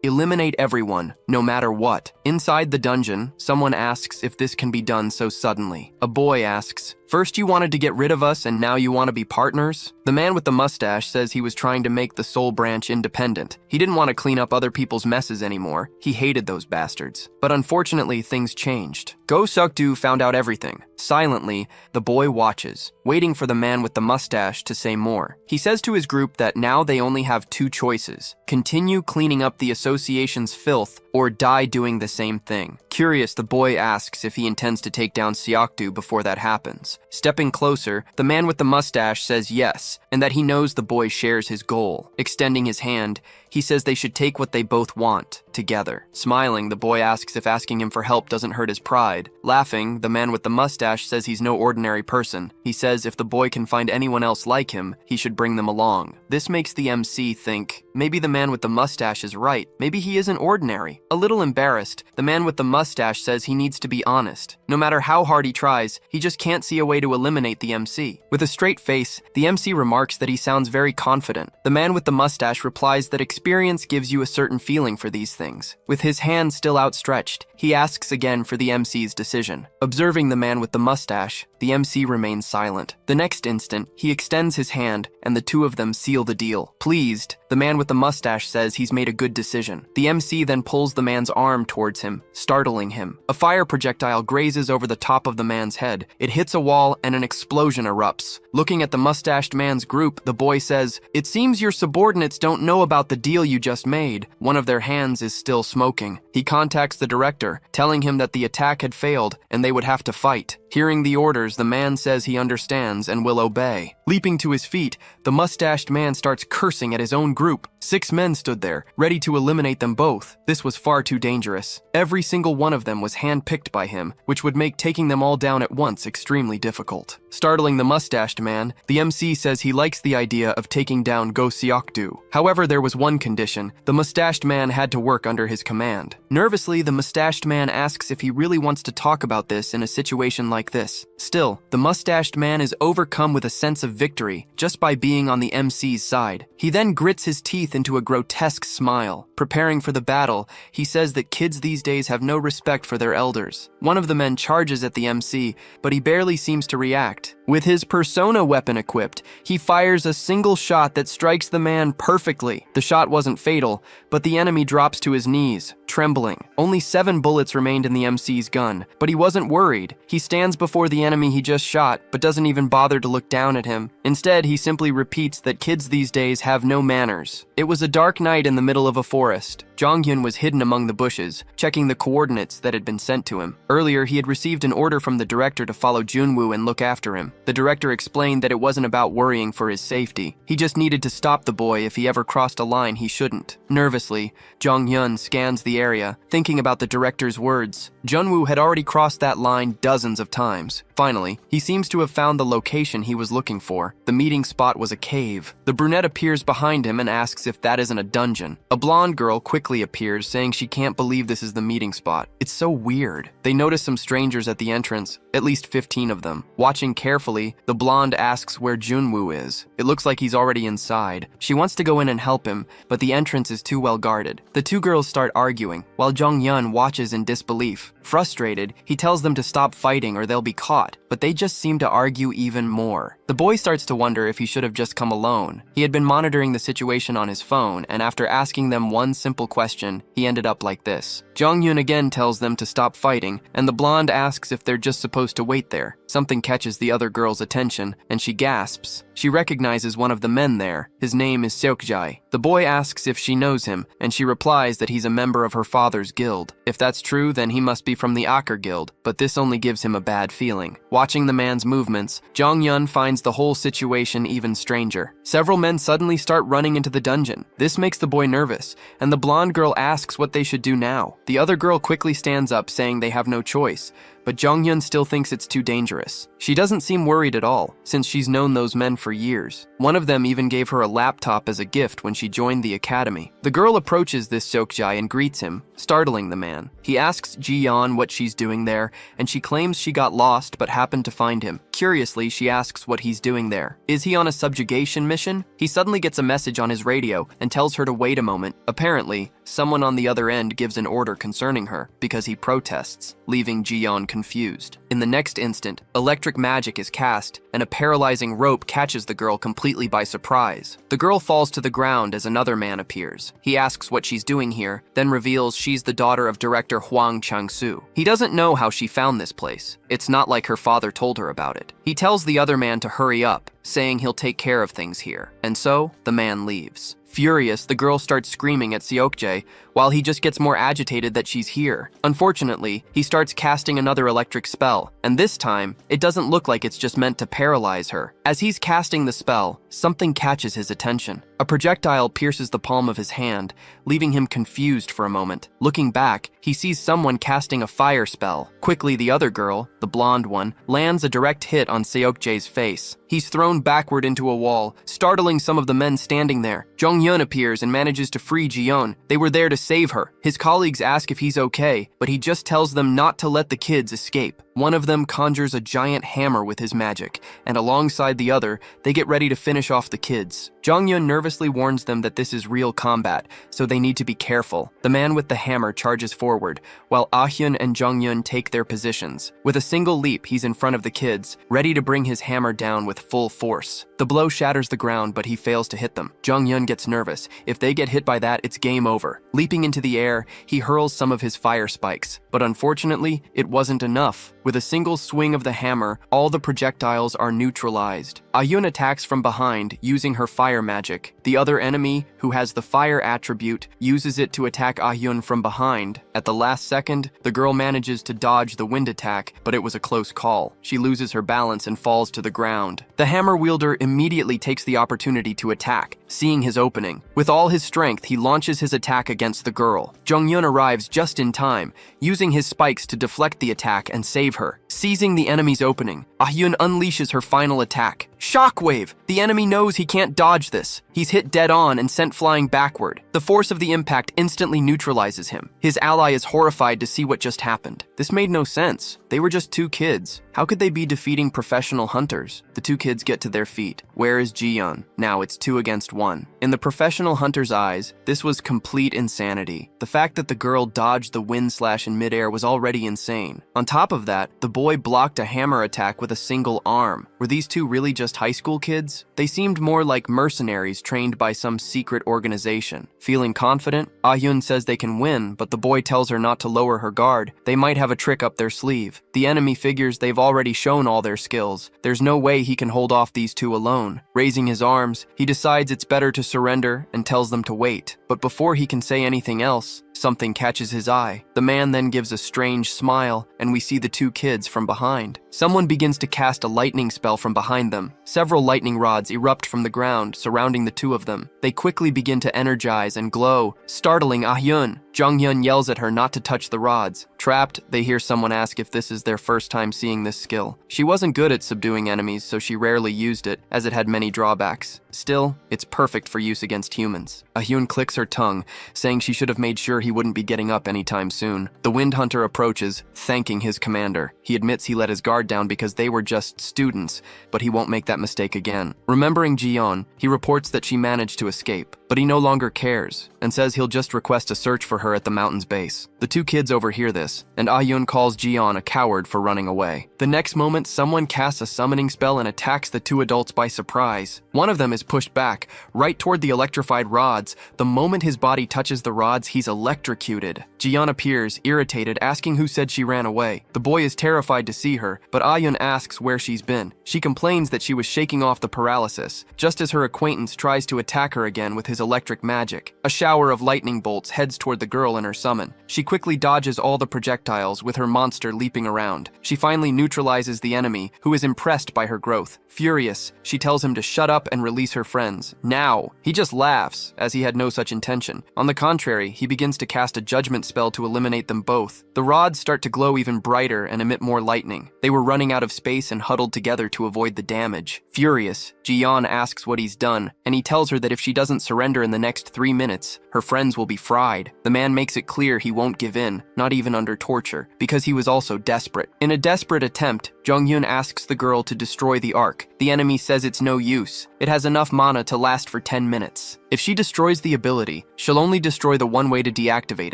Eliminate everyone, no matter what. Inside the dungeon, someone asks if this can be done so suddenly. A boy asks, "First you wanted to get rid of us and now you want to be partners?" The man with the mustache says he was trying to make the Soul Branch independent. He didn't want to clean up other people's messes anymore. He hated those bastards. But unfortunately, things changed. Go Suk-do found out everything. Silently, the boy watches, waiting for the man with the mustache to say more. He says to his group that now they only have two choices: continue cleaning up the association's filth or die doing the same thing. Curious, the boy asks if he intends to take down Seokdu before that happens. Stepping closer, the man with the mustache says yes, and that he knows the boy shares his goal. Extending his hand, he says they should take what they both want, together. Smiling, the boy asks if asking him for help doesn't hurt his pride. Laughing, the man with the mustache says he's no ordinary person. He says if the boy can find anyone else like him, he should bring them along. This makes the MC think, maybe the man with the mustache is right. Maybe he isn't ordinary. A little embarrassed, the man with the mustache says he needs to be honest. No matter how hard he tries, he just can't see a way to eliminate the MC. With a straight face, the MC remarks that he sounds very confident. The man with the mustache replies that experience gives you a certain feeling for these things. With his hand still outstretched, he asks again for the MC's decision. Observing the man with the mustache, the MC remains silent. The next instant, he extends his hand, and the two of them seal the deal. Pleased, the man with the mustache says he's made a good decision. The MC then pulls the man's arm towards him, startling him. A fire projectile grazes over the top of the man's head. It hits a wall and an explosion erupts. Looking at the mustached man's group, the boy says, "It seems your subordinates don't know about the deal you just made." One of their hands is still smoking. He contacts the director, telling him that the attack had failed and they would have to fight. Hearing the orders, the man says he understands and will obey. Leaping to his feet, the mustached man starts cursing at his own group. 6 men stood there, ready to eliminate them both. This was far too dangerous. Every single one of them was handpicked by him, which would make taking them all down at once extremely difficult. Startling the mustached man, the MC says he likes the idea of taking down Go Seokdu. However, there was one condition: the mustached man had to work under his command. Nervously, the mustached man asks if he really wants to talk about this in a situation like this. Still, the mustached man is overcome with a sense of victory just by being on the MC's side. He then grits his teeth into a grotesque smile. Preparing for the battle, he says that kids these days have no respect for their elders. One of the men charges at the MC, but he barely seems to react. With his persona weapon equipped, he fires a single shot that strikes the man perfectly. The shot wasn't fatal, but the enemy drops to his knees, trembling. Only 7 bullets remained in the MC's gun, but he wasn't worried. He stands before the enemy he just shot, but doesn't even bother to look down at him. Instead, he simply repeats that kids these days have no manners. It was a dark night in the middle of a forest. Jong-hyun was hidden among the bushes, checking the coordinates that had been sent to him. Earlier, he had received an order from the director to follow Junwoo and look after him. The director explained that it wasn't about worrying for his safety. He just needed to stop the boy if he ever crossed a line he shouldn't. Nervously, Jong-hyun scans the area, thinking about the director's words. Junwoo had already crossed that line dozens of times. Finally, he seems to have found the location he was looking for. The meeting spot was a cave. The brunette appears behind him and asks if that isn't a dungeon. A blonde girl quickly appears, saying she can't believe this is the meeting spot. It's so weird. They notice some strangers at the entrance, at least 15 of them. Watching carefully, the blonde asks where Junwoo is. It looks like he's already inside. She wants to go in and help him, but the entrance is too well guarded. The two girls start arguing, while Jong-hyun watches in disbelief. Frustrated, he tells them to stop fighting or they'll be caught, but they just seem to argue even more. The boy starts to wonder if he should have just come alone. He had been monitoring the situation on his phone, and after asking them one simple question, he ended up like this. Jong-hyun again tells them to stop fighting, and the blonde asks if they're just supposed to wait there. Something catches the other girl's attention, and she gasps. She recognizes one of the men there. His name is Seokjae. The boy asks if she knows him, and she replies that he's a member of her father's guild. If that's true, then he must be from the Aker Guild, but this only gives him a bad feeling. Watching the man's movements, Jong-hyun finds the whole situation even stranger. Several men suddenly start running into the dungeon. This makes the boy nervous, and the blonde girl asks what they should do now. The other girl quickly stands up, saying they have no choice, but Jonghyun still thinks it's too dangerous. She doesn't seem worried at all, since she's known those men for years. One of them even gave her a laptop as a gift when she joined the academy. The girl approaches this Seokjae and greets him, startling the man. He asks Ji-yeon what she's doing there, and she claims she got lost but happened to find him. Curiously, she asks what he's doing there. Is he on a subjugation mission? He suddenly gets a message on his radio and tells her to wait a moment. Apparently, someone on the other end gives an order concerning her because he protests, leaving Ji-yeon confused. In the next instant, electric magic is cast, and a paralyzing rope catches the girl completely by surprise. The girl falls to the ground as another man appears. He asks what she's doing here, then reveals she's the daughter of director Hwang Chang-soo. He doesn't know how she found this place. It's not like her father told her about it. He tells the other man to hurry up, saying he'll take care of things here. And so, the man leaves. Furious, the girl starts screaming at Seokjae, while he just gets more agitated that she's here. Unfortunately, he starts casting another electric spell, and this time, it doesn't look like it's just meant to paralyze her. As he's casting the spell, something catches his attention. A projectile pierces the palm of his hand, leaving him confused for a moment. Looking back, he sees someone casting a fire spell. Quickly, the other girl, the blonde one, lands a direct hit on Seokjae's face. He's thrown backward into a wall, startling some of the men standing there. Jonghyun appears and manages to free Ji-yeon. They were there to save her. His colleagues ask if he's okay, but he just tells them not to let the kids escape. One of them conjures a giant hammer with his magic, and alongside the other, they get ready to finish off the kids. Jonghyun nervously warns them that this is real combat, so they need to be careful. The man with the hammer charges forward, while Ah-hyun and Jonghyun take their positions. With a single leap, he's in front of the kids, ready to bring his hammer down with full force. The blow shatters the ground, but he fails to hit them. Jonghyun gets nervous. If they get hit by that, it's game over. Leaping into the air, he hurls some of his fire spikes, but unfortunately, it wasn't enough. With a single swing of the hammer, all the projectiles are neutralized. Ah-hyun attacks from behind, using her fire magic. The other enemy, who has the fire attribute, uses it to attack Ah-hyun from behind. At the last second, the girl manages to dodge the wind attack, but it was a close call. She loses her balance and falls to the ground. The hammer wielder immediately takes the opportunity to attack, seeing his opening. With all his strength, he launches his attack against the girl. Jonghyun arrives just in time, using his spikes to deflect the attack and save her. Seizing the enemy's opening, Ah-hyun unleashes her final attack. Shockwave! The enemy knows he can't dodge this. He's hit dead on and sent flying backward. The force of the impact instantly neutralizes him. His ally is horrified to see what just happened. This made no sense. They were just two kids. How could they be defeating professional hunters? The two kids get to their feet. Where is Ji-yeon? Now it's 2 against 1. In the professional hunter's eyes, this was complete insanity. The fact that the girl dodged the wind slash in midair was already insane. On top of that, the boy blocked a hammer attack with a single arm. Were these two really just high school kids? They seemed more like mercenaries trained by some secret organization. Feeling confident, Ah-hyun says they can win, but the boy tells her not to lower her guard. They might have a trick up their sleeve. The enemy figures they've already shown all their skills. There's no way he can hold off these two alone. Raising his arms, he decides it's better to surrender and tells them to wait. But before he can say anything else, something catches his eye. The man then gives a strange smile, and we see the two kids from behind. Someone begins to cast a lightning spell from behind them. Several lightning rods erupt from the ground, surrounding the two of them. They quickly begin to energize and glow, startling Ah-hyun. Jonghyun yells at her not to touch the rods. Trapped, they hear someone ask if this is their first time seeing this skill. She wasn't good at subduing enemies, so she rarely used it, as it had many drawbacks. Still, it's perfect for use against humans. Ah-hyun clicks her tongue, saying she should have made sure he wouldn't be getting up anytime soon. The Wind Hunter approaches, thanking his commander. He admits he let his guard down because they were just students, but he won't make that mistake again. Remembering Ji-yeon, he reports that she managed to escape, but he no longer cares, and says he'll just request a search for her at the mountain's base. The two kids overhear this, and Ah-hyun calls Ji-yeon a coward for running away. The next moment, someone casts a summoning spell and attacks the two adults by surprise. One of them is pushed back, right toward the electrified rods. The moment his body touches the rods, he's electrocuted. Ji-yeon appears, irritated, asking who said she ran away. The boy is terrified to see her, but Ah-hyun asks where she's been. She complains that she was shaking off the paralysis, just as her acquaintance tries to attack her again with his electric magic. A shower of lightning bolts heads toward the girl in her summon. She quickly dodges all the projectiles with her monster leaping around. She finally neutralizes the enemy, who is impressed by her growth. Furious, she tells him to shut up and release her friends. Now! He just laughs, as he had no such intention. On the contrary, he begins to cast a judgment spell to eliminate them both. The rods start to glow even brighter and emit more lightning. They were running out of space and huddled together to avoid the damage. Furious, Ji-yeon asks what he's done, and he tells her that if she doesn't surrender in the next 3 minutes, her friends will be fried. The man makes it clear he won't give in, not even under torture, because he was also desperate. In a desperate attempt, Jong-hyun asks the girl to destroy the Ark. The enemy says it's no use. It has enough mana to last for 10 minutes. If she destroys the ability, she'll only destroy the one way to deactivate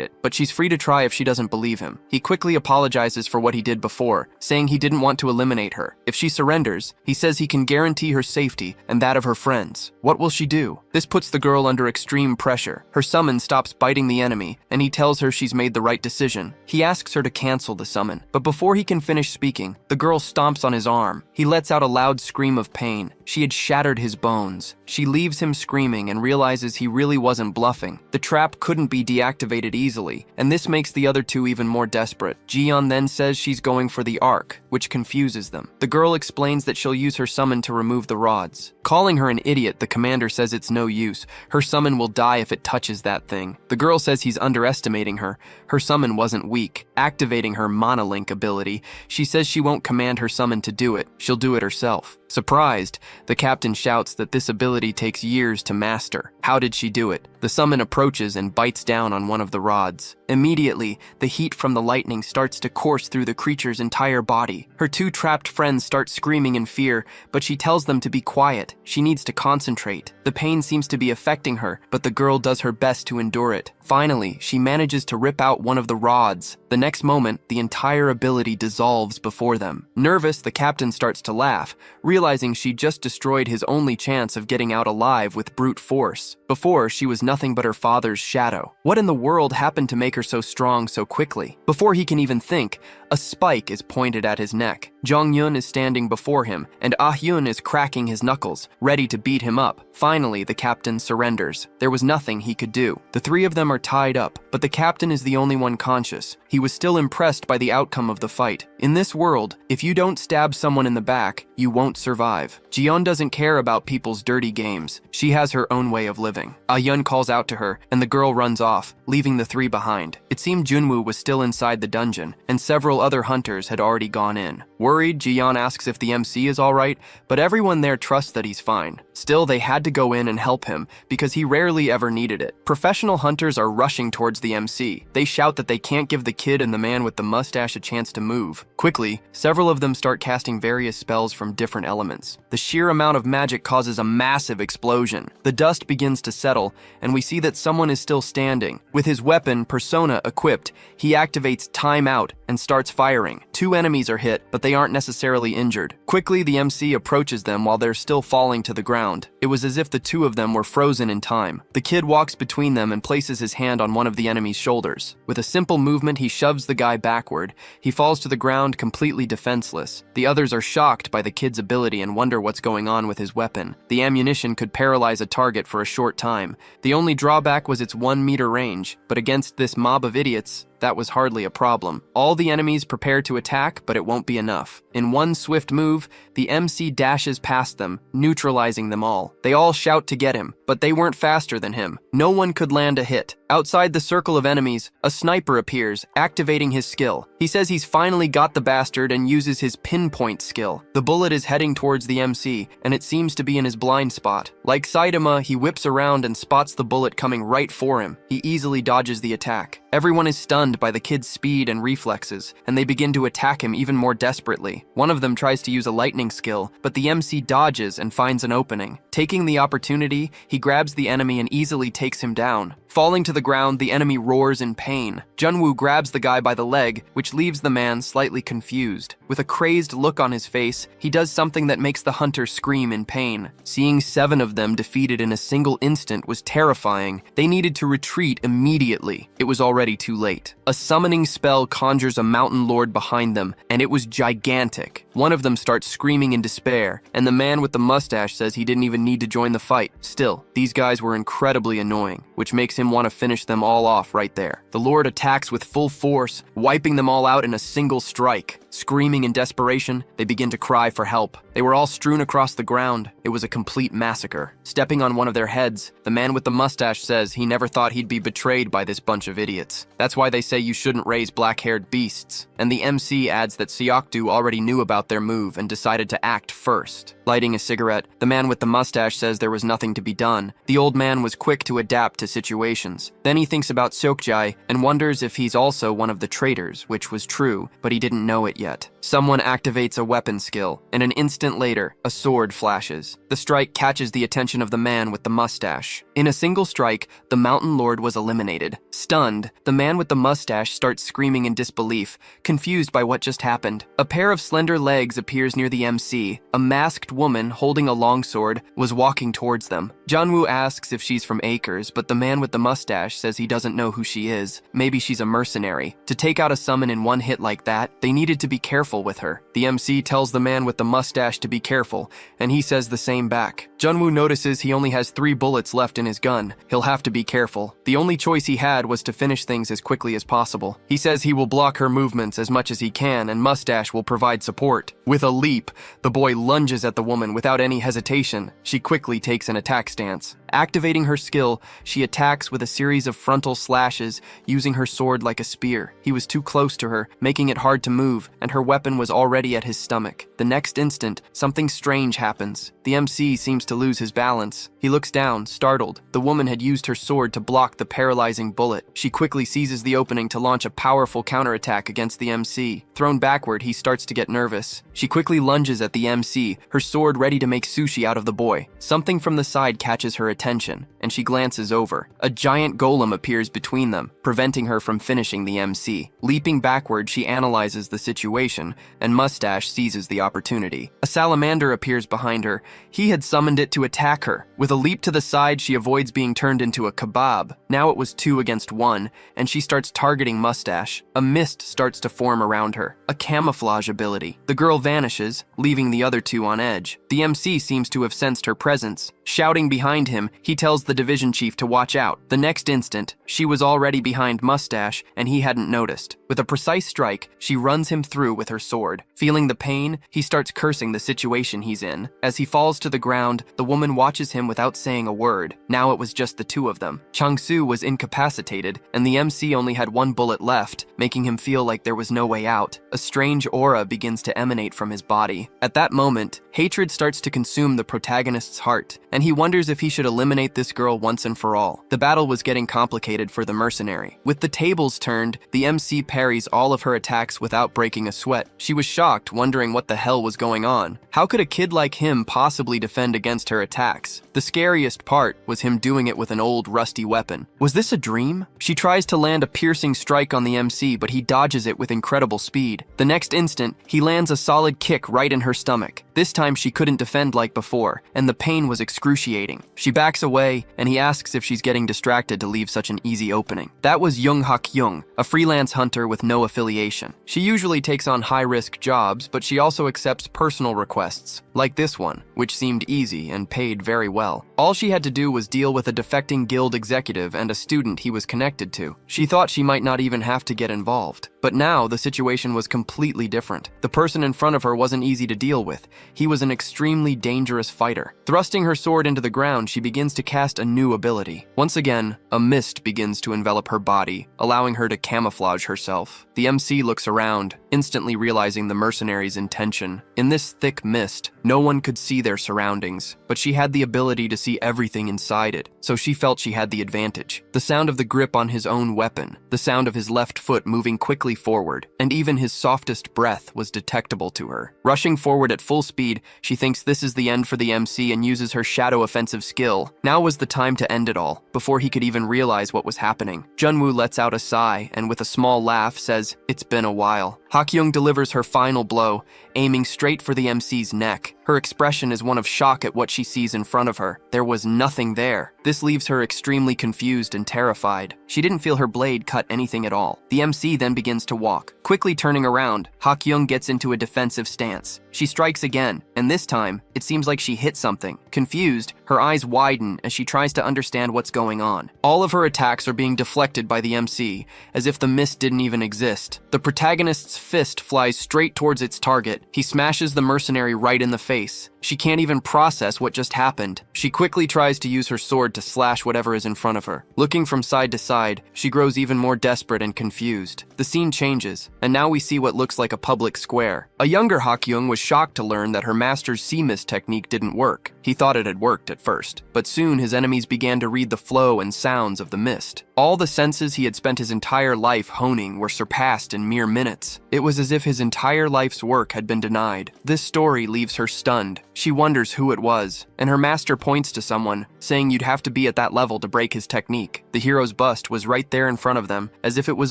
it, but she's free to try if she doesn't believe him. He quickly apologizes for what he did before, saying he didn't want to eliminate her. If she surrenders, he says he can guarantee her safety and that of her friends. What will she do? This puts the girl under extreme pressure. Her summon stops biting the enemy, and he tells her she's made the right decision. He asks her to cancel the summon, but before he can finish speaking, the girl stomps on his arm. He lets out a loud scream of pain. She had shattered his bones. She leaves him screaming and realizes he really wasn't bluffing. The trap couldn't be deactivated easily, and this makes the other two even more desperate. Ji-yeon then says she's going for the Ark, which confuses them. The girl explains that she'll use her summon to remove the rods. Calling her an idiot, the commander says it's no use. Her summon will die if it touches that thing. The girl says he's underestimating her. Her summon wasn't weak. Activating her Monolink ability, she says she won't command her summon to do it. She'll do it herself. Surprised, the captain shouts that this ability takes years to master. How did she do it? The summon approaches and bites down on one of the rods. Immediately, the heat from the lightning starts to course through the creature's entire body. Her two trapped friends start screaming in fear, but she tells them to be quiet. She needs to concentrate. The pain seems to be affecting her, but the girl does her best to endure it. Finally, she manages to rip out one of the rods. The next moment, the entire ability dissolves before them. Nervous, the captain starts to laugh, realizing she just destroyed his only chance of getting out alive with brute force. Before, she was nothing but her father's shadow. What in the world happened to make her so strong so quickly? Before he can even think, a spike is pointed at his neck. Jong-hyun is standing before him, and Ah-hyun is cracking his knuckles, ready to beat him up. Finally, the captain surrenders. There was nothing he could do. The three of them are tied up, but the captain is the only one conscious. He was still impressed by the outcome of the fight. In this world, if you don't stab someone in the back, you won't survive. Ji-yeon doesn't care about people's dirty games. She has her own way of living. Ah-hyun calls out to her, and the girl runs off, leaving the three behind. It seemed Junwoo was still inside the dungeon, and several other hunters had already gone in. Worried, Ji-yeon asks if the MC is alright, but everyone there trusts that he's fine. Still, they had to go in and help him, because he rarely ever needed it. Professional hunters are rushing towards the MC. They shout that they can't give the kid and the man with the mustache a chance to move. Quickly, several of them start casting various spells from different elements. The sheer amount of magic causes a massive explosion. The dust begins to settle, and we see that someone is still standing. With his weapon, Persona, equipped, he activates Time Out and starts firing. Two enemies are hit, but they aren't necessarily injured. Quickly, the MC approaches them while they're still falling to the ground. It was as if the two of them were frozen in time. The kid walks between them and places his hand on one of the enemy's shoulders. With a simple movement, he shoves the guy backward. He falls to the ground completely defenseless. The others are shocked by the kid's ability and wonder what's going on with his weapon. The ammunition could paralyze a target for a short time. The only drawback was its 1-meter range, but against this mob of idiots, that was hardly a problem. All the enemies prepare to attack, but it won't be enough. In one swift move, the MC dashes past them, neutralizing them all. They all shout to get him, but they weren't faster than him. No one could land a hit. Outside the circle of enemies, a sniper appears, activating his skill. He says he's finally got the bastard and uses his pinpoint skill. The bullet is heading towards the MC, and it seems to be in his blind spot. Like Saitama, he whips around and spots the bullet coming right for him. He easily dodges the attack. Everyone is stunned by the kid's speed and reflexes, and they begin to attack him even more desperately. One of them tries to use a lightning skill, but the MC dodges and finds an opening. Taking the opportunity, he grabs the enemy and easily takes him down. Falling to the ground, the enemy roars in pain. Junwoo grabs the guy by the leg, which leaves the man slightly confused. With a crazed look on his face, he does something that makes the hunter scream in pain. Seeing 7 of them defeated in a single instant was terrifying. They needed to retreat immediately. It was already too late. A summoning spell conjures a mountain lord behind them, and it was gigantic. One of them starts screaming in despair, and the man with the mustache says he didn't even need to join the fight. Still, these guys were incredibly annoying, which makes him want to finish them all off right there. The lord attacks with full force, wiping them all out in a single strike. Screaming in desperation, they begin to cry for help. They were all strewn across the ground. It was a complete massacre. Stepping on one of their heads, the man with the mustache says he never thought he'd be betrayed by this bunch of idiots. That's why they say you shouldn't raise black-haired beasts. And the MC adds that Seokdu already knew about their move and decided to act first. Lighting a cigarette, the man with the mustache says there was nothing to be done. The old man was quick to adapt to situations. Then he thinks about Seokjae and wonders if he's also one of the traitors, which was true, but he didn't know it yet. Someone activates a weapon skill, and an instant later, a sword flashes. The strike catches the attention of the man with the mustache. In a single strike, the Mountain Lord was eliminated. Stunned, the man with the mustache starts screaming in disbelief, confused by what just happened. A pair of slender legs appears near the MC. A masked woman holding a longsword was walking towards them. Junwoo asks if she's from Acres, but the man with the mustache says he doesn't know who she is. Maybe she's a mercenary. To take out a summon in one hit like that, they needed to be careful with her. The MC tells the man with the mustache to be careful, and he says the same back. Junwoo notices he only has 3 bullets left in his gun. He'll have to be careful. The only choice he had was to finish things as quickly as possible. He says he will block her movements as much as he can, and Mustache will provide support. With a leap, the boy lunges at the woman without any hesitation. She quickly takes an attack stance. Activating her skill, she attacks with a series of frontal slashes, using her sword like a spear. He was too close to her, making it hard to move, and her weapon was already at his stomach. The next instant, something strange happens. The MC seems to lose his balance. He looks down, startled. The woman had used her sword to block the paralyzing bullet. She quickly seizes the opening to launch a powerful counterattack against the MC. Thrown backward, he starts to get nervous. She quickly lunges at the MC, her sword ready to make sushi out of the boy. Something from the side catches her attention, and she glances over. A giant golem appears between them, preventing her from finishing the MC. Leaping backward, she analyzes the situation, and Mustache seizes the opportunity. A salamander appears behind her. He had summoned it to attack her. With a leap to the side, she avoids being turned into a kebab. Now it was 2 against 1, and she starts targeting Mustache. A mist starts to form around her, a camouflage ability. The girl vanishes, leaving the other 2 on edge. The MC seems to have sensed her presence. Shouting behind him, he tells the division chief to watch out. The next instant, she was already behind Mustache, and he hadn't noticed. With a precise strike, she runs him through with her sword. Feeling the pain, he starts cursing the situation he's in. As he falls to the ground, the woman watches him without saying a word. Now it was just the 2 of them. Chang-Soo was incapacitated, and the MC only had 1 bullet left, making him feel like there was no way out. A strange aura begins to emanate from his body. At that moment, hatred starts to consume the protagonist's heart, and he wonders if he should eliminate this girl once and for all. The battle was getting complicated for the mercenary. With the tables turned, the MC parries all of her attacks without breaking a sweat. She was shocked, wondering what the hell was going on. How could a kid like him possibly defend against her attacks? The scariest part was him doing it with an old, rusty weapon. Was this a dream? She tries to land a piercing strike on the MC, but he dodges it with incredible speed. The next instant, he lands a solid kick right in her stomach. This time she couldn't defend like before, and the pain was excruciating. She backs away, and he asks if she's getting distracted to leave such an easy opening. That was Young Hak Young, a freelance hunter with no affiliation. She usually takes on high-risk jobs, but she also accepts personal requests, like this one, which seemed easy and paid very well. All she had to do was deal with a defecting guild executive and a student he was connected to. She thought she might not even have to get involved. But now, the situation was completely different. The person in front of her wasn't easy to deal with. He was an extremely dangerous fighter. Thrusting her sword into the ground, she begins to cast a new ability. Once again, a mist begins to envelop her body, allowing her to camouflage herself. The MC looks around, instantly realizing the mercenary's intention. In this thick mist, no one could see their surroundings, but she had the ability to see see everything inside it, so she felt she had the advantage. The sound of the grip on his own weapon, the sound of his left foot moving quickly forward, and even his softest breath was detectable to her. Rushing forward at full speed, she thinks this is the end for the MC and uses her shadow offensive skill. Now was the time to end it all, before he could even realize what was happening. Junwoo lets out a sigh and with a small laugh says, "It's been a while." Hakyung delivers her final blow, aiming straight for the MC's neck. Her expression is one of shock at what she sees in front of her. There was nothing there. This leaves her extremely confused and terrified. She didn't feel her blade cut anything at all. The MC then begins to walk. Quickly turning around, Hakyung gets into a defensive stance. She strikes again, and this time, it seems like she hit something. Confused, her eyes widen as she tries to understand what's going on. All of her attacks are being deflected by the MC, as if the mist didn't even exist. The protagonist's fist flies straight towards its target. He smashes the mercenary right in the face. She can't even process what just happened. She quickly tries to use her sword to slash whatever is in front of her. Looking from side to side, she grows even more desperate and confused. The scene changes, and now we see what looks like a public square. A younger Hakyung was shocked to learn that her master's sea mist technique didn't work. He thought it had worked at first, but soon his enemies began to read the flow and sounds of the mist. All the senses he had spent his entire life honing were surpassed in mere minutes. It was as if his entire life's work had been denied. This story leaves her stunned. She wonders who it was, and her master points to someone, saying you'd have to be at that level to break his technique. The hero's bust was right there in front of them, as if it was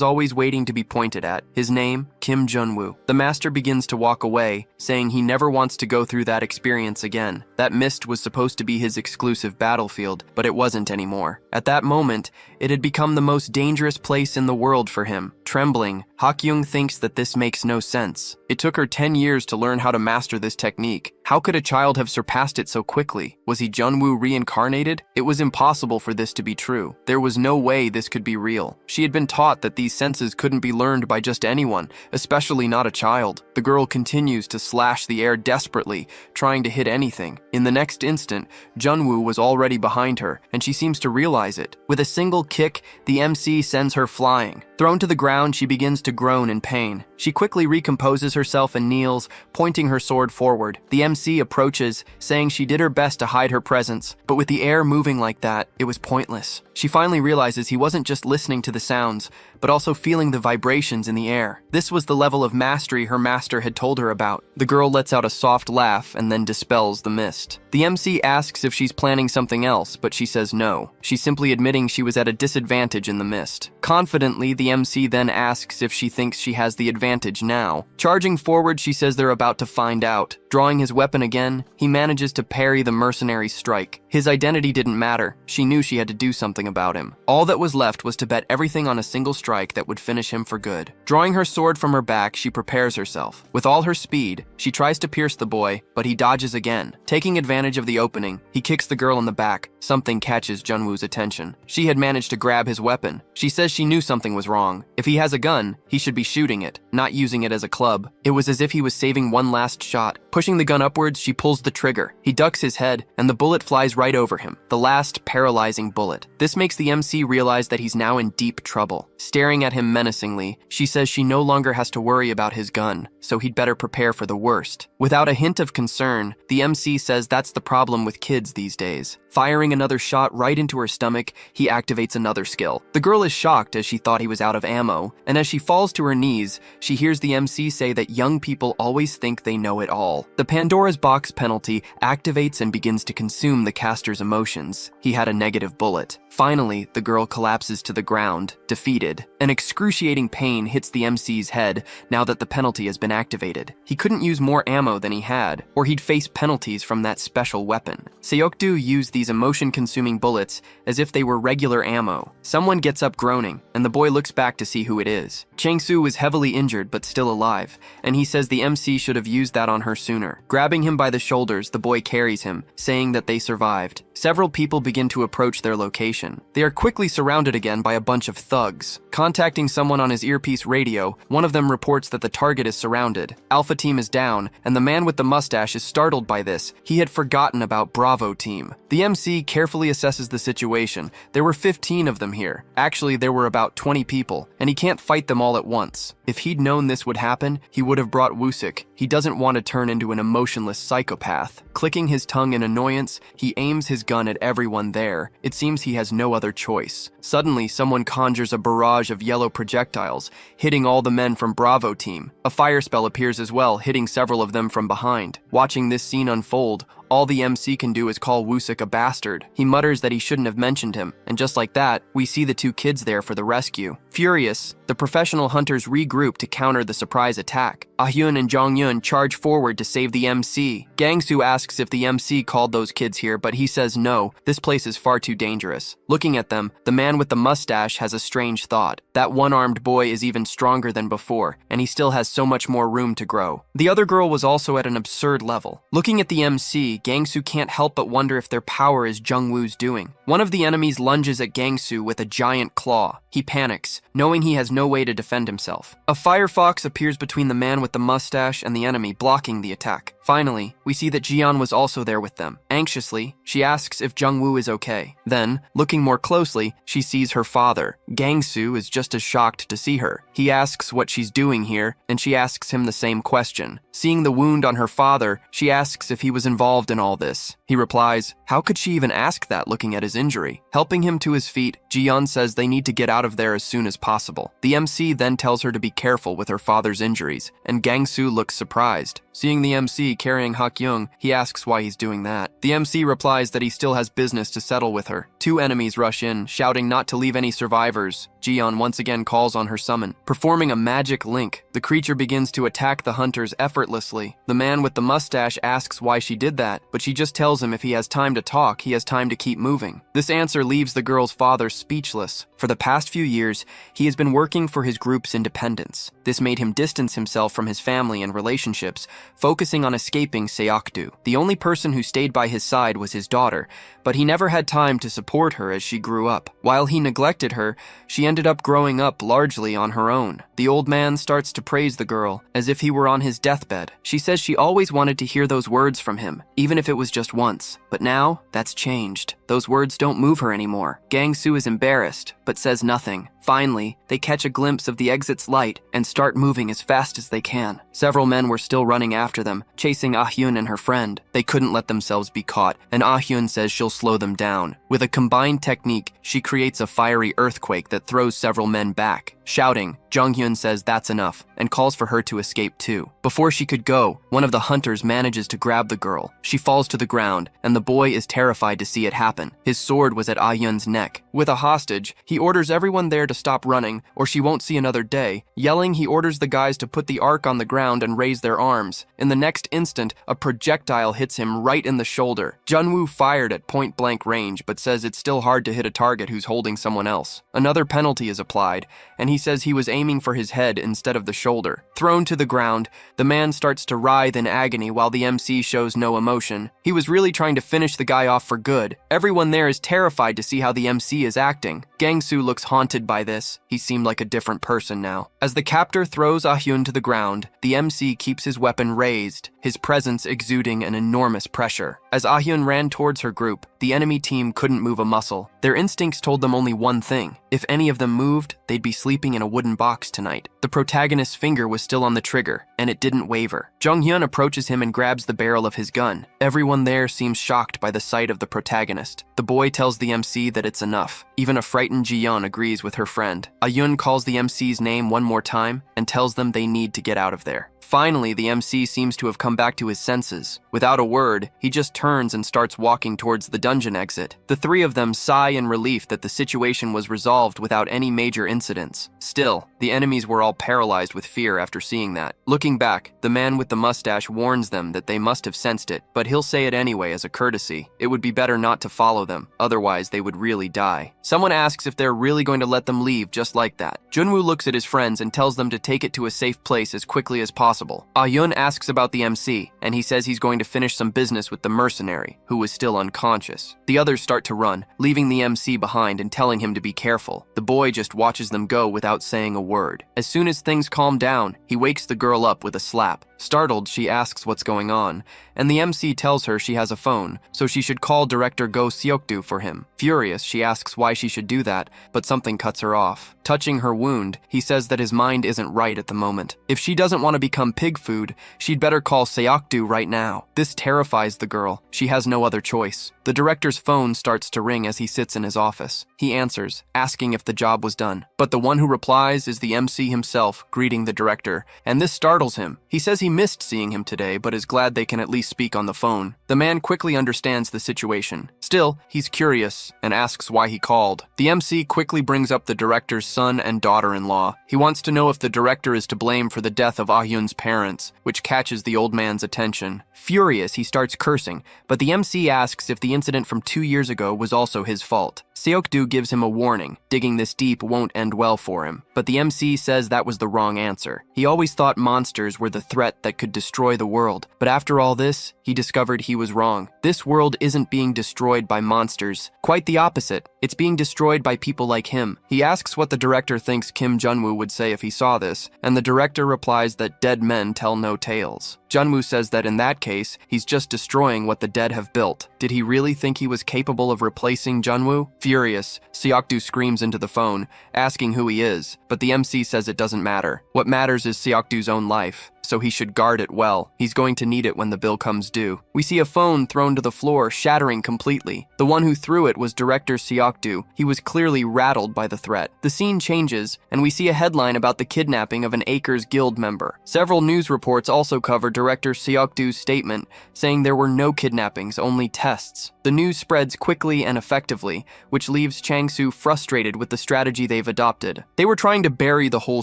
always waiting to be pointed at. His name, Kim Junwoo. The master begins to walk away, saying he never wants to go through that experience again. That mist was supposed to be his exclusive battlefield, but it wasn't anymore. At that moment, it had become the most dangerous place in the world for him. Trembling, Hakyung thinks that this makes no sense. It took her 10 years to learn how to master this technique. How could a child have surpassed it so quickly? Was he Junwoo reincarnated? It was impossible for this to be true. There was no way this could be real. She had been taught that these senses couldn't be learned by just anyone, especially not a child. The girl continues to slash the air desperately, trying to hit anything. In the next instant, Junwoo was already behind her, and she seems to realize it. With a single kick, the MC sends her flying. Thrown to the ground, she begins to groan in pain. She quickly recomposes herself and kneels, pointing her sword forward. The MC approaches, saying she did her best to hide her presence, but with the air moving like that, it was pointless. She finally realizes he wasn't just listening to the sounds, but also feeling the vibrations in the air. This was the level of mastery her master had told her about. The girl lets out a soft laugh and then dispels the mist. The MC asks if she's planning something else, but she says no. She's simply admitting she was at a disadvantage in the mist. Confidently, the MC then asks if she thinks she has the advantage now. Charging forward, she says they're about to find out. Drawing his weapon again, he manages to parry the mercenary's strike. His identity didn't matter. She knew she had to do something about him. All that was left was to bet everything on a single strike that would finish him for good. Drawing her sword from her back, she prepares herself. With all her speed, she tries to pierce the boy, but he dodges again. Taking advantage of the opening, he kicks the girl in the back. Something catches Junwoo's attention. She had managed to grab his weapon. She says she knew something was wrong. If he has a gun, he should be shooting it, not using it as a club. It was as if he was saving one last shot. Pushing the gun upwards, she pulls the trigger. He ducks his head, and the bullet flies right over him. The last paralyzing bullet. This makes the MC realize that he's now in deep trouble. Staring at him menacingly, she says she no longer has to worry about his gun, so he'd better prepare for the worst. Without a hint of concern, the MC says that's the problem with kids these days. Firing another shot right into her stomach, he activates another skill. The girl is shocked as she thought he was out of ammo, and as she falls to her knees, she hears the MC say that young people always think they know it all. The Pandora's box penalty activates and begins to consume the caster's emotions. He had a negative bullet. Finally, the girl collapses to the ground, defeated. An excruciating pain hits the MC's head now that the penalty has been activated. He couldn't use more ammo than he had, or he'd face penalties from that special weapon. Seokdu used these emotion-consuming bullets as if they were regular ammo. Someone gets up groaning, and the boy looks back to see who it is. Changsu was heavily injured but still alive, and he says the MC should have used that on her sooner. Grabbing him by the shoulders, the boy carries him, saying that they survived. Several people begin to approach their location. They are quickly surrounded again by a bunch of thugs. Contacting someone on his earpiece radio, one of them reports that the target is surrounded. Alpha Team is down, and the man with the mustache is startled by this. He had forgotten about Bravo Team. The MC carefully assesses the situation. There were 15 of them here. Actually, there were about 20 people, and he can't fight them all at once. If he'd known this would happen, he would have brought Wusik. He doesn't want to turn into an emotionless psychopath. Clicking his tongue in annoyance, he aims his gun at everyone there. It seems he has no other choice. Suddenly, someone conjures a barrage of yellow projectiles, hitting all the men from Bravo Team. A fire spell appears as well, hitting several of them from behind. Watching this scene unfold, all the MC can do is call Wusik a bastard. He mutters that he shouldn't have mentioned him, and just like that, we see the two kids there for the rescue. Furious, the professional hunters regroup to counter the surprise attack. Ah-hyun and Jong-hyun charge forward to save the MC. Gang-soo asks if the MC called those kids here, but he says no, this place is far too dangerous. Looking at them, the man with the mustache has a strange thought. That one-armed boy is even stronger than before, and he still has so much more room to grow. The other girl was also at an absurd level. Looking at the MC, Gang-soo can't help but wonder if their power is Jung-woo's doing. One of the enemies lunges at Gang-soo with a giant claw. He panics, knowing he has no way to defend himself. A firefox appears between the man with the mustache and the enemy, blocking the attack. Finally, we see that Jiyeon was also there with them. Anxiously, she asks if Jung-woo is okay. Then, looking more closely, she sees her father. Gang-soo is just as shocked to see her. He asks what she's doing here, and she asks him the same question. Seeing the wound on her father, she asks if he was involved in all this. He replies, how could she even ask that looking at his injury? Helping him to his feet, Jiyeon says they need to get out of there as soon as possible. The MC then tells her to be careful with her father's injuries, and Gang-soo looks surprised. Seeing the MC carrying Hak-young, he asks why he's doing that. The MC replies that he still has business to settle with her. Two enemies rush in, shouting not to leave any survivors. Jiyeon once again calls on her summon. Performing a magic link, the creature begins to attack the hunters effortlessly. The man with the mustache asks why she did that, but she just tells him if he has time to talk, he has time to keep moving. This answer leaves the girl's father speechless. For the past few years, he has been working for his group's independence. This made him distance himself from his family and relationships, focusing on escaping Seokdu. The only person who stayed by his side was his daughter, but he never had time to support her as she grew up. While he neglected her, she ended up growing up largely on her own. The old man starts to praise the girl, as if he were on his deathbed. She says she always wanted to hear those words from him, even if it was just once. But now, that's changed. Those words don't move her anymore. Gang-soo is embarrassed, but says nothing. Finally, they catch a glimpse of the exit's light and start moving as fast as they can. Several men were still running after them, chasing Ah-hyun and her friend. They couldn't let themselves be caught, and Ah-hyun says she'll slow them down. With a combined technique, she creates a fiery earthquake that throws several men back. Shouting, Jung-hyun says that's enough and calls for her to escape too. Before she could go, one of the hunters manages to grab the girl. She falls to the ground, and the boy is terrified to see it happen. His sword was at Ah-hyun's neck. With a hostage, he orders everyone there to stop running, or she won't see another day. Yelling, he orders the guys to put the ark on the ground and raise their arms. In the next instant, a projectile hits him right in the shoulder. Jun-woo fired at point-blank range, but says it's still hard to hit a target who's holding someone else. Another penalty is applied, and he says he was aiming for his head instead of the shoulder. Thrown to the ground, the man starts to writhe in agony while the MC shows no emotion. He was really trying to finish the guy off for good. Everyone there is terrified to see how the MC is acting. Gang-soo looks haunted by this. He seemed like a different person now. As the captor throws Ah-hyun to the ground, the MC keeps his weapon raised, his presence exuding an enormous pressure. As Ah-hyun ran towards her group, the enemy team couldn't move a muscle. Their instincts told them only one thing. If any of them moved, they'd be sleeping in a wooden box tonight. The protagonist's finger was still on the trigger, and it didn't waver. Jung-hyun approaches him and grabs the barrel of his gun. Everyone there seems shocked by the sight of the protagonist. The boy tells the MC that it's enough. Even a frightened Jiyeon agrees with her friend. Ah-hyun calls the MC's name one more time and tells them they need to get out of there. Finally, the MC seems to have come back to his senses. Without a word, he just turns and starts walking towards the dungeon exit. The three of them sigh in relief that the situation was resolved without any major incidents. Still, the enemies were all paralyzed with fear after seeing that. Looking back, the man with the mustache warns them that they must have sensed it, but he'll say it anyway as a courtesy. It would be better not to follow follow them, otherwise they would really die. Someone asks if they're really going to let them leave just like that. Junwoo looks at his friends and tells them to take it to a safe place as quickly as possible. Ah-hyun asks about the MC, and he says he's going to finish some business with the mercenary, who was still unconscious. The others start to run, leaving the MC behind and telling him to be careful. The boy just watches them go without saying a word. As soon as things calm down, he wakes the girl up with a slap. Startled, she asks what's going on, and the MC tells her she has a phone, so she should call director Go Seokdu for him. Furious, she asks why she should do that, but something cuts her off. Touching her wound, he says that his mind isn't right at the moment. If she doesn't want to become pig food, she'd better call Seokdu right now. This terrifies the girl. She has no other choice. The director's phone starts to ring as he sits in his office. He answers, asking if the job was done. But the one who replies is the MC himself, greeting the director, and this startles him. He says he missed seeing him today, but is glad they can at least speak on the phone. The man quickly understands the situation. Still, he's curious and asks why he called. The MC quickly brings up the director's son and daughter-in-law. He wants to know if the director is to blame for the death of Ah-hyun's parents, which catches the old man's attention. Furious, he starts cursing, but the MC asks if the incident from 2 years ago was also his fault. Seokdu gives him a warning. Digging this deep won't end well for him, but the MC says that was the wrong answer. He always thought monsters were the threat that could destroy the world, but after all this, he discovered he was wrong. This world isn't being destroyed by monsters. Quite the opposite. It's being destroyed by people like him. He asks what the director thinks Kim Junwoo would say if he saw this, and the director replies that dead men tell no tales. Junwoo says that in that case, he's just destroying what the dead have built. Did he really think he was capable of replacing Junwoo? Furious, Seokdu screams into the phone, asking who he is, but the MC says it doesn't matter. What matters is Seokdu's own life, so he should guard it well. He's going to need it when the bill comes due. We see a phone thrown to the floor, shattering completely. The one who threw it was director Seokdu. He was clearly rattled by the threat. The scene changes, and we see a headline about the kidnapping of an Acres Guild member. Several news reports also cover director Seokdu's statement, saying there were no kidnappings, only tests. The news spreads quickly and effectively, which leaves Chang-soo frustrated with the strategy they've adopted. They were trying to bury the whole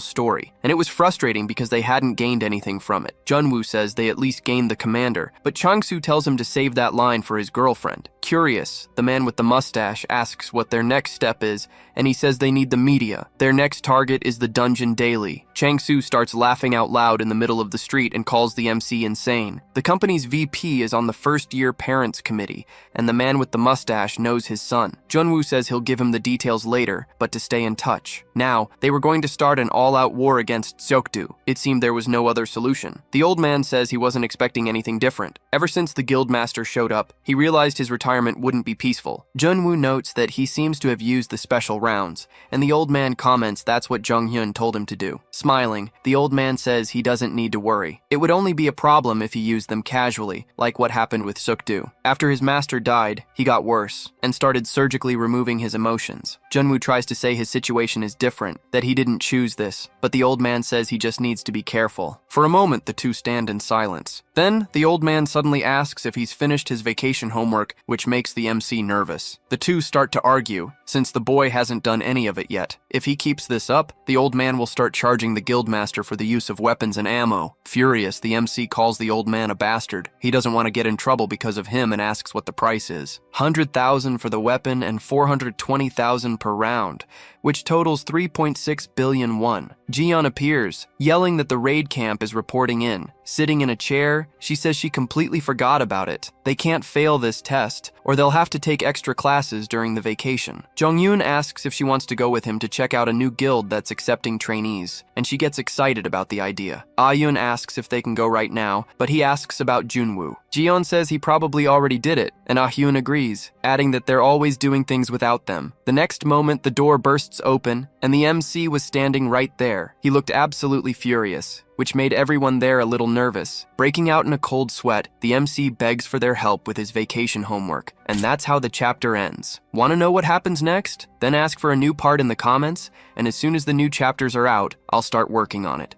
story, and it was frustrating because they hadn't gained anything from it. Junwoo says they at least gained the commander, but Chang-soo tells him to save that line for his girlfriend. Curious, the man with the mustache asks what their next step is, and he says they need the media. Their next target is the Dungeon Daily. Chang-soo starts laughing out loud in the middle of the street and calls the MC insane. The company's VP is on the first-year parents committee, and the man with the mustache knows his son. Junwoo says he'll give him the details later, but to stay in touch. Now, they were going to start an all-out war against Seokdu. It seemed there was no other solution. The old man says he wasn't expecting anything different. Ever since the guildmaster showed up, he realized his retirement wouldn't be peaceful. Junwoo notes that he seems to have used the special rounds, and the old man comments that's what Jung-hyun told him to do. Smiling, the old man says he doesn't need to worry. It would only be a problem if he used them casually, like what happened with Seokdu. After his master died, he got worse, and started surgically removing his emotions. Junwoo tries to say his situation is different, that he didn't choose this, but the old man says he just needs to be careful. For a moment, the two stand in silence. Then, the old man suddenly asks if he's finished his vacation homework, which makes the MC nervous. The two start to argue, since the boy hasn't done any of it yet. If he keeps this up, the old man will start charging the guildmaster for the use of weapons and ammo. Furious, the MC calls the old man a bastard. He doesn't want to get in trouble because of him and asks what the price is. 100,000 for the weapon and 420,000 per round, which totals 3.6 billion won. Jiyeon appears, yelling that the raid camp is reporting in. Sitting in a chair, she says she completely forgot about it. They can't fail this test, or they'll have to take extra classes during the vacation. Jong-yoon asks if she wants to go with him to check out a new guild that's accepting trainees, and she gets excited about the idea. Ah-yoon asks if they can go right now, but he asks about Junwoo. Jiyeon says he probably already did it, and Ah-hyun agrees, adding that they're always doing things without them. The next moment, the door bursts open, and the MC was standing right there. He looked absolutely furious, which made everyone there a little nervous. Breaking out in a cold sweat, the MC begs for their help with his vacation homework, and that's how the chapter ends. Want to know what happens next? Then ask for a new part in the comments, and as soon as the new chapters are out, I'll start working on it.